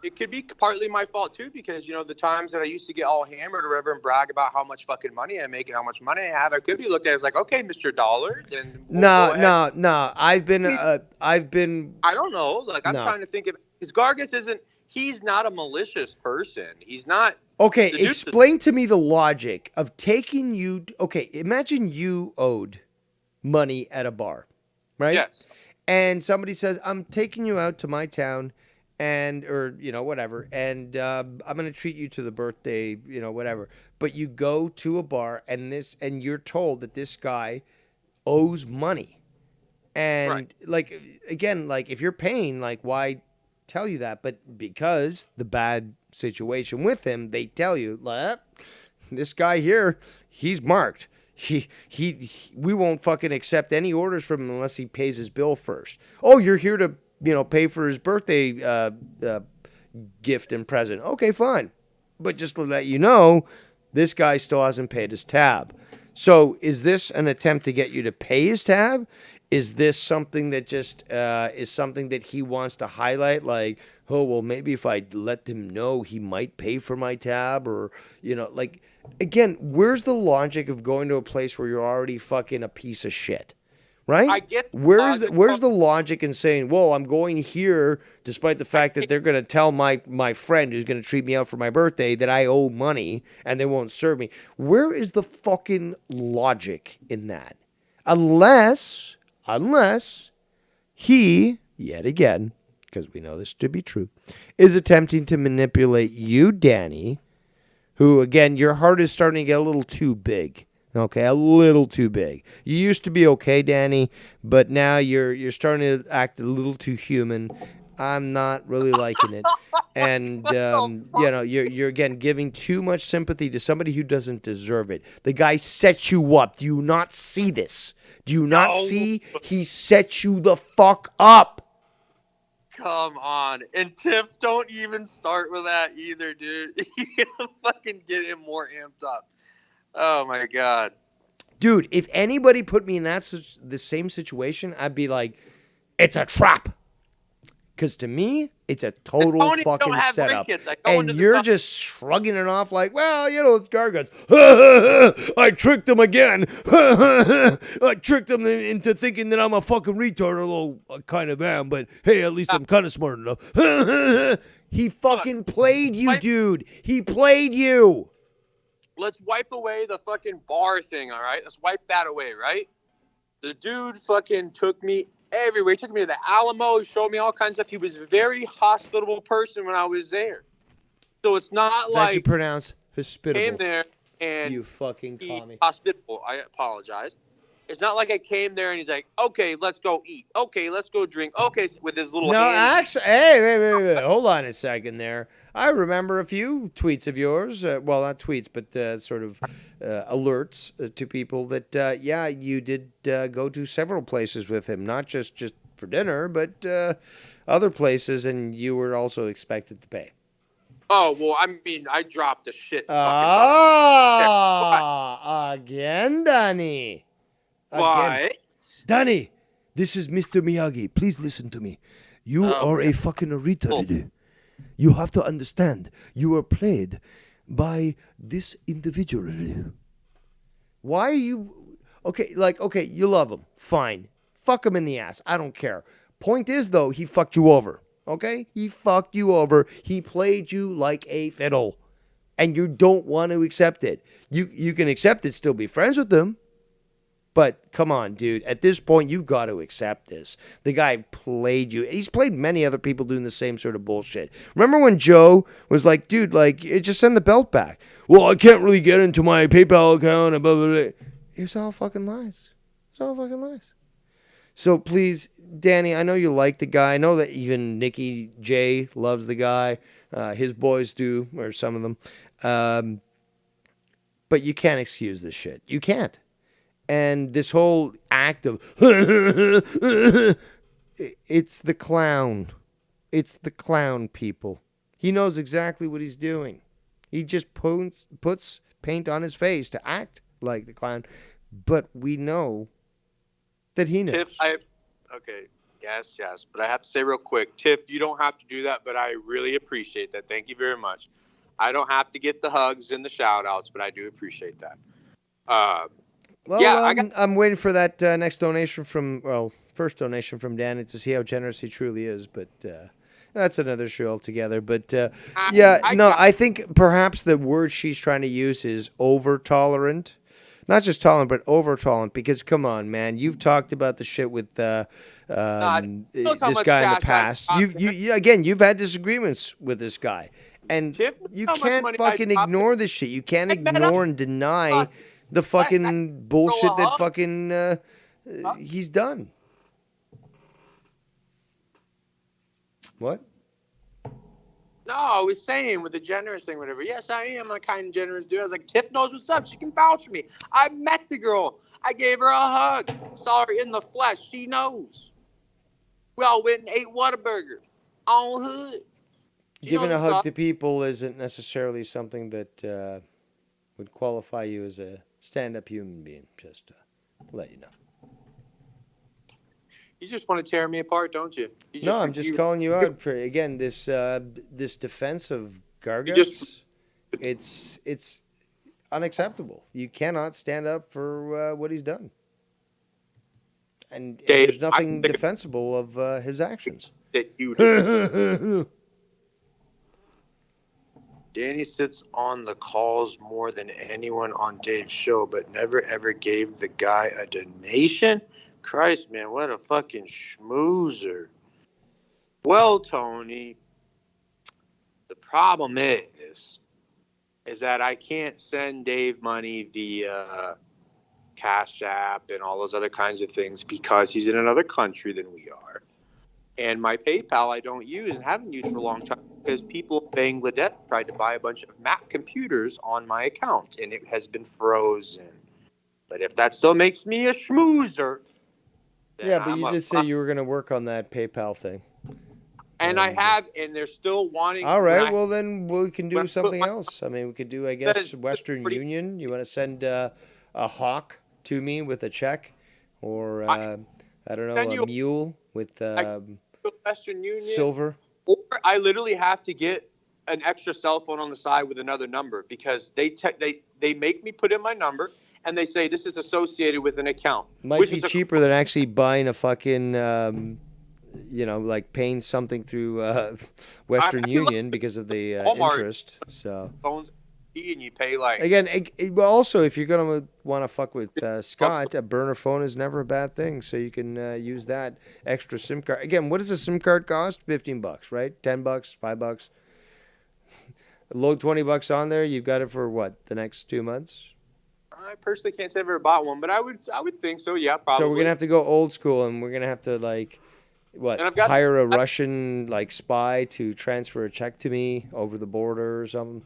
[SPEAKER 14] It could be partly my fault, too, because, the times that I used to get all hammered or whatever and brag about how much fucking money I make and how much money I have, I could be looked at as like, okay, Mr. Dollar. Then
[SPEAKER 2] No. I've been.
[SPEAKER 14] I don't know. Like, I'm
[SPEAKER 2] No.
[SPEAKER 14] trying to think of, because Gargis he's not a malicious person. He's not.
[SPEAKER 2] Okay, explain to me the logic of taking you. Okay, imagine you owed money at a bar, right?
[SPEAKER 14] Yes.
[SPEAKER 2] And somebody says, I'm taking you out to my town or whatever, and I'm going to treat you to the birthday, whatever. But you go to a bar and you're told that this guy owes money. And if you're paying, why tell you that? But because the bad situation with him, they tell you, this guy here, he's marked. We won't fucking accept any orders from him unless he pays his bill first. Oh, you're here to, pay for his birthday gift and present. Okay, fine. But just to let you know, this guy still hasn't paid his tab. So is this an attempt to get you to pay his tab? Is this something that just is something that he wants to highlight? Like, oh, well, maybe if I let him know, he might pay for my tab, or, again, where's the logic of going to a place where you're already fucking a piece of shit? Right?
[SPEAKER 14] I get
[SPEAKER 2] where's the logic in saying, well, I'm going here despite the fact that they're going to tell my friend who's going to treat me out for my birthday that I owe money and they won't serve me? Where is the fucking logic in that? Unless he, yet again, because we know this to be true, is attempting to manipulate you, Danny, who, again, your heart is starting to get a little too big. Okay, a little too big. You used to be okay, Danny, but now you're starting to act a little too human. I'm not really liking it. And, you're again giving too much sympathy to somebody who doesn't deserve it. The guy set you up. Do you not see this? Do you not see he set you the fuck up?
[SPEAKER 14] Come on. And Tiff, don't even start with that either, dude. You're gonna fucking get him more amped up. Oh, my God.
[SPEAKER 2] Dude, if anybody put me in the same situation, I'd be like, it's a trap. Because to me, it's a total fucking setup. And you're just shrugging it off like, well, it's Gargans. I tricked them again. I tricked them into thinking that I'm a fucking retard, although I kind of am. But hey, at least I'm kind of smart enough. He fucking played you, dude. He played you.
[SPEAKER 14] Let's wipe away the fucking bar thing, all right? Let's wipe that away, right? The dude fucking took me everywhere. He took me to the Alamo, showed me all kinds of stuff. He was a very hospitable person when I was there. So it's not
[SPEAKER 2] That's you pronounce hospitable.
[SPEAKER 14] Came there and
[SPEAKER 2] you fucking commie.
[SPEAKER 14] Hospitable. I apologize. It's not like I came there and he's like, okay, let's go eat. Okay, let's go drink. Okay, with his little
[SPEAKER 2] No,
[SPEAKER 14] hand.
[SPEAKER 2] actually, hey, wait. Hold on a second there. I remember a few tweets of yours. Well, not tweets, but sort of alerts to people that, yeah, you did go to several places with him, not just for dinner, but other places, and you were also expected to pay.
[SPEAKER 14] Oh, well, I mean, I dropped a shit fucking
[SPEAKER 2] again, Danny.
[SPEAKER 14] Again.
[SPEAKER 6] Danny, this is Mr. Miyagi. Please listen to me. You are a fucking retard. You have to understand. You are played by this individual.
[SPEAKER 2] Why are you... Okay, you love him. Fine. Fuck him in the ass. I don't care. Point is, though, he fucked you over. Okay? He fucked you over. He played you like a fiddle. And you don't want to accept it. You can accept it, still be friends with him. But come on, dude. At this point, you've got to accept this. The guy played you. He's played many other people doing the same sort of bullshit. Remember when Joe was like, dude, just send the belt back. Well, I can't really get into my PayPal account and blah, blah, blah. It's all fucking lies. It's all fucking lies. So please, Danny, I know you like the guy. I know that even Nikki J loves the guy. His boys do, or some of them. But you can't excuse this shit. You can't. And this whole act of, it's the clown. It's the clown, people. He knows exactly what he's doing. He just puts paint on his face to act like the clown. But we know that he knows.
[SPEAKER 14] Tiff, okay, yes. But I have to say real quick, Tiff, you don't have to do that, but I really appreciate that. Thank you very much. I don't have to get the hugs and the shout-outs, but I do appreciate that.
[SPEAKER 2] Well, yeah, I'm waiting for that next donation first donation from Danny to see how generous he truly is. But that's another show altogether. But I think perhaps the word she's trying to use is over-tolerant. Not just tolerant, but over-tolerant. Because, come on, man, you've talked about the shit with this guy in the past. You've had disagreements with this guy. And you can't fucking ignore this shit. You can't ignore and deny the fucking bullshit that fucking he's done. What?
[SPEAKER 14] No, I was saying with the generous thing, whatever. Yes, I am a kind and generous dude. I was like, Tiff knows what's up. She can vouch for me. I met the girl. I gave her a hug. Saw her in the flesh. She knows. We all went and ate Whataburger on hood.
[SPEAKER 2] Giving a hug to people isn't necessarily something that would qualify you as a stand-up human being, just to let you know.
[SPEAKER 14] You just want to tear me apart, don't you?
[SPEAKER 2] No, I'm just calling you out for, again, this defense of Garguts. It's unacceptable. You cannot stand up for what he's done. And there's nothing defensible of his actions.
[SPEAKER 14] That you do. Danny sits on the calls more than anyone on Dave's show, but never ever gave the guy a donation. Christ, man, what a fucking schmoozer. Well, Tony, the problem is that I can't send Dave money via Cash App and all those other kinds of things because he's in another country than we are. And my PayPal I don't use and haven't used for a long time because people in Bangladesh tried to buy a bunch of Mac computers on my account, and it has been frozen. But if that still makes me a schmoozer...
[SPEAKER 2] Yeah, but you did say you were going to work on that PayPal thing.
[SPEAKER 14] And I have, and they're still wanting...
[SPEAKER 2] All right, well, then we can do something else. I mean, we could do, I guess, Western Union. You want to send a hawk to me with a check? Or, I don't know, a mule with
[SPEAKER 14] Western Union,
[SPEAKER 2] silver?
[SPEAKER 14] Or I literally have to get an extra cell phone on the side with another number because they make me put in my number and they say this is associated with an account.
[SPEAKER 2] Might be cheaper than actually buying a fucking, like paying something through Western Union because of the interest. So
[SPEAKER 14] phones and you pay like
[SPEAKER 2] again. Well, also if you're gonna want to fuck with Scott, a burner phone is never a bad thing. So you can use that extra SIM card. Again, what does a SIM card cost? $15, right? $10, $5. Load $20 on there. You've got it for what? The next 2 months.
[SPEAKER 14] I personally can't say I've ever bought one, but I would think so. Yeah, probably.
[SPEAKER 2] So we're gonna have to go old school, and we're gonna have to like, what?
[SPEAKER 14] And I've got
[SPEAKER 2] Hire a Russian like spy to transfer a check to me over the border or something.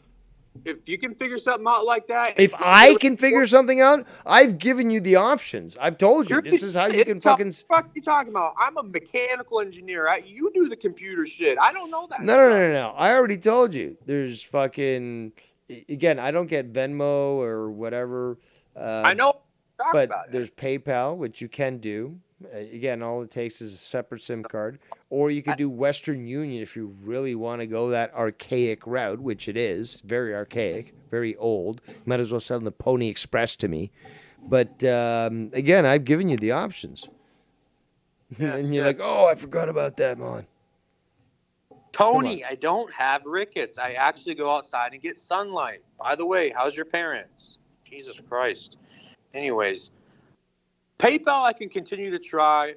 [SPEAKER 14] If you can figure something out like that.
[SPEAKER 2] If I can figure something out, I've given you the options. I've told you this is how you can fucking.
[SPEAKER 14] What the fuck are you talking about? I'm a mechanical engineer. You do the computer shit. I don't know that.
[SPEAKER 2] No. I already told you. There's fucking. Again, I don't get Venmo or whatever.
[SPEAKER 14] I know.
[SPEAKER 2] But there's PayPal, which you can do. Again, all it takes is a separate SIM card. Or you could do Western Union if you really want to go that archaic route, which it is. Very archaic, very old. You might as well send the Pony Express to me. But again, I've given you the options. And you're like, oh, I forgot about that, man.
[SPEAKER 14] Tony, I don't have rickets. I actually go outside and get sunlight. By the way, how's your parents? Jesus Christ. Anyways, PayPal I can continue to try.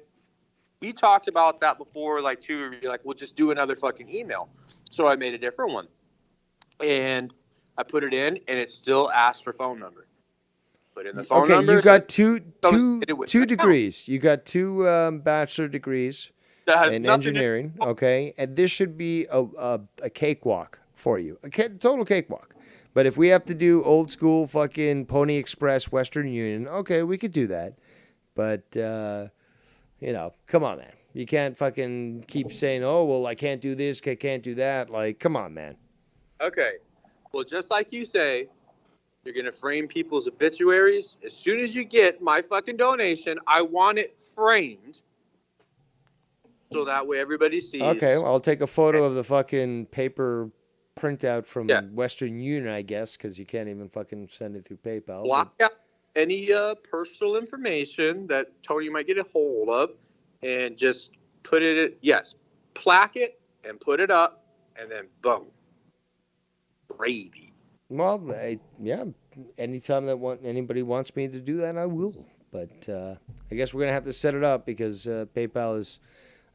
[SPEAKER 14] We talked about that before, like, too. You're like, we'll just do another fucking email. So I made a different one. And I put it in, and it still asks for phone number. Put in the phone number.
[SPEAKER 2] Okay, you got two degrees. You got two bachelor degrees in engineering, okay? And this should be a cakewalk for you, total cakewalk. But if we have to do old school fucking Pony Express, Western Union, okay, we could do that. But, come on, man. You can't fucking keep saying, oh, well, I can't do this, I can't do that. Like, come on, man.
[SPEAKER 14] Okay. Well, just like you say, you're going to frame people's obituaries. As soon as you get my fucking donation, I want it framed. So that way everybody sees.
[SPEAKER 2] Okay, well, I'll take a photo of the fucking paper printout from Western Union, I guess, because you can't even fucking send it through PayPal.
[SPEAKER 14] Block out any personal information that Tony might get a hold of and just put it, plaque it and put it up, and then boom. Gravy.
[SPEAKER 2] Well, anytime that anybody wants me to do that, I will. But I guess we're going to have to set it up because PayPal is,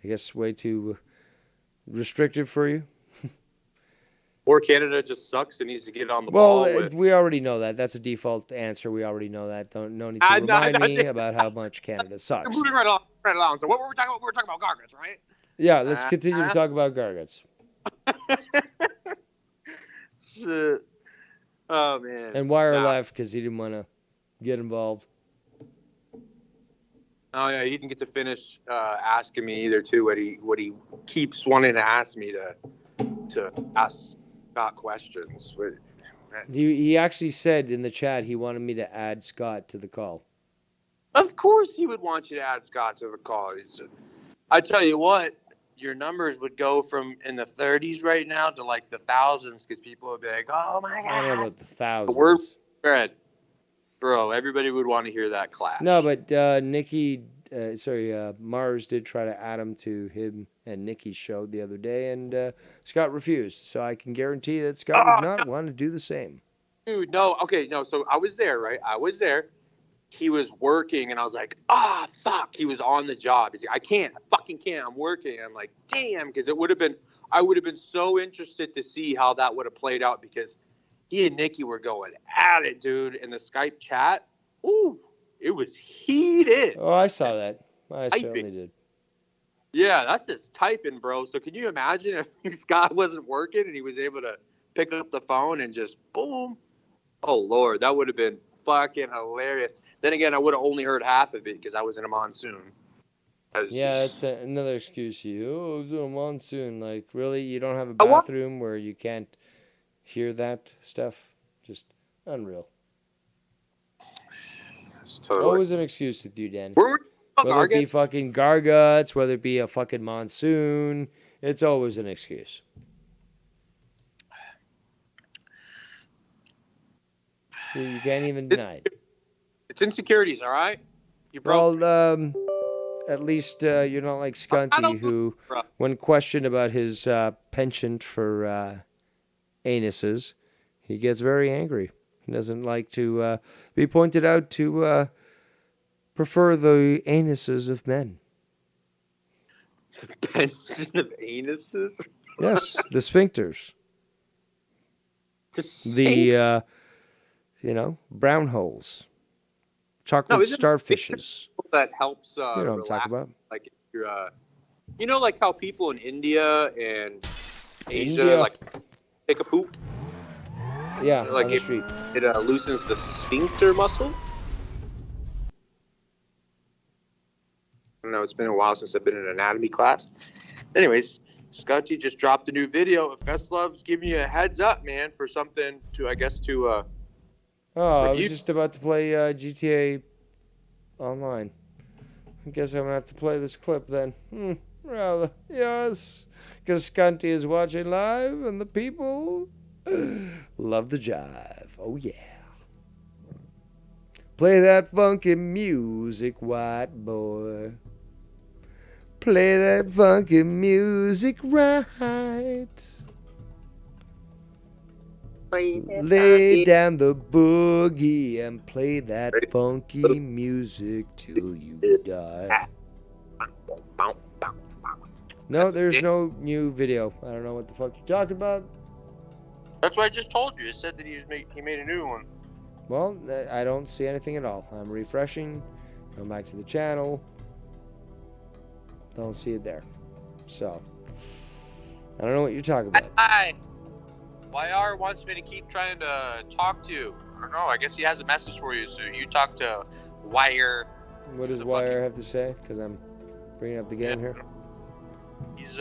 [SPEAKER 2] I guess, way too restrictive for you.
[SPEAKER 14] Or Canada just sucks and needs to get on the ball.
[SPEAKER 2] Well, we already know that. That's a default answer. We already know that. No need to remind me about how much Canada sucks.
[SPEAKER 14] Moving right along. So what were we talking about? We were talking about gargants, right?
[SPEAKER 2] Yeah, let's continue to talk about gargants.
[SPEAKER 14] Shit. Oh, man.
[SPEAKER 2] And Wire left because he didn't want to get involved.
[SPEAKER 14] Oh, yeah, he didn't get to finish asking me either, too, what he keeps wanting to ask me to ask Scott questions.
[SPEAKER 2] He actually said in the chat he wanted me to add Scott to the call.
[SPEAKER 14] Of course he would want you to add Scott to the call. I tell you what, your numbers would go from in the 30s right now to like the thousands because people would be like, oh my God.
[SPEAKER 2] I don't know about the thousands.
[SPEAKER 14] The word spread. Bro, everybody would want to hear that clash.
[SPEAKER 2] No, but Mars did try to add him to him and Nikki's show the other day, and Scott refused. So I can guarantee that Scott would not want to do the same.
[SPEAKER 14] Dude, no. So I was there, right? I was there. He was working, and I was like, fuck. He was on the job. He's like, I fucking can't. I'm working. I'm like, damn, because I would have been so interested to see how that would have played out because he and Nikki were going at it, dude, in the Skype chat. Ooh, it was heated.
[SPEAKER 2] Oh, I saw that. I certainly did.
[SPEAKER 14] Yeah, that's just typing, bro. So can you imagine if Scott wasn't working and he was able to pick up the phone and just boom? Oh, Lord, that would have been fucking hilarious. Then again, I would have only heard half of it because I was in a monsoon.
[SPEAKER 2] It's another excuse. I was in a monsoon. Like, really? You don't have a bathroom where you can't hear that stuff? Just unreal. Always an excuse with you, Danny. Whether it be fucking garguts, whether it be a fucking monsoon, it's always an excuse. So you can't even deny it.
[SPEAKER 14] It's insecurities, all right?
[SPEAKER 2] At least you're not like Scunty, who, when questioned about his penchant for anuses, he gets very angry. He doesn't like to be pointed out to prefer the anuses of men.
[SPEAKER 14] The penchant of anuses?
[SPEAKER 2] Yes, the sphincters. The brown holes. chocolate
[SPEAKER 14] isn't it
[SPEAKER 2] starfishes.
[SPEAKER 14] that helps
[SPEAKER 2] You know what I'm
[SPEAKER 14] relax?
[SPEAKER 2] talking about.
[SPEAKER 14] Like if you're, you know, like how people in India and Asia
[SPEAKER 2] India.
[SPEAKER 14] like take a poop.
[SPEAKER 2] Yeah,
[SPEAKER 14] Like
[SPEAKER 2] on the street.
[SPEAKER 14] It loosens the sphincter muscle. I don't know. It's been a while since I've been in an anatomy class. Anyways, Scotty just dropped a new video. If Veslov's giving you a heads up, man, for something to, I guess, to.
[SPEAKER 2] I was just about to play GTA Online. I guess I'm gonna have to play this clip then. Rather, yes, because Scunty is watching live, and the people love the jive. Oh yeah. Play that funky music, white boy. Play that funky music right. Lay down the boogie and play that funky music till you die. No, there's no new video. I don't know what the fuck you're talking about.
[SPEAKER 14] That's what I just told you. It said that he made a new one.
[SPEAKER 2] Well, I don't see anything at all. I'm refreshing. Come back to the channel. Don't see it there. So, I don't know what you're talking about.
[SPEAKER 14] Hi. YR wants me to keep trying to talk to you. I don't know. I guess he has a message for you. So you talk to Wire.
[SPEAKER 2] What does Wire have to say? Because I'm bringing up the game here.
[SPEAKER 14] He's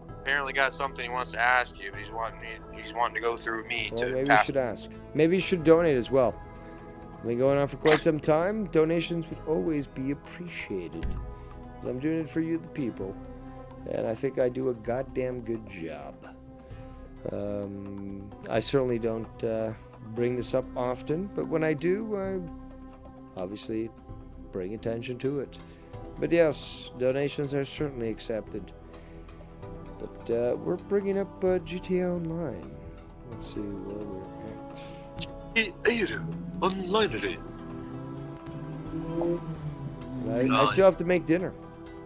[SPEAKER 14] apparently got something he wants to ask you, but he's wanting to go through me
[SPEAKER 2] well,
[SPEAKER 14] to
[SPEAKER 2] maybe
[SPEAKER 14] pass.
[SPEAKER 2] you should ask. Maybe you should donate as well. Been going on for quite some time. Donations would always be appreciated. Because I'm doing it for you, the people. And I think I do a goddamn good job. I certainly don't bring this up often, but when I do, I obviously bring attention to it. But yes, donations are certainly accepted. But we're bringing up GTA Online. Let's see where we're at. I still have to make dinner,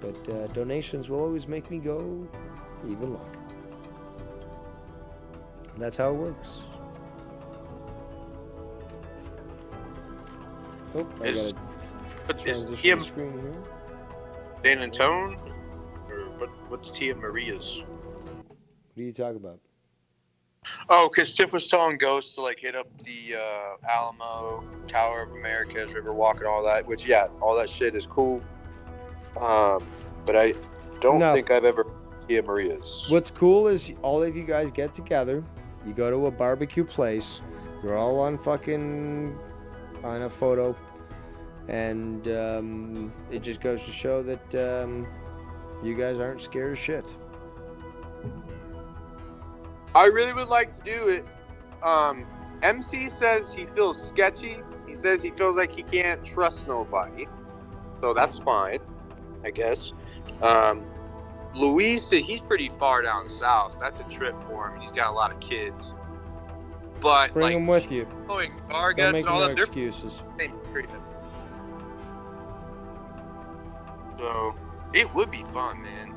[SPEAKER 2] but donations will always make me go even longer. That's how it works. Oh, I gotta transition the screen here.
[SPEAKER 14] Dan and Tone? Or what's Tia Maria's?
[SPEAKER 2] What are you talking about?
[SPEAKER 14] Oh, because Tip was telling Ghost to like hit up the Alamo, Tower of Americas, Riverwalk, and all that. Which, yeah, all that shit is cool. But I don't think I've ever Tia Maria's.
[SPEAKER 2] What's cool is all of you guys get together. You go to a barbecue place. You're all on a photo, and it just goes to show that you guys aren't scared of shit.
[SPEAKER 14] I really would like to do it. MC says he feels sketchy. He says he feels like he can't trust nobody. So that's fine, I guess. Luis said he's pretty far down south. That's a trip for him. He's got a lot of kids. But
[SPEAKER 2] Bring them with you.
[SPEAKER 14] Don't
[SPEAKER 2] make no excuses.
[SPEAKER 14] So it would be fun, man.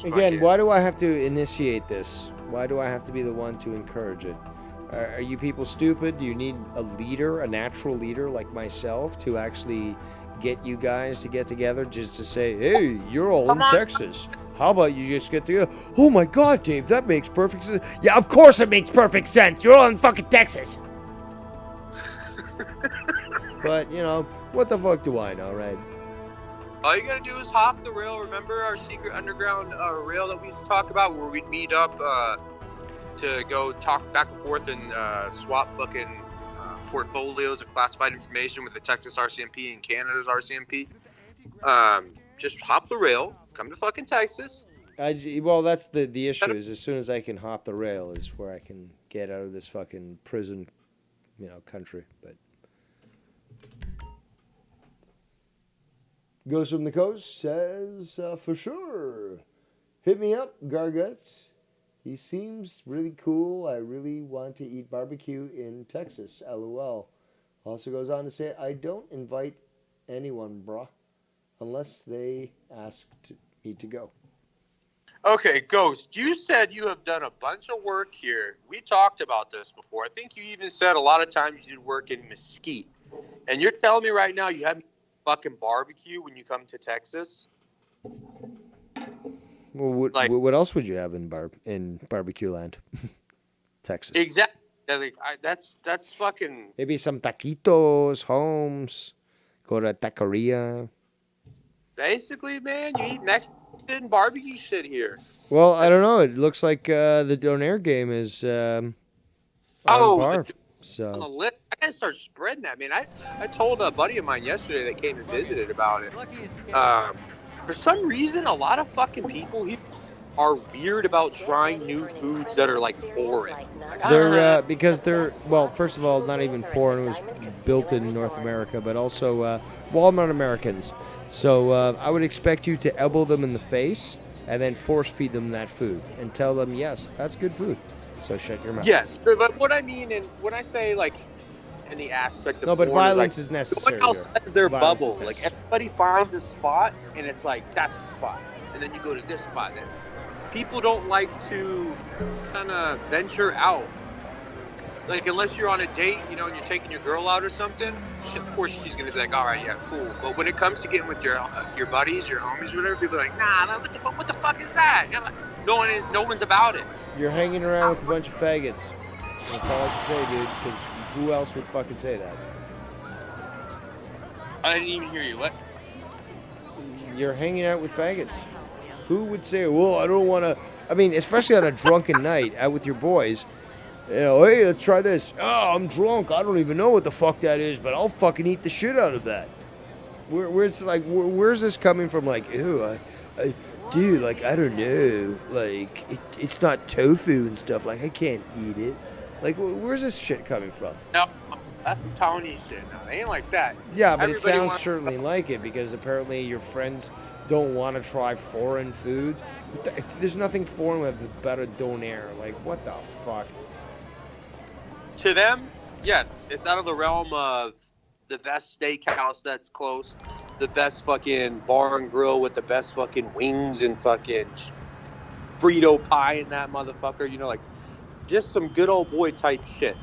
[SPEAKER 2] Again, why do I have to initiate this? Why do I have to be the one to encourage it? Are you people stupid? Do you need a leader, a natural leader like myself, to actually get you guys to get together just to say, hey, you're all in Texas. How about you just get together? Oh my God, Dave, that makes perfect sense. Yeah, of course it makes perfect sense. You're all in fucking Texas. But, you know, what the fuck do I know, right?
[SPEAKER 14] All you gotta do is hop the rail. Remember our secret underground rail that we used to talk about, where we'd meet up to go talk back and forth and swap fucking portfolios of classified information with the Texas RCMP and Canada's RCMP. Just hop the rail, come to fucking Texas.
[SPEAKER 2] Well, that's the issue. Is as soon as I can hop the rail is where I can get out of this fucking prison, country. But Goes from the Coast says, for sure, hit me up, Garguts. He seems really cool. I really want to eat barbecue in Texas, LOL. Also goes on to say, I don't invite anyone, bruh, unless they ask me to go.
[SPEAKER 14] Okay, Ghost, you said you have done a bunch of work here. We talked about this before. I think you even said a lot of times you did work in Mesquite. And you're telling me right now you have fucking barbecue when you come to Texas?
[SPEAKER 2] Well, what else would you have in barbecue land? Texas.
[SPEAKER 14] Exactly. Like, that's fucking.
[SPEAKER 2] Maybe some taquitos, Holmes. Go to a taqueria.
[SPEAKER 14] Basically, man, you eat Mexican barbecue shit here.
[SPEAKER 2] Well, I don't know. It looks like the Donair game is on par.
[SPEAKER 14] On the list. I gotta start spreading that, man. I told a buddy of mine yesterday that came and visited about it. For some reason, a lot of fucking people here are weird about trying new foods that are like foreign.
[SPEAKER 2] They're because they're, well, first of all, not even foreign. It was built in North America, but also Walmart Americans. So I would expect you to elbow them in the face and then force feed them that food and tell them, yes, that's good food. So shut your mouth.
[SPEAKER 14] Yes, but what I mean, and when I say like in the aspect of
[SPEAKER 2] no, but
[SPEAKER 14] foreign,
[SPEAKER 2] violence
[SPEAKER 14] like,
[SPEAKER 2] is necessary.
[SPEAKER 14] Look outside their
[SPEAKER 2] Violence
[SPEAKER 14] bubble.
[SPEAKER 2] is
[SPEAKER 14] Like
[SPEAKER 2] necessary.
[SPEAKER 14] everybody finds a spot, and it's like that's the spot, and then you go to this spot. Then people don't like to kind of venture out. Like unless you're on a date, you know, and you're taking your girl out or something. Of course, she's gonna be like, all right, yeah, cool. But when it comes to getting with your buddies, your homies, whatever, people are like, nah, what the fuck is that? No one's about it.
[SPEAKER 2] You're hanging around with a bunch of faggots. That's all I can say, dude, because who else would fucking say that?
[SPEAKER 14] I didn't even hear you. What?
[SPEAKER 2] You're hanging out with faggots. Who would say, well, I don't want to... I mean, especially on a drunken night out with your boys. You know, hey, let's try this. Oh, I'm drunk. I don't even know what the fuck that is, but I'll fucking eat the shit out of that. Where's this coming from? Like, ew, dude, like, I don't know. Like, it's not tofu and stuff. Like, I can't eat it. Like, where's this shit coming from?
[SPEAKER 14] No, that's some Tony shit. No, it ain't like that.
[SPEAKER 2] Yeah, but
[SPEAKER 14] Everybody
[SPEAKER 2] it sounds
[SPEAKER 14] wants-
[SPEAKER 2] certainly like it because apparently your friends don't want to try foreign foods. There's nothing foreign about a donair. Like, what the fuck?
[SPEAKER 14] To them, yes, it's out of the realm of the best steakhouse that's close, the best fucking bar and grill with the best fucking wings and fucking Frito pie in that motherfucker. You know, like just some good old boy type shit.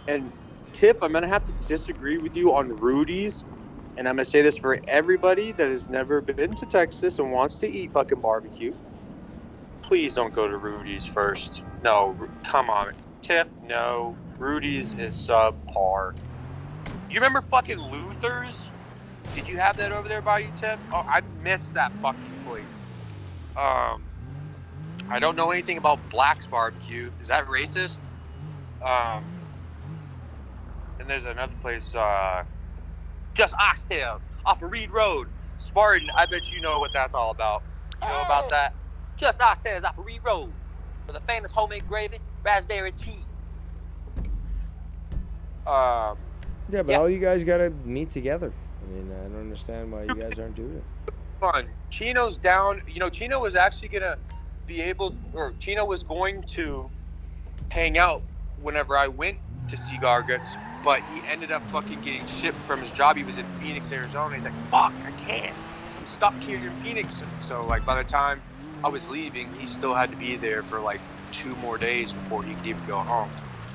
[SPEAKER 14] And Tiff, I'm gonna have to disagree with you on Rudy's, and I'm gonna say this for everybody that has never been to Texas and wants to eat fucking barbecue. Please don't go to Rudy's first. No, come on, Tiff. No. Rudy's is subpar. You remember fucking Luther's? Did you have that over there by you, Tiff? Oh, I miss that fucking place. I don't know anything about Black's Barbecue. Is that racist? And there's another place, just Oxtails off of Reed Road. Spartan, I bet you know what that's all about. You know about that? Just Oxtails off of Reed Road for the famous homemade gravy, raspberry tea.
[SPEAKER 2] Yeah, but all you guys gotta meet together. I mean, I don't understand why you guys aren't doing it.
[SPEAKER 14] Fun. Chino's down. You know, Chino was actually gonna be able, or Chino was going to hang out whenever I went to see Garguts, but he ended up fucking getting shipped from his job. He was in Phoenix, Arizona. He's like, fuck, I can't. I'm stuck here in Phoenix. And so, like, by the time I was leaving, he still had to be there for like 2 more days before he could even go home.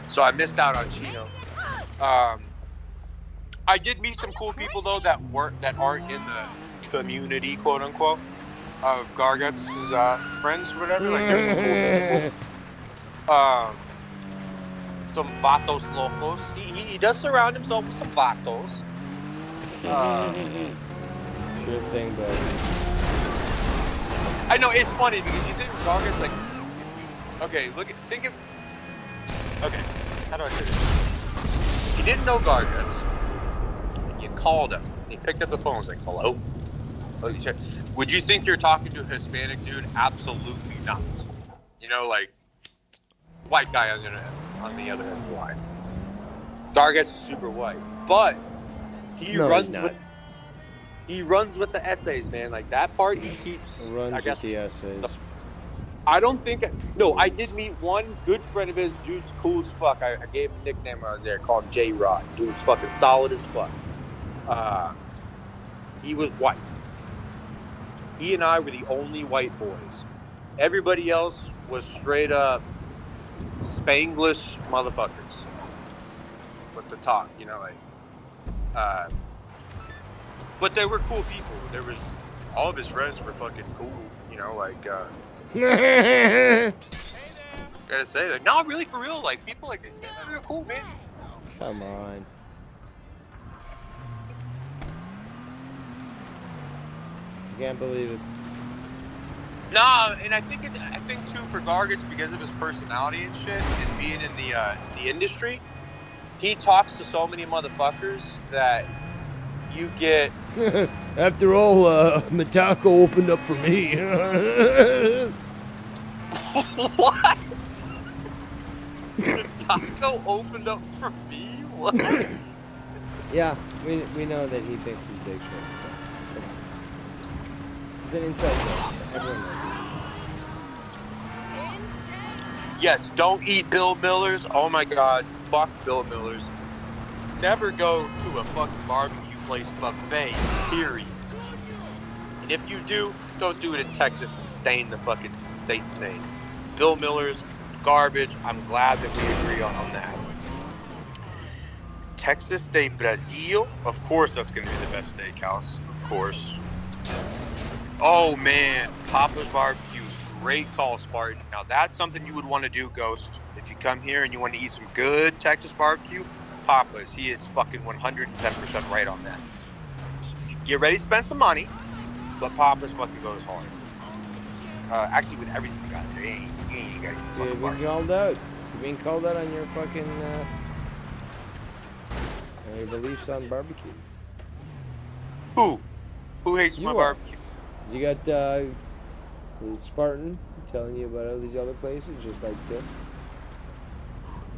[SPEAKER 14] So I missed out on Chino. I did meet some cool people though that aren't in the community, quote unquote, of Garguts' friends, or whatever. Like there's some cool people. Some vatos locos. He does surround himself with some vatos.
[SPEAKER 2] Sure thing, buddy.
[SPEAKER 14] I know it's funny because you think Garguts like. Okay, okay, how do I say this? You didn't know Garguts. You called him. He picked up the phone. Was like, "Hello." Would you think you're talking to a Hispanic dude? Absolutely not. You know, like white guy on the other end of the line. Garguts is super white, but he runs with the essays, man. Like that part, he keeps.
[SPEAKER 2] Runs with the essays.
[SPEAKER 14] I don't think. No, I did meet one good friend of his. Dude's cool as fuck. I gave him a nickname when I was there. Called him J-Rod. Dude's fucking solid as fuck. He was white. He and I were the only white boys. Everybody else was straight up Spanglish motherfuckers with the talk. You know, like But they were cool people. There was all of his friends were fucking cool. You know, like. Gotta say, like, no, really, for real, like people like they're cool, man.
[SPEAKER 2] Come on. I can't believe it.
[SPEAKER 14] No, and I think too for Gargich, because of his personality and shit, and being in the industry, he talks to so many motherfuckers that you get.
[SPEAKER 6] After all, Metallica opened up for me.
[SPEAKER 14] What? Taco opened up for me? What?
[SPEAKER 2] Yeah, we know that he thinks he's big shit, so come on. It's an inside joke. Everyone knows it.
[SPEAKER 14] Yes, don't eat Bill Miller's. Oh my god, fuck Bill Miller's. Never go to a fucking barbecue place buffet, period. And if you do, don't do it in Texas and stain the fucking state's name. Bill Miller's, garbage. I'm glad that we agree on that. Texas de Brazil, of course that's going to be the best steakhouse, of course. Oh man, Papa's Barbecue, great call, Spartan. Now that's something you would want to do, Ghost. If you come here and you want to eat some good Texas barbecue, Papa's, he is fucking 110% right on that. Get ready to spend some money, but Papa's fucking goes hard. Actually, with everything you got there, you ain't got to fucking
[SPEAKER 2] You've been called out. You've been called out on your fucking on your beliefs on barbecue.
[SPEAKER 14] Who hates my barbecue?
[SPEAKER 2] You got Spartan telling you about all these other places, just like Tiff.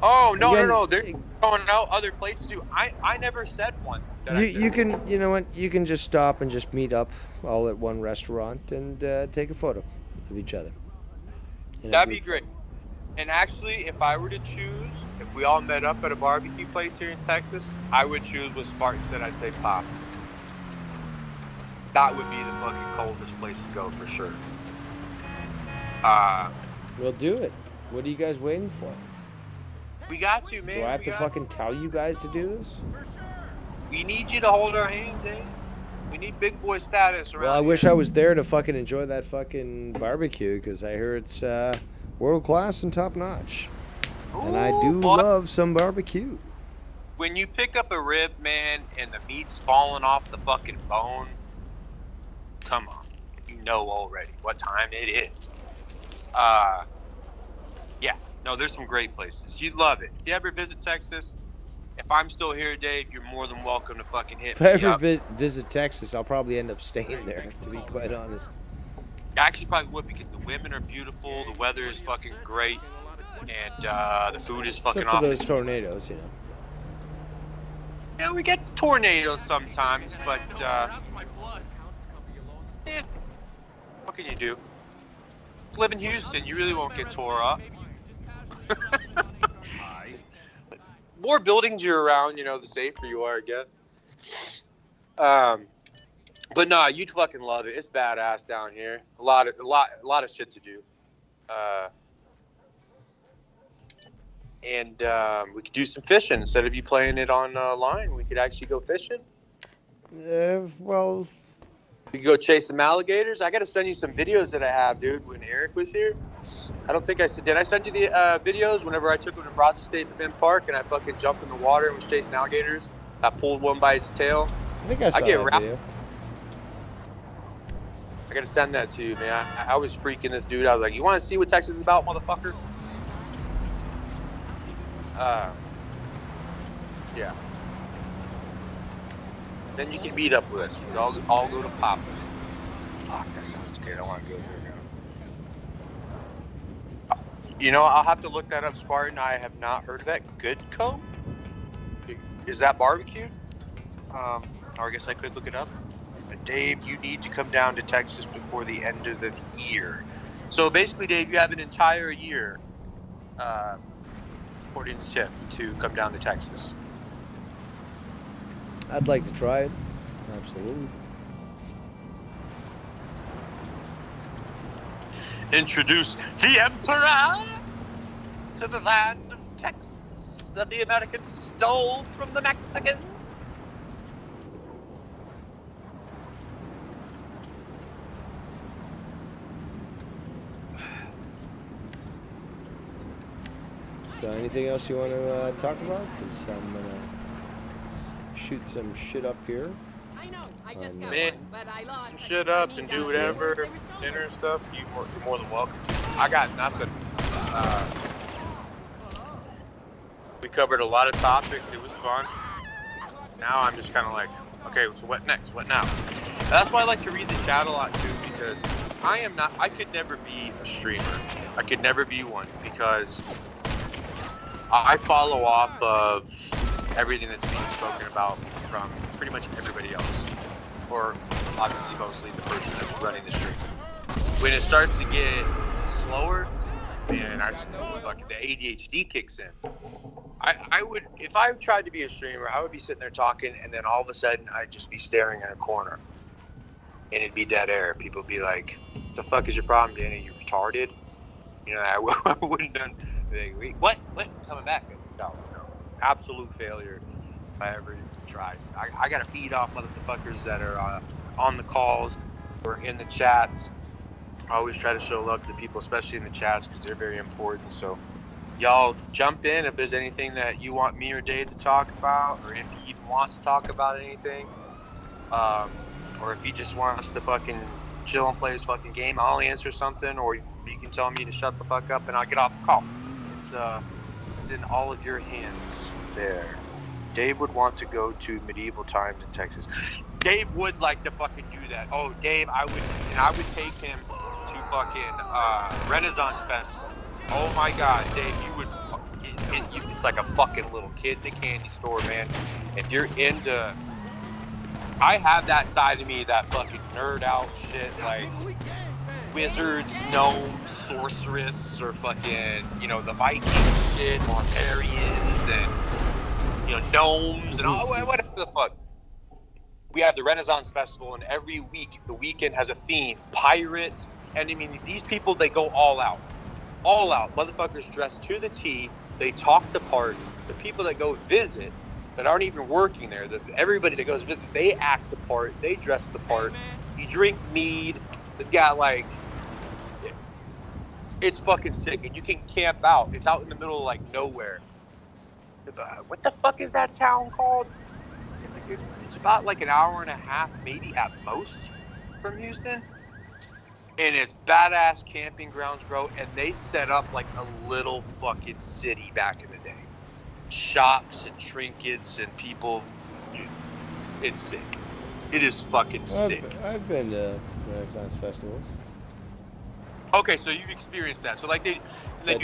[SPEAKER 14] Oh no,
[SPEAKER 2] Again,
[SPEAKER 14] no, they're going out other places too. I never said one.
[SPEAKER 2] You can, you know what? You can just stop and just meet up all at one restaurant and take a photo of each other.
[SPEAKER 14] That'd be great. And actually, if I were to choose, if we all met up at a barbecue place here in Texas, I would choose what Spartan said. I'd say Pop. That would be the fucking coldest place to go for sure.
[SPEAKER 2] We'll do it. What are you guys waiting for?
[SPEAKER 14] We got to, man.
[SPEAKER 2] Do I have to fucking tell you guys to do this?
[SPEAKER 14] We need you to hold our hand, Dave. We need big boy status around
[SPEAKER 2] Well, I
[SPEAKER 14] here.
[SPEAKER 2] wish I was there to fucking enjoy that fucking barbecue, because I hear it's world class and top notch. And I do love some barbecue.
[SPEAKER 14] When you pick up a rib, man, and the meat's falling off the fucking bone, come on. You know already what time it is. Yeah. No, there's some great places. You'd love it. If you ever visit Texas, if I'm still here, Dave, you're more than welcome to fucking hit
[SPEAKER 2] If I
[SPEAKER 14] me
[SPEAKER 2] ever
[SPEAKER 14] up.
[SPEAKER 2] visit Texas, I'll probably end up staying there, to be quite honest.
[SPEAKER 14] I actually probably would, because the women are beautiful, the weather is fucking great, and the food is fucking
[SPEAKER 2] Except for
[SPEAKER 14] awesome.
[SPEAKER 2] those tornadoes, you know.
[SPEAKER 14] Yeah, we get tornadoes sometimes, but what can you do? Live in Houston, you really won't get tore up. More buildings you're around, you know, the safer you are, I guess. But nah, you'd fucking love it. It's badass down here. A lot of shit to do. And we could do some fishing instead of you playing it on line. We could actually go fishing.
[SPEAKER 2] Well,
[SPEAKER 14] we could go chase some alligators. I gotta send you some videos that I have, dude. When Eric was here, I don't think I said. Did I send you the videos whenever I took him to Brazos State Event Park and I fucking jumped in the water and was chasing alligators? I pulled one by its tail.
[SPEAKER 2] I think I saw that video.
[SPEAKER 14] I gotta send that to you, man. I was freaking this dude. I was like, "You want to see what Texas is about, motherfucker?" Yeah. Then you can meet up with us. We'd all go to Papa's. Fuck, that sounds good. I want to go there now. You know, I'll have to look that up, Spartan. I have not heard of that. Goodco? Is that barbecue? Or I guess I could look it up. But Dave, you need to come down to Texas before the end of the year. So basically, Dave, you have an entire year, according to Tiff, to come down to Texas.
[SPEAKER 2] I'd like to try it. Absolutely.
[SPEAKER 14] Introduce the Emperor to the land of Texas that the Americans stole from the Mexicans.
[SPEAKER 2] So anything else you want to talk about? Because I'm going to shoot some shit up here.
[SPEAKER 14] Man, some shit up and do whatever, dinner and stuff, you're more than welcome to. I got nothing. We covered a lot of topics. It was fun. Now I'm just kind of like, okay, so what next? What now? That's why I like to read the chat a lot too, because I could never be a streamer. I could never be one because I follow off of everything that's being spoken about from pretty much everybody else. Or obviously mostly the person that's running the stream. When it starts to get slower, man, fucking the ADHD kicks in. I would, if I tried to be a streamer, I would be sitting there talking, and then all of a sudden I'd just be staring in a corner, and it'd be dead air. People would be like, "The fuck is your problem, Danny? You retarded?" You know, I wouldn't done. Wait, what? Coming back? No, absolute failure. If I ever tried, I gotta feed off motherfuckers that are on the calls or in the chats. I always try to show love to the people, especially in the chats, because they're very important. So y'all jump in if there's anything that you want me or Dave to talk about, or if he even wants to talk about anything, or if he just wants to fucking chill and play his fucking game. I'll answer something, or you can tell me to shut the fuck up and I'll get off the call. It's in all of your hands there. Dave would want to go to medieval times in Texas. Dave would like to fucking do that. Oh, Dave, I would take him to fucking Renaissance Festival. Oh my God, Dave, you would. It's like a fucking little kid in the candy store, man. If you're into, I have that side of me, that fucking nerd out shit, like wizards, gnomes, sorceress, or fucking, the Viking shit, barbarians, and gnomes, and all whatever the fuck. We have the Renaissance Festival, and every week the weekend has a theme: pirates, and I mean these people, they go all out. All out. Motherfuckers dressed to the T. They talk the part. The people that go visit that aren't even working there, everybody that goes visit, they act the part. They dress the part. You drink mead. They've got it's fucking sick. And you can camp out. It's out in the middle of nowhere. What the fuck is that town called? It's about an hour and a half, maybe at most, from Houston. And it's badass camping grounds, bro. And they set up like a little fucking city back in the day. Shops and trinkets and people. Dude, it's sick. It is fucking sick.
[SPEAKER 2] I've been to Renaissance festivals.
[SPEAKER 14] Okay, so you've experienced that. So they do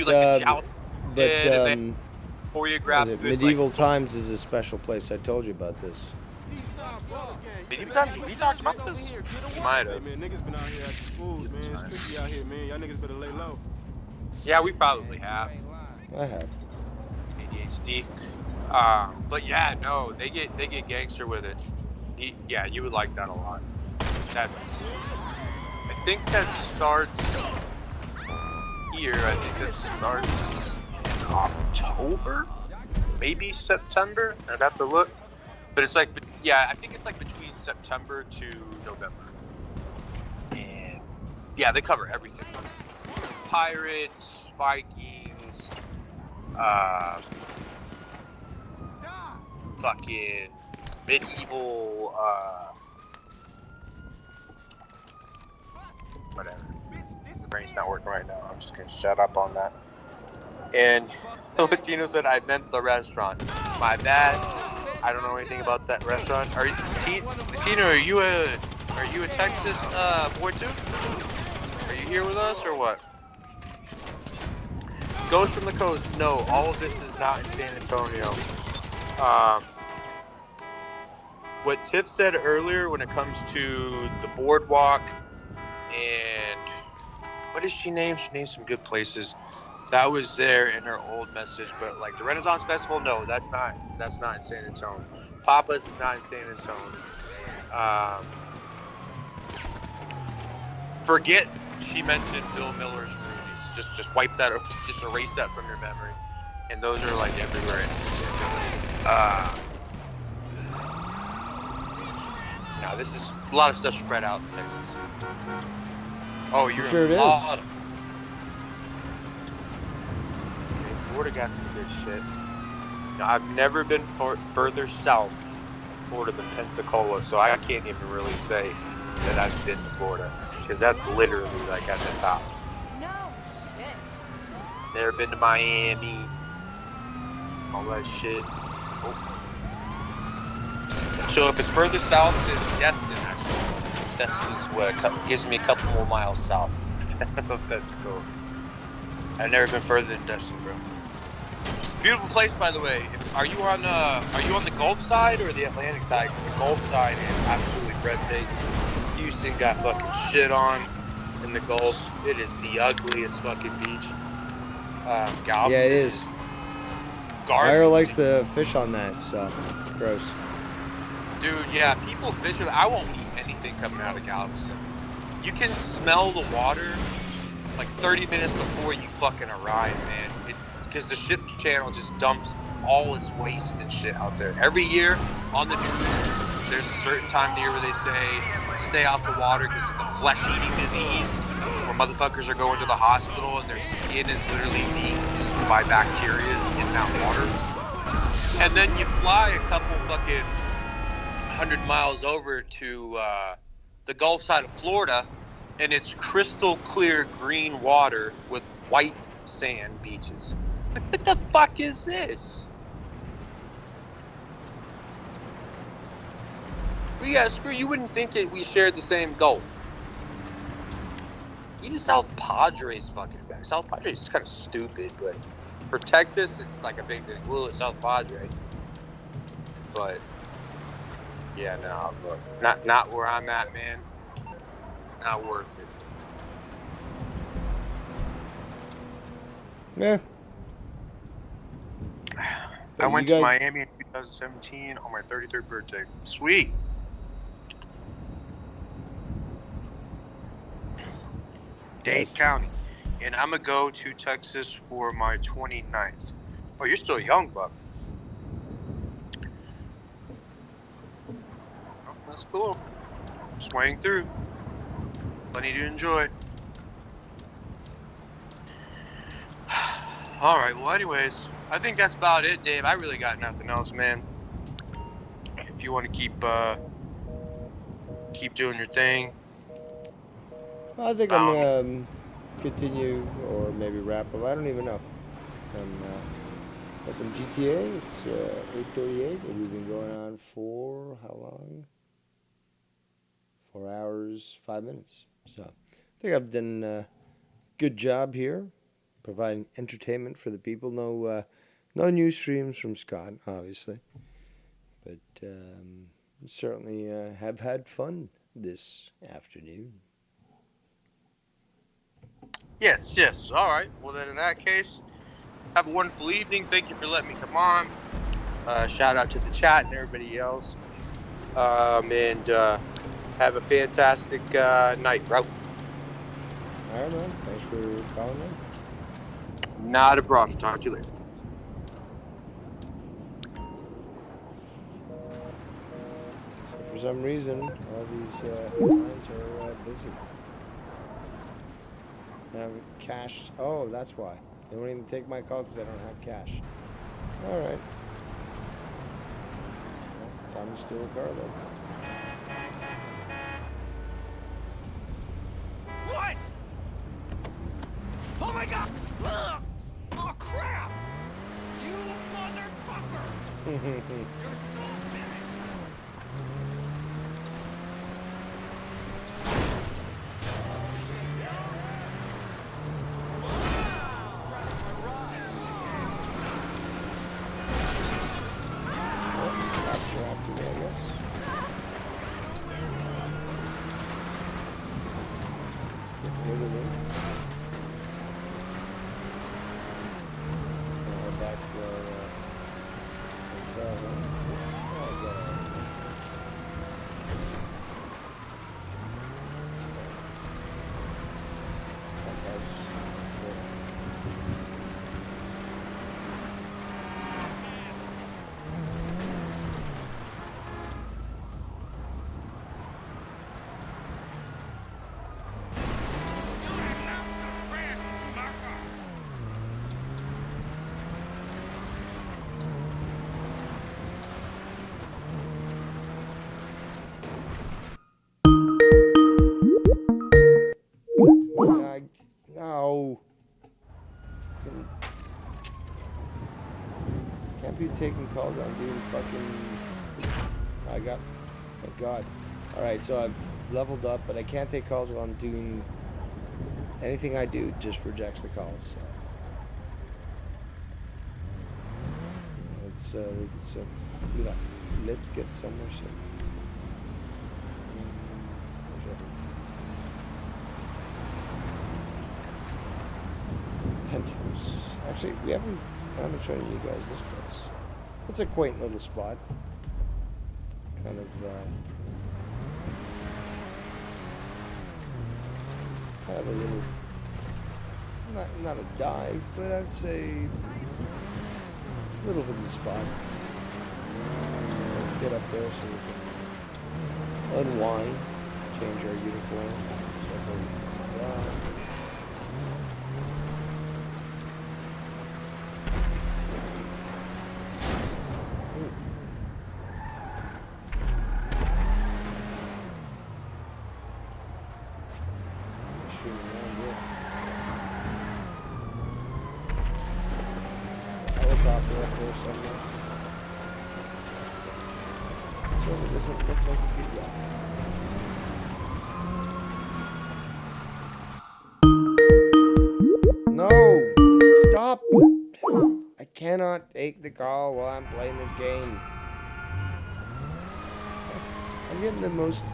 [SPEAKER 14] a joust. But choreographed.
[SPEAKER 2] Medieval Times is a special place. I told you about this.
[SPEAKER 14] Medieval Times? We talked about this? You might have.
[SPEAKER 17] Man, niggas been out here acting fools, man. It's tricky out here, man. Y'all niggas better lay low.
[SPEAKER 14] Yeah, we probably have.
[SPEAKER 2] I have.
[SPEAKER 14] ADHD. But yeah, no, they get gangster with it. Yeah, you would like that a lot. I think that starts here. I think that starts in October, maybe September. I'd have to look. But it's I think it's between September to November. And yeah, they cover everything. Pirates, Vikings, fucking medieval, whatever. The brain's not working right now. I'm just gonna shut up on that. And Latino said I meant the restaurant. My bad. I don't know anything about that restaurant. Latino, are you a Texas boy too? Are you here with us or what? Ghost from the Coast. No, all of this is not in San Antonio. What Tiff said earlier when it comes to the boardwalk and what did she name? She named some good places. That was there in her old message, but the Renaissance Festival, no, that's not in San Antonio. Papa's is not in San Antonio. Forget she mentioned Bill Miller's movies. Just wipe that, just erase that from your memory. And those are everywhere. Now this is a lot of stuff spread out in Texas. Oh, you're
[SPEAKER 2] sure
[SPEAKER 14] in
[SPEAKER 2] it
[SPEAKER 14] Florida.
[SPEAKER 2] is.
[SPEAKER 14] Florida got some good shit. Now, I've never been further south Florida than Pensacola, so I can't even really say that I've been to Florida, because that's literally like at the top.
[SPEAKER 18] No shit.
[SPEAKER 14] Never been to Miami, all that shit. Oh. So if it's further south than Destin, actually, Destin's what gives me a couple more miles south. That's cool. I've never been further than Destin, bro. Beautiful place, by the way. Are you on the Gulf side or the Atlantic side? The Gulf side is absolutely breathtaking. Houston got fucking shit on in the Gulf. It is the ugliest fucking beach.
[SPEAKER 2] Yeah, it is. Fire likes to fish on that, so it's gross.
[SPEAKER 14] Dude, yeah, people fish with. I won't eat anything coming out of Galveston. You can smell the water like 30 minutes before you fucking arrive, man. Because the ship channel just dumps all its waste and shit out there. Every year on the news, there's a certain time of the year where they say stay off the water because of the flesh-eating disease, where motherfuckers are going to the hospital and their skin is literally being eaten by bacteria in that water. And then you fly a couple fucking 100 miles over to the Gulf side of Florida, and it's crystal clear green water with white sand beaches. What the fuck is this? Well, yeah, screw you. Wouldn't think that we shared the same Gulf. Even South Padre's fucking back. South Padre's is kind of stupid, but for Texas, it's like a big thing. Whoa, it's South Padre. But yeah, no, look, not where I'm at, man. Not worth it.
[SPEAKER 2] Yeah.
[SPEAKER 14] I went to Miami in 2017 on my 33rd birthday. Sweet. Dade County. And I'm going to go to Texas for my 29th. Oh, you're still young, Buck. Oh, that's cool. Swaying through. Plenty to enjoy. All right, well, anyways, I think that's about it, Dave. I really got nothing else, man. If you want to keep doing your thing.
[SPEAKER 2] I think I'm gonna continue or maybe wrap up. I don't even know. Got some GTA. It's 8:38, and we've been going on for how long? 4 hours, 5 minutes. So I think I've done a good job here, providing entertainment for the people. No news streams from Scott, obviously, but certainly have had fun this afternoon.
[SPEAKER 14] Yes. All right. Well, then in that case, have a wonderful evening. Thank you for letting me come on. Shout out to the chat and everybody else. And have a fantastic night, bro.
[SPEAKER 2] All right, man. Thanks for calling in.
[SPEAKER 14] Not a problem. Talk to you later.
[SPEAKER 2] So for some reason, all these lines are busy. And I'm cashed. Oh, that's why. They won't even take my call because I don't have cash. All right. Well, time to steal a car, then.
[SPEAKER 1] What? Oh my god! Ugh. Oh crap! You motherfucker! You're so
[SPEAKER 2] After me, I guess. taking calls while I'm doing fucking... I got... Thank God. Alright, so I've leveled up, but I can't take calls while I'm doing... Anything I do just rejects the calls, so... Let's get somewhere soon. Penthouse. Actually, I haven't shown you guys this place. It's a quaint little spot. Kind of a little, not a dive, but I'd say a little hidden spot. Let's get up there so we can unwind, change our uniform, stuff like that. Helicopter up there somewhere. Certainly doesn't look like a good guy. No! Stop! I cannot take the call while I'm playing this game. I'm getting the most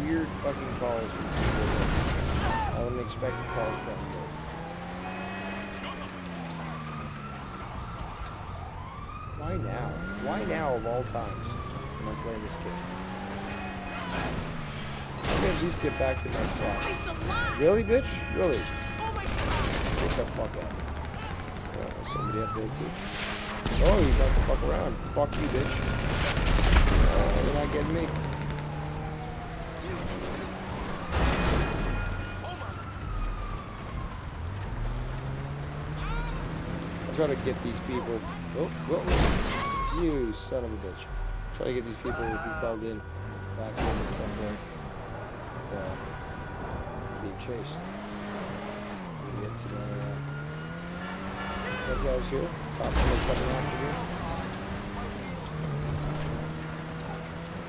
[SPEAKER 2] weird fucking calls from people that I wouldn't expect calls from. Why now? Why now of all times when I'm playing this game? I'm gonna at least get back to my spot. Really, bitch? Really? Get the fuck out. Oh, somebody up there too. Oh, you about to fuck around. Fuck you, bitch. You're not getting me. Try to get these people. Oh, you son of a bitch! Try to get these people who called in back in at some point. Being chased. We get to my house here. Cops are coming after me.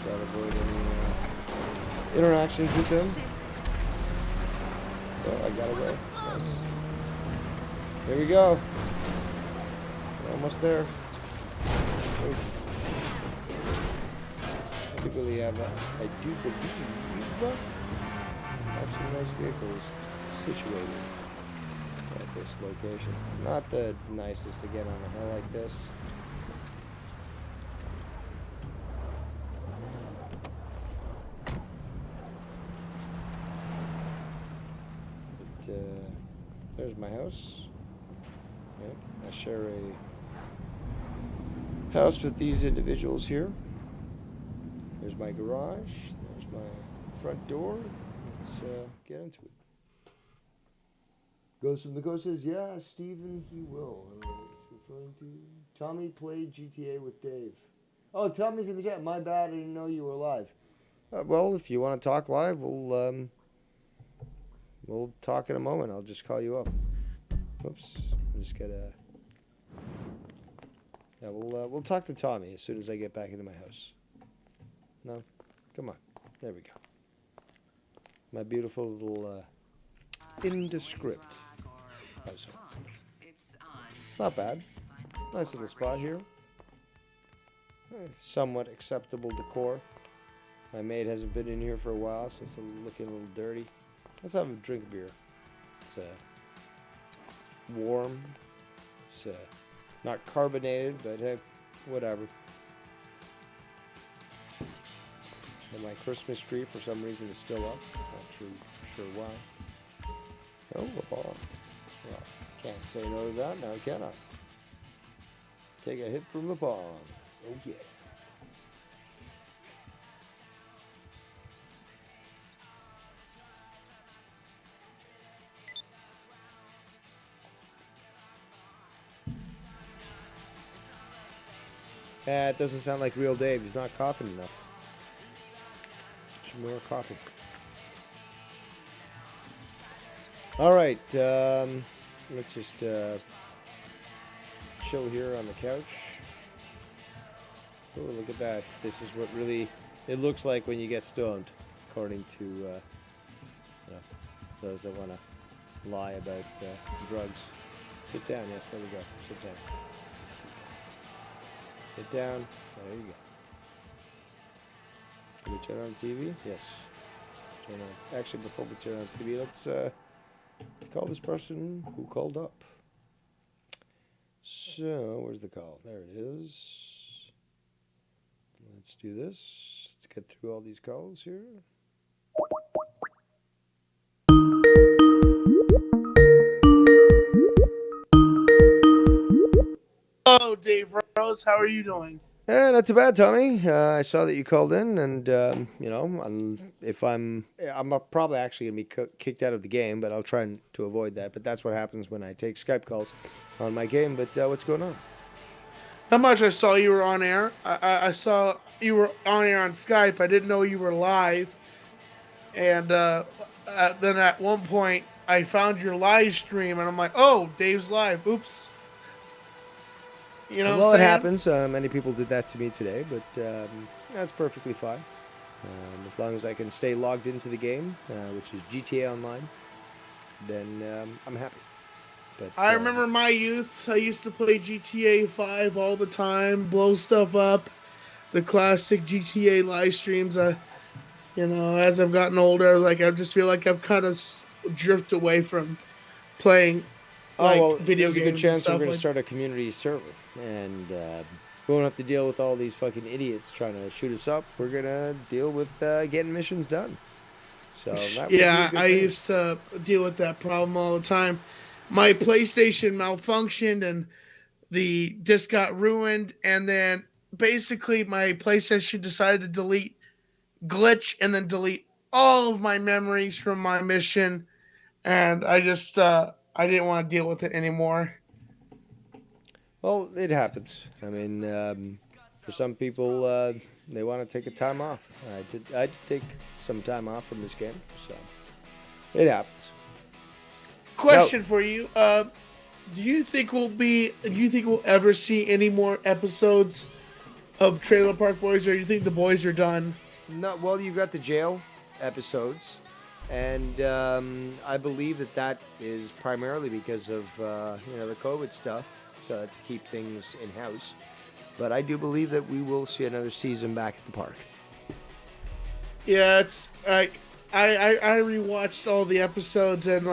[SPEAKER 2] Try to avoid any interactions with them. Oh, I got away. Nice. Here we go. Almost there. I do believe have some nice vehicles situated at this location. Not the nicest to get on a hill like this. But there's my house. Yep, I share a house with these individuals here. There's my garage. There's my front door. Let's get into it. Ghost from the Coast says, yeah, Stephen, he will. I don't know what he's referring to. Tommy played GTA with Dave. Oh, Tommy's in the chat. My bad. I didn't know you were live. Well, if you want to talk live, we'll talk in a moment. I'll just call you up. Whoops. I just gotta... Yeah, we'll talk to Tommy as soon as I get back into my house. No? Come on. There we go. My beautiful little indescript household. It's not bad. It's a nice little spot here. Somewhat acceptable decor. My maid hasn't been in here for a while, so it's looking a little dirty. Let's have a drink of beer. It's warm. It's not carbonated, but hey, whatever. And my Christmas tree, for some reason, is still up. Not sure why. Oh, a bar. Well, can't say no to that, now can I? Take a hit from the bar. Oh, yeah. It doesn't sound like real Dave. He's not coughing enough. Some more coffee. All right. Let's just chill here on the couch. Oh, look at that. This is what really it looks like when you get stoned, according to those that want to lie about drugs. Sit down. Yes, there we go. Sit down. Sit down. There you go. Can we turn on TV? Yes. Turn on. Actually, before we turn on TV, let's call this person who called up. So, where's the call? There it is. Let's do this. Let's get through all these calls here.
[SPEAKER 19] Hello, Dave Rose. How are you doing?
[SPEAKER 2] Not too bad, Tommy. I saw that you called in, and if I'm probably actually gonna be kicked out of the game, but I'll try to avoid that. But that's what happens when I take Skype calls on my game. But what's going on?
[SPEAKER 19] Not much. I saw you were on air. I saw you were on air on Skype. I didn't know you were live. And then at one point, I found your live stream, and I'm like, "Oh, Dave's live." Oops. You know,
[SPEAKER 2] well, it happens. Many people did that to me today, but that's perfectly fine. As long as I can stay logged into the game, which is GTA Online, then I'm happy. But
[SPEAKER 19] I remember my youth. I used to play GTA 5 all the time, blow stuff up. The classic GTA live streams. As I've gotten older, I just feel like I've kind of drifted away from playing video games.
[SPEAKER 2] There's a good chance we're going to
[SPEAKER 19] like
[SPEAKER 2] start a community server, and we won't have to deal with all these fucking idiots trying to shoot us up. We're going to deal with getting missions done. So that would be a good
[SPEAKER 19] I
[SPEAKER 2] thing.
[SPEAKER 19] used to deal with that problem all the time. My PlayStation malfunctioned and the disc got ruined, and then basically my PlayStation decided to glitch and then delete all of my memories from my mission, and I just I didn't want to deal with it anymore.
[SPEAKER 2] Well, it happens. I mean, for some people, they want to take a time off. I had to take some time off from this game, so it happens.
[SPEAKER 19] Question for you: Do you think we'll ever see any more episodes of Trailer Park Boys, or do you think the boys are done?
[SPEAKER 2] No, well, you've got the jail episodes, and I believe that is primarily because of the COVID stuff, so to keep things in house. But I do believe that we will see another season back at the park.
[SPEAKER 19] Yeah, it's I rewatched all the episodes, and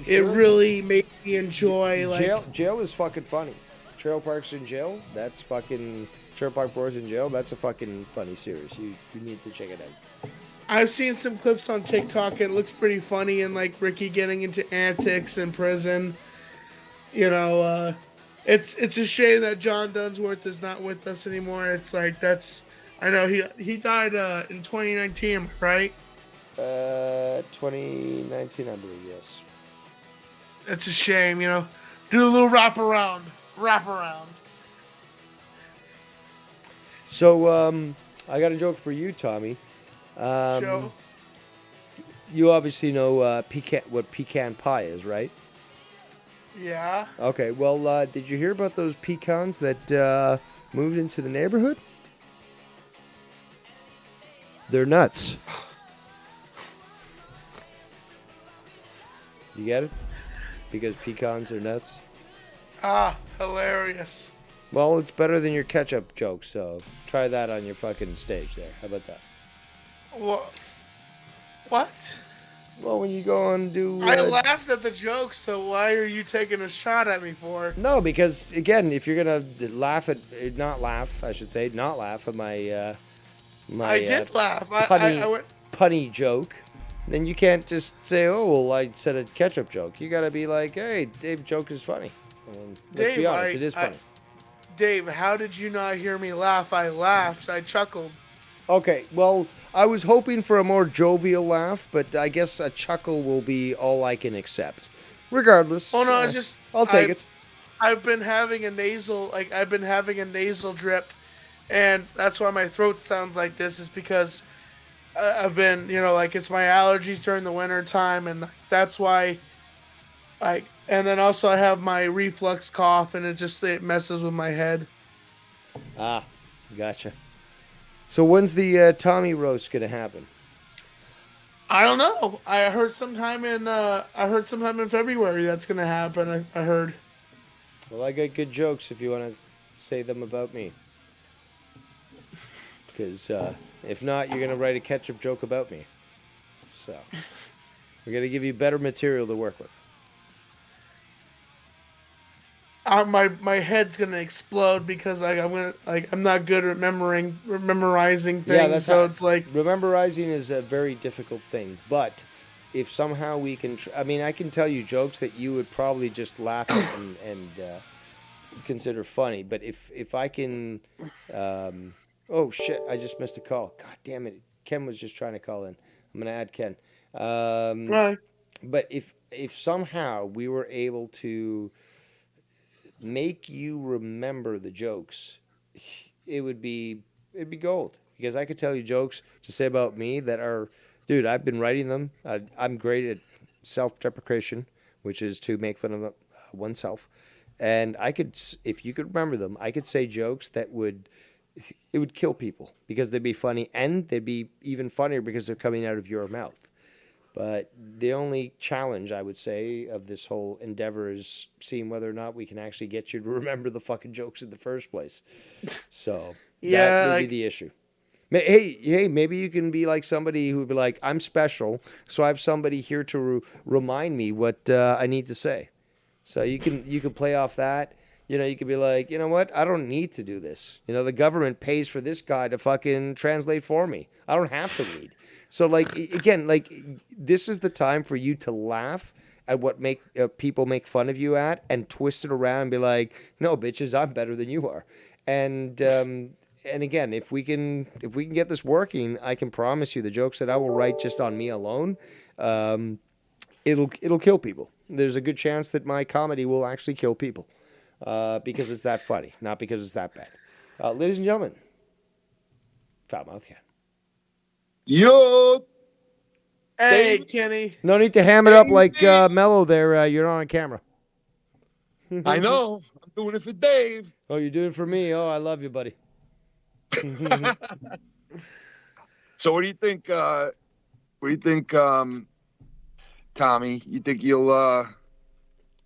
[SPEAKER 19] it really made me enjoy
[SPEAKER 2] Jail is fucking funny. Trailer Parks in Jail, that's fucking Trailer Park Boys in Jail. That's a fucking funny series. You need to check it out.
[SPEAKER 19] I've seen some clips on TikTok, and it looks pretty funny, and Ricky getting into antics in prison. It's a shame that John Dunsworth is not with us anymore. It's I know he died in 2019, right?
[SPEAKER 2] 2019, I believe, yes.
[SPEAKER 19] It's a shame, do a little wraparound.
[SPEAKER 2] So, I got a joke for you, Tommy.
[SPEAKER 19] Show.
[SPEAKER 2] You obviously know what pecan pie is, right?
[SPEAKER 19] Yeah.
[SPEAKER 2] Okay, well, did you hear about those pecans that moved into the neighborhood? They're nuts. You get it? Because pecans are nuts?
[SPEAKER 19] Ah, hilarious.
[SPEAKER 2] Well, it's better than your ketchup joke, so try that on your fucking stage there. How about that?
[SPEAKER 19] What?
[SPEAKER 2] Well, when you go and do...
[SPEAKER 19] I laughed at the joke, so why are you taking a shot at me for?
[SPEAKER 2] No, because, again, if you're going to not laugh at my...
[SPEAKER 19] I did laugh.
[SPEAKER 2] Punny joke, then you can't just say, oh, well, I said a ketchup joke. You got to be like, hey, Dave's joke is funny. I mean, let's be honest, it is funny.
[SPEAKER 19] Dave, how did you not hear me laugh? I laughed. I chuckled.
[SPEAKER 2] Okay, well, I was hoping for a more jovial laugh, but I guess a chuckle will be all I can accept. Regardless.
[SPEAKER 19] Oh, no,
[SPEAKER 2] I'll take it.
[SPEAKER 19] I've been having a nasal drip, and that's why my throat sounds like this, is because I've been, it's my allergies during the winter time, and that's why And then also I have my reflux cough, and it messes with my head.
[SPEAKER 2] Ah, gotcha. So when's the Tommy roast gonna happen?
[SPEAKER 19] I don't know. I heard sometime in February that's gonna happen. I heard.
[SPEAKER 2] Well, I got good jokes if you want to say them about me. Because if not, you're gonna write a ketchup joke about me. So we're gonna give you better material to work with.
[SPEAKER 19] My head's gonna explode because I'm not good at memorizing things.
[SPEAKER 2] Yeah, that's
[SPEAKER 19] so it's like
[SPEAKER 2] memorizing is a very difficult thing. But if somehow we can, I mean, I can tell you jokes that you would probably just laugh at and consider funny. But if I can, oh shit, I just missed a call. God damn it, Ken was just trying to call in. I'm gonna add Ken.
[SPEAKER 19] right.
[SPEAKER 2] But if somehow we were able to make you remember the jokes, it'd be gold. Because I could tell you jokes to say about me that are, dude, I've been writing them. I'm great at self-deprecation, which is to make fun of oneself. And I could, if you could remember them, I could say jokes that would kill people because they'd be funny, and they'd be even funnier because they're coming out of your mouth. But the only challenge, I would say, of this whole endeavor is seeing whether or not we can actually get you to remember the fucking jokes in the first place. So that would be the issue. Hey, maybe you can be like somebody who would be like, I'm special, so I have somebody here to remind me what I need to say. So you can play off that. You know, you could be like, you know what? I don't need to do this. You know, the government pays for this guy to fucking translate for me. I don't have to read. So, like, again, like, this is the time for you to laugh at what people make fun of you at and twist it around and be like, no, bitches, I'm better than you are. And again, if we can get this working, I can promise you the jokes that I will write just on me alone, it'll kill people. There's a good chance that my comedy will actually kill people because it's that funny, not because it's that bad. Ladies and gentlemen, Foulmouth Cat.
[SPEAKER 13] Yo!
[SPEAKER 19] Hey, Kenny.
[SPEAKER 2] No need to ham it up like Mello there. You're on camera.
[SPEAKER 13] I know. I'm doing it for Dave.
[SPEAKER 2] Oh, you're doing it for me. Oh, I love you, buddy.
[SPEAKER 13] So what do you think, Tommy? You think you'll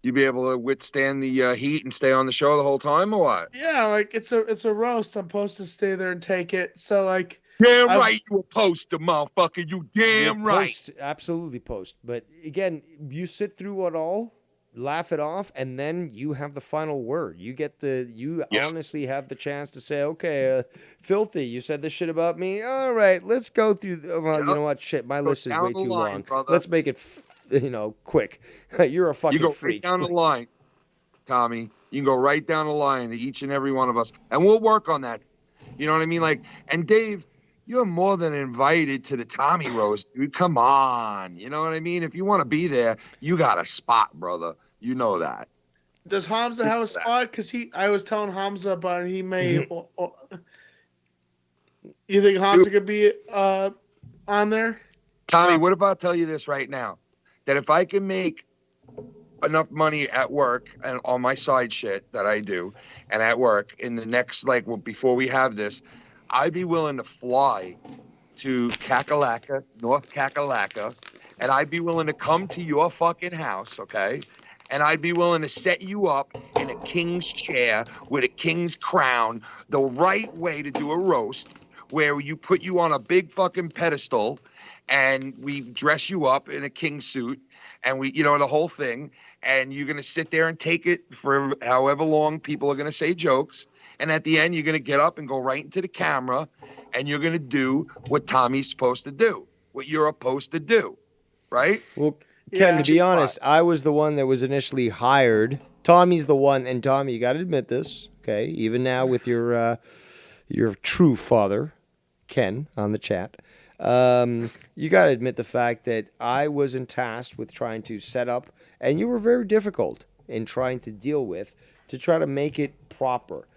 [SPEAKER 13] be able to withstand the heat and stay on the show the whole time, or what?
[SPEAKER 19] Yeah, like it's a roast. I'm supposed to stay there and take it. So like,
[SPEAKER 13] damn right, you a poster, motherfucker. You damn right.
[SPEAKER 2] Post, absolutely post. But again, you sit through it all, laugh it off, and then you have the final word. You get honestly have the chance to say, okay, Filthy, you said this shit about me. All right, let's go through. Well, you know what? Shit, my list is way too long.
[SPEAKER 13] Brother.
[SPEAKER 2] Let's make it, quick. You're a fucking
[SPEAKER 13] you go
[SPEAKER 2] freak.
[SPEAKER 13] Right down the line, Tommy. You can go right down the line to each and every one of us, and we'll work on that. You know what I mean? Like, and Dave, you're more than invited to the Tommy roast, dude. Come on. You know what I mean? If you want to be there, you got a spot, brother. You know that.
[SPEAKER 19] Does Hamza have a spot? Because I was telling Hamza about it. He may. You think Hamza could be on there?
[SPEAKER 13] Tommy, what if I tell you this right now? That if I can make enough money at work and on my side shit that I do and at work in the next, before we have this, I'd be willing to fly to Kakalaka, North Kakalaka, and I'd be willing to come to your fucking house, okay? And I'd be willing to set you up in a king's chair with a king's crown, the right way to do a roast, where you put you on a big fucking pedestal and we dress you up in a king suit and we, the whole thing. And you're going to sit there and take it for however long people are going to say jokes. And at the end, you're going to get up and go right into the camera and you're going to do what Tommy's supposed to do, what you're supposed to do. Right?
[SPEAKER 2] Well, Ken, to be honest, I was the one that was initially hired. Tommy's the one, and Tommy, you got to admit this, okay? Even now with your true father, Ken, on the chat, you got to admit the fact that I was tasked with trying to set up, and you were very difficult in trying to deal with, to try to make it proper.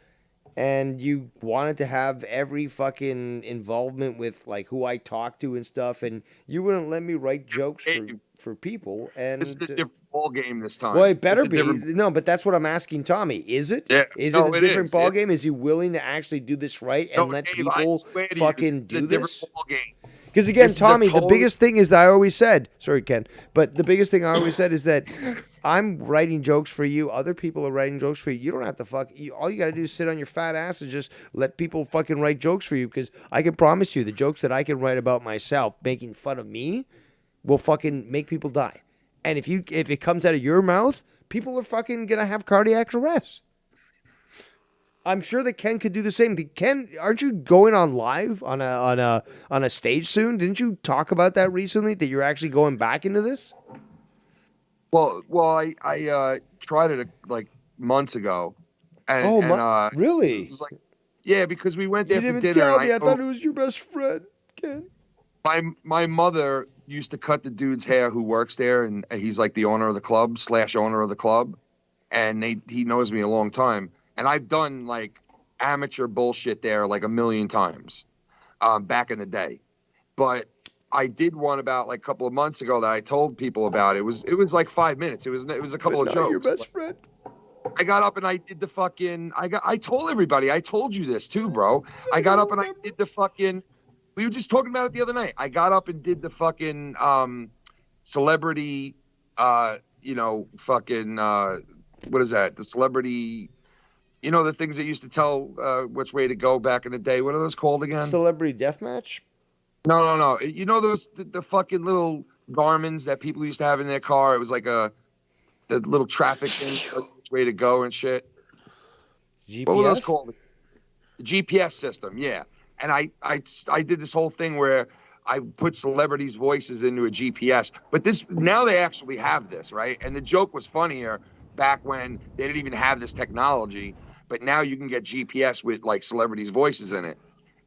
[SPEAKER 2] And you wanted to have every fucking involvement with like who I talked to and stuff, and you wouldn't let me write jokes for people. And
[SPEAKER 13] ball game this time.
[SPEAKER 2] Well, it better
[SPEAKER 13] It's a
[SPEAKER 2] be.
[SPEAKER 13] different-
[SPEAKER 2] No, but that's what I'm asking Tommy. Is it?
[SPEAKER 13] Yeah.
[SPEAKER 2] Is
[SPEAKER 13] No,
[SPEAKER 2] it a
[SPEAKER 13] it
[SPEAKER 2] different
[SPEAKER 13] is.
[SPEAKER 2] ball game? Is he willing to actually do this right and
[SPEAKER 13] No,
[SPEAKER 2] let
[SPEAKER 13] Dave, I
[SPEAKER 2] people
[SPEAKER 13] swear to you,
[SPEAKER 2] fucking
[SPEAKER 13] it's a
[SPEAKER 2] do
[SPEAKER 13] different
[SPEAKER 2] this?
[SPEAKER 13] ball game.
[SPEAKER 2] Because again,
[SPEAKER 13] This is a
[SPEAKER 2] Tommy, the
[SPEAKER 13] totally-
[SPEAKER 2] biggest thing is that I always said, sorry, Ken, but the biggest thing I always said is that I'm writing jokes for you. Other people are writing jokes for you. You don't have to all you got to do is sit on your fat ass and just let people fucking write jokes for you. Because I can promise you, the jokes that I can write about myself, making fun of me, will fucking make people die. And if it comes out of your mouth, people are fucking gonna have cardiac arrest. I'm sure that Ken could do the same. Ken, aren't you going on live on a stage soon? Didn't you talk about that recently? That you're actually going back into this?
[SPEAKER 13] Well, I tried it like months ago, and
[SPEAKER 2] really?
[SPEAKER 13] It was like, yeah, because we went there
[SPEAKER 2] You
[SPEAKER 13] for
[SPEAKER 2] didn't
[SPEAKER 13] dinner.
[SPEAKER 2] tell
[SPEAKER 13] and
[SPEAKER 2] me. I thought it was your best friend, Ken.
[SPEAKER 13] My mother used to cut the dude's hair who works there, and he's like the owner of the club / owner of the club, and he knows me a long time. And I've done like amateur bullshit there like a million times back in the day. But I did one about like a couple of months ago that I told people about. It was like 5 minutes. It was a couple of jokes.
[SPEAKER 2] Your best friend.
[SPEAKER 13] I got up and I did the fucking I told everybody. I told you this too, bro. I got up and I did the fucking we were just talking about it the other night. I got up and did the fucking celebrity fucking what is that? The celebrity, the things that used to tell which way to go back in the day. What are those called again?
[SPEAKER 2] Celebrity deathmatch?
[SPEAKER 13] No. You know those the fucking little Garmins that people used to have in their car? It was like the little traffic thing, which way to go and shit.
[SPEAKER 2] GPS?
[SPEAKER 13] What were those called? The GPS system, yeah. And I did this whole thing where I put celebrities' voices into a GPS. But now they actually have this, right? And the joke was funnier back when they didn't even have this technology. But now you can get GPS with like celebrities' voices in it.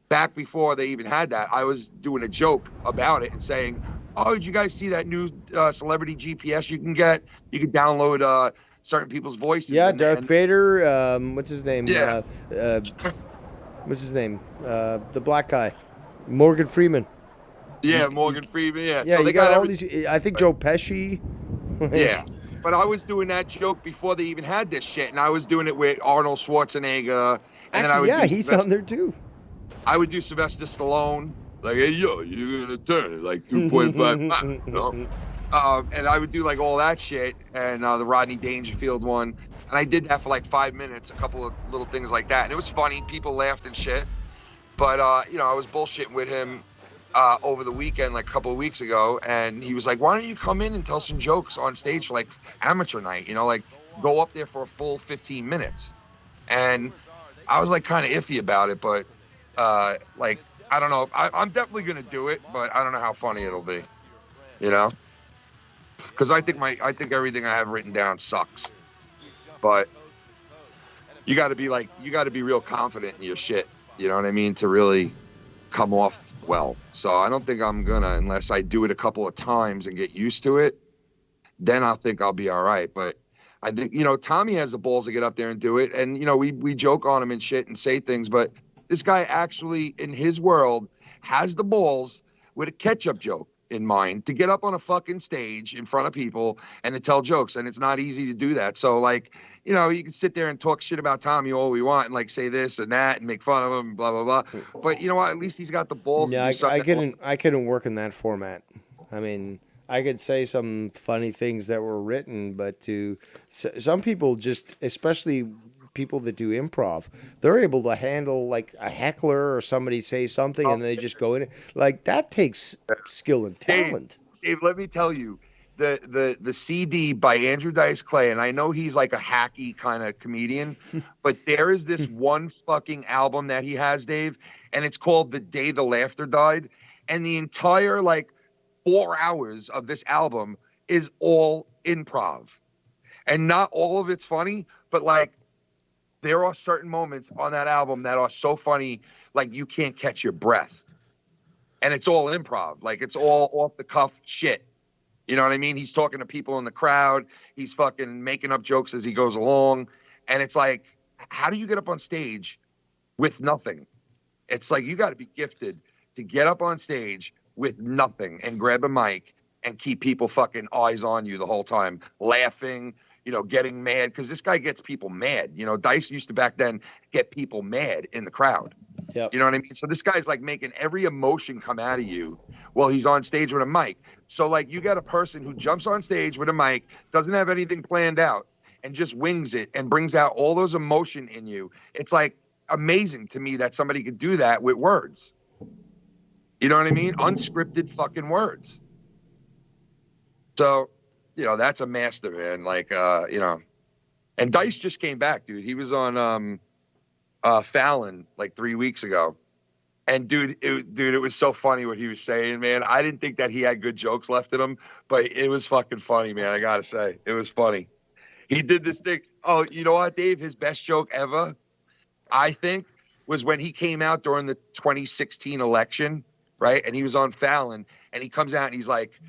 [SPEAKER 13] Back before they even had that, I was doing a joke about it and saying, "Oh, did you guys see that new celebrity GPS you can get? You can download certain people's voices."
[SPEAKER 2] Yeah, Darth Vader. What's his name?
[SPEAKER 13] Yeah.
[SPEAKER 2] What's his name? The black guy, Morgan Freeman.
[SPEAKER 13] Yeah, Morgan Freeman. Yeah.
[SPEAKER 2] Yeah,
[SPEAKER 13] So they
[SPEAKER 2] you got all
[SPEAKER 13] everything.
[SPEAKER 2] these. I think Joe Pesci.
[SPEAKER 13] Yeah. But I was doing that joke before they even had this shit, and I was doing it with Arnold Schwarzenegger. And then I would
[SPEAKER 2] Actually,
[SPEAKER 13] do
[SPEAKER 2] he's on there too.
[SPEAKER 13] I would do Sylvester Stallone, like, "Hey, yo, you're gonna turn it like 2.5 miles," you know? And I would do like all that shit, and the Rodney Dangerfield one, and I did that for like 5 minutes, a couple of little things like that, and it was funny. People laughed and shit, but I was bullshitting with him over the weekend, like a couple of weeks ago, and he was like, "Why don't you come in and tell some jokes on stage for like amateur night? Like go up there for a full 15 minutes." And I was like kind of iffy about it, but like I don't know. I'm definitely gonna do it, but I don't know how funny it'll be. Because I think everything I have written down sucks. But you got to be real confident in your shit. You know what I mean? To really come off well. So I don't think I'm gonna, unless I do it a couple of times and get used to it. Then I think I'll be all right. But I think Tommy has the balls to get up there and do it, and we joke on him and shit and say things, but this guy actually in his world has the balls with a ketchup joke in mind to get up on a fucking stage in front of people and to tell jokes, and it's not easy to do that. So like, you can sit there and talk shit about Tommy all we want and like say this and that and make fun of him and blah blah blah. But you know what? At least he's got the balls.
[SPEAKER 2] Yeah,
[SPEAKER 13] to do something.
[SPEAKER 2] I couldn't work in that format. I mean, I could say some funny things that were written, but some people just, especially people that do improv, they're able to handle like a heckler or somebody say something and they just go in. Like that takes skill and talent.
[SPEAKER 13] Dave, let me tell you, the CD by Andrew Dice Clay, and I know he's like a hacky kind of comedian, but there is this one fucking album that he has, Dave, and it's called The Day the Laughter Died, and the entire like 4 hours of this album is all improv, and not all of it's funny, but like there are certain moments on that album that are so funny, like you can't catch your breath. And it's all improv. Like it's all off the cuff shit. You know what I mean? He's talking to people in the crowd. He's fucking making up jokes as he goes along. And it's like, how do you get up on stage with nothing? It's like, you got to be gifted to get up on stage with nothing and grab a mic
[SPEAKER 20] and keep people fucking eyes on you the whole time, laughing, you know, getting mad, because this guy gets people mad. You know, Dice used to back then get people mad in the crowd.
[SPEAKER 2] Yep.
[SPEAKER 20] You know what I mean? So this guy's like making every emotion come out of you while he's on stage with a mic. So like you got a person who jumps on stage with a mic, doesn't have anything planned out, and just wings it and brings out all those emotion in you. It's like amazing to me that somebody could do that with words. You know what I mean? Unscripted fucking words. So, you know, that's a master, man. Like, you know, and Dice just came back, dude. He was on Fallon like 3 weeks ago. And dude, it was so funny what he was saying, man. I didn't think that he had good jokes left in him, but it was fucking funny, man. I gotta say, it was funny. He did this thing. Oh, you know what, Dave? His best joke ever, I think, was when he came out during the 2016 election, right? And he was on Fallon, and he comes out and he's like,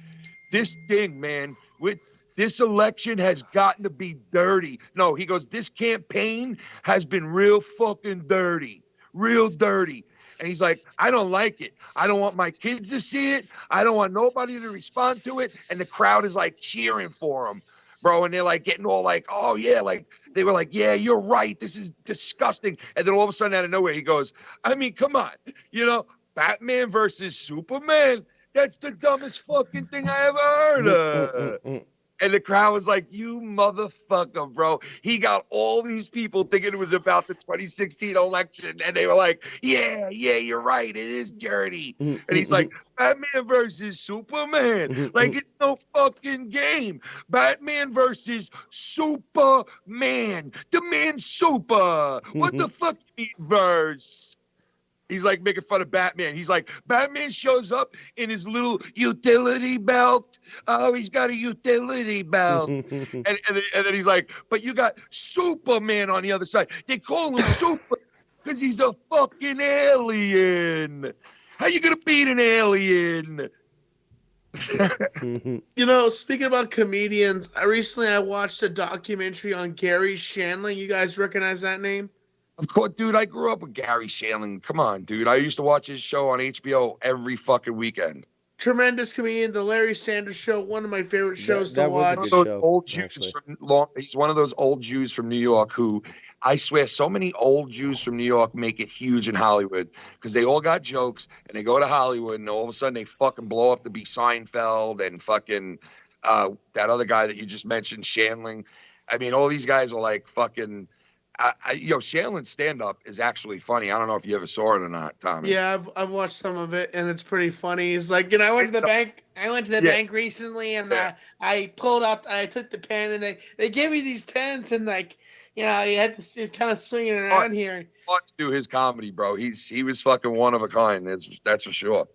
[SPEAKER 20] this thing, man, with this election has gotten to be dirty. No, he goes, this campaign has been real fucking dirty, real dirty. And he's like, I don't like it. I don't want my kids to see it. I don't want nobody to respond to it. And the crowd is like cheering for him, bro. And they're like getting all like, oh yeah, like they were like, yeah, you're right. This is disgusting. And then all of a sudden out of nowhere, he goes, I mean, come on, you know, Batman versus Superman. That's the dumbest fucking thing I ever heard of. And the crowd was like, you motherfucker, bro. He got all these people thinking it was about the 2016 election. And they were like, yeah, you're right. It is dirty. And he's like, Batman versus Superman. Like, it's no fucking game. Batman versus Superman. The man's super. What the fuck you mean verse? He's like making fun of Batman. He's like, Batman shows up in his little utility belt. Oh, he's got a utility belt. and then he's like, but you got Superman on the other side. They call him Super because he's a fucking alien. How you going to beat an alien?
[SPEAKER 19] You know, speaking about comedians, I watched a documentary on Gary Shandling. You guys recognize that name?
[SPEAKER 20] Of course, dude, I grew up with Gary Shandling. Come on, dude. I used to watch his show on HBO every fucking weekend.
[SPEAKER 19] Tremendous comedian, The Larry Sanders Show, one of my favorite shows to watch.
[SPEAKER 20] He's one of those old Jews from New York who, I swear, so many old Jews from New York make it huge in Hollywood because they all got jokes and they go to Hollywood and all of a sudden they fucking blow up to be Seinfeld and fucking that other guy that you just mentioned, Shandling. I mean, all these guys are like fucking... Shandling's stand-up is actually funny. I don't know if you ever saw it or not, Tommy.
[SPEAKER 19] Yeah, I've watched some of it, and it's pretty funny. He's like, you know, I went to the bank. I went to the bank recently, and I took the pen, and they gave me these pens, and like, you know, you had to kind of swinging it around here.
[SPEAKER 20] To do his comedy, bro. He was fucking one of a kind. That's for sure.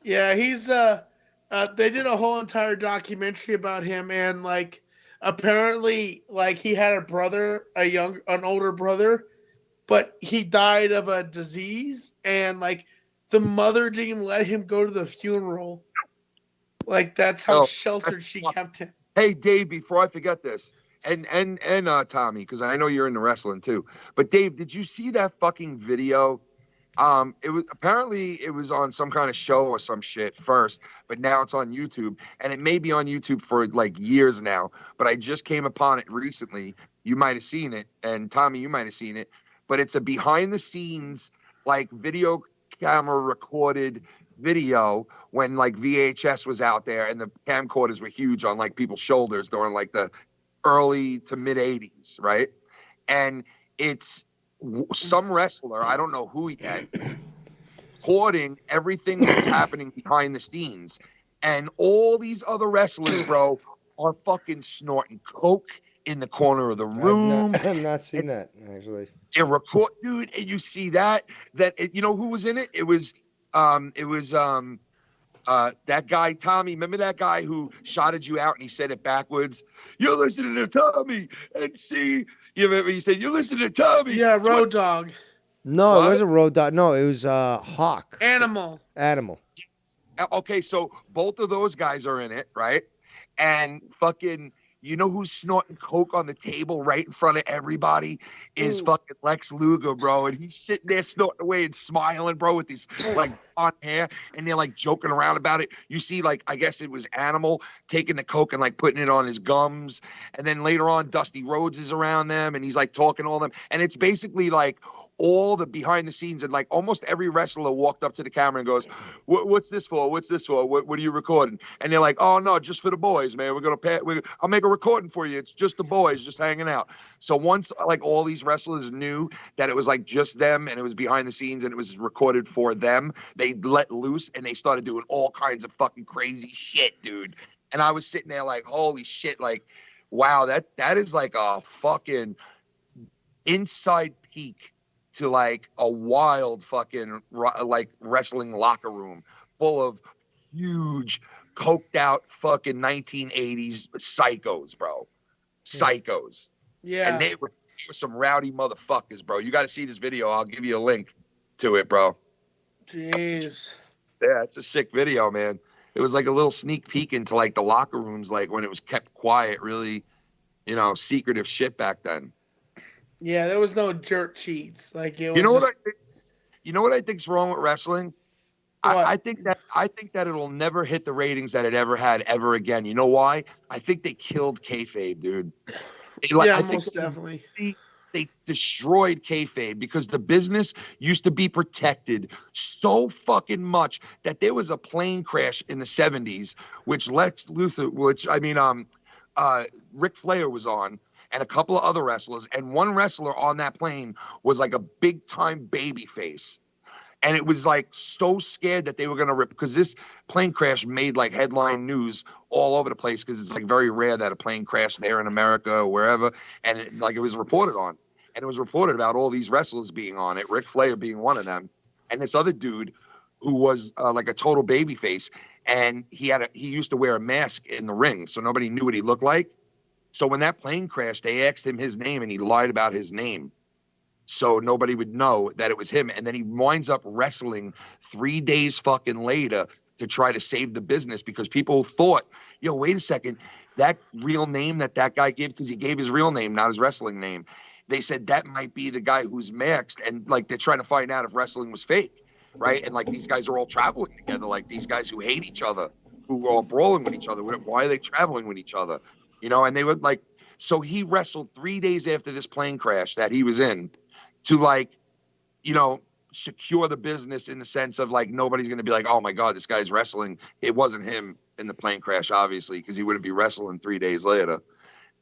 [SPEAKER 19] Yeah, he's they did a whole entire documentary about him, and like. Apparently, like he had an older brother, but he died of a disease, and like the mother didn't even let him go to the funeral. Like that's how sheltered she kept him.
[SPEAKER 20] Hey, Dave, before I forget this, and Tommy, because I know you're into wrestling too. But Dave, did you see that fucking video? It was on some kind of show or some shit first, but now it's on YouTube, and it may be on YouTube for like years now, but I just came upon it recently. You might have seen it, and Tommy, you might have seen it, but it's a behind the scenes, like video camera recorded video when like VHS was out there and the camcorders were huge on like people's shoulders during like the early to mid 80s. Right. And it's, some wrestler, I don't know who yet, recording everything that's happening behind the scenes. And all these other wrestlers, bro, are fucking snorting coke in the corner of the room.
[SPEAKER 2] I've not seen that, actually.
[SPEAKER 20] They record, dude, and you see that you know who was in it? It was that guy, Tommy. Remember that guy who shouted you out and he said it backwards? You're listening to Tommy and see. You remember he said, you listen to Tommy.
[SPEAKER 19] Yeah, Road Dog.
[SPEAKER 2] No, it wasn't Road Dog. No, it was Hawk.
[SPEAKER 19] Animal.
[SPEAKER 20] Okay, so both of those guys are in it, right? And fucking, You know who's snorting coke on the table right in front of everybody is fucking Lex Luger, bro. And he's sitting there snorting away and smiling, bro, with his like blonde hair, and they're like joking around about it. You see, like, I guess it was Animal taking the coke and like putting it on his gums, and then later on Dusty Rhodes is around them and he's like talking to all them, and it's basically like all the behind the scenes, and like almost every wrestler walked up to the camera and goes, what's this for? What's this for? What are you recording? And they're like, oh no, just for the boys, man. We're gonna pay. I'll make a recording for you. It's just the boys, just hanging out. So once like all these wrestlers knew that it was like just them and it was behind the scenes and it was recorded for them, they let loose and they started doing all kinds of fucking crazy shit, dude. And I was sitting there like, holy shit, like, wow, that is like a fucking inside peek to like a wild fucking like wrestling locker room full of huge coked out fucking 1980s psychos, bro. Psychos.
[SPEAKER 19] Yeah.
[SPEAKER 20] And they were some rowdy motherfuckers, bro. You got to see this video. I'll give you a link to it, bro.
[SPEAKER 19] Jeez.
[SPEAKER 20] Yeah, it's a sick video, man. It was like a little sneak peek into like the locker rooms, like when it was kept quiet, really, you know, secretive shit back then.
[SPEAKER 19] Yeah, there was no dirt sheets. Like it was.
[SPEAKER 20] You know what I think? You know what I think's wrong with wrestling? I think that it'll never hit the ratings that it ever had ever again. You know why? I think they killed kayfabe, dude.
[SPEAKER 19] Yeah, most definitely.
[SPEAKER 20] They destroyed kayfabe because the business used to be protected so fucking much that there was a plane crash in the 70s, which Ric Flair was on, and a couple of other wrestlers, and one wrestler on that plane was like a big time baby face. And it was like so scared that they were going to rip, because this plane crash made like headline news all over the place, because it's like very rare that a plane crashed there in America or wherever. And it was reported on, and it was reported about all these wrestlers being on it, Ric Flair being one of them. And this other dude who was like a total baby face, and he used to wear a mask in the ring, so nobody knew what he looked like. So when that plane crashed, they asked him his name and he lied about his name, so nobody would know that it was him. And then he winds up wrestling 3 days fucking later to try to save the business, because people thought, yo, wait a second, that real name that guy gave, because he gave his real name, not his wrestling name. They said that might be the guy who's maxed, and like they're trying to find out if wrestling was fake, right? And like these guys are all traveling together, like these guys who hate each other, who are all brawling with each other. Why are they traveling with each other? You know, and they would like, so he wrestled 3 days after this plane crash that he was in, to like, you know, secure the business in the sense of like, nobody's going to be like, oh my God, this guy's wrestling. It wasn't him in the plane crash, obviously, because he wouldn't be wrestling 3 days later.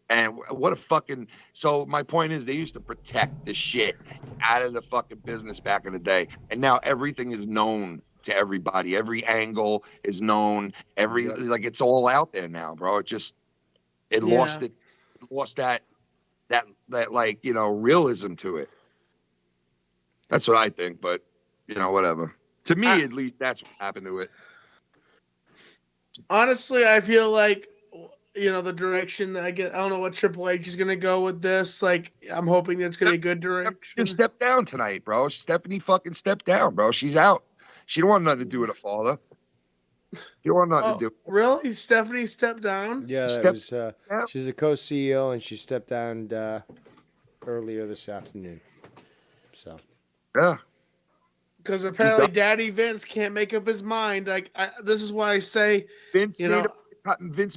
[SPEAKER 20] And what a fucking, so my point is, they used to protect the shit out of the fucking business back in the day. And now everything is known to everybody. Every angle is known. Like it's all out there now, bro. It lost that like, you know, realism to it. That's what I think, but you know, whatever. To me, at least, that's what happened to it.
[SPEAKER 19] Honestly, I feel like, you know, the direction that I don't know what Triple H is gonna go with this. Like, I'm hoping that's gonna be a good direction.
[SPEAKER 20] Step down tonight, bro. Stephanie fucking stepped down, bro. She's out. She don't want nothing to do with her father. She don't want nothing to do.
[SPEAKER 19] Really? Stephanie stepped down?
[SPEAKER 2] Yeah, she's a co-CEO, and she stepped down earlier this afternoon. So.
[SPEAKER 20] Yeah.
[SPEAKER 19] Because apparently Daddy Vince can't make up his mind. Like, this is why I say,
[SPEAKER 20] Vince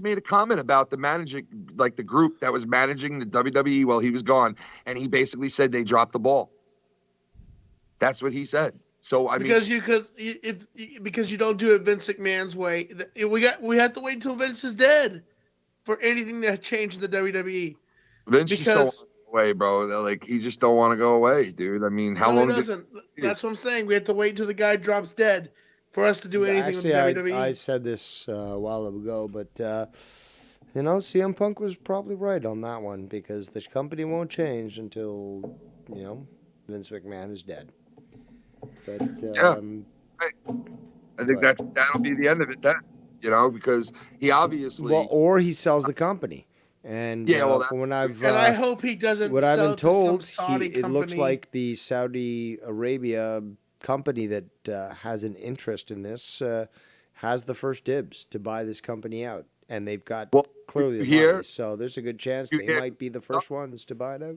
[SPEAKER 20] made a comment about the managing, like the group that was managing the WWE while he was gone, and he basically said they dropped the ball. That's what he said. So
[SPEAKER 19] because you don't do it Vince McMahon's way. We have to wait until Vince is dead for anything to change in the WWE.
[SPEAKER 20] Vince just don't want to go away, bro. Like, he just don't want to go away, dude. I mean, how long?
[SPEAKER 19] He doesn't. That's what I'm saying. We have to wait until the guy drops dead for us to do anything with WWE.
[SPEAKER 2] I said this a while ago, but you know, CM Punk was probably right on that one, because the company won't change until, you know, Vince McMahon is dead. But
[SPEAKER 20] I think that'll be the end of it then, you know, because he obviously
[SPEAKER 2] or he sells the company. And from when
[SPEAKER 19] I hope he doesn't.
[SPEAKER 2] What I've been told,
[SPEAKER 19] it
[SPEAKER 2] looks like the Saudi Arabia company that has an interest in this has the first dibs to buy this company out, and they've got clearly the
[SPEAKER 20] Here?
[SPEAKER 2] money. So there's a good chance
[SPEAKER 20] You
[SPEAKER 2] they
[SPEAKER 20] hear-
[SPEAKER 2] might be the first ones to buy it out.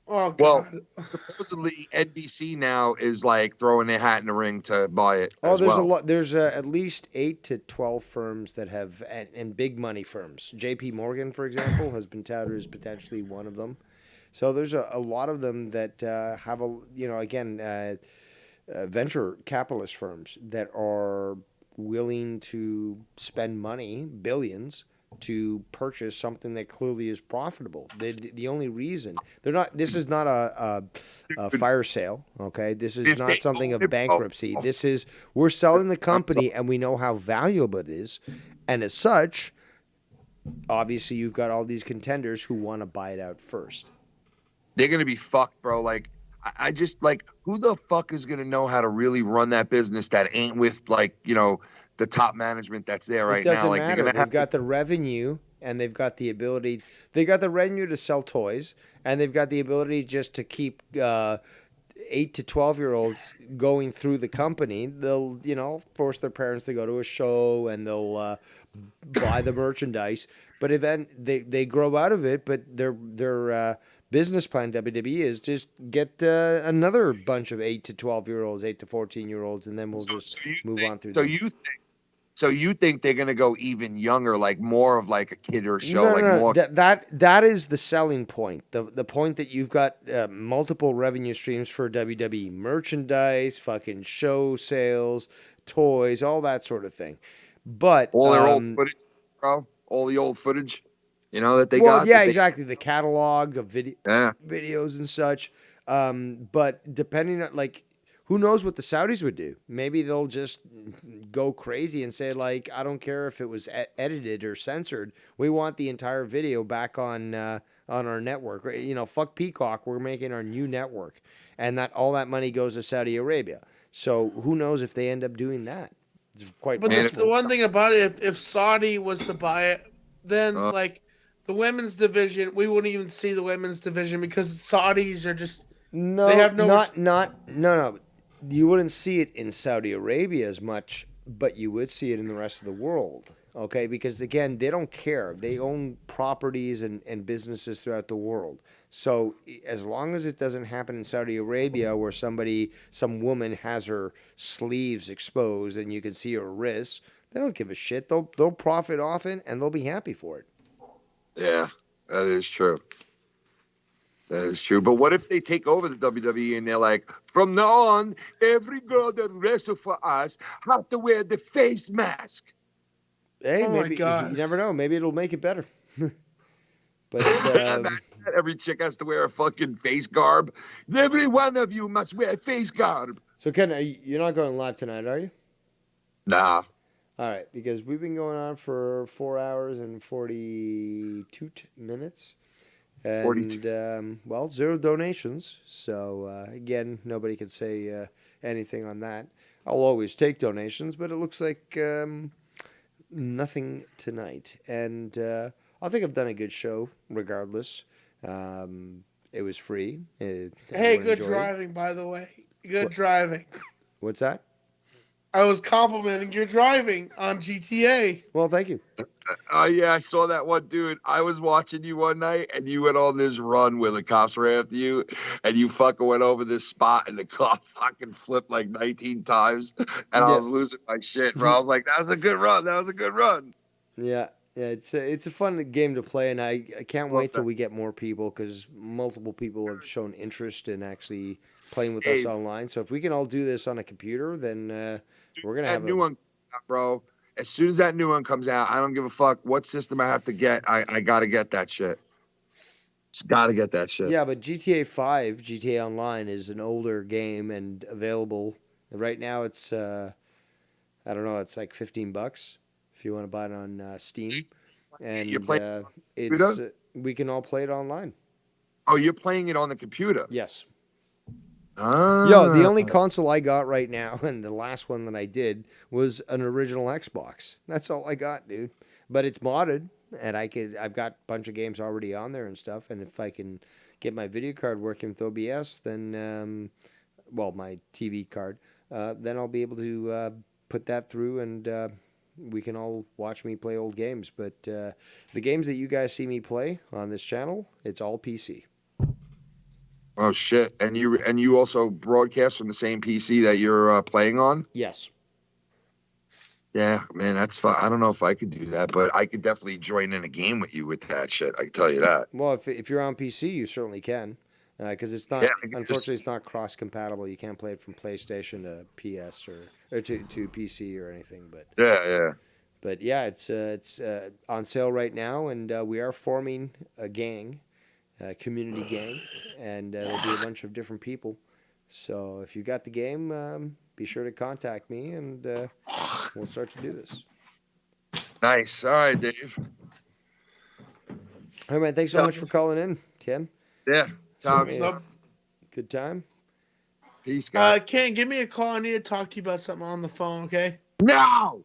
[SPEAKER 19] Oh
[SPEAKER 20] Well,
[SPEAKER 19] God.
[SPEAKER 20] supposedly NBC now is like throwing their hat in the ring to buy it
[SPEAKER 2] Oh,
[SPEAKER 20] as
[SPEAKER 2] there's
[SPEAKER 20] well.
[SPEAKER 2] a lot. There's at least 8 to 12 firms that have, and big money firms. J.P. Morgan, for example, has been touted as potentially one of them. So there's a lot of them that have venture capitalist firms that are willing to spend money, billions, to purchase something that clearly is profitable. The only reason they're not, this is not a fire sale, okay? This is not something of bankruptcy. This is, we're selling the company and we know how valuable it is. And as such, obviously you've got all these contenders who want to buy it out first.
[SPEAKER 20] They're gonna be fucked, bro. Like, I just like, who the fuck is gonna know how to really run that business that ain't with like, the top management that's there right
[SPEAKER 2] It doesn't
[SPEAKER 20] now? Like,
[SPEAKER 2] matter.
[SPEAKER 20] they're gonna
[SPEAKER 2] They've
[SPEAKER 20] have
[SPEAKER 2] got the revenue and they've got the ability. They got the revenue to sell toys, and they've got the ability just to keep 8 to 12-year-olds going through the company. They'll, force their parents to go to a show, and they'll buy the merchandise. But then they grow out of it. But their business plan, WWE, is just get another bunch of 8 to 12-year-olds, 8 to 14-year-olds, and then we'll just move on through.
[SPEAKER 20] So you think they're gonna go even younger, like more of like a kidder show,
[SPEAKER 2] No,
[SPEAKER 20] like
[SPEAKER 2] no,
[SPEAKER 20] more?
[SPEAKER 2] That is the selling point. The point that you've got multiple revenue streams for WWE: merchandise, fucking show sales, toys, all that sort of thing. But
[SPEAKER 20] All their old footage, bro. All the old footage, that they got.
[SPEAKER 2] Well, yeah,
[SPEAKER 20] that they-
[SPEAKER 2] exactly. The catalog of
[SPEAKER 20] Yeah.
[SPEAKER 2] videos and such. But depending on, like, who knows what the Saudis would do? Maybe they'll just go crazy and say, like, I don't care if it was edited or censored. We want the entire video back on our network. Fuck Peacock. We're making our new network, and that all that money goes to Saudi Arabia. So who knows if they end up doing that? It's quite
[SPEAKER 19] But
[SPEAKER 2] possible.
[SPEAKER 19] the one thing about it, if Saudi was to buy it, then like the women's division, we wouldn't even see the women's division because the Saudis are just
[SPEAKER 2] No,
[SPEAKER 19] they have no
[SPEAKER 2] no. You wouldn't see it in Saudi Arabia as much, but you would see it in the rest of the world. Okay, because again, they don't care. They own properties and businesses throughout the world. So as long as it doesn't happen in Saudi Arabia where some woman has her sleeves exposed and you can see her wrists, they don't give a shit. They'll profit off it and they'll be happy for it.
[SPEAKER 20] Yeah, that is true. That is true. But what if they take over the WWE and they're like, from now on, every girl that wrestles for us have to wear the face mask?
[SPEAKER 2] Hey,
[SPEAKER 19] Oh my
[SPEAKER 2] maybe
[SPEAKER 19] God.
[SPEAKER 2] you never know. Maybe it'll make it better. But
[SPEAKER 20] Every chick has to wear a fucking face garb. Every one of you must wear a face garb.
[SPEAKER 2] So Ken, you're not going live tonight, are you?
[SPEAKER 20] Nah.
[SPEAKER 2] All right, because we've been going on for 4 hours and 42 minutes. And,
[SPEAKER 20] 42.
[SPEAKER 2] well, 0 donations. So, again, nobody can say anything on that. I'll always take donations, but it looks like nothing tonight. And I think I've done a good show regardless. It was free.
[SPEAKER 19] Hey,
[SPEAKER 2] Everyone
[SPEAKER 19] good
[SPEAKER 2] enjoyed it.
[SPEAKER 19] driving, by the way. Good driving.
[SPEAKER 2] What's that?
[SPEAKER 19] I was complimenting your driving on GTA.
[SPEAKER 2] Well, thank you.
[SPEAKER 20] Yeah, I saw that one, dude. I was watching you one night, and you went on this run where the cops were after you, and you fucking went over this spot, and the cop fucking flipped like 19 times, and I was losing my shit, bro. I was like, that was a good run. That was a good run.
[SPEAKER 2] Yeah, it's a fun game to play, and I can't wait till we get more people because multiple people have shown interest in actually playing with us online. So if we can all do this on a computer, then we're gonna have
[SPEAKER 20] That new one, bro. As soon as that new one comes out, I don't give a fuck what system I have to get. I gotta get that shit. Just gotta get that shit.
[SPEAKER 2] Yeah, but GTA 5, GTA Online is an older game and available right now. It's I don't know, it's like $15 if you want to buy it on Steam, and it's we can all play it online.
[SPEAKER 20] Oh, you're playing it on the computer?
[SPEAKER 2] Yes.
[SPEAKER 20] Ah.
[SPEAKER 2] Yo, the only console I got right now, and the last one that I did, was an original Xbox. That's all I got, dude. But it's modded, and I've got a bunch of games already on there and stuff. And if I can get my video card working with OBS, then, my TV card, then I'll be able to put that through and we can all watch me play old games. But the games that you guys see me play on this channel, it's all PC.
[SPEAKER 20] Oh shit! And you also broadcast from the same PC that you're playing on?
[SPEAKER 2] Yes.
[SPEAKER 20] Yeah, man, that's fine. I don't know if I could do that, but I could definitely join in a game with you with that shit. I can tell you that.
[SPEAKER 2] Well, if you're on PC, you certainly can, because it's not.
[SPEAKER 20] Yeah,
[SPEAKER 2] Unfortunately, it's not cross compatible. You can't play it from PlayStation to PS or to PC or anything. But
[SPEAKER 20] yeah.
[SPEAKER 2] But yeah, it's on sale right now, and we are forming a gang, a community gang, and there'll be a bunch of different people. So if you got the game, be sure to contact me, and we'll start to do this.
[SPEAKER 20] Nice. All right, Dave.
[SPEAKER 2] All right, man. Thanks so much for calling in, Ken.
[SPEAKER 20] Yeah.
[SPEAKER 2] Good time.
[SPEAKER 20] Peace, guys.
[SPEAKER 19] Ken, give me a call. I need to talk to you about something on the phone, okay?
[SPEAKER 20] No!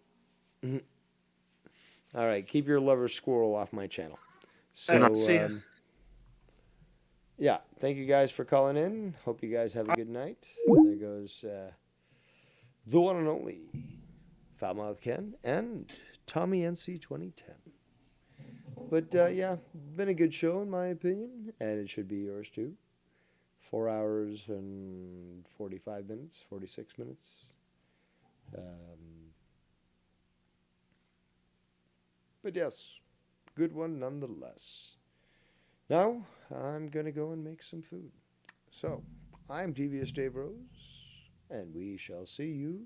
[SPEAKER 2] All right, keep your lover squirrel off my channel. So,
[SPEAKER 19] see ya.
[SPEAKER 2] Yeah, thank you guys for calling in. Hope you guys have a good night. There goes the one and only Foulmouth Ken and Tommy NC 2010. But yeah, been a good show in my opinion, and it should be yours too. 4 hours and 45 minutes, 46 minutes. But yes, good one nonetheless. Now, I'm going to go and make some food. So, I'm Devious Dave Rose, and we shall see you